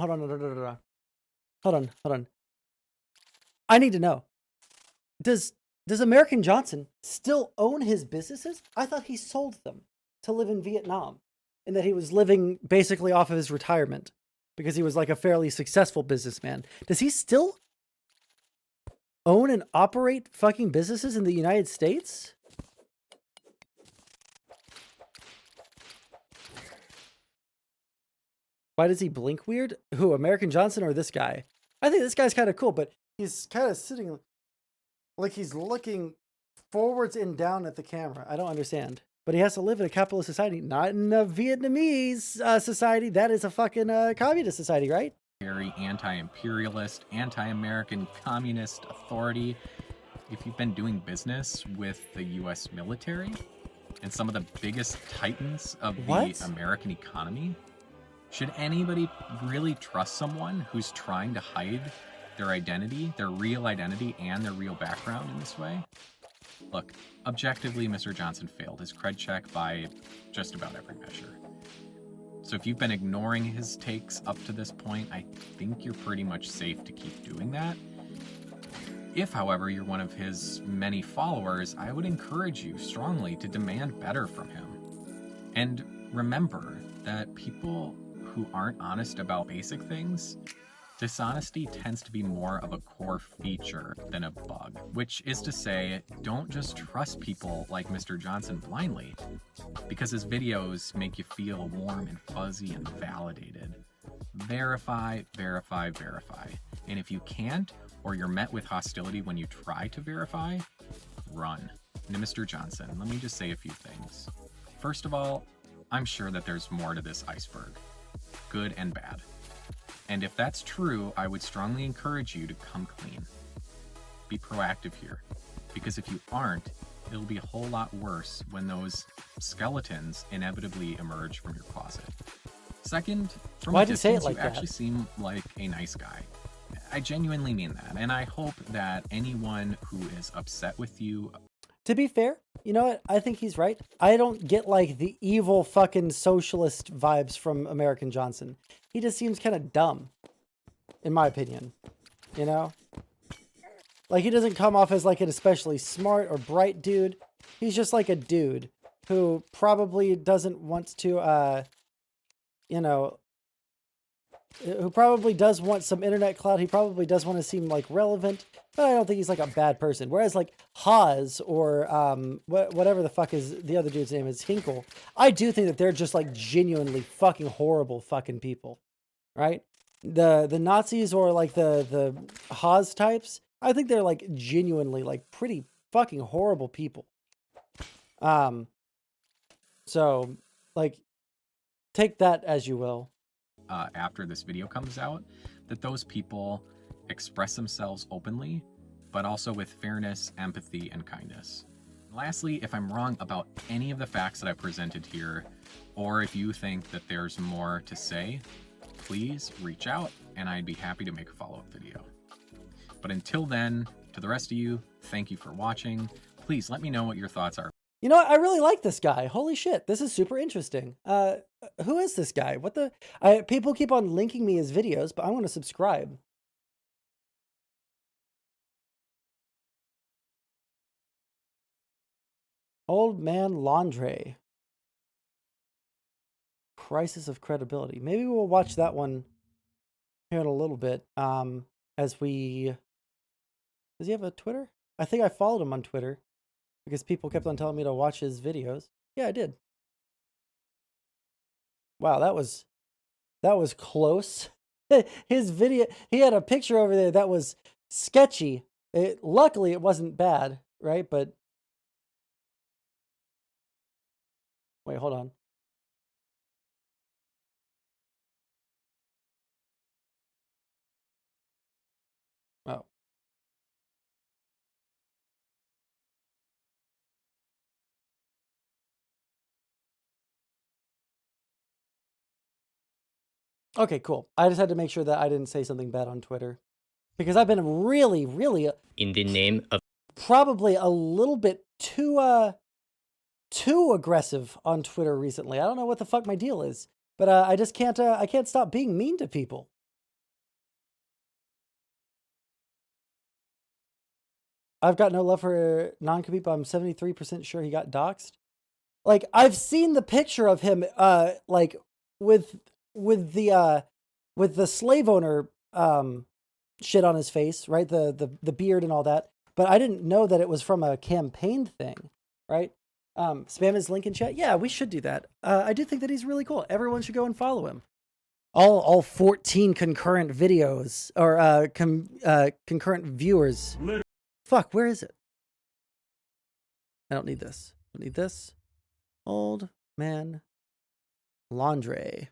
I need to know. Does American Johnson still own his businesses? I thought he sold them to live in Vietnam, and that he was living basically off of his retirement because he was like a fairly successful businessman. Does he still own and operate fucking businesses in the United States? Why does he blink weird? Who, American Johnson or this guy? I think this guy's kind of cool, but he's kind of sitting like he's looking forwards and down at the camera. I don't understand. But he has to live in a capitalist society, not in a Vietnamese society. That is a fucking communist society, right? Very anti-imperialist, anti-American communist authority. If you've been doing business with the U.S. military and some of the biggest titans of the American economy, should anybody really trust someone who's trying to hide their identity, their real identity, and their real background in this way? Look, objectively, Mr. Johnson failed his cred check by just about every measure. So if you've been ignoring his takes up to this point, I think you're pretty much safe to keep doing that. If, however, you're one of his many followers, I would encourage you strongly to demand better from him. And remember that people who aren't honest about basic things Dishonesty tends to be more of a core feature than a bug, which is to say, don't just trust people like Mr. Johnson blindly, because his videos make you feel warm and fuzzy and validated. Verify, verify, verify. And if you can't, or you're met with hostility when you try to verify, run. Now, Mr. Johnson, let me just say a few things. First of all, I'm sure that there's more to this iceberg, good and bad. And if that's true, I would strongly encourage you to come clean. Be proactive here, because if you aren't, it'll be a whole lot worse when those skeletons inevitably emerge from your closet. Second, from a distance, you actually seem like a nice guy. I genuinely mean that, and I hope that anyone who is upset with you... To be fair, you know what? I think he's right. I don't get like the evil fucking socialist vibes from American Johnson. He just seems kind of dumb, in my opinion. You know? Like, he doesn't come off as like an especially smart or bright dude. He's just like a dude who probably doesn't want to, you know, who probably does want some internet clout. He probably does want to seem like relevant, but I don't think he's like a bad person. Whereas like Haas or whatever the fuck is the other dude's name is, Hinkle, I do think that they're just like genuinely fucking horrible fucking people, right? The Nazis or like the Haas types, I think they're like genuinely like pretty fucking horrible people. So like take that as you will. After this video comes out, that those people express themselves openly, but also with fairness, empathy, and kindness. Lastly, if I'm wrong about any of the facts that I presented here, or if you think that there's more to say, please reach out and I'd be happy to make a follow-up video. But until then, to the rest of you, thank you for watching. Please let me know what your thoughts are. You know what? I really like this guy. Holy shit. This is super interesting. Who is this guy? What the? People keep on linking me his videos, but I want to subscribe. Old Man Laundry. Crisis of Credibility. Maybe we'll watch that one here in a little bit. As we... Does he have a Twitter? I think I followed him on Twitter because people kept on telling me to watch his videos. Yeah, I did. Wow, that was close. His video, he had a picture over there that was sketchy. Luckily, it wasn't bad, right? But wait, hold on. Oh. Okay, cool. I just had to make sure that I didn't say something bad on Twitter because I've been really, really in the name of probably a little bit too aggressive on Twitter recently. I don't know what the fuck my deal is, but I just can't I can't stop being mean to people. I've got no love for non-compete, but I'm 73% sure he got doxxed. Like, I've seen the picture of him like with the slave owner shit on his face, right? The beard and all that. But I didn't know that it was from a campaign thing, right? Spam his link in chat. Yeah, we should do that. I do think that he's really cool. Everyone should go and follow him. All 14 concurrent videos or concurrent viewers. Fuck, where is it? I don't need this. I don't need this. Old Man Laundry.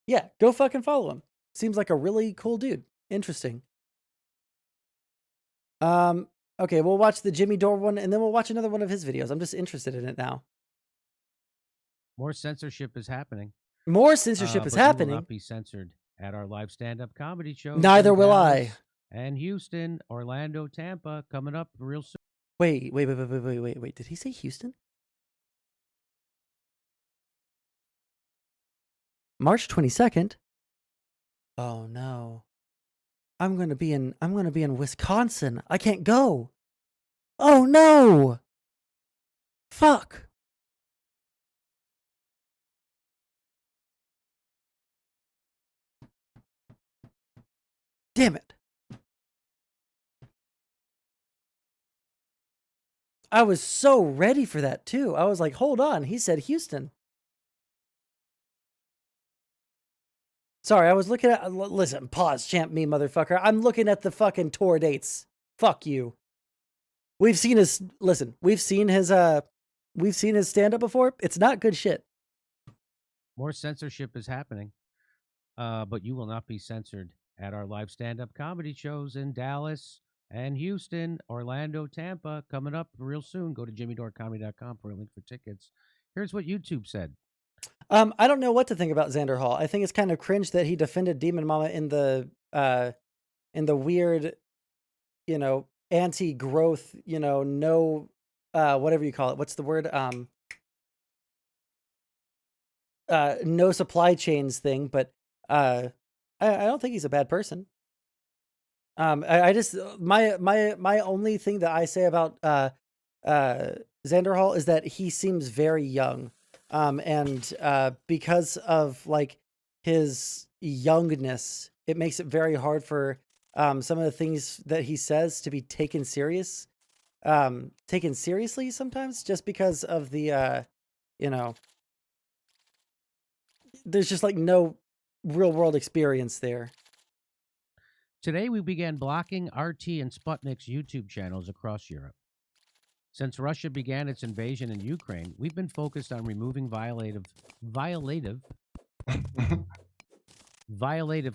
Yeah, go fucking follow him. Seems like a really cool dude. Interesting. Okay, we'll watch the Jimmy Dore one and then we'll watch another one of his videos. I'm just interested in it now. More censorship is happening. More censorship is but you will happening. not be censored at our live stand-up comedy show. Neither will I. And Houston, Orlando, Tampa coming up real soon. Wait. Did he say Houston? March 22nd. Oh no. I'm going to be in Wisconsin. I can't go. Oh no. Fuck. Damn it. I was so ready for that too. I was like, hold on. He said Houston. Sorry, I was looking at, listen, pause, champ me, motherfucker. I'm looking at the fucking tour dates. Fuck you. We've seen his, listen, we've seen his stand-up before. It's not good shit. More censorship is happening, but you will not be censored at our live stand-up comedy shows in Dallas and Houston, Orlando, Tampa, coming up real soon. Go to jimmydorecomedy.com for a link for tickets. Here's what YouTube said. I don't know what to think about Xander Hall. I think it's kind of cringe that he defended Demon Mama in the weird, you know, anti-growth, you know, no, whatever you call it. What's the word? No supply chains thing. But I don't think he's a bad person. I just my only thing that I say about Xander Hall is that he seems very young. And because of like his youngness, it makes it very hard for some of the things that he says to be taken seriously sometimes, just because of the you know, there's just like no real world experience there. Today we began blocking RT and Sputnik's YouTube channels across Europe. Since Russia began its invasion in Ukraine, we've been focused on removing violative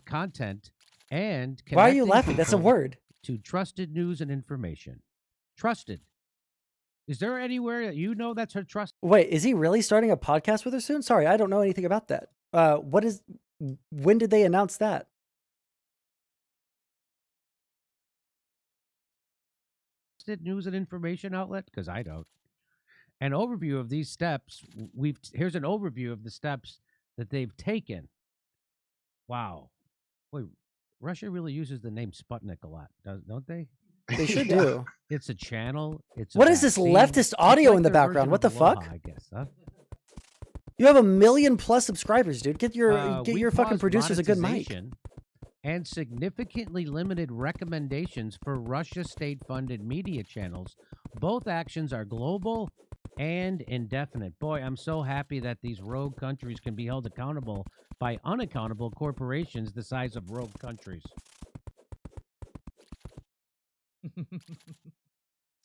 content and Why are you connecting laughing? That's a people word. to trusted news and information. Trusted. Is there anywhere that you know that's a trust? Wait, is he really starting a podcast with her soon? Sorry, I don't know anything about that. When did they announce that? News and information outlet? Because I don't. An overview of these steps. Here's an overview of the steps that they've taken. Wow. Wait, Russia really uses the name Sputnik a lot, don't they? They should do. It's a channel. It's What is this leftist audio in the background? What the fuck? I guess, huh? You have 1 million+ subscribers, dude. Get your We fucking paused producers a good mic. monetization and significantly limited recommendations for Russia state-funded media channels. Both actions are global and indefinite. Boy, I'm so happy that these rogue countries can be held accountable by unaccountable corporations the size of rogue countries.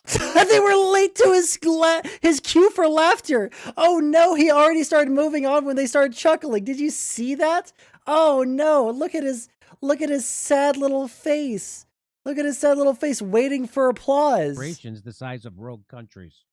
They were late to his cue for laughter. Oh no, he already started moving on when they started chuckling. Did you see that? Oh no, look at his sad little face. Look at his sad little face waiting for applause. Corporations the size of rogue countries.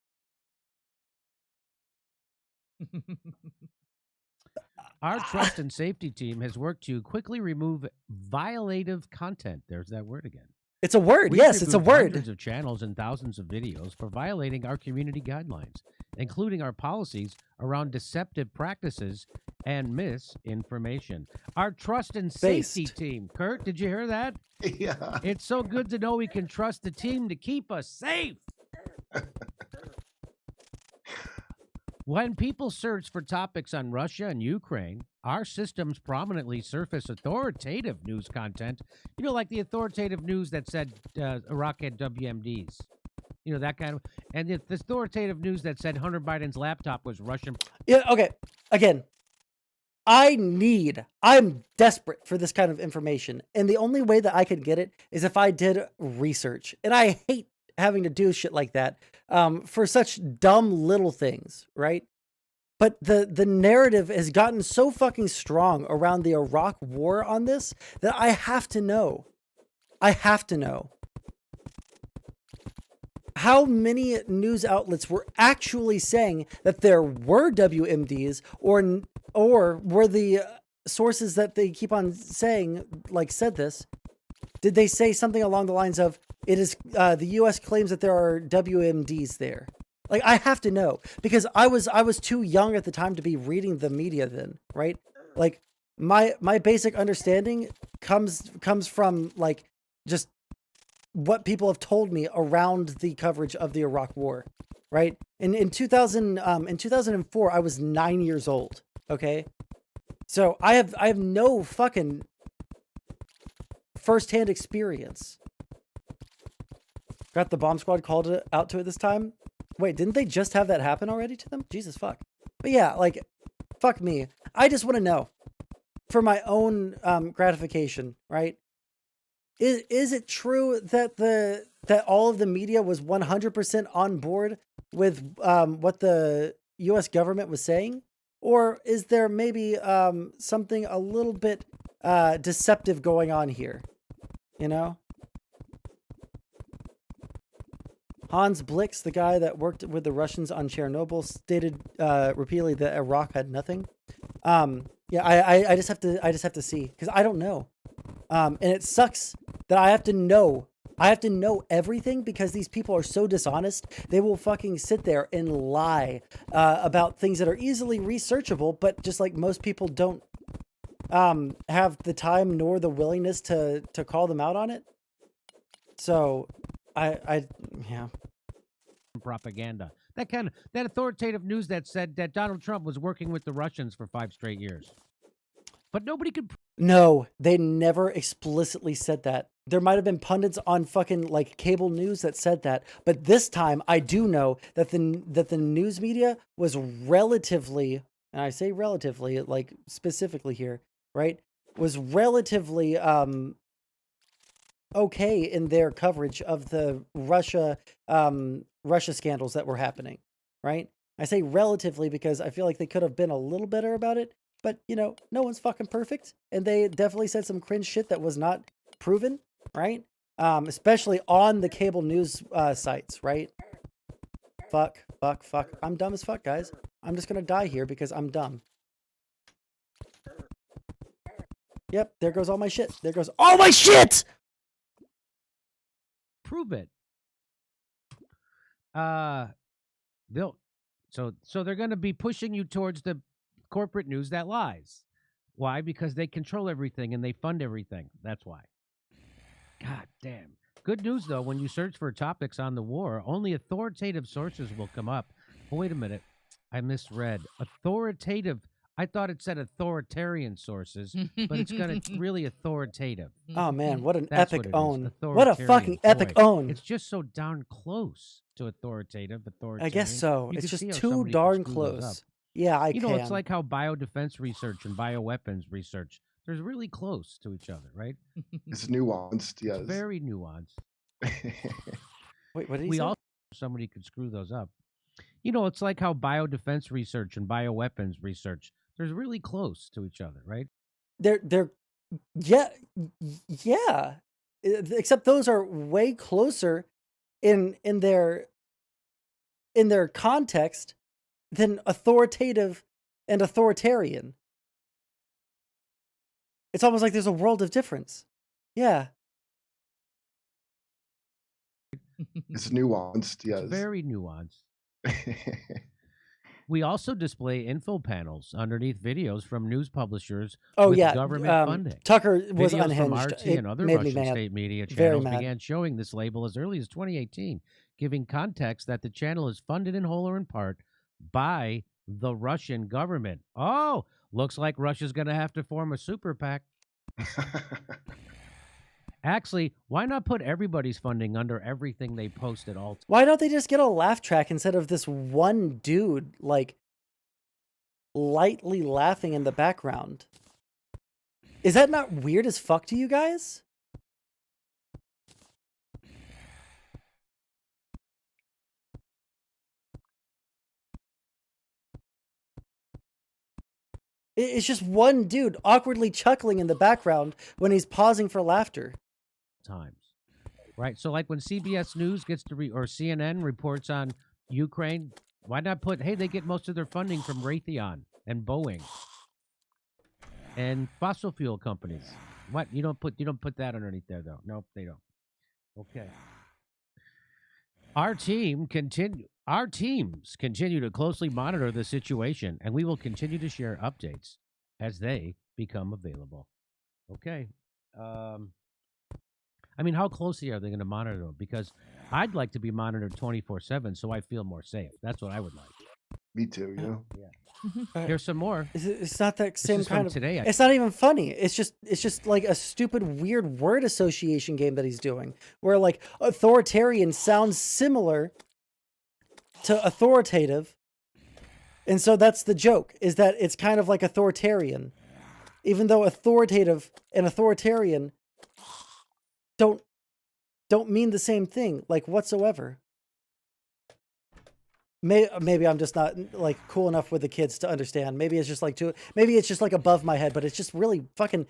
Our trust and safety team has worked to quickly remove violative content. There's that word again. It's a word. We've Yes, it's a removed word. Hundreds of channels and thousands of videos for violating our community guidelines, including our policies around deceptive practices and misinformation. Our trust and safety team. Kurt, did you hear that? Yeah. It's so good to know we can trust the team to keep us safe. When people search for topics on Russia and Ukraine, our systems prominently surface authoritative news content, you know, like the authoritative news that said Iraq had WMDs. You know, that kind of, and the authoritative news that said Hunter Biden's laptop was Russian. Yeah, okay. Again, I'm desperate for this kind of information. And the only way that I could get it is if I did research. And I hate having to do shit like that for such dumb little things, right? But the narrative has gotten so fucking strong around the Iraq war on this that I have to know. I have to know how many news outlets were actually saying that there were WMDs, or were the sources that they keep on saying, like, said this. Did they say something along the lines of, it is the U.S. claims that there are WMDs there? Like, I have to know, because I was too young at the time to be reading the media then, right? Like, my basic understanding comes from, like, just what people have told me around the coverage of the Iraq war, right? In 2004, I was 9 years old. Okay, so I have no fucking firsthand experience. Got the bomb squad called out to it this time. Wait, didn't they just have that happen already to them? Jesus fuck. But yeah, like, fuck me. I just want to know, for my own gratification, right? Is it true that that all of the media was 100% on board with what the U.S. government was saying, or is there maybe something a little bit deceptive going on here? You know, Hans Blix, the guy that worked with the Russians on Chernobyl, stated repeatedly that Iraq had nothing. Yeah, I just have to see, because I don't know. And it sucks that I have to know everything, because these people are so dishonest. They will fucking sit there and lie about things that are easily researchable, but just like most people don't have the time nor the willingness to call them out on it. So yeah. Propaganda. That authoritative news that said that Donald Trump was working with the Russians for 5 straight years. But nobody could. No, they never explicitly said that. There might have been pundits on fucking like cable news that said that, but this time I do know that the news media was relatively, and I say relatively, like specifically here, right? Was relatively okay in their coverage of the Russia scandals that were happening, right? I say relatively because I feel like they could have been a little better about it. But, you know, no one's fucking perfect. And they definitely said some cringe shit that was not proven, right? Especially on the cable news sites, right? Fuck. I'm dumb as fuck, guys. I'm just going to die here because I'm dumb. Yep, there goes all my shit. There goes all my shit! Prove it. So they're going to be pushing you towards the corporate news that lies. Why? Because they control everything and they fund everything. That's why. God damn. Good news, though, when you search for topics on the war, only authoritative sources will come up. Oh, wait a minute. I misread. Authoritative. I thought it said authoritarian sources, but it's really authoritative. Oh, man, what an That's epic what own. What a fucking epic Boy, own. It's just so darn close to authoritarian. I guess so. You It's can see just how too somebody could darn screw those up. close. Yeah, You know, it's like how biodefense research and bioweapons research, they're really close to each other, right? It's nuanced, yes. It's very nuanced. Wait, what did he We say? also somebody could screw those up. You know, it's like how biodefense research and bioweapons research, they're really close to each other, right? They're yeah. Except those are way closer in their context than authoritative and authoritarian. It's almost like there's a world of difference. Yeah. It's nuanced, yes. It's very nuanced. We also display info panels underneath videos from news publishers with government funding. Tucker was Videos unhinged. From RT It and other made me Russian mad. state media Very channels mad. began showing this label as early as 2018, giving context that the channel is funded in whole or in part by the Russian government. Oh, looks like Russia's going to have to form a super PAC. Actually, why not put everybody's funding under everything they post at all? Why don't they just get a laugh track instead of this one dude, like, lightly laughing in the background? Is that not weird as fuck to you guys? It's just one dude awkwardly chuckling in the background when he's pausing for laughter. Times. Right? So like when CBS News gets to or CNN reports on Ukraine, why not put, hey, they get most of their funding from Raytheon and Boeing and fossil fuel companies. What? You don't put that underneath there though. Nope, they don't. Okay. Our teams continue to closely monitor the situation, and we will continue to share updates as they become available. Okay. I mean, how closely are they going to monitor them? Because I'd like to be monitored 24/7 so I feel more safe. That's what I would like. Me too. Yeah. Here's some more. It's not that same is from kind of. today, It's not even funny. It's just like a stupid, weird word association game that he's doing, where like authoritarian sounds similar to authoritative, and so that's the joke. Is that it's kind of like authoritarian, even though authoritative and authoritarian don't mean the same thing, like whatsoever. Maybe I'm just not like cool enough with the kids to understand. Maybe it's just like maybe it's just like above my head, but it's just really fucking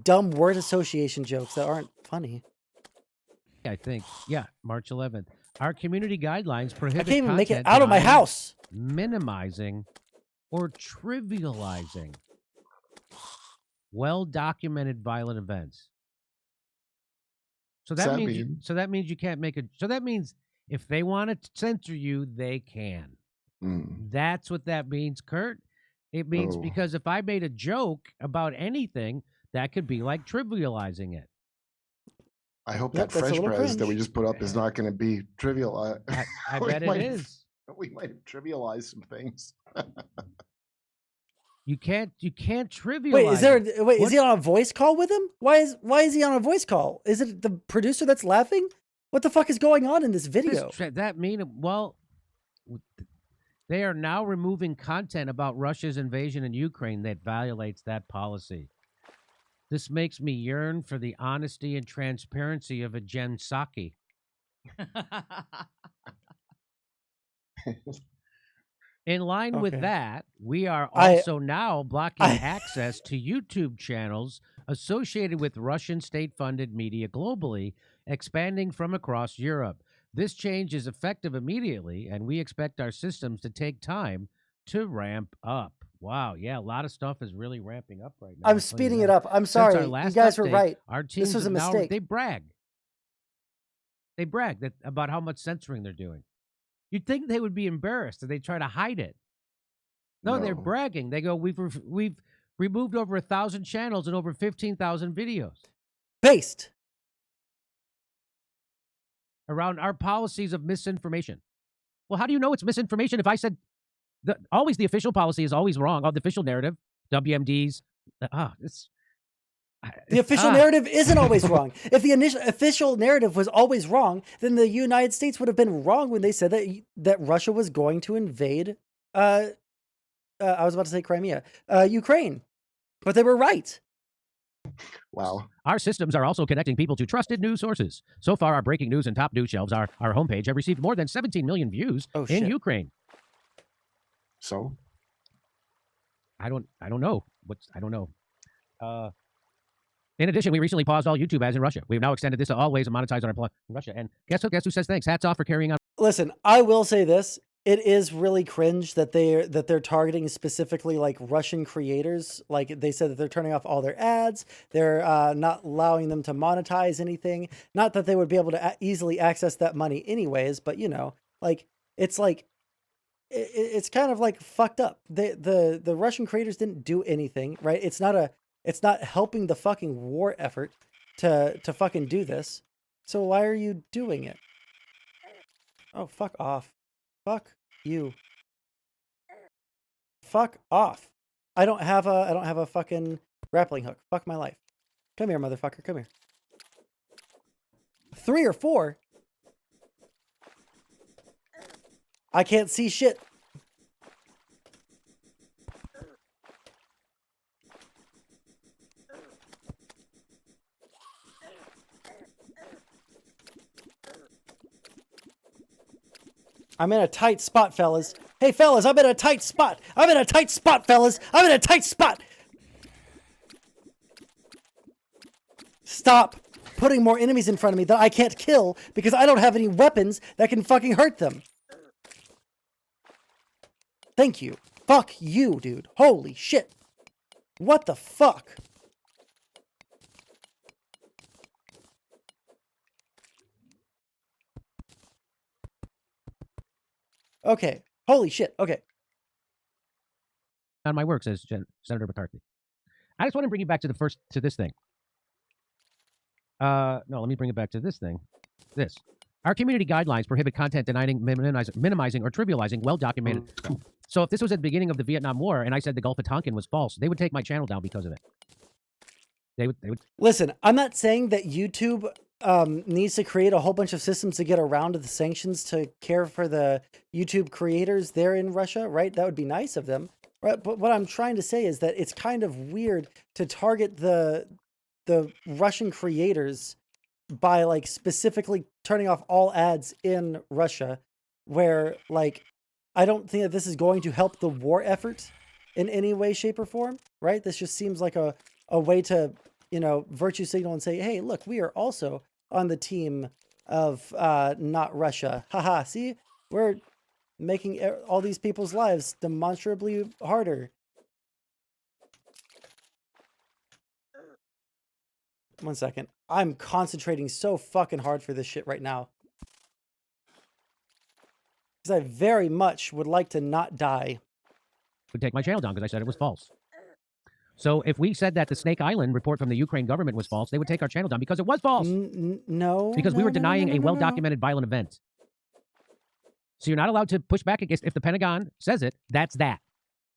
dumb word association jokes that aren't funny. I think. Yeah, March 11th. Our community guidelines prohibit I can't even make it content out of my denying, house. minimizing, or trivializing well-documented violent events. So What's that that means mean? so that means you can't make a. So that means if they want to censor you, they can. That's what that means, Kurt. It means Oh. because if I made a joke about anything, that could be like trivializing it. I hope Yep, that that's a French little press that we cringe. just put up is not going to be trivial. I we bet it might- is. We might have trivialized some things. You can't trivialize. Wait, is there? it. Wait, What- is he on a voice call with him? Why is he on a voice call? Is it the producer that's laughing? What the fuck is going on in this video? That mean well, they are now removing content about Russia's invasion in Ukraine that violates that policy. This makes me yearn for the honesty and transparency of a Jen Psaki. In line with Okay. that, we are I- also now blocking access to YouTube channels associated with Russian state-funded media globally, expanding from across Europe. This change is effective immediately, and we expect our systems to take time to ramp up. Wow, yeah, a lot of stuff is really ramping up right now. I'm speeding it up. I'm Since our sorry. You last guys were update, right. Our This teams was a have now- mistake. They brag. They brag about how much censoring they're doing. You'd think they would be embarrassed and they try to hide it. No, they're No. bragging. They go, we've removed over 1,000 channels and over 15,000 videos Based. around our policies of misinformation. Well, how do you know it's misinformation if I said always the official policy is always wrong? Oh, the official narrative, WMDs. The official narrative isn't always wrong. If the initial official narrative was always wrong, then the United States would have been wrong when they said that Russia was going to invade. I was about to say Crimea, Ukraine, but they were right. Wow. Our systems are also connecting people to trusted news sources. So far, our breaking news and top news shelves, our homepage, have received more than 17 million views in shit. Ukraine. So I don't know. I don't know. In addition, we recently paused all YouTube ads in Russia. We've now extended this to all ways to monetize on our in Russia. And guess who says thanks? Hats off for carrying on. Listen, I will say this. It is really cringe that they're targeting specifically like Russian creators. Like they said that they're turning off all their ads. They're not allowing them to monetize anything. Not that they would be able to easily access that money anyways, but you know, like it's kind of like fucked up. The Russian creators didn't do anything, right? It's not helping the fucking war effort to fucking do this. So why are you doing it? Oh, fuck off. Fuck you. Fuck off. I don't have a fucking grappling hook. Fuck my life. Come here, motherfucker. Come here. 3 or 4. I can't see shit. I'm in a tight spot, fellas. Hey, fellas, I'm in a tight spot. I'm in a tight spot, fellas. I'm in a tight spot. Stop putting more enemies in front of me that I can't kill because I don't have any weapons that can fucking hurt them. Thank you. Fuck you, dude. Holy shit. What the fuck? Okay. Holy shit. Okay. On my work, says Senator McCarthy. I just want to bring you back to this thing. No, let me bring it back to this thing. This. Our community guidelines prohibit content denying, minimizing, or trivializing well-documented. So if this was at the beginning of the Vietnam War and I said the Gulf of Tonkin was false, they would take my channel down because of it. They would. Listen, I'm not saying that YouTube needs to create a whole bunch of systems to get around the sanctions to care for the YouTube creators there in Russia, right? That would be nice of them, right? But what I'm trying to say is that it's kind of weird to target the Russian creators by like specifically turning off all ads in Russia, where like I don't think that this is going to help the war effort in any way, shape, or form, right? This just seems like a way to, you know, virtue signal and say, hey, look, we are also on the team of not Russia. Haha, see? We're making all these people's lives demonstrably harder. One second. I'm concentrating so fucking hard for this shit right now. Because I very much would like to not die. Would take my channel down because I said it was false. So if we said that the Snake Island report from the Ukraine government was false, they would take our channel down because it was false. No. Because we were denying a well-documented violent event. So you're not allowed to push back against, if the Pentagon says it, that's that.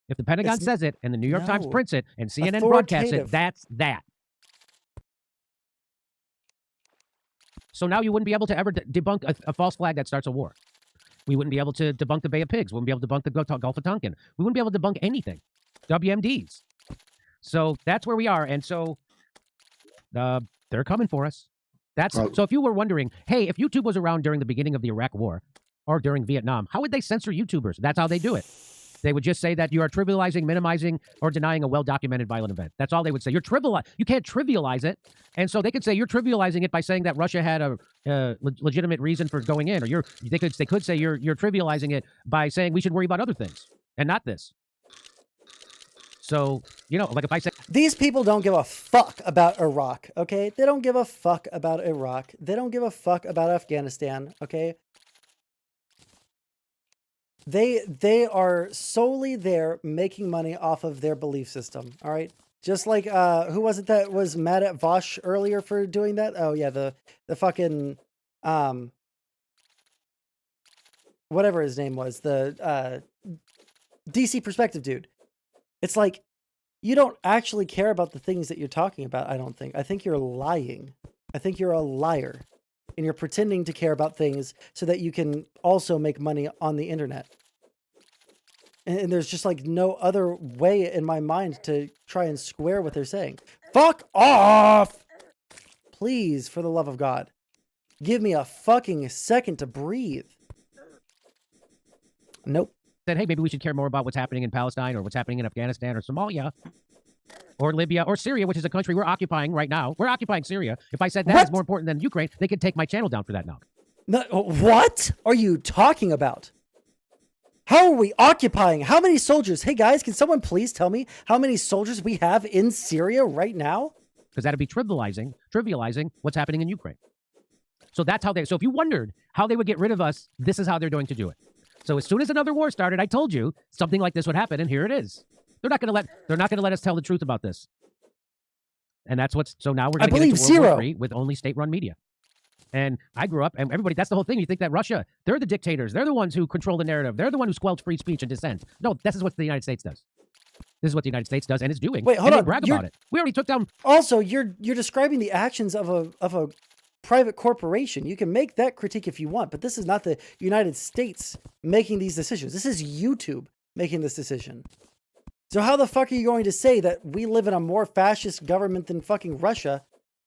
If the Pentagon says it and the New York Times prints it and CNN broadcasts it, that's that. So now you wouldn't be able to ever debunk a false flag that starts a war. We wouldn't be able to debunk the Bay of Pigs. We wouldn't be able to debunk the Gulf of Tonkin. We wouldn't be able to debunk anything. WMDs. So that's where we are. And so they're coming for us. So if you were wondering, hey, if YouTube was around during the beginning of the Iraq War or during Vietnam, how would they censor YouTubers? That's how they do it. They would just say that you are trivializing, minimizing, or denying a well-documented violent event. That's all they would say. You can't trivialize it. And so they could say you're trivializing it by saying that Russia had a legitimate reason for going in, or they could say you're trivializing it by saying we should worry about other things and not this. So, you know, like if I say... These people don't give a fuck about Iraq, okay? They don't give a fuck about Iraq. They don't give a fuck about Afghanistan, okay? They are solely there making money off of their belief system, all right? Just like, who was it that was mad at Vosh earlier for doing that? Oh, yeah, the fucking, whatever his name was, the DC Perspective dude. It's like, you don't actually care about the things that you're talking about, I don't think. I think you're lying. I think you're a liar. And you're pretending to care about things so that you can also make money on the internet. And there's just like no other way in my mind to try and square what they're saying. Fuck off! Please, for the love of God. Give me a fucking second to breathe. Nope. Said, hey, maybe we should care more about what's happening in Palestine or what's happening in Afghanistan or Somalia or Libya or Syria, which is a country we're occupying right now. We're occupying Syria. If I said that is more important than Ukraine, they could take my channel down for that now. No, what are you talking about? How are we occupying? How many soldiers? Hey guys, can someone please tell me how many soldiers we have in Syria right now? Because that'd be trivializing what's happening in Ukraine. So that's how so if you wondered how they would get rid of us, this is how they're going to do it. So as soon as another war started, I told you something like this would happen, and here it is. They're not going to let us tell the truth about this. And that's so now we're going to get into World War III with only state-run media. And I grew up, and everybody, that's the whole thing. You think that Russia, they're the dictators. They're the ones who control the narrative. They're the one who squelch free speech and dissent. No, this is what the United States does. This is what the United States does and is doing. Wait, hold on. Brag about it. We already took down. Also, you're describing the actions of a private corporation. You can make that critique if you want, but this is not the United States making these decisions. This is YouTube making this decision. So how the fuck are you going to say that we live in a more fascist government than fucking Russia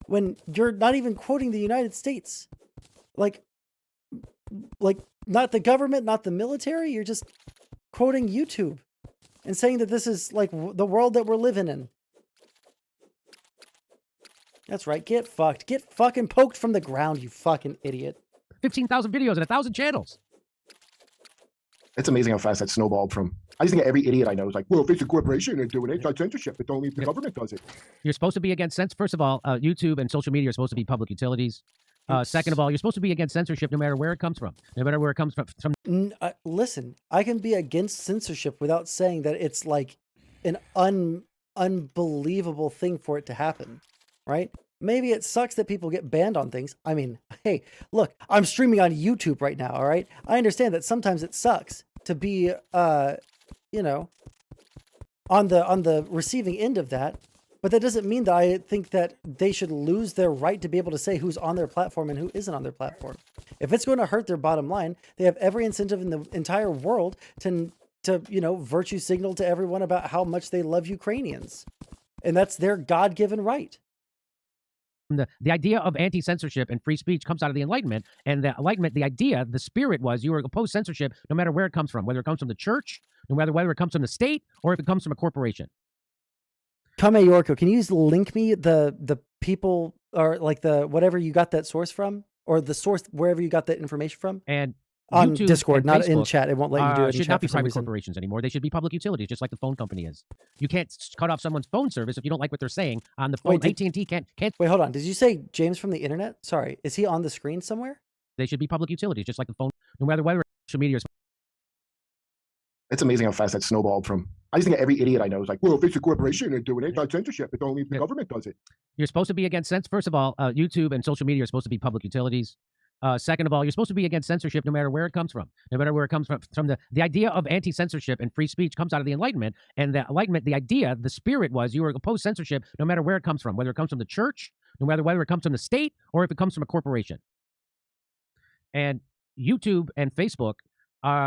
when you're not even quoting the United States? Like not the government, not the military. You're just quoting YouTube and saying that this is like the world that we're living in. That's right. Get fucked. Get fucking poked from the ground, you fucking idiot. 15,000 videos and 1,000 channels. It's amazing how fast that snowballed from. I just think every idiot I know is like, well, if it's a corporation and doing it, it's like censorship. It's only if the government does it. You're supposed to be against censorship. First of all, YouTube and social media are supposed to be public utilities. Second of all, you're supposed to be against censorship no matter where it comes from. No matter where it comes from. Listen, I can be against censorship without saying that it's like an unbelievable thing for it to happen, right? maybe it sucks that people get banned on things. I mean, hey, look, I'm streaming on YouTube right now, all right? I understand that sometimes it sucks to be, you know, on the receiving end of that, but that doesn't mean that I think that they should lose their right to be able to say who's on their platform and who isn't on their platform. If it's going to hurt their bottom line, they have every incentive in the entire world to you know, virtue signal to everyone about how much they love Ukrainians. And that's their God-given right. The idea of anti-censorship and free speech comes out of the Enlightenment, and the Enlightenment, the idea, the spirit was you were opposed censorship no matter where it comes from, whether it comes from the church, no matter whether it comes from the state, or if it comes from a corporation. Kame Yorko, can you link me the people, or like the whatever you got that source from, or the source wherever you got that information from? And on YouTube Discord, and not in Facebook, chat. It won't let you do it in should chat not be for some private reason. corporations anymore. They should be public utilities, just like the phone company is. You can't cut off someone's phone service if you don't like what they're saying on the phone. Wait, AT&T can't. Wait, hold on. Did you say James from the internet? Sorry, is he on the screen somewhere? They should be public utilities, just like the phone. No matter whether social media is. It's amazing how fast that snowballed from. I just think every idiot I know is like, well, if it's a corporation and doing it, it's not censorship. It's only if the government does it. You're supposed to be against censor. First of all, YouTube and social media are supposed to be public utilities. Second of all, you're supposed to be against censorship no matter where it comes from. No matter where it comes from the idea of anti-censorship and free speech comes out of the Enlightenment. And the Enlightenment, the idea, the spirit was you were opposed censorship no matter where it comes from, whether it comes from the church, no matter whether it comes from the state, or if it comes from a corporation. And YouTube and Facebook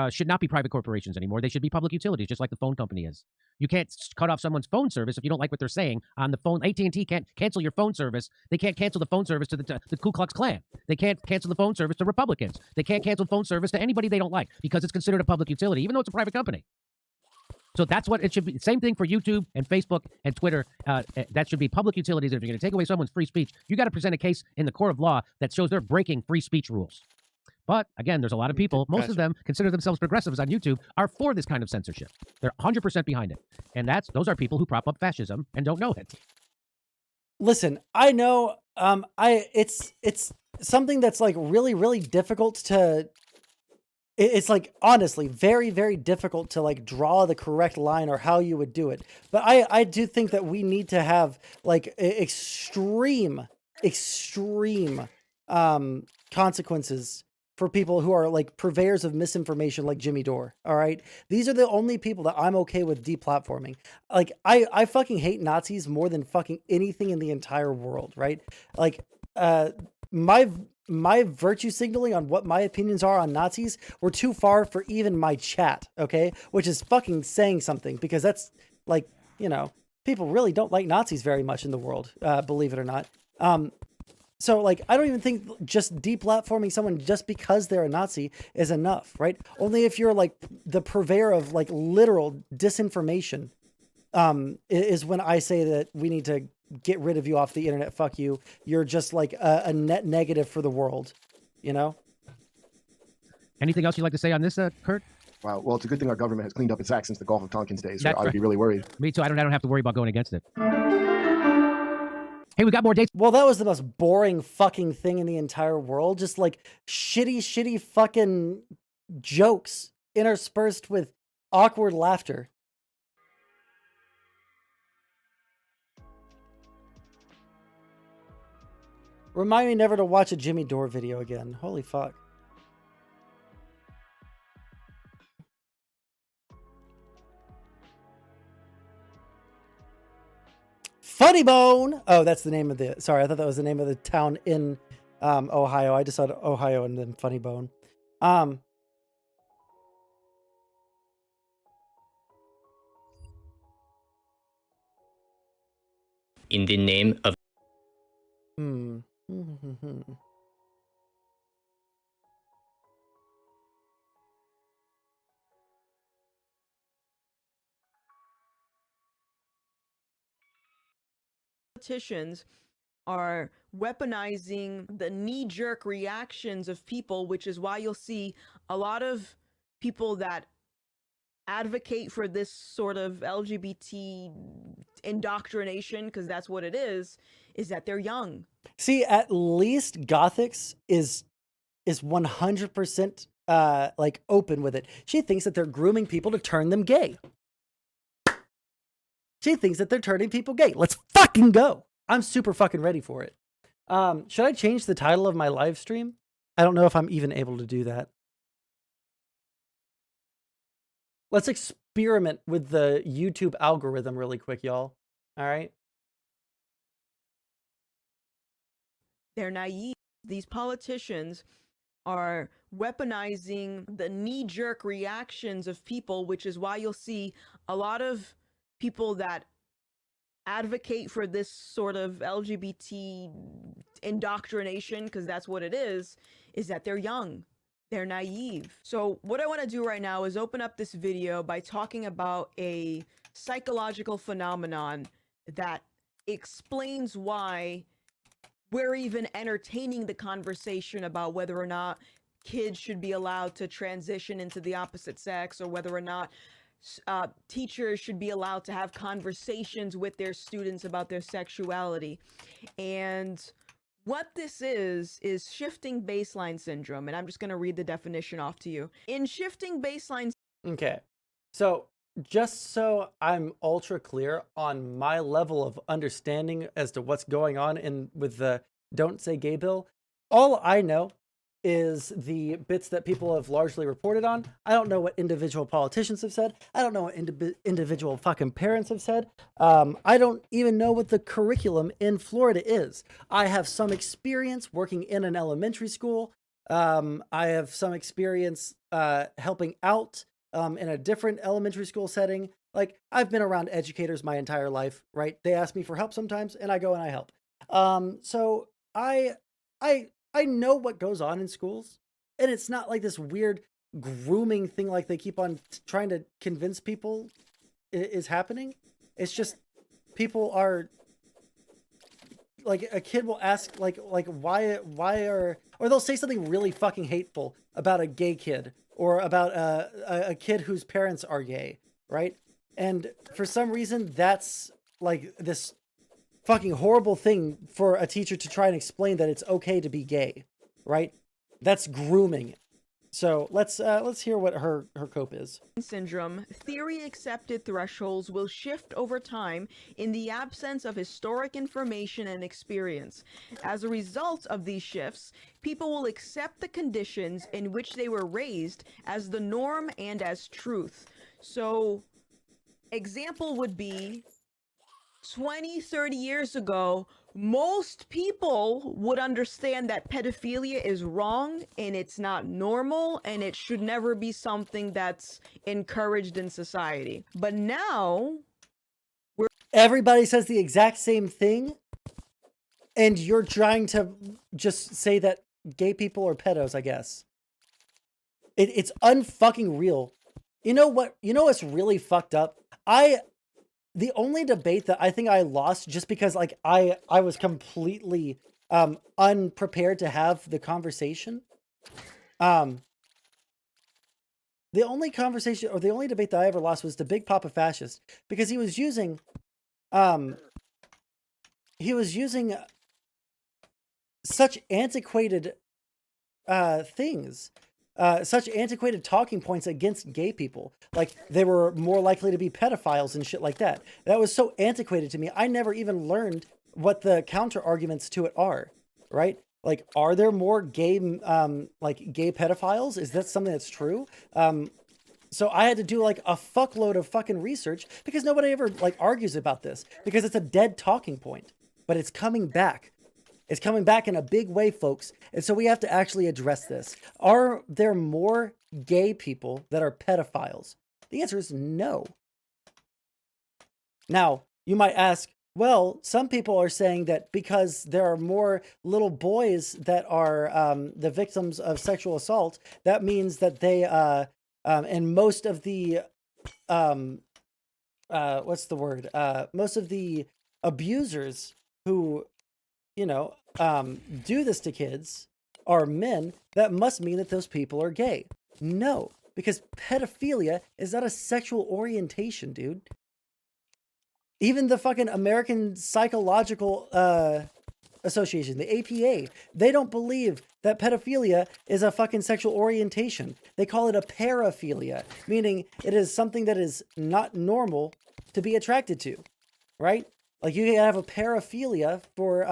should not be private corporations anymore. They should be public utilities, just like the phone company is. You can't cut off someone's phone service if you don't like what they're saying on the phone. AT&T can't cancel your phone service. They can't cancel the phone service to the Ku Klux Klan. They can't cancel the phone service to Republicans. They can't cancel phone service to anybody they don't like because it's considered a public utility, even though it's a private company. So that's what it should be. Same thing for YouTube and Facebook and Twitter. That should be public utilities. If you're going to take away someone's free speech, you got to present a case in the court of law that shows they're breaking free speech rules. But again, there's a lot of people, most of them consider themselves progressives on YouTube, are for this kind of censorship. They're 100% behind it. And those are people who prop up fascism and don't know it. Listen, I know it's something that's like really, really difficult to, it's like honestly very, very difficult to like draw the correct line or how you would do it. But I do think that we need to have like extreme consequences for people who are like purveyors of misinformation like Jimmy Dore. All right. These are the only people that I'm okay with deplatforming. Like I fucking hate Nazis more than fucking anything in the entire world. Right. Like, my virtue signaling on what my opinions are on Nazis were too far for even my chat. Okay. Which is fucking saying something, because that's like, you know, people really don't like Nazis very much in the world. Believe it or not. So, like, I don't even think just deplatforming someone just because they're a Nazi is enough, right? Only if you're, like, the purveyor of, like, literal disinformation is when I say that we need to get rid of you off the internet. Fuck you. You're just, like, a net negative for the world, you know? Anything else you'd like to say on this, Kurt? Wow. Well, it's a good thing our government has cleaned up its act since the Gulf of Tonkin's days. So That's I'd be really worried. Me too. I don't have to worry about going against it. Hey, we got more dates. Well, that was the most boring fucking thing in the entire world. Just like shitty fucking jokes interspersed with awkward laughter. Remind me never to watch a Jimmy Dore video again. Holy fuck. Funny Bone. Oh, that's the name of the. Sorry, I thought that was the name of the town in Ohio. I just saw Ohio and then Funny Bone. In the name of. Politicians are weaponizing the knee-jerk reactions of people, which is why you'll see a lot of people that advocate for this sort of LGBT indoctrination, because that's what it is that they're young. See, at least Gothix is 100% like open with it. She thinks that they're grooming people to turn them gay. She thinks that they're turning people gay. Let's fucking go. I'm super fucking ready for it. Should I change the title of my live stream? I don't know if I'm even able to do that. Let's experiment with the YouTube algorithm really quick, y'all. All right. They're naive. These politicians are weaponizing the knee-jerk reactions of people, which is why you'll see a lot of people that advocate for this sort of LGBT indoctrination, because that's what it is that they're young. They're naive. So what I want to do right now is open up this video by talking about a psychological phenomenon that explains why we're even entertaining the conversation about whether or not kids should be allowed to transition into the opposite sex, or whether or not teachers should be allowed to have conversations with their students about their sexuality. And what this is shifting baseline syndrome. And I'm just going to read the definition off to you. In shifting baseline. Okay. So just so I'm ultra clear on my level of understanding as to what's going on with the Don't Say Gay bill, all I know is the bits that people have largely reported on. I don't know what individual politicians have said. I don't know what individual fucking parents have said. I don't even know what the curriculum in Florida is. I have some experience working in an elementary school. I have some experience helping out in a different elementary school setting. Like, I've been around educators my entire life, right? They ask me for help sometimes, and I go and I help. So I know what goes on in schools, and it's not like this weird grooming thing like they keep on trying to convince people is happening. It's just people are like, a kid will ask like why or they'll say something really fucking hateful about a gay kid or about a kid whose parents are gay, right? And for some reason, that's like this fucking horrible thing for a teacher to try and explain that it's okay to be gay, right? That's grooming. So let's hear what her cope is. Syndrome, theory accepted thresholds will shift over time in the absence of historic information and experience. As a result of these shifts, people will accept the conditions in which they were raised as the norm and as truth. So, example would be 20, 30 years ago, most people would understand that pedophilia is wrong and it's not normal and it should never be something that's encouraged in society. But now, everybody says the exact same thing, and you're trying to just say that gay people are pedos, I guess. It's unfucking real. You know what? You know what's really fucked up? The only debate that I think I lost just because like I was completely unprepared to have the conversation. The only conversation or the only debate that I ever lost was the Big Papa Fascist, because he was using such antiquated things. Such antiquated talking points against gay people. Like, they were more likely to be pedophiles and shit like that. That was so antiquated to me. I never even learned what the counter arguments to it are, right? Like, are there more gay, gay pedophiles? Is that something that's true? So I had to do like a fuckload of fucking research because nobody ever like argues about this because it's a dead talking point, but it's coming back. It's coming back in a big way, folks. And so we have to actually address this. Are there more gay people that are pedophiles? The answer is no. Now, you might ask, well, some people are saying that because there are more little boys that are the victims of sexual assault, that means that they, and most of the, what's the word? Most of the abusers who, you know, do this to kids are men. That must mean that those people are gay. No, because pedophilia is not a sexual orientation, dude. Even the fucking American Psychological Association, the APA, they don't believe that pedophilia is a fucking sexual orientation. They call it a paraphilia, meaning it is something that is not normal to be attracted to, right? Like, you have a paraphilia for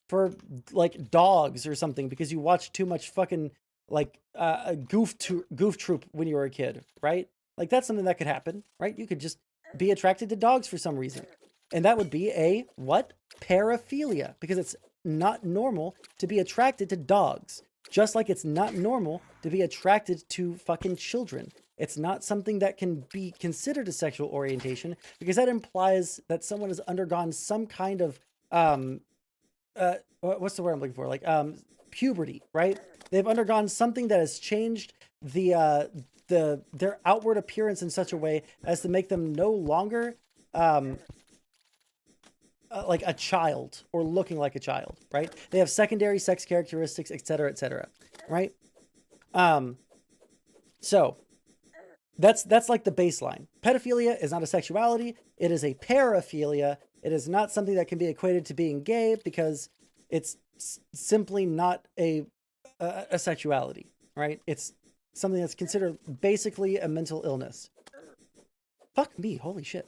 for like dogs or something because you watched too much fucking like a goof troop when you were a kid, right? Like that's something that could happen, right? You could just be attracted to dogs for some reason. And that would be a what? Paraphilia, because it's not normal to be attracted to dogs. Just like it's not normal to be attracted to fucking children. It's not something that can be considered a sexual orientation because that implies that someone has undergone some kind of what's the word I'm looking for? Like puberty, right? They've undergone something that has changed their outward appearance in such a way as to make them no longer like a child or looking like a child, right? They have secondary sex characteristics, etc., right? So that's like the baseline. Pedophilia is not a sexuality. It is a paraphilia. It is not something that can be equated to being gay because it's simply not a sexuality, right? It's something that's considered basically a mental illness. Fuck me, holy shit.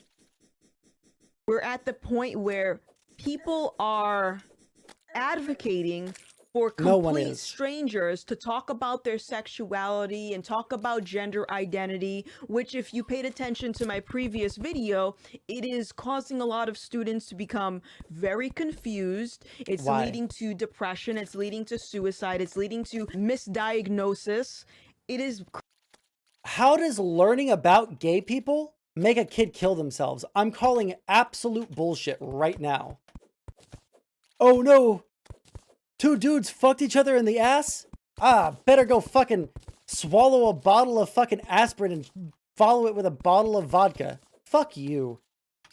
We're at the point where people are advocating for complete strangers to talk about their sexuality and talk about gender identity, which if you paid attention to my previous video, it is causing a lot of students to become very confused. It's leading to depression. It's leading to suicide. It's leading to misdiagnosis. It is... How does learning about gay people make a kid kill themselves? I'm calling absolute bullshit right now. Oh no! 2 dudes fucked each other in the ass? Better go fucking swallow a bottle of fucking aspirin and follow it with a bottle of vodka. Fuck you.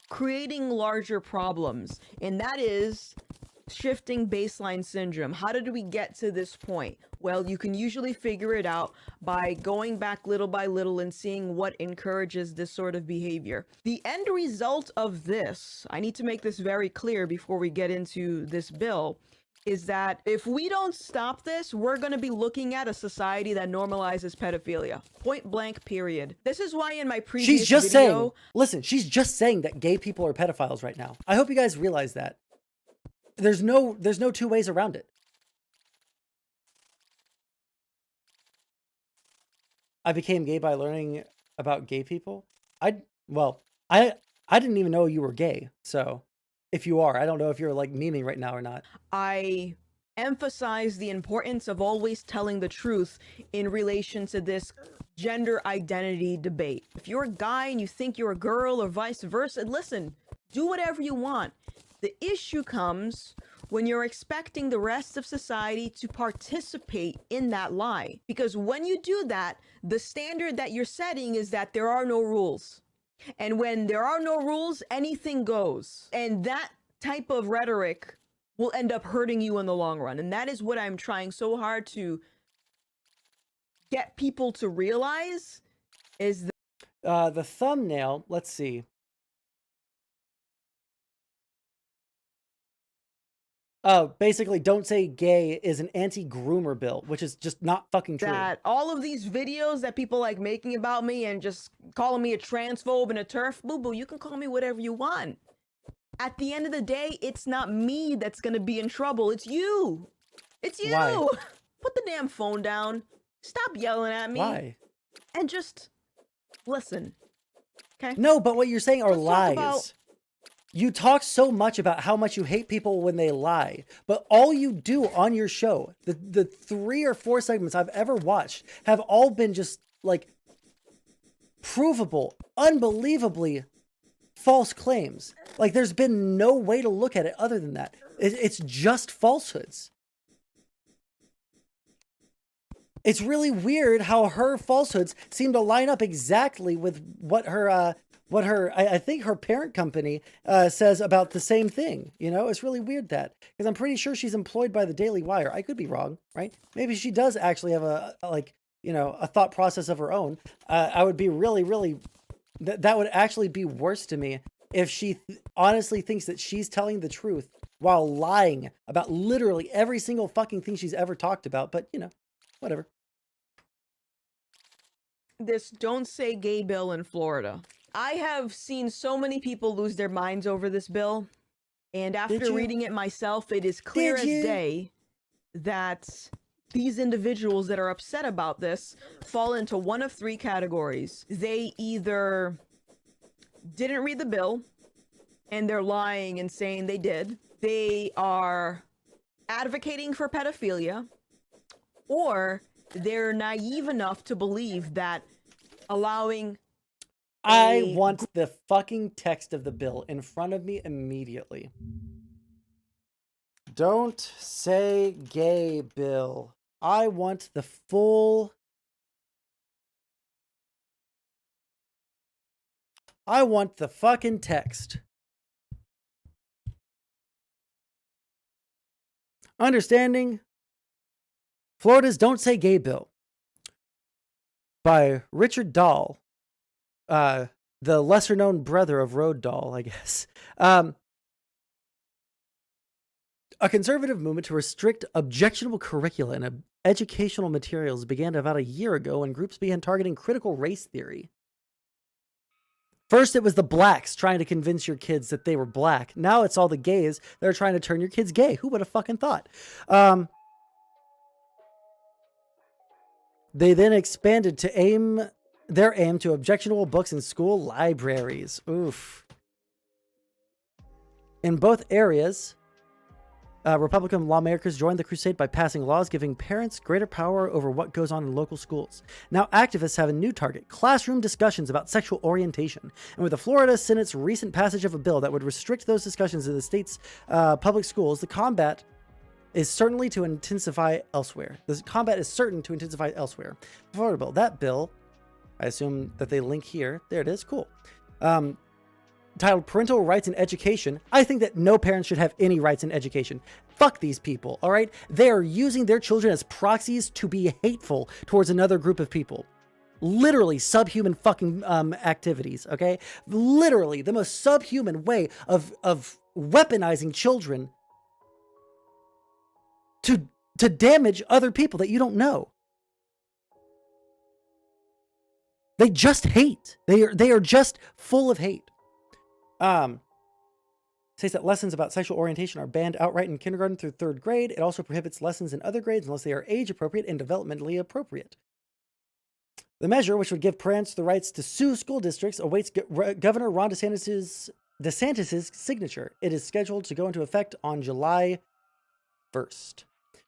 Creating larger problems, and that is shifting baseline syndrome. How did we get to this point? Well, you can usually figure it out by going back little by little and seeing what encourages this sort of behavior. The end result of this, I need to make this very clear before we get into this bill, is that if we don't stop this, we're going to be looking at a society that normalizes pedophilia. Point blank, period. This is why in my previous She's just video... saying, listen, she's just saying that gay people are pedophiles right now. I hope you guys realize that. There's no 2 ways around it. I became gay by learning about gay people. I didn't even know you were gay. So if you are, I don't know if you're like memeing right now or not. I emphasize the importance of always telling the truth in relation to this gender identity debate. If you're a guy and you think you're a girl or vice versa, listen, do whatever you want. The issue comes when you're expecting the rest of society to participate in that lie. Because when you do that, the standard that you're setting is that there are no rules. And when there are no rules, anything goes. And that type of rhetoric will end up hurting you in the long run. And that is what I'm trying so hard to get people to realize is the thumbnail, let's see. Oh, basically, don't say gay is an anti-groomer bill, which is just not fucking true. that all of these videos that people like making about me and just calling me a transphobe and a turf, boo-boo, you can call me whatever you want. At the end of the day, it's not me that's gonna be in trouble. It's you. It's you. Why? Put the damn phone down. Stop yelling at me. Why? And just listen. Okay? No, but what you're saying are Let's talk lies. You talk so much about how much you hate people when they lie, but all you do on your show, the 3 or 4 segments I've ever watched have all been just like provable, unbelievably false claims. Like there's been no way to look at it other than that. It's just falsehoods. It's really weird how her falsehoods seem to line up exactly with what her I think her parent company says about the same thing. You know, it's really weird that, because I'm pretty sure she's employed by the Daily Wire. I could be wrong, right? Maybe she does actually have a thought process of her own. I would be really that would actually be worse to me if she honestly thinks that she's telling the truth while lying about literally every single fucking thing she's ever talked about. But you know, whatever. This don't say gay bill in Florida. I have seen so many people lose their minds over this bill. And after reading it myself, it is clear as day that these individuals that are upset about this fall into one of three categories. They either didn't read the bill and they're lying and saying they did. They are advocating for pedophilia, or they're naive enough to believe that allowing I want the fucking text of the bill in front of me immediately. Don't say gay bill. I want the full... I want the fucking text. Understanding Florida's Don't Say Gay Bill by Richard Dahl, the lesser-known brother of Road Dahl, I guess. A conservative movement to restrict objectionable curricula and educational materials began about a year ago when groups began targeting critical race theory. First, it was the blacks trying to convince your kids that they were black. Now it's all the gays that are trying to turn your kids gay. Who would have fucking thought? They then expanded to their aim to objectionable books in school libraries. Oof. In both areas, Republican lawmakers joined the crusade by passing laws giving parents greater power over what goes on in local schools. Now activists have a new target: classroom discussions about sexual orientation. And with the Florida Senate's recent passage of a bill that would restrict those discussions in the state's public schools, the combat is certainly to intensify elsewhere. The combat is certain to intensify elsewhere. The Florida bill. That bill, I assume that they link here. There it is. Cool. Titled Parental Rights in Education. I think that no parents should have any rights in education. Fuck these people, all right? They are using their children as proxies to be hateful towards another group of people. Literally subhuman fucking activities, okay? Literally the most subhuman way of weaponizing children to damage other people that you don't know. They just hate. They are just full of hate. Says that lessons about sexual orientation are banned outright in kindergarten through 3rd grade. It also prohibits lessons in other grades unless they are age appropriate and developmentally appropriate. The measure, which would give parents the rights to sue school districts, awaits Governor Ron DeSantis' signature. It is scheduled to go into effect on July 1st.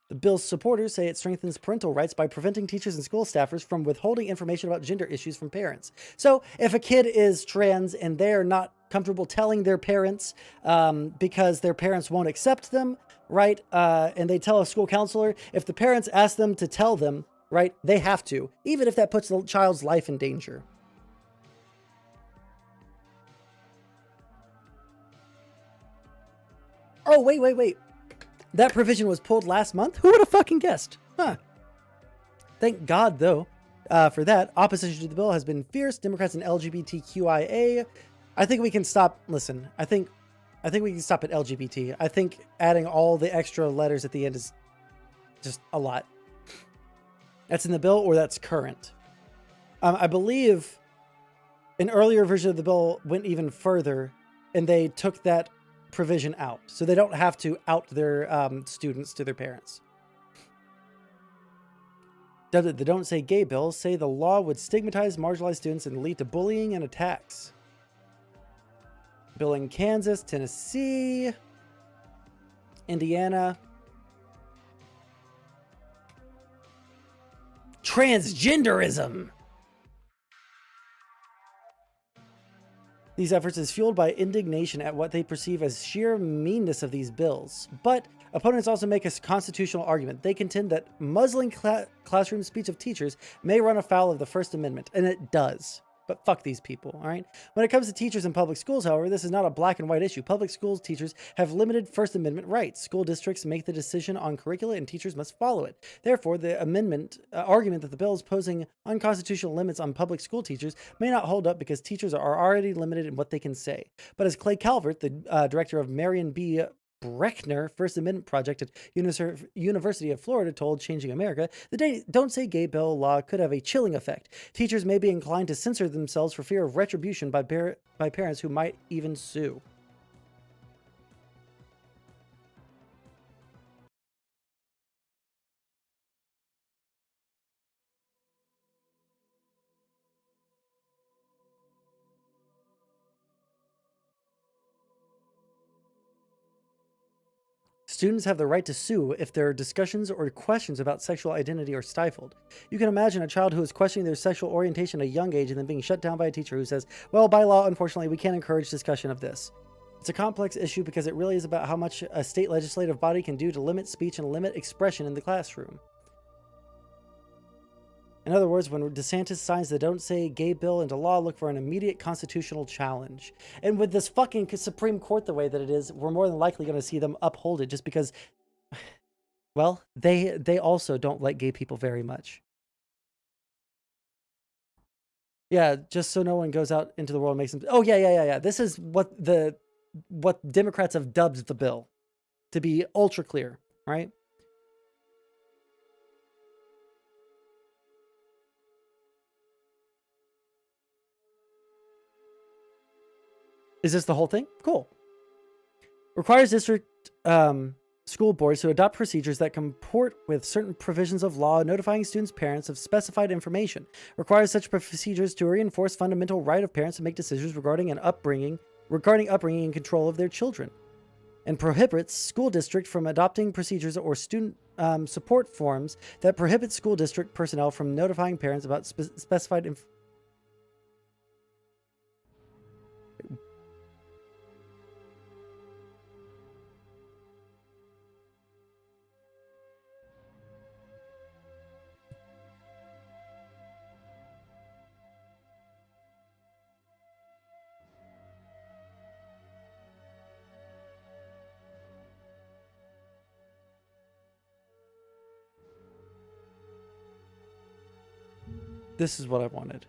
The bill's supporters say it strengthens parental rights by preventing teachers and school staffers from withholding information about gender issues from parents. So if a kid is trans and they're not comfortable telling their parents because their parents won't accept them, right? And they tell a school counselor, if the parents ask them to tell them, right, they have to, even if that puts the child's life in danger. Oh, wait. That provision was pulled last month? Who would have fucking guessed? Huh. Thank God, though, for that. Opposition to the bill has been fierce. Democrats and LGBTQIA. I think we can stop. Listen, I think we can stop at LGBT. I think adding all the extra letters at the end is just a lot. That's in the bill or that's current. I believe an earlier version of the bill went even further and they took that provision out, so they don't have to out their students to their parents. The Don't Say Gay bills say the law would stigmatize marginalized students and lead to bullying and attacks. Bill in Kansas, Tennessee, Indiana. Transgenderism. These efforts is fueled by indignation at what they perceive as sheer meanness of these bills. But opponents also make a constitutional argument. They contend that muzzling classroom speech of teachers may run afoul of the First Amendment, and it does. But fuck these people, all right? When it comes to teachers in public schools, however, this is not a black and white issue. Public schools teachers have limited First Amendment rights. School districts make the decision on curricula and teachers must follow it. Therefore, the amendment argument that the bill is posing unconstitutional limits on public school teachers may not hold up because teachers are already limited in what they can say. But as Clay Calvert, the director of Marion B. Breckner First Amendment Project at University of Florida told Changing America, the Don't Say Gay bill law could have a chilling effect. Teachers may be inclined to censor themselves for fear of retribution by parents who might even sue. Students have the right to sue if their discussions or questions about sexual identity are stifled. You can imagine a child who is questioning their sexual orientation at a young age and then being shut down by a teacher who says, well, by law, unfortunately, we can't encourage discussion of this. It's a complex issue because it really is about how much a state legislative body can do to limit speech and limit expression in the classroom. In other words, when DeSantis signs the Don't Say Gay bill into law, look for an immediate constitutional challenge. And with this fucking Supreme Court the way that it is, we're more than likely going to see them uphold it just because, well, they also don't like gay people very much. Yeah, just so no one goes out into the world and makes them... Oh, yeah. This is what Democrats have dubbed the bill, to be ultra clear, right? Is this the whole thing? Cool. Requires district school boards to adopt procedures that comport with certain provisions of law, notifying students' parents of specified information. Requires such procedures to reinforce fundamental right of parents to make decisions regarding upbringing and control of their children. And prohibits school district from adopting procedures or student support forms that prohibit school district personnel from notifying parents about specified information. This is what I wanted.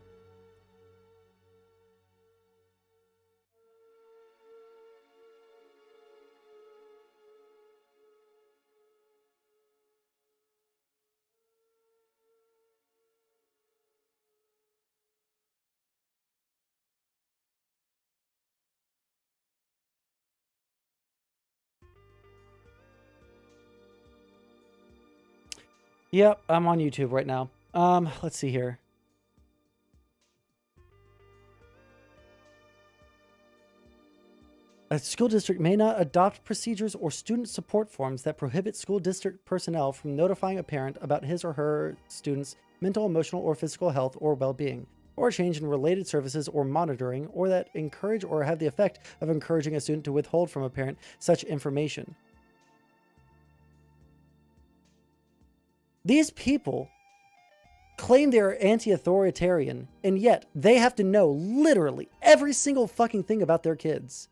Yep, I'm on YouTube right now. Let's see here. A school district may not adopt procedures or student support forms that prohibit school district personnel from notifying a parent about his or her student's mental, emotional, or physical health or well-being, or change in related services or monitoring, or that encourage or have the effect of encouraging a student to withhold from a parent such information. These people claim they're anti-authoritarian, and yet they have to know literally every single fucking thing about their kids.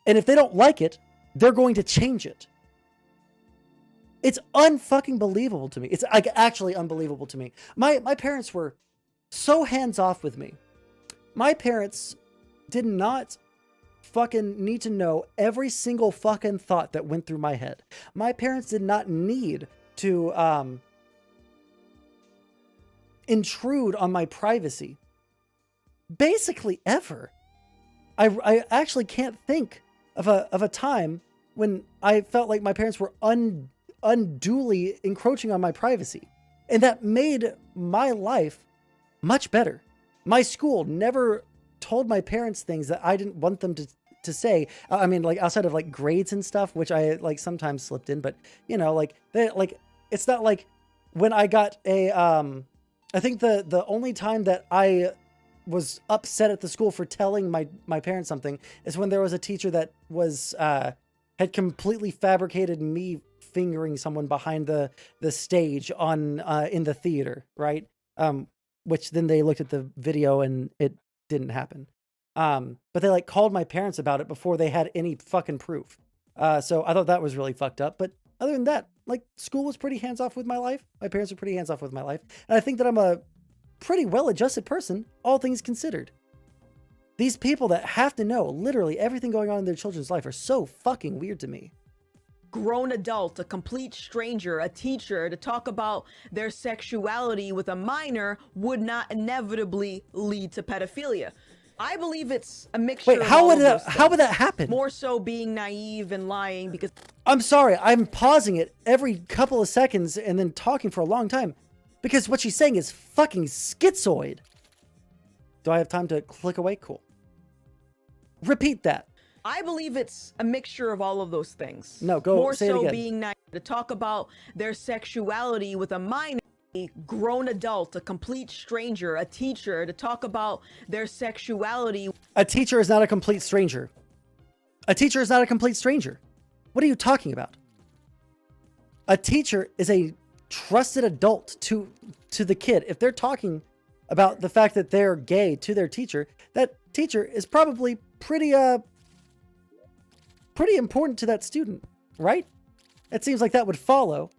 And if they don't like it, they're going to change it. It's unfucking believable to me. It's like actually unbelievable to me. My parents were so hands-off with me. My parents did not fucking need to know every single fucking thought that went through my head. My parents did not need to intrude on my privacy. Basically ever. I actually can't think of a time when I felt like my parents were unduly encroaching on my privacy. And that made my life much better. My school never told my parents things that I didn't want them to say. I mean, like outside of like grades and stuff, which I like sometimes slipped in, but you know, like it's not like when I got a, I think the only time that I was upset at the school for telling my parents something is when there was a teacher that was, had completely fabricated me fingering someone behind the stage on, in the theater. Right. Which then they looked at the video and it didn't happen. But they like called my parents about it before they had any fucking proof. So I thought that was really fucked up. But other than that, like school was pretty hands off with my life. My parents were pretty hands off with my life. And I think that I'm a pretty well-adjusted person, all things considered. These people that have to know literally everything going on in their children's life are so fucking weird to me. Grown adult, a complete stranger, a teacher, to talk about their sexuality with a minor would not inevitably lead to pedophilia. I believe it's a mixture. Wait, how would that happen? More so being naive and lying because... I'm sorry, I'm pausing it every couple of seconds and then talking for a long time because what she's saying is fucking schizoid. Do I have time to click away? Cool. Repeat that. I believe it's a mixture of all of those things. No, go More say it so again. being naive to talk about their sexuality with a minor, a grown adult, a complete stranger, a teacher, to talk about their sexuality. A teacher is not a complete stranger. A teacher is not a complete stranger. What are you talking about? A teacher is a trusted adult to the kid. If they're talking about the fact that they're gay to their teacher, that teacher is probably pretty important to that student, right? It seems like that would follow.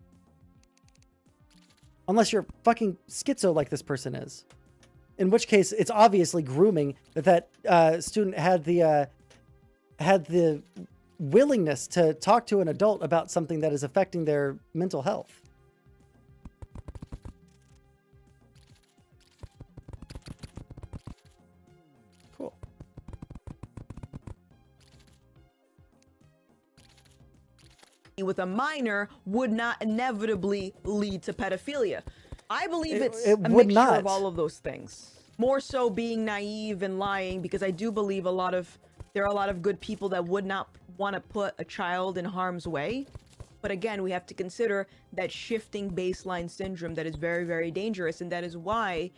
Unless you're fucking schizo like this person is. In which case, it's obviously grooming that student had the willingness to talk to an adult about something that is affecting their mental health. Cool. With a minor would not inevitably lead to pedophilia. I believe it's it a would mixture not. of all of those things. More so being naive and lying, because I do believe there are a lot of good people that would not want to put a child in harm's way. But again, we have to consider that shifting baseline syndrome that is very, very dangerous. And that is why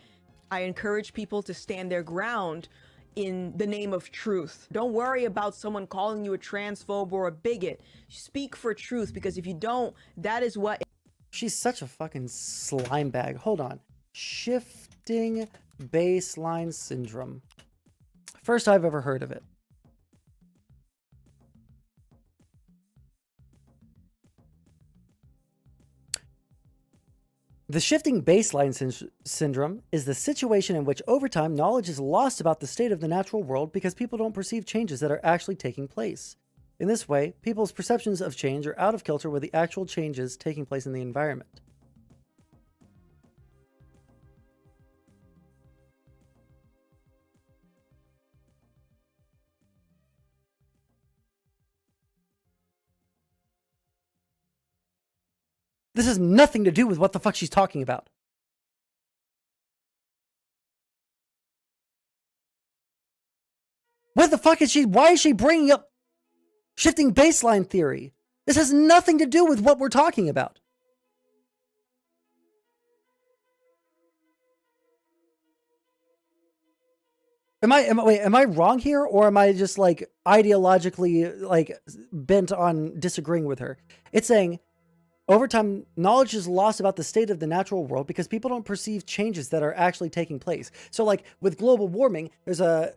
I encourage people to stand their ground in the name of truth. Don't worry about someone calling you a transphobe or a bigot. Speak for truth, because if you don't, that is what... She's such a fucking slime bag. Hold on. Shifting baseline syndrome. First I've ever heard of it. The shifting baseline syndrome is the situation in which over time knowledge is lost about the state of the natural world because people don't perceive changes that are actually taking place. In this way, people's perceptions of change are out of kilter with the actual changes taking place in the environment. This has nothing to do with what the fuck she's talking about. What the fuck is she? Why is she bringing up shifting baseline theory? This has nothing to do with what we're talking about. Am I wrong here, or am I just like ideologically like bent on disagreeing with her? It's saying over time, knowledge is lost about the state of the natural world because people don't perceive changes that are actually taking place. So like with global warming, there's a,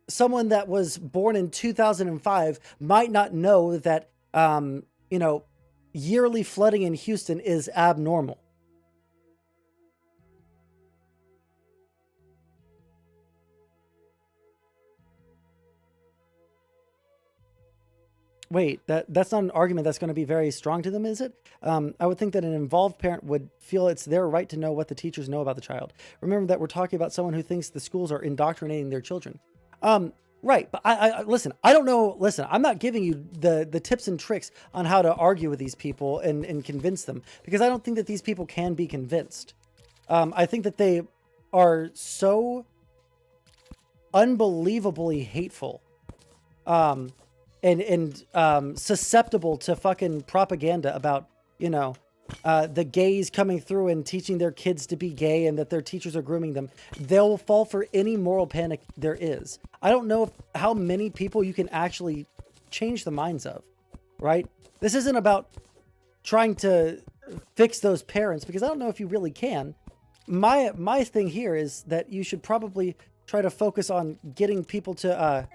someone that was born in 2005 might not know that, yearly flooding in Houston is abnormal. Wait, that's not an argument that's going to be very strong to them, is it? I would think that an involved parent would feel it's their right to know what the teachers know about the child. Remember that we're talking about someone who thinks the schools are indoctrinating their children. Right, but I listen, I don't know, listen, I'm not giving you the tips and tricks on how to argue with these people and convince them, because I don't think that these people can be convinced. I think that they are so unbelievably hateful. And susceptible to fucking propaganda about, the gays coming through and teaching their kids to be gay and that their teachers are grooming them. They'll fall for any moral panic there is. I don't know how many people you can actually change the minds of, right? This isn't about trying to fix those parents, because I don't know if you really can. My thing here is that you should probably try to focus on getting people to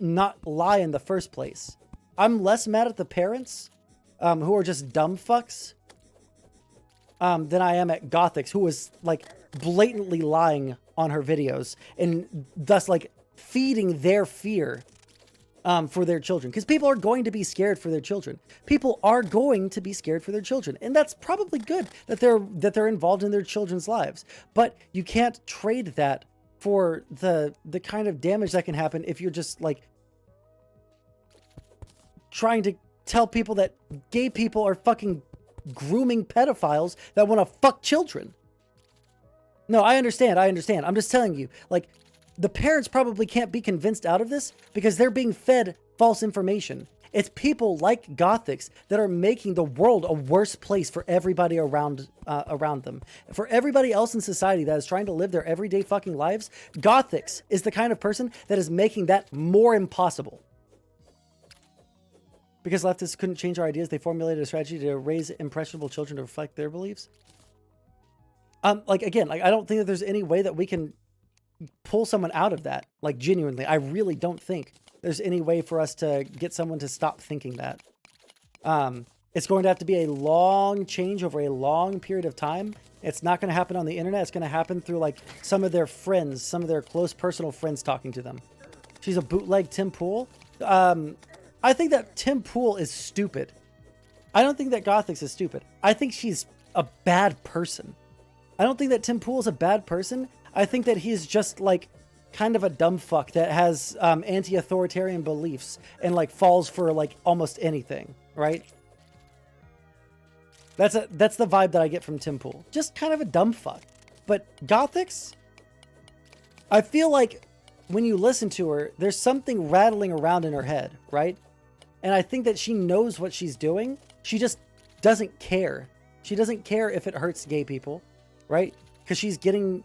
not lie in the first place. I'm less mad at the parents who are just dumb fucks than I am at Gothix, who was like blatantly lying on her videos and thus like feeding their fear for their children. Because people are going to be scared for their children. People are going to be scared for their children. And that's probably good that they're involved in their children's lives. But you can't trade that for the kind of damage that can happen if you're just like trying to tell people that gay people are fucking grooming pedophiles that want to fuck children. No, I understand. I'm just telling you, like, the parents probably can't be convinced out of this because they're being fed false information. It's people like Gothix that are making the world a worse place for everybody around them. For everybody else in society that is trying to live their everyday fucking lives, Gothix is the kind of person that is making that more impossible. Because leftists couldn't change our ideas, they formulated a strategy to raise impressionable children to reflect their beliefs. Like, again, like, I don't think that there's any way that we can pull someone out of that. Like, genuinely, I really don't think there's any way for us to get someone to stop thinking that. It's going to have to be a long change over a long period of time. It's not going to happen on the internet. It's going to happen through, like, some of their friends, some of their close personal friends talking to them. She's a bootleg Tim Pool. I think that Tim Pool is stupid. I don't think that Gothix is stupid. I think she's a bad person. I don't think that Tim Pool is a bad person. I think that he's just, like, kind of a dumb fuck that has anti-authoritarian beliefs and, like, falls for, like, almost anything, right? That's the vibe that I get from Tim Pool. Just kind of a dumb fuck. But Gothix, I feel like when you listen to her, there's something rattling around in her head, right? And I think that she knows what she's doing. She just doesn't care. She doesn't care if it hurts gay people, right? Because she's getting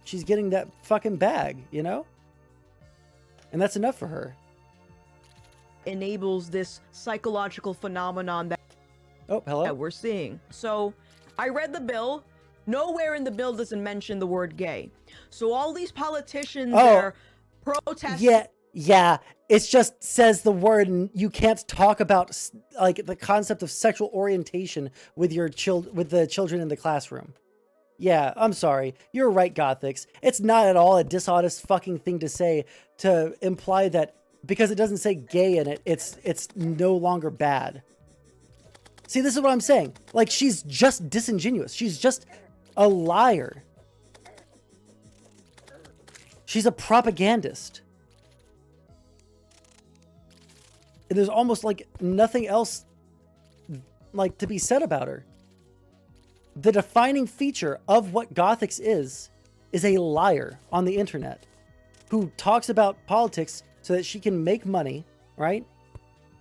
that fucking bag, you know? And that's enough for her. Enables this psychological phenomenon that hello? That we're seeing. So I read the bill. Nowhere in the bill doesn't mention the word gay. So all these politicians are protesting. Yeah. It just says the word, and you can't talk about, like, the concept of sexual orientation with your with the children in the classroom. Yeah, I'm sorry. You're right, Gothix. It's not at all a dishonest fucking thing to say, to imply that because it doesn't say gay in it, it's no longer bad. See, this is what I'm saying. Like, she's just disingenuous. She's just a liar. She's a propagandist. And there's almost, like, nothing else, like, to be said about her. The defining feature of what Gothix is a liar on the internet who talks about politics so that she can make money, right?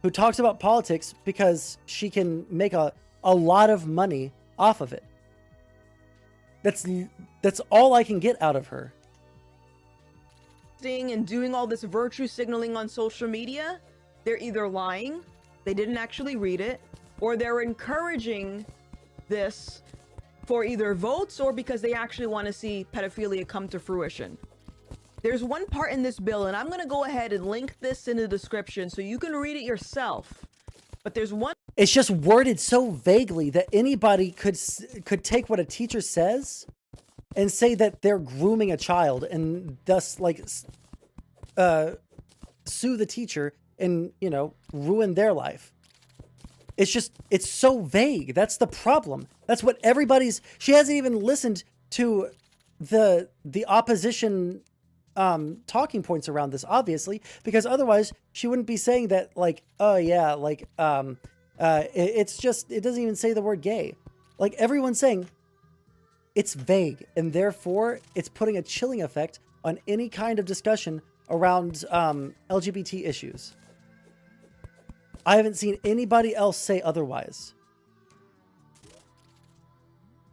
Who talks about politics because she can make a lot of money off of it. That's all I can get out of her. And doing all this virtue signaling on social media, they're either lying, they didn't actually read it, or they're encouraging this for either votes or because they actually want to see pedophilia come to fruition. There's one part in this bill, and I'm going to go ahead and link this in the description so you can read it yourself. But there's one... It's just worded so vaguely that anybody could take what a teacher says and say that they're grooming a child and thus, like, sue the teacher and, you know, ruin their life. It's so vague. That's the problem. That's what she hasn't even listened to the opposition talking points around this, obviously, because otherwise she wouldn't be saying that, like, oh yeah, like, it doesn't even say the word gay. Like, everyone's saying it's vague, and therefore it's putting a chilling effect on any kind of discussion around LGBT issues. I haven't seen anybody else say otherwise.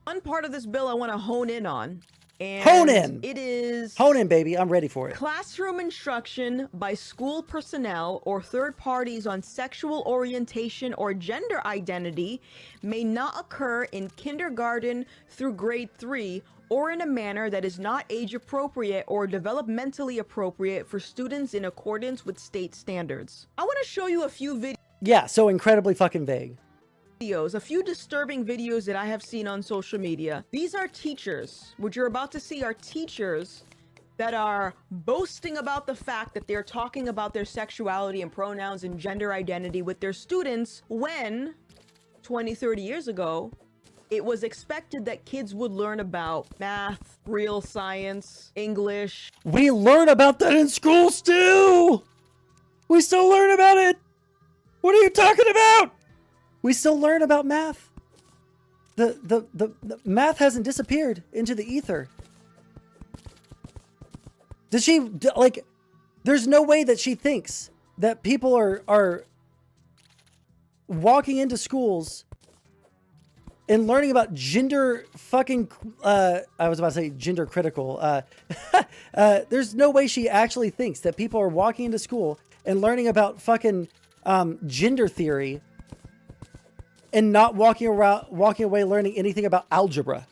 One part of this bill I want to hone in on. And hone in! It is... Hone in, baby. I'm ready for it. Classroom instruction by school personnel or third parties on sexual orientation or gender identity may not occur in kindergarten through grade 3 or in a manner that is not age appropriate or developmentally appropriate for students in accordance with state standards. I want to show you a few videos. Yeah, so incredibly fucking vague. A few disturbing videos that I have seen on social media. These are teachers. What you're about to see are teachers that are boasting about the fact that they're talking about their sexuality and pronouns and gender identity with their students when 20, 30 years ago, it was expected that kids would learn about math, real science, English. We learn about that in school still! We still learn about it! What are you talking about? We still learn about math. The math hasn't disappeared into the ether. Does she, like, there's no way that she thinks that people are walking into schools and learning about gender fucking, I was about to say gender critical. There's no way she actually thinks that people are walking into school and learning about fucking gender theory and not walking away learning anything about algebra.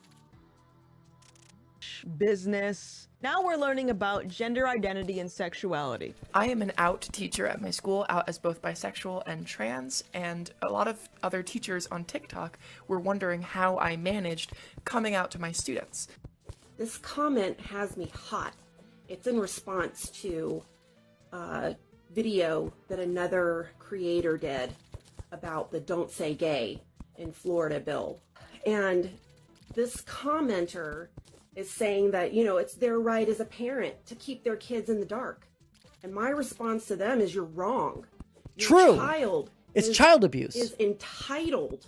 Business. Now we're learning about gender identity and sexuality. I am an out teacher at my school, out as both bisexual and trans, and a lot of other teachers on TikTok were wondering how I managed coming out to my students. This comment has me hot. It's in response to a video that another creator did about the Don't Say Gay in Florida bill. And this commenter is saying that, you know, it's their right as a parent to keep their kids in the dark. And my response to them is, you're wrong. True. It's child abuse. Is entitled.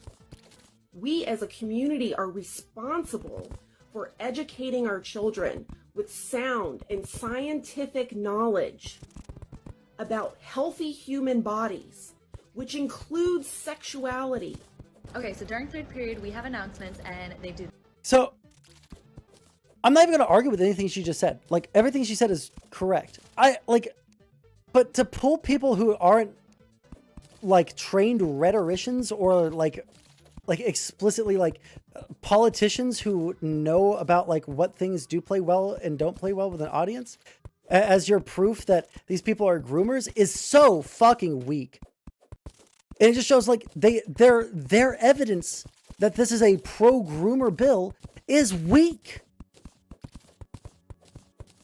We as a community are responsible for educating our children with sound and scientific knowledge about healthy human bodies, which includes sexuality. Okay, so during third period, we have announcements and they do. So, I'm not even going to argue with anything she just said. Like, everything she said is correct. But to pull people who aren't, like, trained rhetoricians or, like explicitly, like, politicians who know about, like, what things do play well and don't play well with an audience as your proof that these people are groomers is so fucking weak. And it just shows, like, their evidence that this is a pro-groomer bill is weak.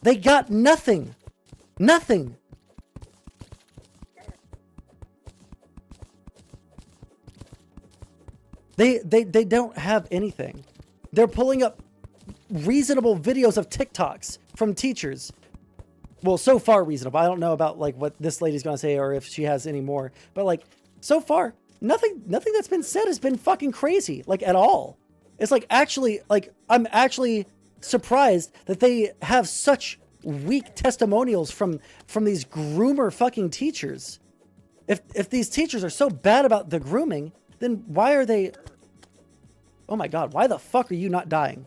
They got nothing. Nothing. They don't have anything. They're pulling up reasonable videos of TikToks from teachers. Well, so far reasonable. I don't know about like what this lady's going to say or if she has any more. But like so far, nothing that's been said has been fucking crazy, like at all. It's like actually, like I'm actually surprised that they have such weak testimonials from these groomer fucking teachers. If these teachers are so bad about the grooming, then why are they... Oh my god, why the fuck are you not dying?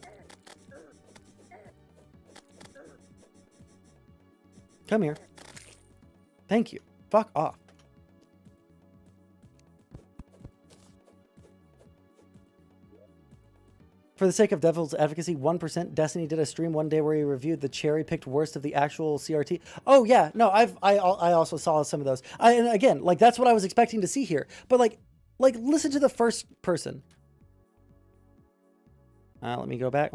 Come here. Thank you. Fuck off. For the sake of devil's advocacy, 1% Destiny did a stream one day where he reviewed the cherry-picked worst of the actual CRT. Oh yeah, no, I also saw some of those. And again, like that's what I was expecting to see here. But like listen to the first person. Let me go back.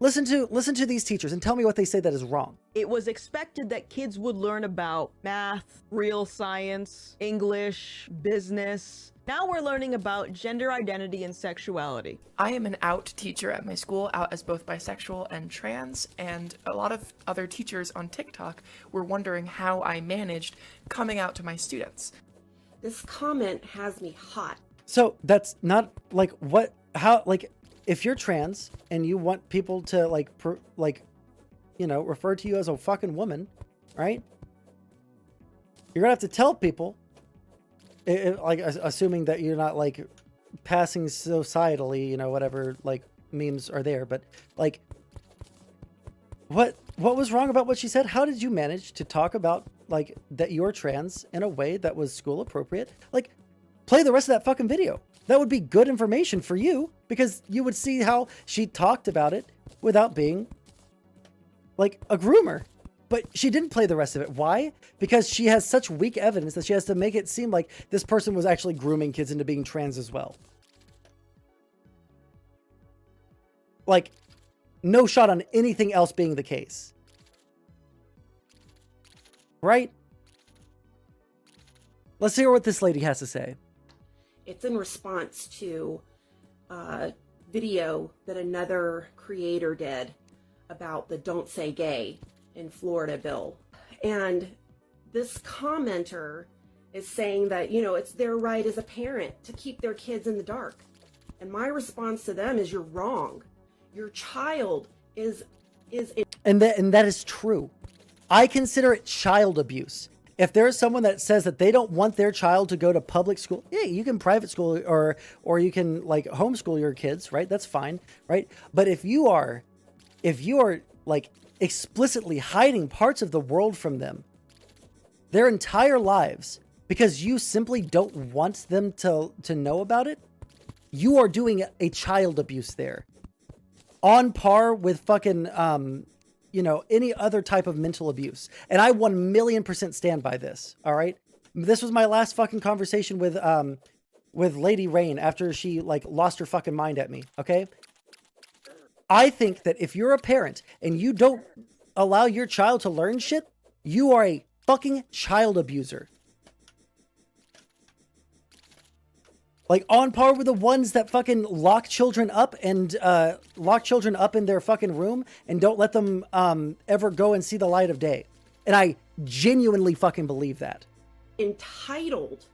Listen to these teachers and tell me what they say that is wrong. It was expected that kids would learn about math, real science, English, business. Now we're learning about gender identity and sexuality. I am an out teacher at my school, out as both bisexual and trans, and a lot of other teachers on TikTok were wondering how I managed coming out to my students. This comment has me hot. So that's not like how if you're trans and you want people to refer to you as a fucking woman, right? You're gonna have to tell people, assuming that you're not like passing societally, whatever like memes are there, but like, what was wrong about what she said? How did you manage to talk about like that you're trans in a way that was school appropriate? Like, play the rest of that fucking video. That would be good information for you because you would see how she talked about it without being like a groomer. But she didn't play the rest of it. Why? Because she has such weak evidence that she has to make it seem like this person was actually grooming kids into being trans as well. Like, no shot on anything else being the case. Right? Let's hear what this lady has to say. It's in response to a video that another creator did about the Don't Say Gay in Florida bill. And this commenter is saying that, it's their right as a parent to keep their kids in the dark. And my response to them is, you're wrong. Your child is And that is true. I consider it child abuse. If there is someone that says that they don't want their child to go to public school, yeah, you can private school or you can like homeschool your kids, right? That's fine, right? But if you are like explicitly hiding parts of the world from them their entire lives because you simply don't want them to know about it, you are doing a child abuse there. On par with fucking, any other type of mental abuse. And I 1,000,000% stand by this, all right? This was my last fucking conversation with Lady Rain after she, like, lost her fucking mind at me, okay? I think that if you're a parent and you don't allow your child to learn shit, you are a fucking child abuser. Like, on par with the ones that fucking lock children up and lock children up in their fucking room and don't let them ever go and see the light of day. And I genuinely fucking believe that. Entitled.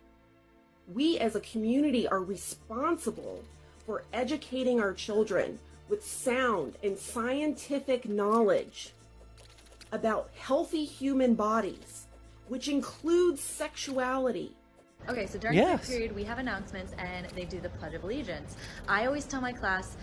We as a community are responsible for educating our children with sound and scientific knowledge about healthy human bodies, which includes sexuality. Okay, so during the period, we have announcements and they do the Pledge of Allegiance. I always tell my class,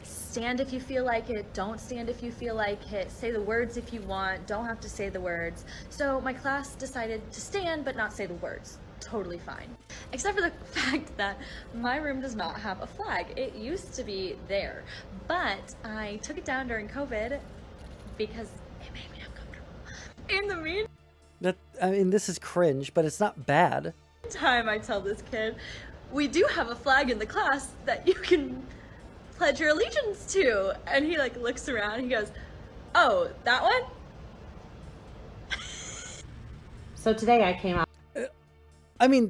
stand if you feel like it, don't stand if you feel like it, say the words if you want, don't have to say the words. So my class decided to stand but not say the words. Totally fine. Except for the fact that my room does not have a flag. It used to be there, but I took it down during COVID because it made me uncomfortable. In the meantime, This is cringe, but it's not bad. I tell this kid, we do have a flag in the class that you can pledge your allegiance to. And he like looks around and he goes, oh, that one? So today I came out.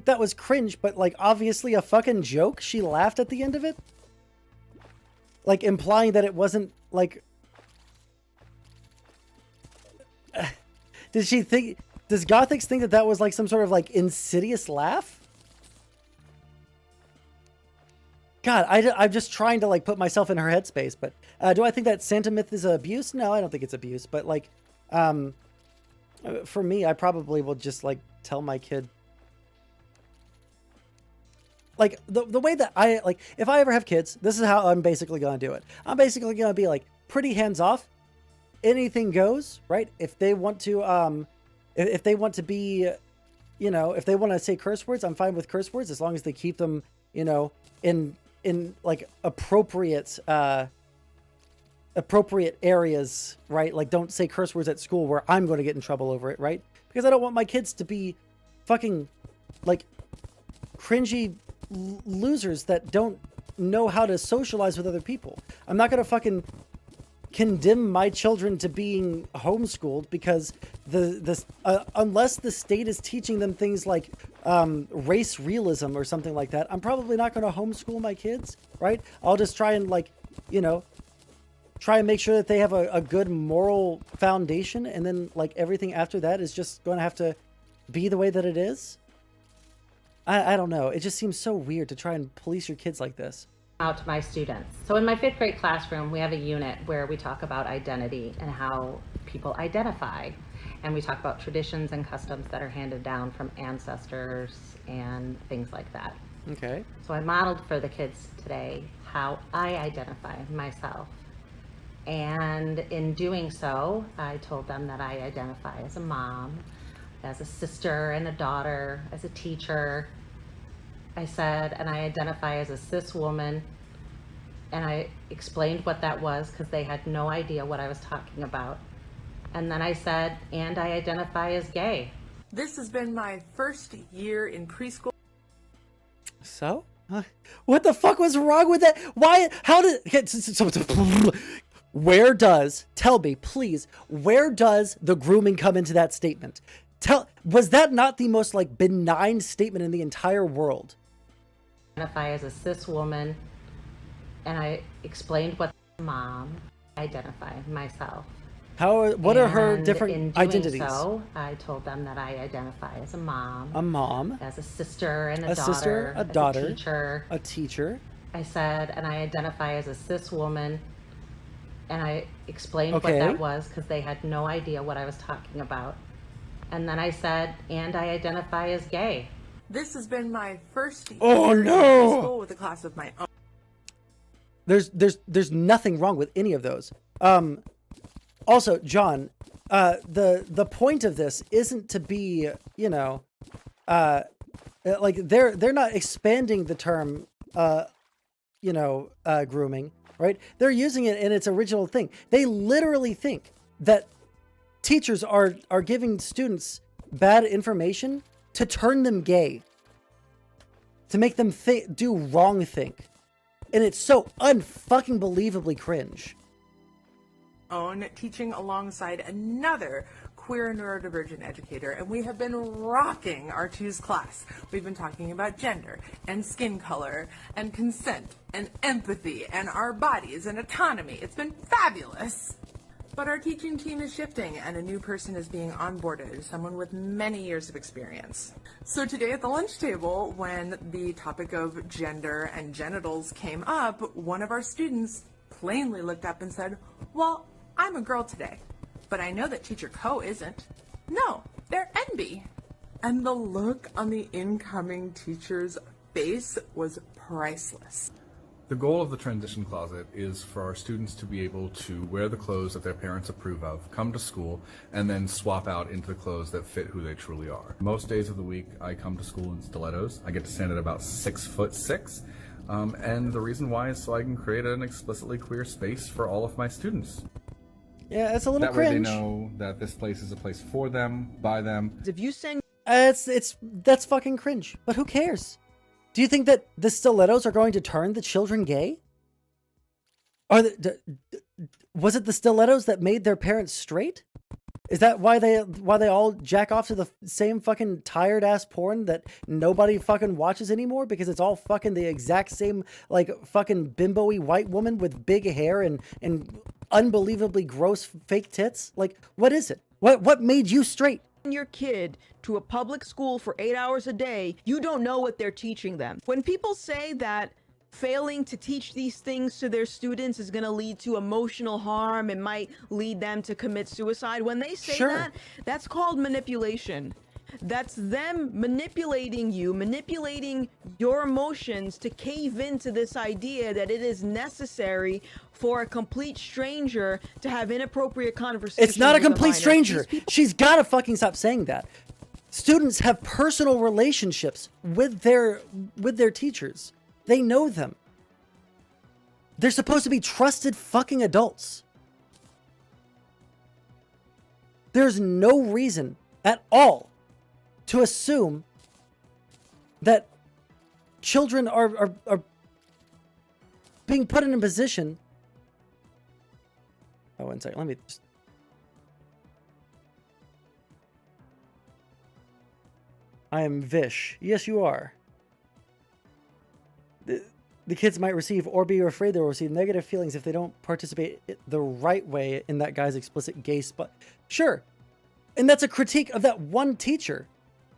That was cringe, but like obviously a fucking joke. She laughed at the end of it. Like implying that it wasn't like... Does Gothix think that was like some sort of like insidious laugh? God, I'm just trying to like put myself in her headspace, but do I think that Santa myth is abuse? No, I don't think it's abuse, but like, for me, I probably will just like tell my kid, like the way that I, like, if I ever have kids, this is how I'm basically going to do it. I'm basically going to be like pretty hands off. Anything goes, right? If they want to, if they want to be, if they want to say curse words, I'm fine with curse words as long as they keep them, in like appropriate areas, right? Like don't say curse words at school where I'm going to get in trouble over it, right? Because I don't want my kids to be fucking like cringy losers that don't know how to socialize with other people. I'm not going to fucking condemn my children to being homeschooled because unless the state is teaching them things like race realism or something like that, I'm probably not going to homeschool my kids, right? I'll just try and like, try and make sure that they have a good moral foundation, and then like everything after that is just going to have to be the way that it is. I don't know. It just seems so weird to try and police your kids like this. Out to my students. So in my 5th grade classroom, we have a unit where we talk about identity and how people identify. And we talk about traditions and customs that are handed down from ancestors and things like that. Okay. So I modeled for the kids today how I identify myself. And in doing so, I told them that I identify as a mom, as a sister and a daughter, as a teacher. I said, and I identify as a cis woman, and I explained what that was because they had no idea what I was talking about. And then I said, and I identify as gay. This has been my first year in preschool. So? What the fuck was wrong with that? Why? How did... Tell me, please, where does the grooming come into that statement? Was that not the most like benign statement in the entire world? Identify as a cis woman, and I explained what mom identify myself. What are her different in doing identities? So I told them that I identify as a mom, as a sister and a daughter, as a teacher. a teacher. I said, and I identify as a cis woman, And I explained what that was because they had no idea what I was talking about. And then I said, and I identify as gay. This has been my first Oh, year no! in school with a class of my own. There's nothing wrong with any of those. Also, John, the point of this isn't to be, you know, like they're not expanding the term, you know, grooming, right? They're using it in its original thing. They literally think that teachers are giving students bad information to turn them gay, to make them do wrong think. And it's so unfucking believably cringe. Own teaching alongside another queer neurodivergent educator, and we have been rocking our Choose class. We've been talking about gender and skin color and consent and empathy and our bodies and autonomy. It's been fabulous. But our teaching team is shifting and a new person is being onboarded, someone with many years of experience. So today at the lunch table, when the topic of gender and genitals came up, one of our students plainly looked up and said, "Well, I'm a girl today, but I know that teacher Co isn't." No, they're NB. And the look on the incoming teacher's face was priceless. The goal of the transition closet is for our students to be able to wear the clothes that their parents approve of, come to school, and then swap out into the clothes that fit who they truly are. Most days of the week, I come to school in stilettos. I get to stand at about 6'6", and the reason why is so I can create an explicitly queer space for all of my students. Yeah, it's a little that cringe. That way they know that this place is a place for them, by them. If you send, that's fucking cringe. But who cares? Do you think that the stilettos are going to turn the children gay? Was it the stilettos that made their parents straight? Is that why they all jack off to the same fucking tired ass porn that nobody fucking watches anymore? Because it's all fucking the exact same, like, fucking bimbo-y white woman with big hair and unbelievably gross fake tits? Like, what is it? What made you straight? Your kid to a public school for 8 hours a day, you don't know what they're teaching them. When people say that failing to teach these things to their students is going to lead to emotional harm and might lead them to commit suicide, when they say that, that's called manipulation. That's them manipulating you, manipulating your emotions to cave into this idea that it is necessary for a complete stranger to have inappropriate conversations. It's not a with complete minor. stranger. She's got to fucking stop saying that. Students have personal relationships with their teachers. They know them. They're supposed to be trusted fucking adults. There's no reason at all to assume that children are being put in a position. Oh, one second. Let me just. I am Vish. Yes, you are. The kids might receive or be afraid they will receive negative feelings if they don't participate the right way in that guy's explicit gay spot. Sure. And that's a critique of that one teacher.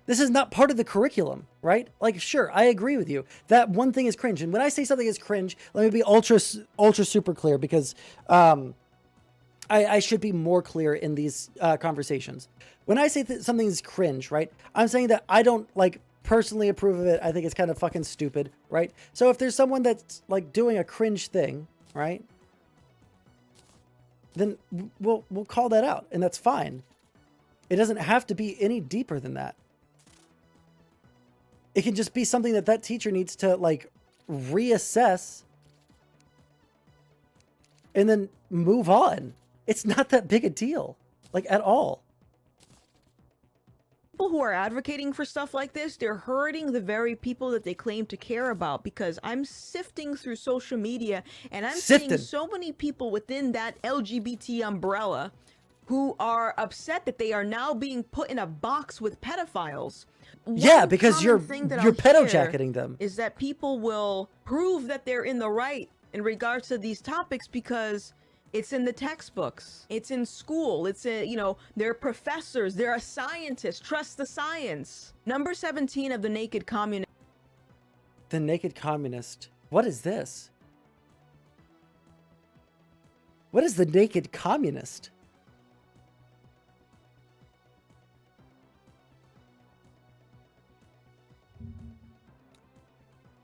This is not part of the curriculum, right? Like, sure, I agree with you. That one thing is cringe. And when I say something is cringe, let me be ultra super clear, because I should be more clear in these conversations. When I say something is cringe, right, I'm saying that I don't, like, personally approve of it. I think it's kind of fucking stupid, right? So if there's someone that's, like, doing a cringe thing, right, then we'll call that out, and that's fine. It doesn't have to be any deeper than that. It can just be something that teacher needs to, like, reassess and then move on. It's not that big a deal, like, at all. People who are advocating for stuff like this, they're hurting the very people that they claim to care about, because I'm sifting through social media and I'm seeing so many people within that LGBT umbrella who are upset that they are now being put in a box with pedophiles. Yeah, because you're pedo-jacketing them. Is that people will prove that they're in the right in regards to these topics because it's in the textbooks, it's in school, it's in, you know, they're professors, they're a scientist, trust the science. Number 17 of the Naked Communist. The Naked Communist. What is this? What is the naked communist?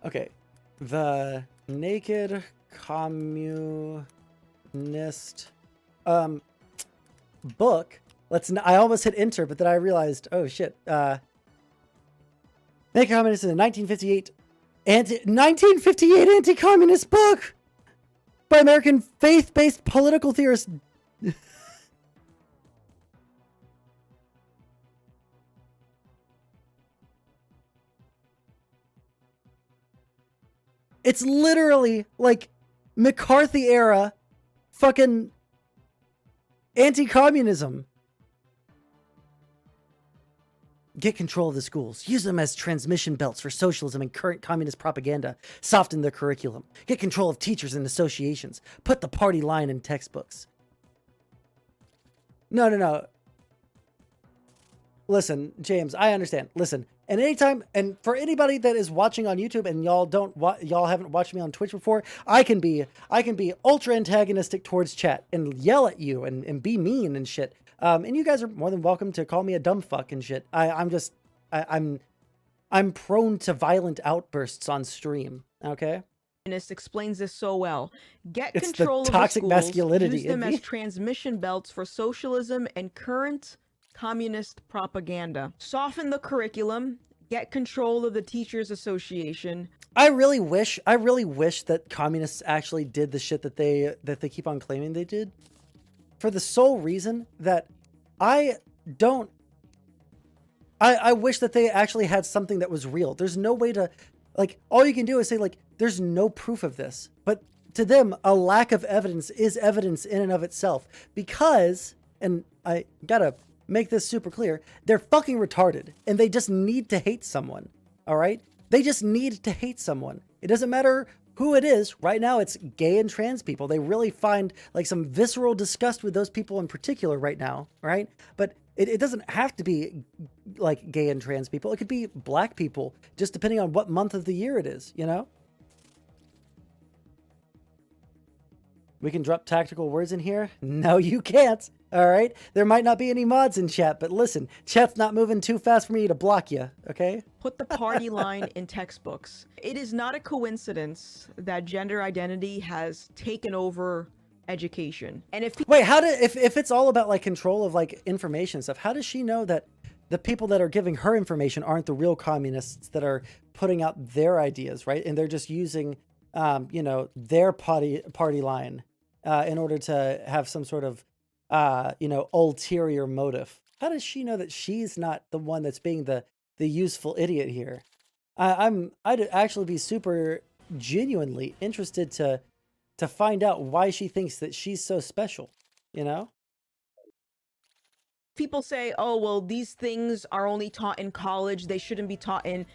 Okay, the naked communist book. I almost hit enter, but then I realized, oh shit. Naked Communist is a 1958 anti-communist book by American faith-based political theorist. It's literally like McCarthy era fucking anti-communism. Get control of the schools. Use them as transmission belts for socialism and current communist propaganda. Soften the curriculum. Get control of teachers and associations. Put the party line in textbooks. No. Listen, James, I understand. Listen, and anytime, and for anybody that is watching on YouTube and y'all haven't watched me on Twitch before, I can be ultra antagonistic towards chat and yell at you and be mean and shit. And you guys are more than welcome to call me a dumb fuck and shit. I'm prone to violent outbursts on stream. Okay. Explains this so well. Get It's control the of the toxic schools, masculinity use them in me. as transmission belts for socialism and current communist propaganda. Soften the curriculum. Get control of the Teachers Association. I really wish that communists actually did the shit that they keep on claiming they did, for the sole reason that I wish that they actually had something that was real. There's no way to, like, all you can do is say, like, there's no proof of this. But to them, a lack of evidence is evidence in and of itself. Because, and I gotta make this super clear, they're fucking retarded. And they just need to hate someone. All right? They just need to hate someone. It doesn't matter who it is. Right now, it's gay and trans people. They really find like some visceral disgust with those people in particular right now, right? But it doesn't have to be like gay and trans people. It could be black people, just depending on what month of the year it is, you know? We can drop tactical words in here? No, you can't. All right? There might not be any mods in chat, but listen, chat's not moving too fast for me to block you, okay? Put the party line in textbooks. It is not a coincidence that gender identity has taken over education. And if Wait, if it's all about like control of like information and stuff, how does she know that the people that are giving her information aren't the real communists that are putting out their ideas, right? And they're just using you know, their party line in order to have some sort of you know, ulterior motive. How does she know that she's not the one that's being the useful idiot here? I'd actually be super genuinely interested to find out why she thinks that she's so special, you know? people say, oh, well, these things are only taught in college, they shouldn't be taught in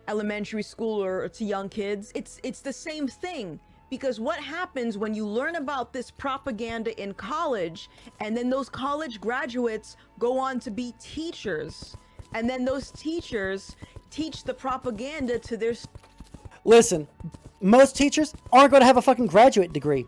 elementary school or to young kids, it's the same thing. Because what happens when you learn about this propaganda in college, and then those college graduates go on to be teachers, and then those teachers teach the propaganda to their... Listen, most teachers aren't going to have a fucking graduate degree.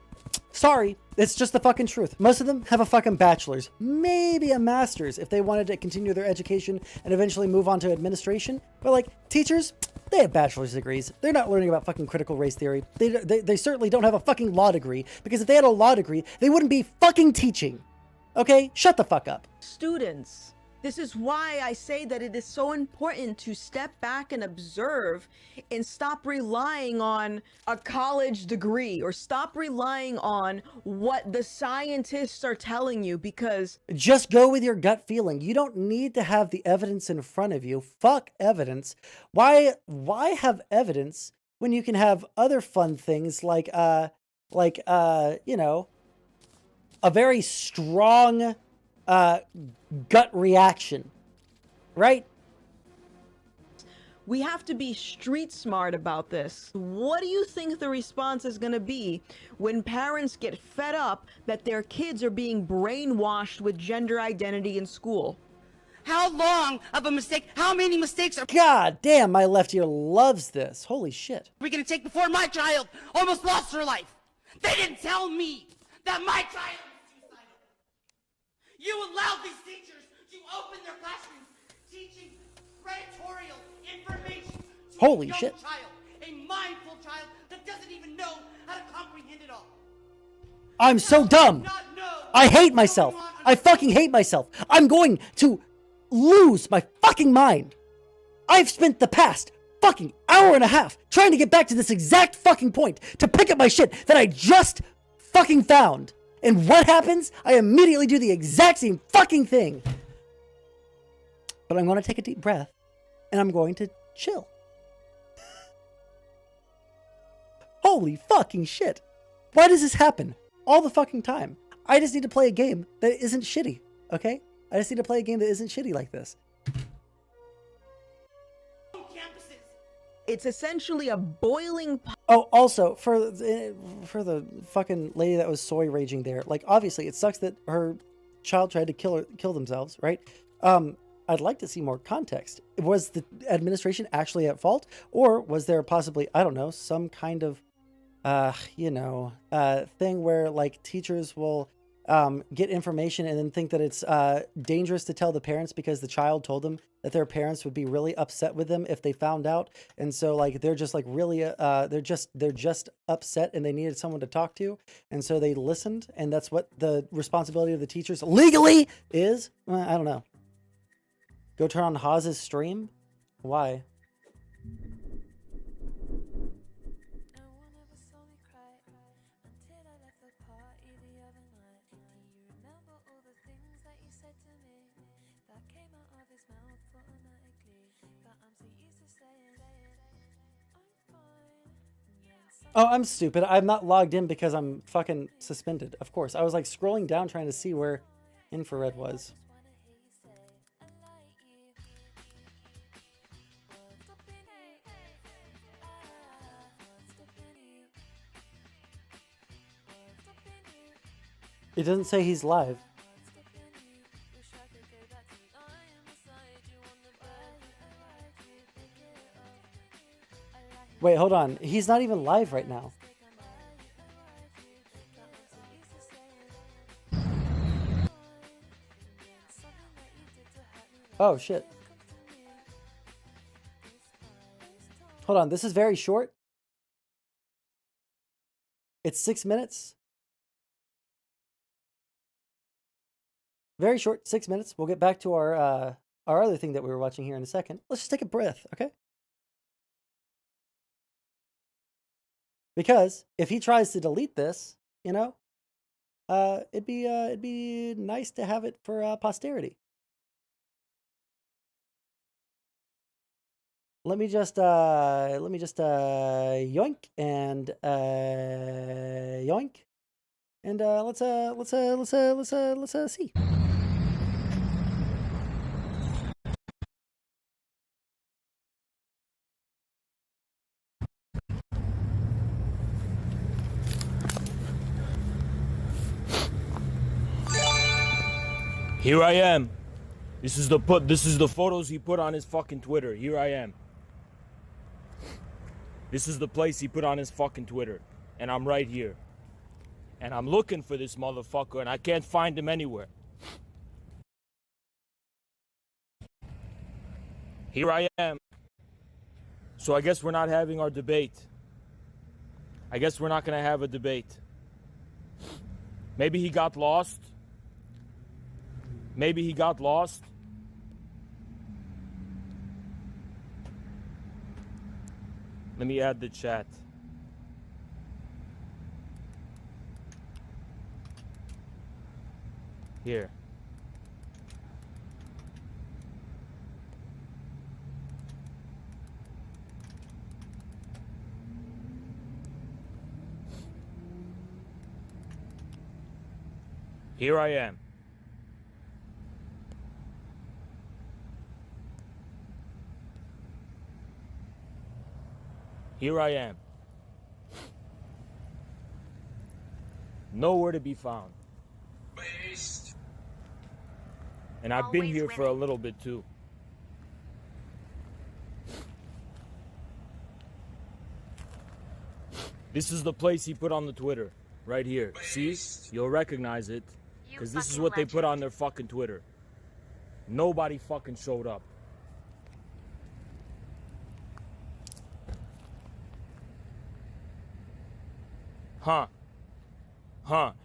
Sorry, it's just the fucking truth. Most of them have a fucking bachelor's, maybe a master's if they wanted to continue their education and eventually move on to administration. But like teachers, they have bachelor's degrees. They're not learning about fucking critical race theory. They certainly don't have a fucking law degree, because if they had a law degree, they wouldn't be fucking teaching. Okay? Shut the fuck up. Students. This is why I say that it is so important to step back and observe and stop relying on a college degree or stop relying on what the scientists are telling you, because just go with your gut feeling. You don't need to have the evidence in front of you. Fuck evidence. Why have evidence when you can have other fun things like you know, a very strong gut reaction, right? We have to be street smart about this. What do you think the response is going to be when parents get fed up that their kids are being brainwashed with gender identity in school? How long of a mistake, how many mistakes are... God damn, my left ear loves this. Holy shit. ...we going to take before my child almost lost her life? They didn't tell me. that my child is suicidal. You allowed these teachers to open their classrooms teaching predatory information to Holy a young shit. child, a mindful child that doesn't even know how to comprehend it all. I'm so dumb. I hate myself. I fucking hate myself. I'm going to lose my fucking mind. I've spent the past fucking hour and a half trying to get back to this exact fucking point to pick up my shit that I just fucking found. And what happens? I immediately do the exact same fucking thing. But I'm going to take a deep breath and I'm going to chill. Holy fucking shit. Why does this happen all the fucking time? I just need to play a game that isn't shitty, okay? I just need to play a game that isn't shitty like this. It's essentially a boiling pot. Oh, also, for the fucking lady that was soy raging there, like, obviously, it sucks that her child tried to kill themselves, right? I'd like to see more context. Was the administration actually at fault? Or was there possibly, I don't know, some kind of, thing where, like, teachers will get information and then think that it's dangerous to tell the parents because the child told them that their parents would be really upset with them if they found out, and so like they're just like really they're just upset and they needed someone to talk to, and so they listened, and that's what the responsibility of the teachers legally is. I don't know. Go turn on Haz's stream. Why? Oh, I'm stupid. I'm not logged in because I'm fucking suspended. Of course. I was like scrolling down trying to see where infrared was. It doesn't say he's live. Wait, hold on. He's not even live right now. Oh, shit. Hold on. This is very short. It's 6 minutes. Very short, 6 minutes. We'll get back to our other thing that we were watching here in a second. Let's just take a breath, okay? Because if he tries to delete this, you know, it'd be nice to have it for posterity. Let me just yoink and yoink, and let's see. Here I am. This is the photos he put on his fucking Twitter. Here I am. This is the place he put on his fucking Twitter. And I'm right here. And I'm looking for this motherfucker and I can't find him anywhere. Here I am. So I guess we're not having our debate. I guess we're not gonna have a debate. Maybe he got lost. Maybe he got lost. Let me add the chat. Here. Here I am. Here I am. Nowhere to be found. And I've been here for a little bit too. This is the place he put on the Twitter, right here. See? You'll recognize it. Because this is what they put on their fucking Twitter. Nobody fucking showed up. Huh.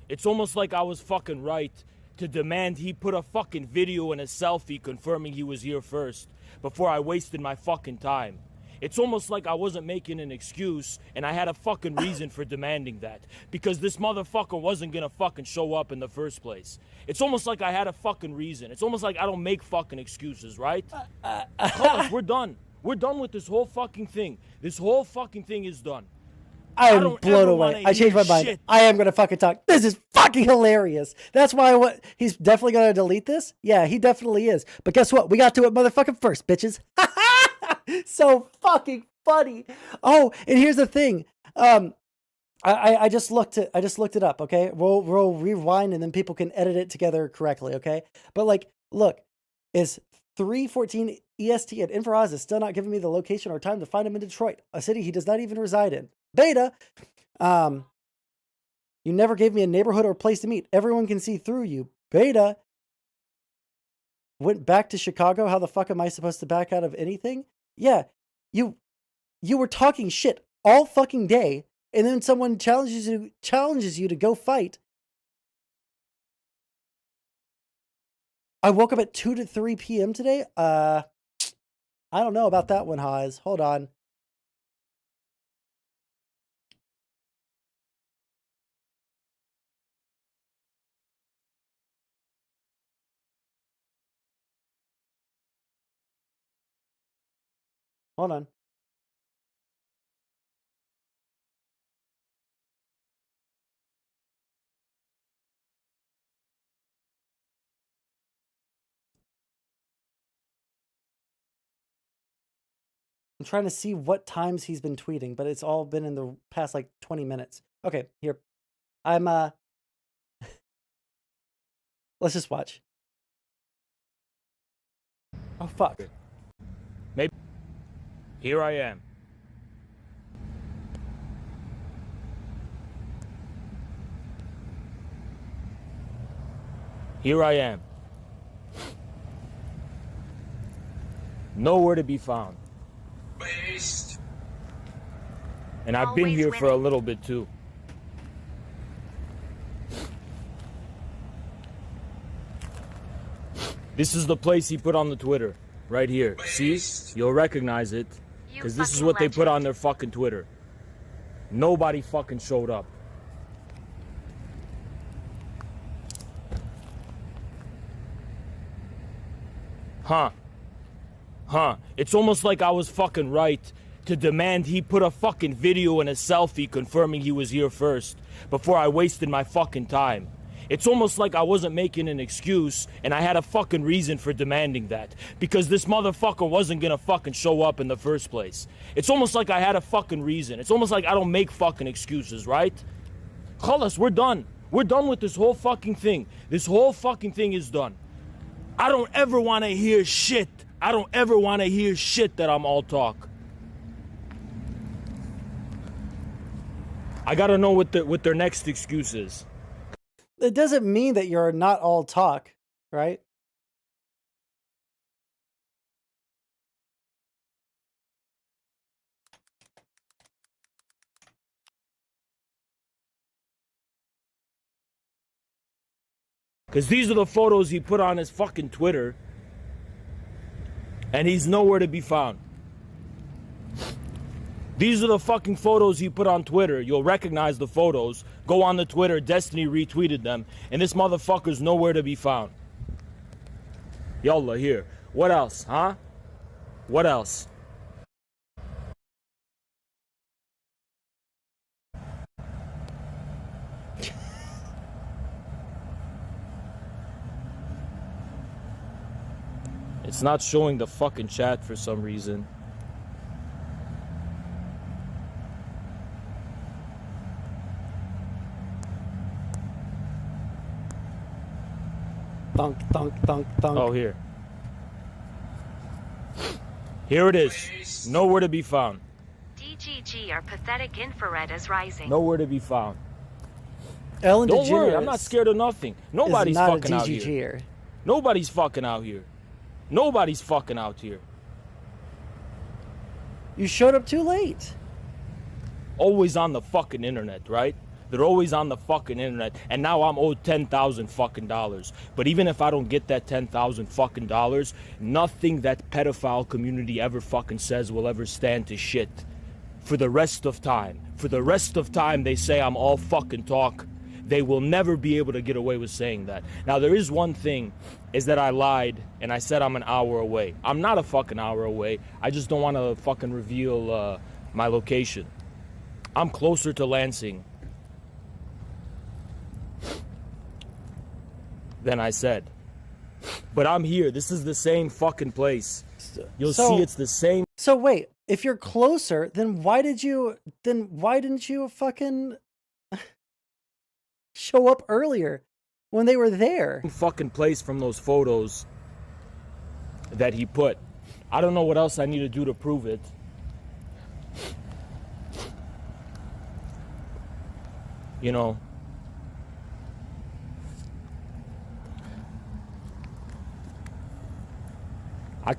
It's almost like I was fucking right to demand he put a fucking video and a selfie confirming he was here first before I wasted my fucking time. It's almost like I wasn't making an excuse and I had a fucking reason for demanding that because this motherfucker wasn't gonna fucking show up in the first place. It's almost like I had a fucking reason. It's almost like I don't make fucking excuses, right? Carlos, we're done. We're done with this whole fucking thing. This whole fucking thing is done. I am blown away. I changed my mind. Shit. I am going to fucking talk. This is fucking hilarious. That's why he's definitely going to delete this. Yeah, he definitely is. But guess what? We got to it motherfucking first, bitches. So fucking funny. Oh, and here's the thing. I just looked it up. Okay, we'll rewind and then people can edit it together correctly. Okay, but like, look, is 3:14 EST and Infraraz is still not giving me the location or time to find him in Detroit, a city he does not even reside in. Beta, you never gave me a neighborhood or place to meet. Everyone can see through you. Beta, went back to Chicago. How the fuck am I supposed to back out of anything? Yeah, you were talking shit all fucking day, and then someone challenges you to go fight. I woke up at 2 to 3 p.m. today. I don't know about that one, Haas. Hold on. Hold on. I'm trying to see what times he's been tweeting, but it's all been in the past like 20 minutes. Okay, here. I'm let's just watch. Oh fuck. Maybe. Here I am. Here I am. Nowhere to be found. Based. And I've been here for a little bit too. This is the place he put on the Twitter. Right here. See? You'll recognize it. Because this is what they put on their fucking Twitter. Nobody fucking showed up. Huh. It's almost like I was fucking right to demand he put a fucking video and a selfie confirming he was here first before I wasted my fucking time. It's almost like I wasn't making an excuse and I had a fucking reason for demanding that because this motherfucker wasn't gonna fucking show up in the first place. It's almost like I had a fucking reason. It's almost like I don't make fucking excuses, right? Khalas, we're done. We're done with this whole fucking thing. This whole fucking thing is done. I don't ever want to hear shit. I don't ever want to hear shit that I'm all talk. I gotta know what their next excuse is. It doesn't mean that you're not all talk, right? Because these are the photos he put on his fucking Twitter. And he's nowhere to be found. These are the fucking photos he put on Twitter. You'll recognize the photos. Go on the Twitter. Destiny retweeted them. And this motherfucker's nowhere to be found. Yallah, here. What else, huh? What else? It's not showing the fucking chat for some reason. Thunk, thunk, thunk, thunk. Oh, here. Here it is. Nowhere to be found. DGG, our pathetic infrared is rising. Nowhere to be found. Ellen Don't worry, I'm DeGeneres not scared of nothing. Nobody's not fucking a out here. DGGer. Nobody's fucking out here. Nobody's fucking out here. You showed up too late. Always on the fucking internet, right? They're always on the fucking internet, and now I'm owed $10,000 fucking dollars. But even if I don't get that $10,000 fucking dollars, nothing that pedophile community ever fucking says will ever stand to shit. For the rest of time. For the rest of time, they say I'm all fucking talk. They will never be able to get away with saying that. Now, there is one thing, is that I lied, and I said I'm an hour away. I'm not a fucking hour away. I just don't want to fucking reveal my location. I'm closer to Lansing than I said. But I'm here. This is the same fucking place. You'll see it's the same. So wait, if you're closer, then why didn't you fucking show up earlier when they were there? Fucking place from those photos that he put. I don't know what else I need to do to prove it. You know,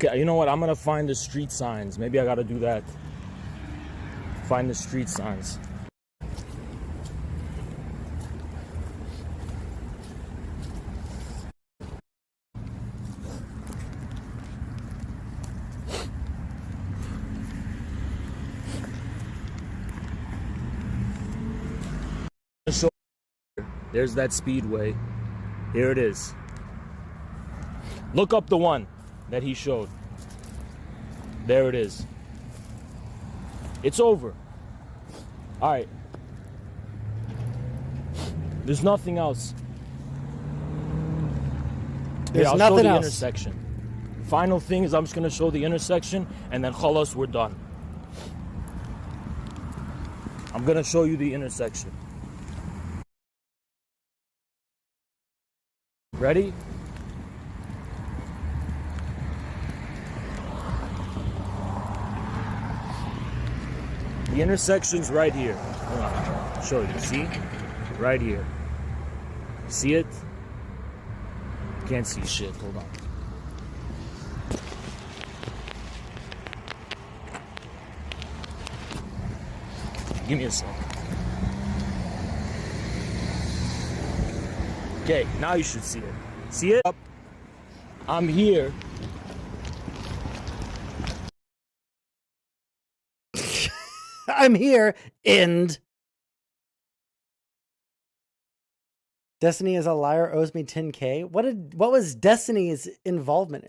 you know what? I'm gonna find the street signs. Maybe I gotta do that. Find the street signs. So there's that speedway. Here it is. Look up the one that he showed. There it is. It's over. All right. There's nothing else. There's I'll nothing show the else. intersection. Final thing is I'm just gonna show the intersection, and then khalas, we're done. I'm gonna show you the intersection. Ready? The intersection's right here. Hold on, I'll show you. See? Right here. See it? Can't see shit. Hold on. Give me a sec. Okay, now you should see it. See it? I'm here. I'm here, and Destiny is a liar, owes me 10K. What was Destiny's involvement?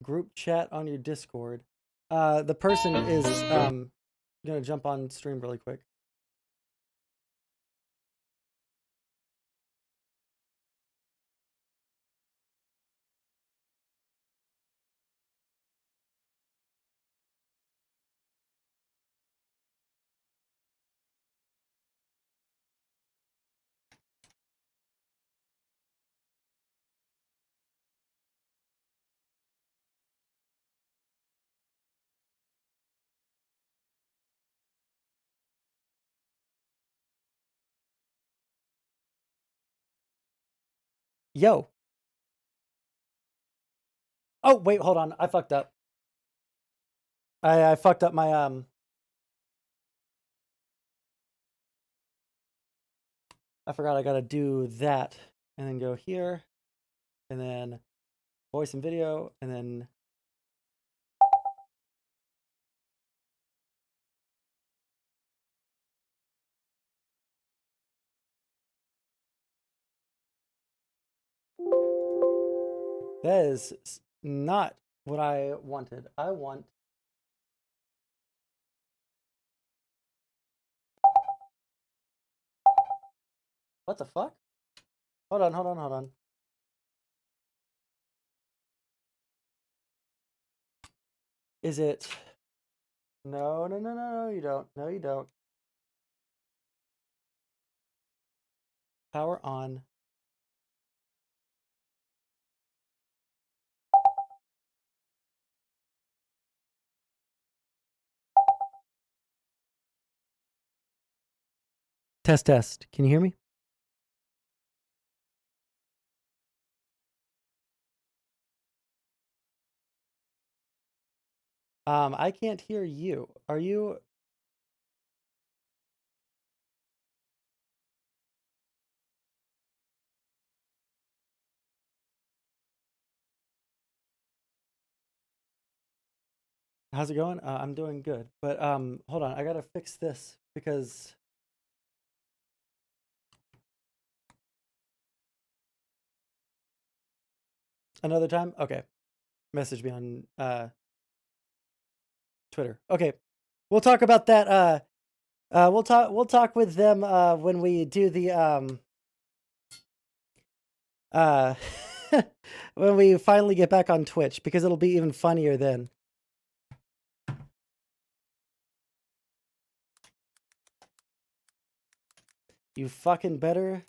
Group chat on your Discord. The person is gonna jump on stream really quick. Yo. Oh, wait, hold on. I fucked up. I fucked up my I forgot I gotta do that and then go here and then voice and video and then that is not what I wanted. I want what the fuck? Hold on. Is it? No, you don't. No, you don't. Power on. Test, test. Can you hear me? I can't hear you. Are you? How's it going? I'm doing good, but hold on. I gotta fix this because another time. Okay, message me on Twitter. Okay, we'll talk about that. We'll talk with them when we do the when we finally get back on Twitch, because it'll be even funnier then. You fucking better.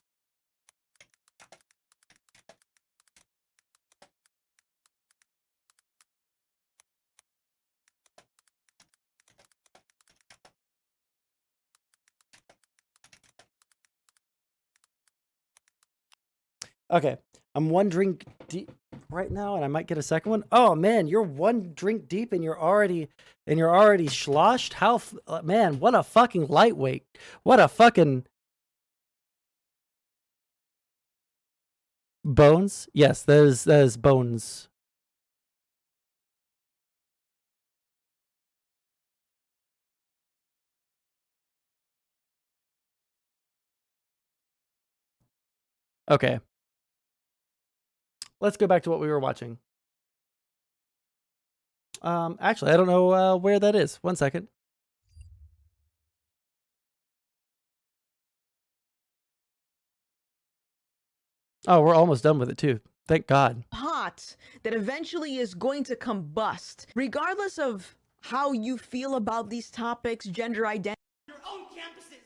Okay, I'm one drink deep right now, and I might get a second one. Oh man, you're one drink deep, and you're already sloshed. How man? What a fucking lightweight. What a fucking bones. Yes, there's bones. Okay. Let's go back to what we were watching. Actually, I don't know where that is. One second. Oh, we're almost done with it too. Thank God. Pot that eventually is going to combust, regardless of how you feel about these topics, gender identity. Your own campuses.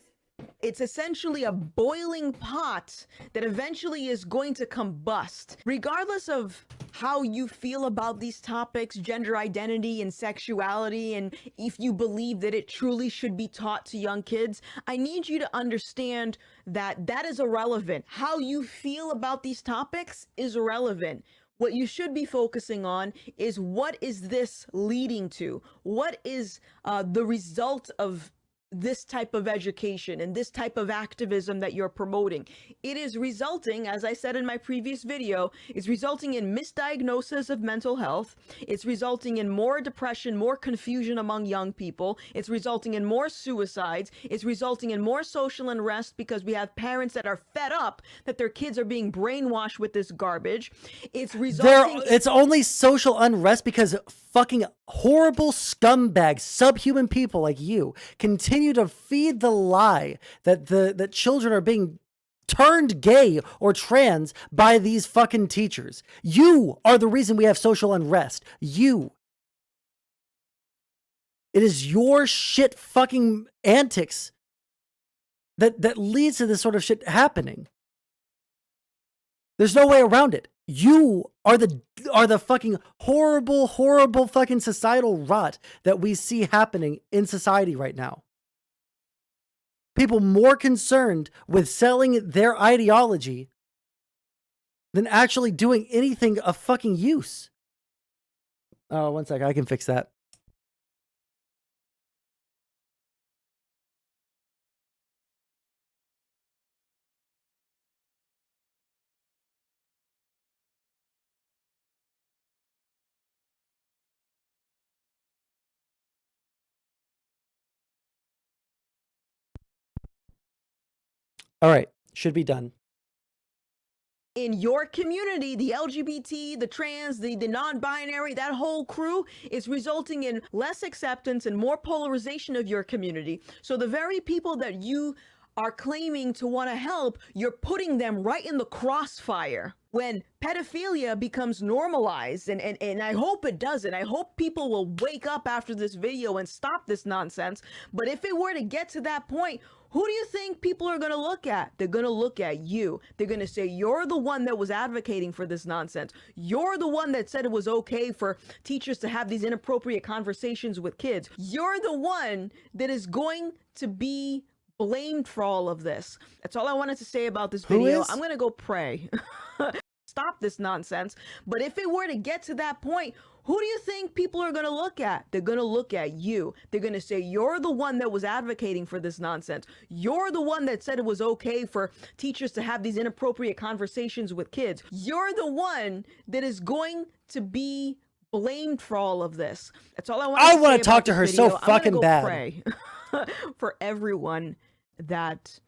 It's essentially a boiling pot that eventually is going to combust, regardless of how you feel about these topics, gender identity and sexuality, and if you believe that it truly should be taught to young kids. I need you to understand that that is irrelevant. How you feel about these topics is irrelevant. What you should be focusing on is, what is this leading to? What is the result of this type of education and this type of activism that you're promoting? It is resulting, as I said in my previous video, it's resulting in misdiagnosis of mental health. It's resulting in more depression, more confusion among young people. It's resulting in more suicides. It's resulting in more social unrest because we have parents that are fed up that their kids are being brainwashed with this garbage. It's resulting. It's only social unrest because fucking horrible scumbags, subhuman people like you continue to feed the lie that that children are being turned gay or trans by these fucking teachers. You are the reason we have social unrest. You. It is your shit fucking antics that leads to this sort of shit happening. There's no way around it. You are the fucking horrible fucking societal rot that we see happening in society right now. People more concerned with selling their ideology than actually doing anything of fucking use. Oh, one second, I can fix that. All right, should be done. In your community, the LGBT, the trans, the non-binary, that whole crew is resulting in less acceptance and more polarization of your community. So the very people that you are claiming to want to help, you're putting them right in the crossfire. When pedophilia becomes normalized, and I hope it doesn't, I hope people will wake up after this video and stop this nonsense. But if it were to get to that point, who do you think people are going to look at? They're going to look at you. They're going to say, you're the one that was advocating for this nonsense. You're the one that said it was okay for teachers to have these inappropriate conversations with kids. You're the one that is going to be blamed for all of this. That's all I wanted to say about this Who video. is? I'm gonna go pray. Stop this nonsense. But if it were to get to that point, who do you think people are gonna look at? They're gonna look at you. They're gonna say, you're the one that was advocating for this nonsense. You're the one that said it was okay for teachers to have these inappropriate conversations with kids. You're the one that is going to be blamed for all of this. That's all I want to say. I want to talk to her so I'm gonna fucking go bad. Pray for everyone that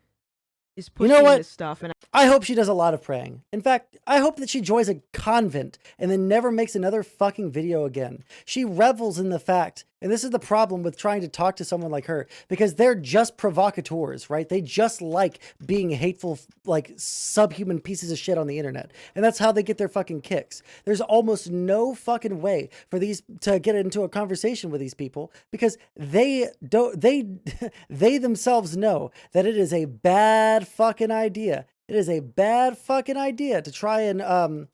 is You pushing know what? this stuff. And I hope she does a lot of praying. In fact, I hope that she joins a convent and then never makes another fucking video again. She revels in the fact, and this is the problem with trying to talk to someone like her, because they're just provocateurs, right? They just like being hateful, like subhuman pieces of shit on the internet. And that's how they get their fucking kicks. There's almost no fucking way for these to get into a conversation with these people because they themselves know that it is a bad fucking idea. It is a bad fucking idea to try and,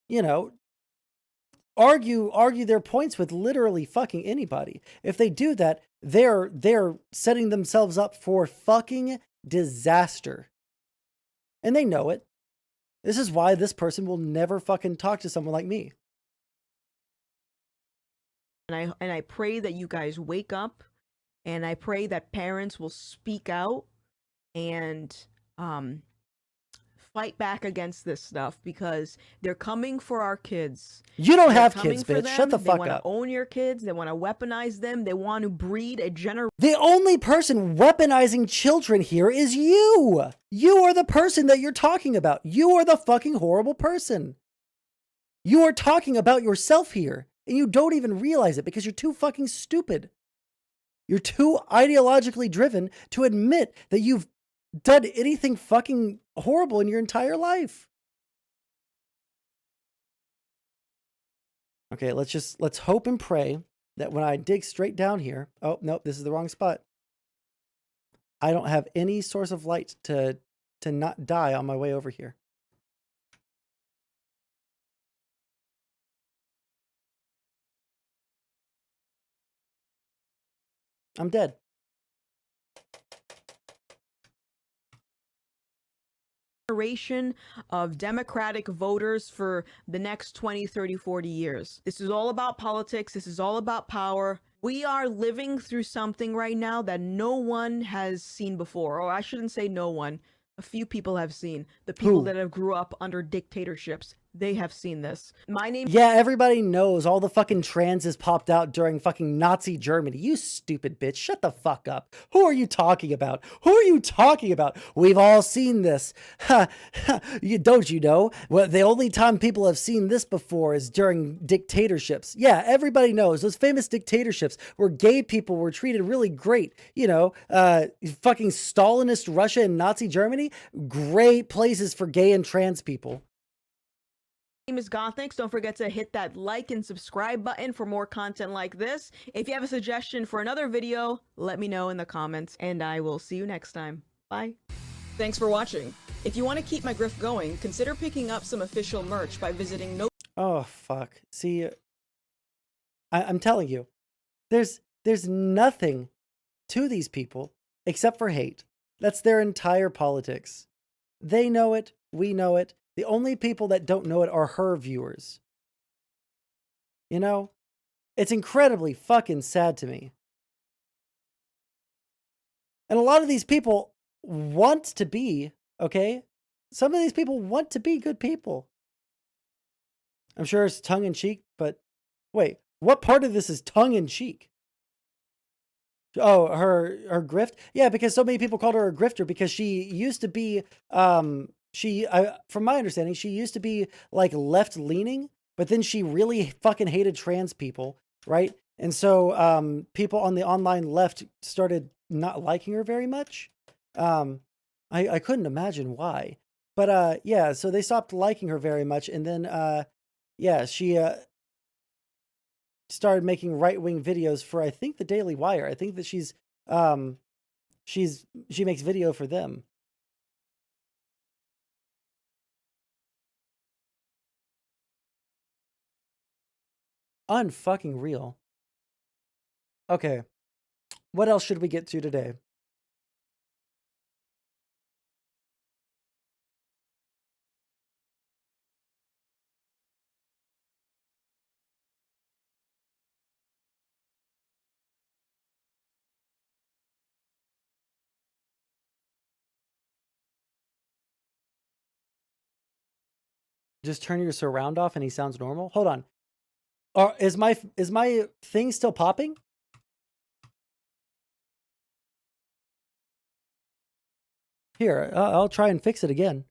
you know, argue their points with literally fucking anybody. If they do that, they're setting themselves up for fucking disaster. And they know it. This is why this person will never fucking talk to someone like me. And I pray that you guys wake up, and I pray that parents will speak out and fight back against this stuff, because they're coming for our kids. You don't They're have coming kids, for bitch. them. Shut the They fuck want to up. own your kids. They want to weaponize them. They want to breed a generation. The only person weaponizing children here is you. You are the person that you're talking about. You are the fucking horrible person. You are talking about yourself here, and you don't even realize it because you're too fucking stupid. You're too ideologically driven to admit that you've done anything fucking horrible in your entire life. Okay, let's hope and pray that when I dig straight down here, oh, nope, this is the wrong spot. I don't have any source of light to not die on my way over here. I'm dead. Generation of Democratic voters for the next 20, 30, 40 years. This is all about politics. This is all about power. We are living through something right now that no one has seen before. Or I shouldn't say no one. A few people have seen. The people Who? that have grew up under dictatorships. They have seen this. My name. Yeah, everybody knows all the fucking transes popped out during fucking Nazi Germany. You stupid bitch. Shut the fuck up. Who are you talking about? Who are you talking about? We've all seen this. Don't you know? Well, the only time people have seen this before is during dictatorships. Yeah, everybody knows those famous dictatorships where gay people were treated really great. You know, fucking Stalinist Russia and Nazi Germany, great places for gay and trans people. My name is Gothix. Don't forget to hit that like and subscribe button for more content like this. If you have a suggestion for another video, let me know in the comments, and I will see you next time. Bye. Thanks for watching. If you want to keep my grift going, consider picking up some official merch by visiting Oh, fuck. See, I'm telling you, there's nothing to these people except for hate. That's their entire politics. They know it. We know it. The only people that don't know it are her viewers. You know? It's incredibly fucking sad to me. And a lot of these people want to be, okay? Some of these people want to be good people. I'm sure it's tongue-in-cheek, but wait, what part of this is tongue-in-cheek? Oh, her grift? Yeah, because so many people called her a grifter because she used to be, from my understanding, she used to be like left-leaning, but then she really fucking hated trans people, right? And so people on the online left started not liking her very much. I couldn't imagine why. But yeah, so they stopped liking her very much, and then yeah, she started making right-wing videos for, I think, the Daily Wire. I think that she makes video for them. Unfucking real. Okay. What else should we get to today? Just turn your surround off and he sounds normal. Hold on. Is my thing still popping? Here, I'll try and fix it again.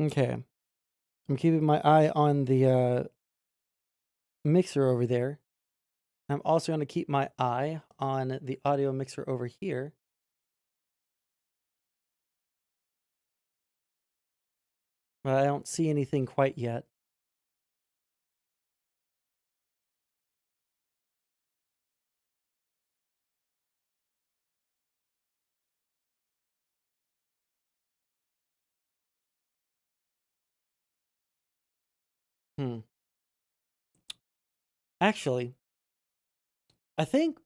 Okay. I'm keeping my eye on the mixer over there. I'm also going to keep my eye on the audio mixer over here. But I don't see anything quite yet. Actually, I think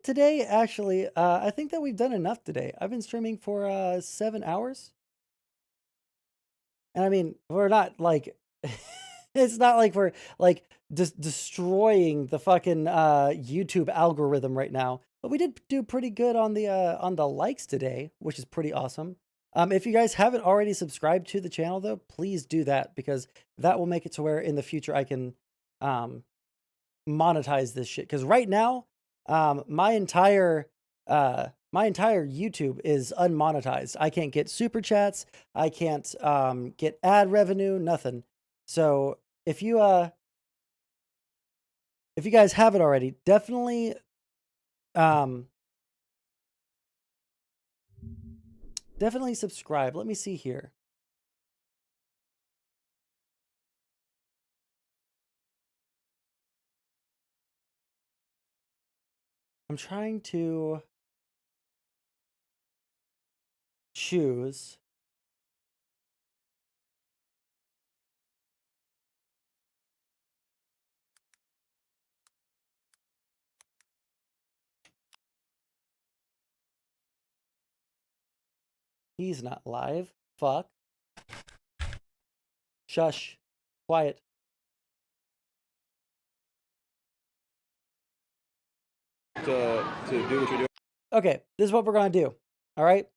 today, actually, I think that we've done enough today. I've been streaming for 7 hours. And I mean, we're not like, it's not like we're like destroying the fucking YouTube algorithm right now. But we did do pretty good on the likes today, which is pretty awesome. If you guys haven't already subscribed to the channel though, please do that because that will make it to where in the future I can monetize this shit. Because right now, my entire YouTube is unmonetized. I can't get super chats. I can't get ad revenue, nothing. So if you guys haven't already, definitely definitely subscribe. Let me see here. I'm trying to choose. He's not live. Fuck. Shush. Quiet. To do what you're doing. Okay, this is what we're going to do. All right.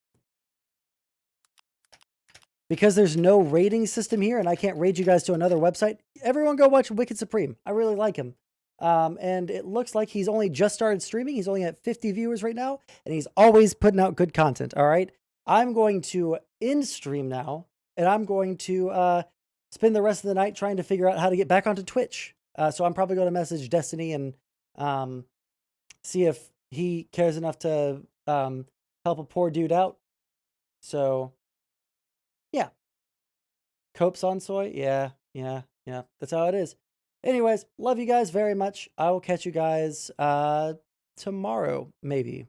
Because there's no rating system here and I can't raid you guys to another website, everyone go watch Wicked Supreme. I really like him. And it looks like he's only just started streaming. He's only at 50 viewers right now, and he's always putting out good content. All right. I'm going to end stream now, and I'm going to spend the rest of the night trying to figure out how to get back onto Twitch. So I'm probably going to message Destiny and see if he cares enough to help a poor dude out. So, yeah. Cope Sondsol? Yeah. That's how it is. Anyways, love you guys very much. I will catch you guys tomorrow, maybe.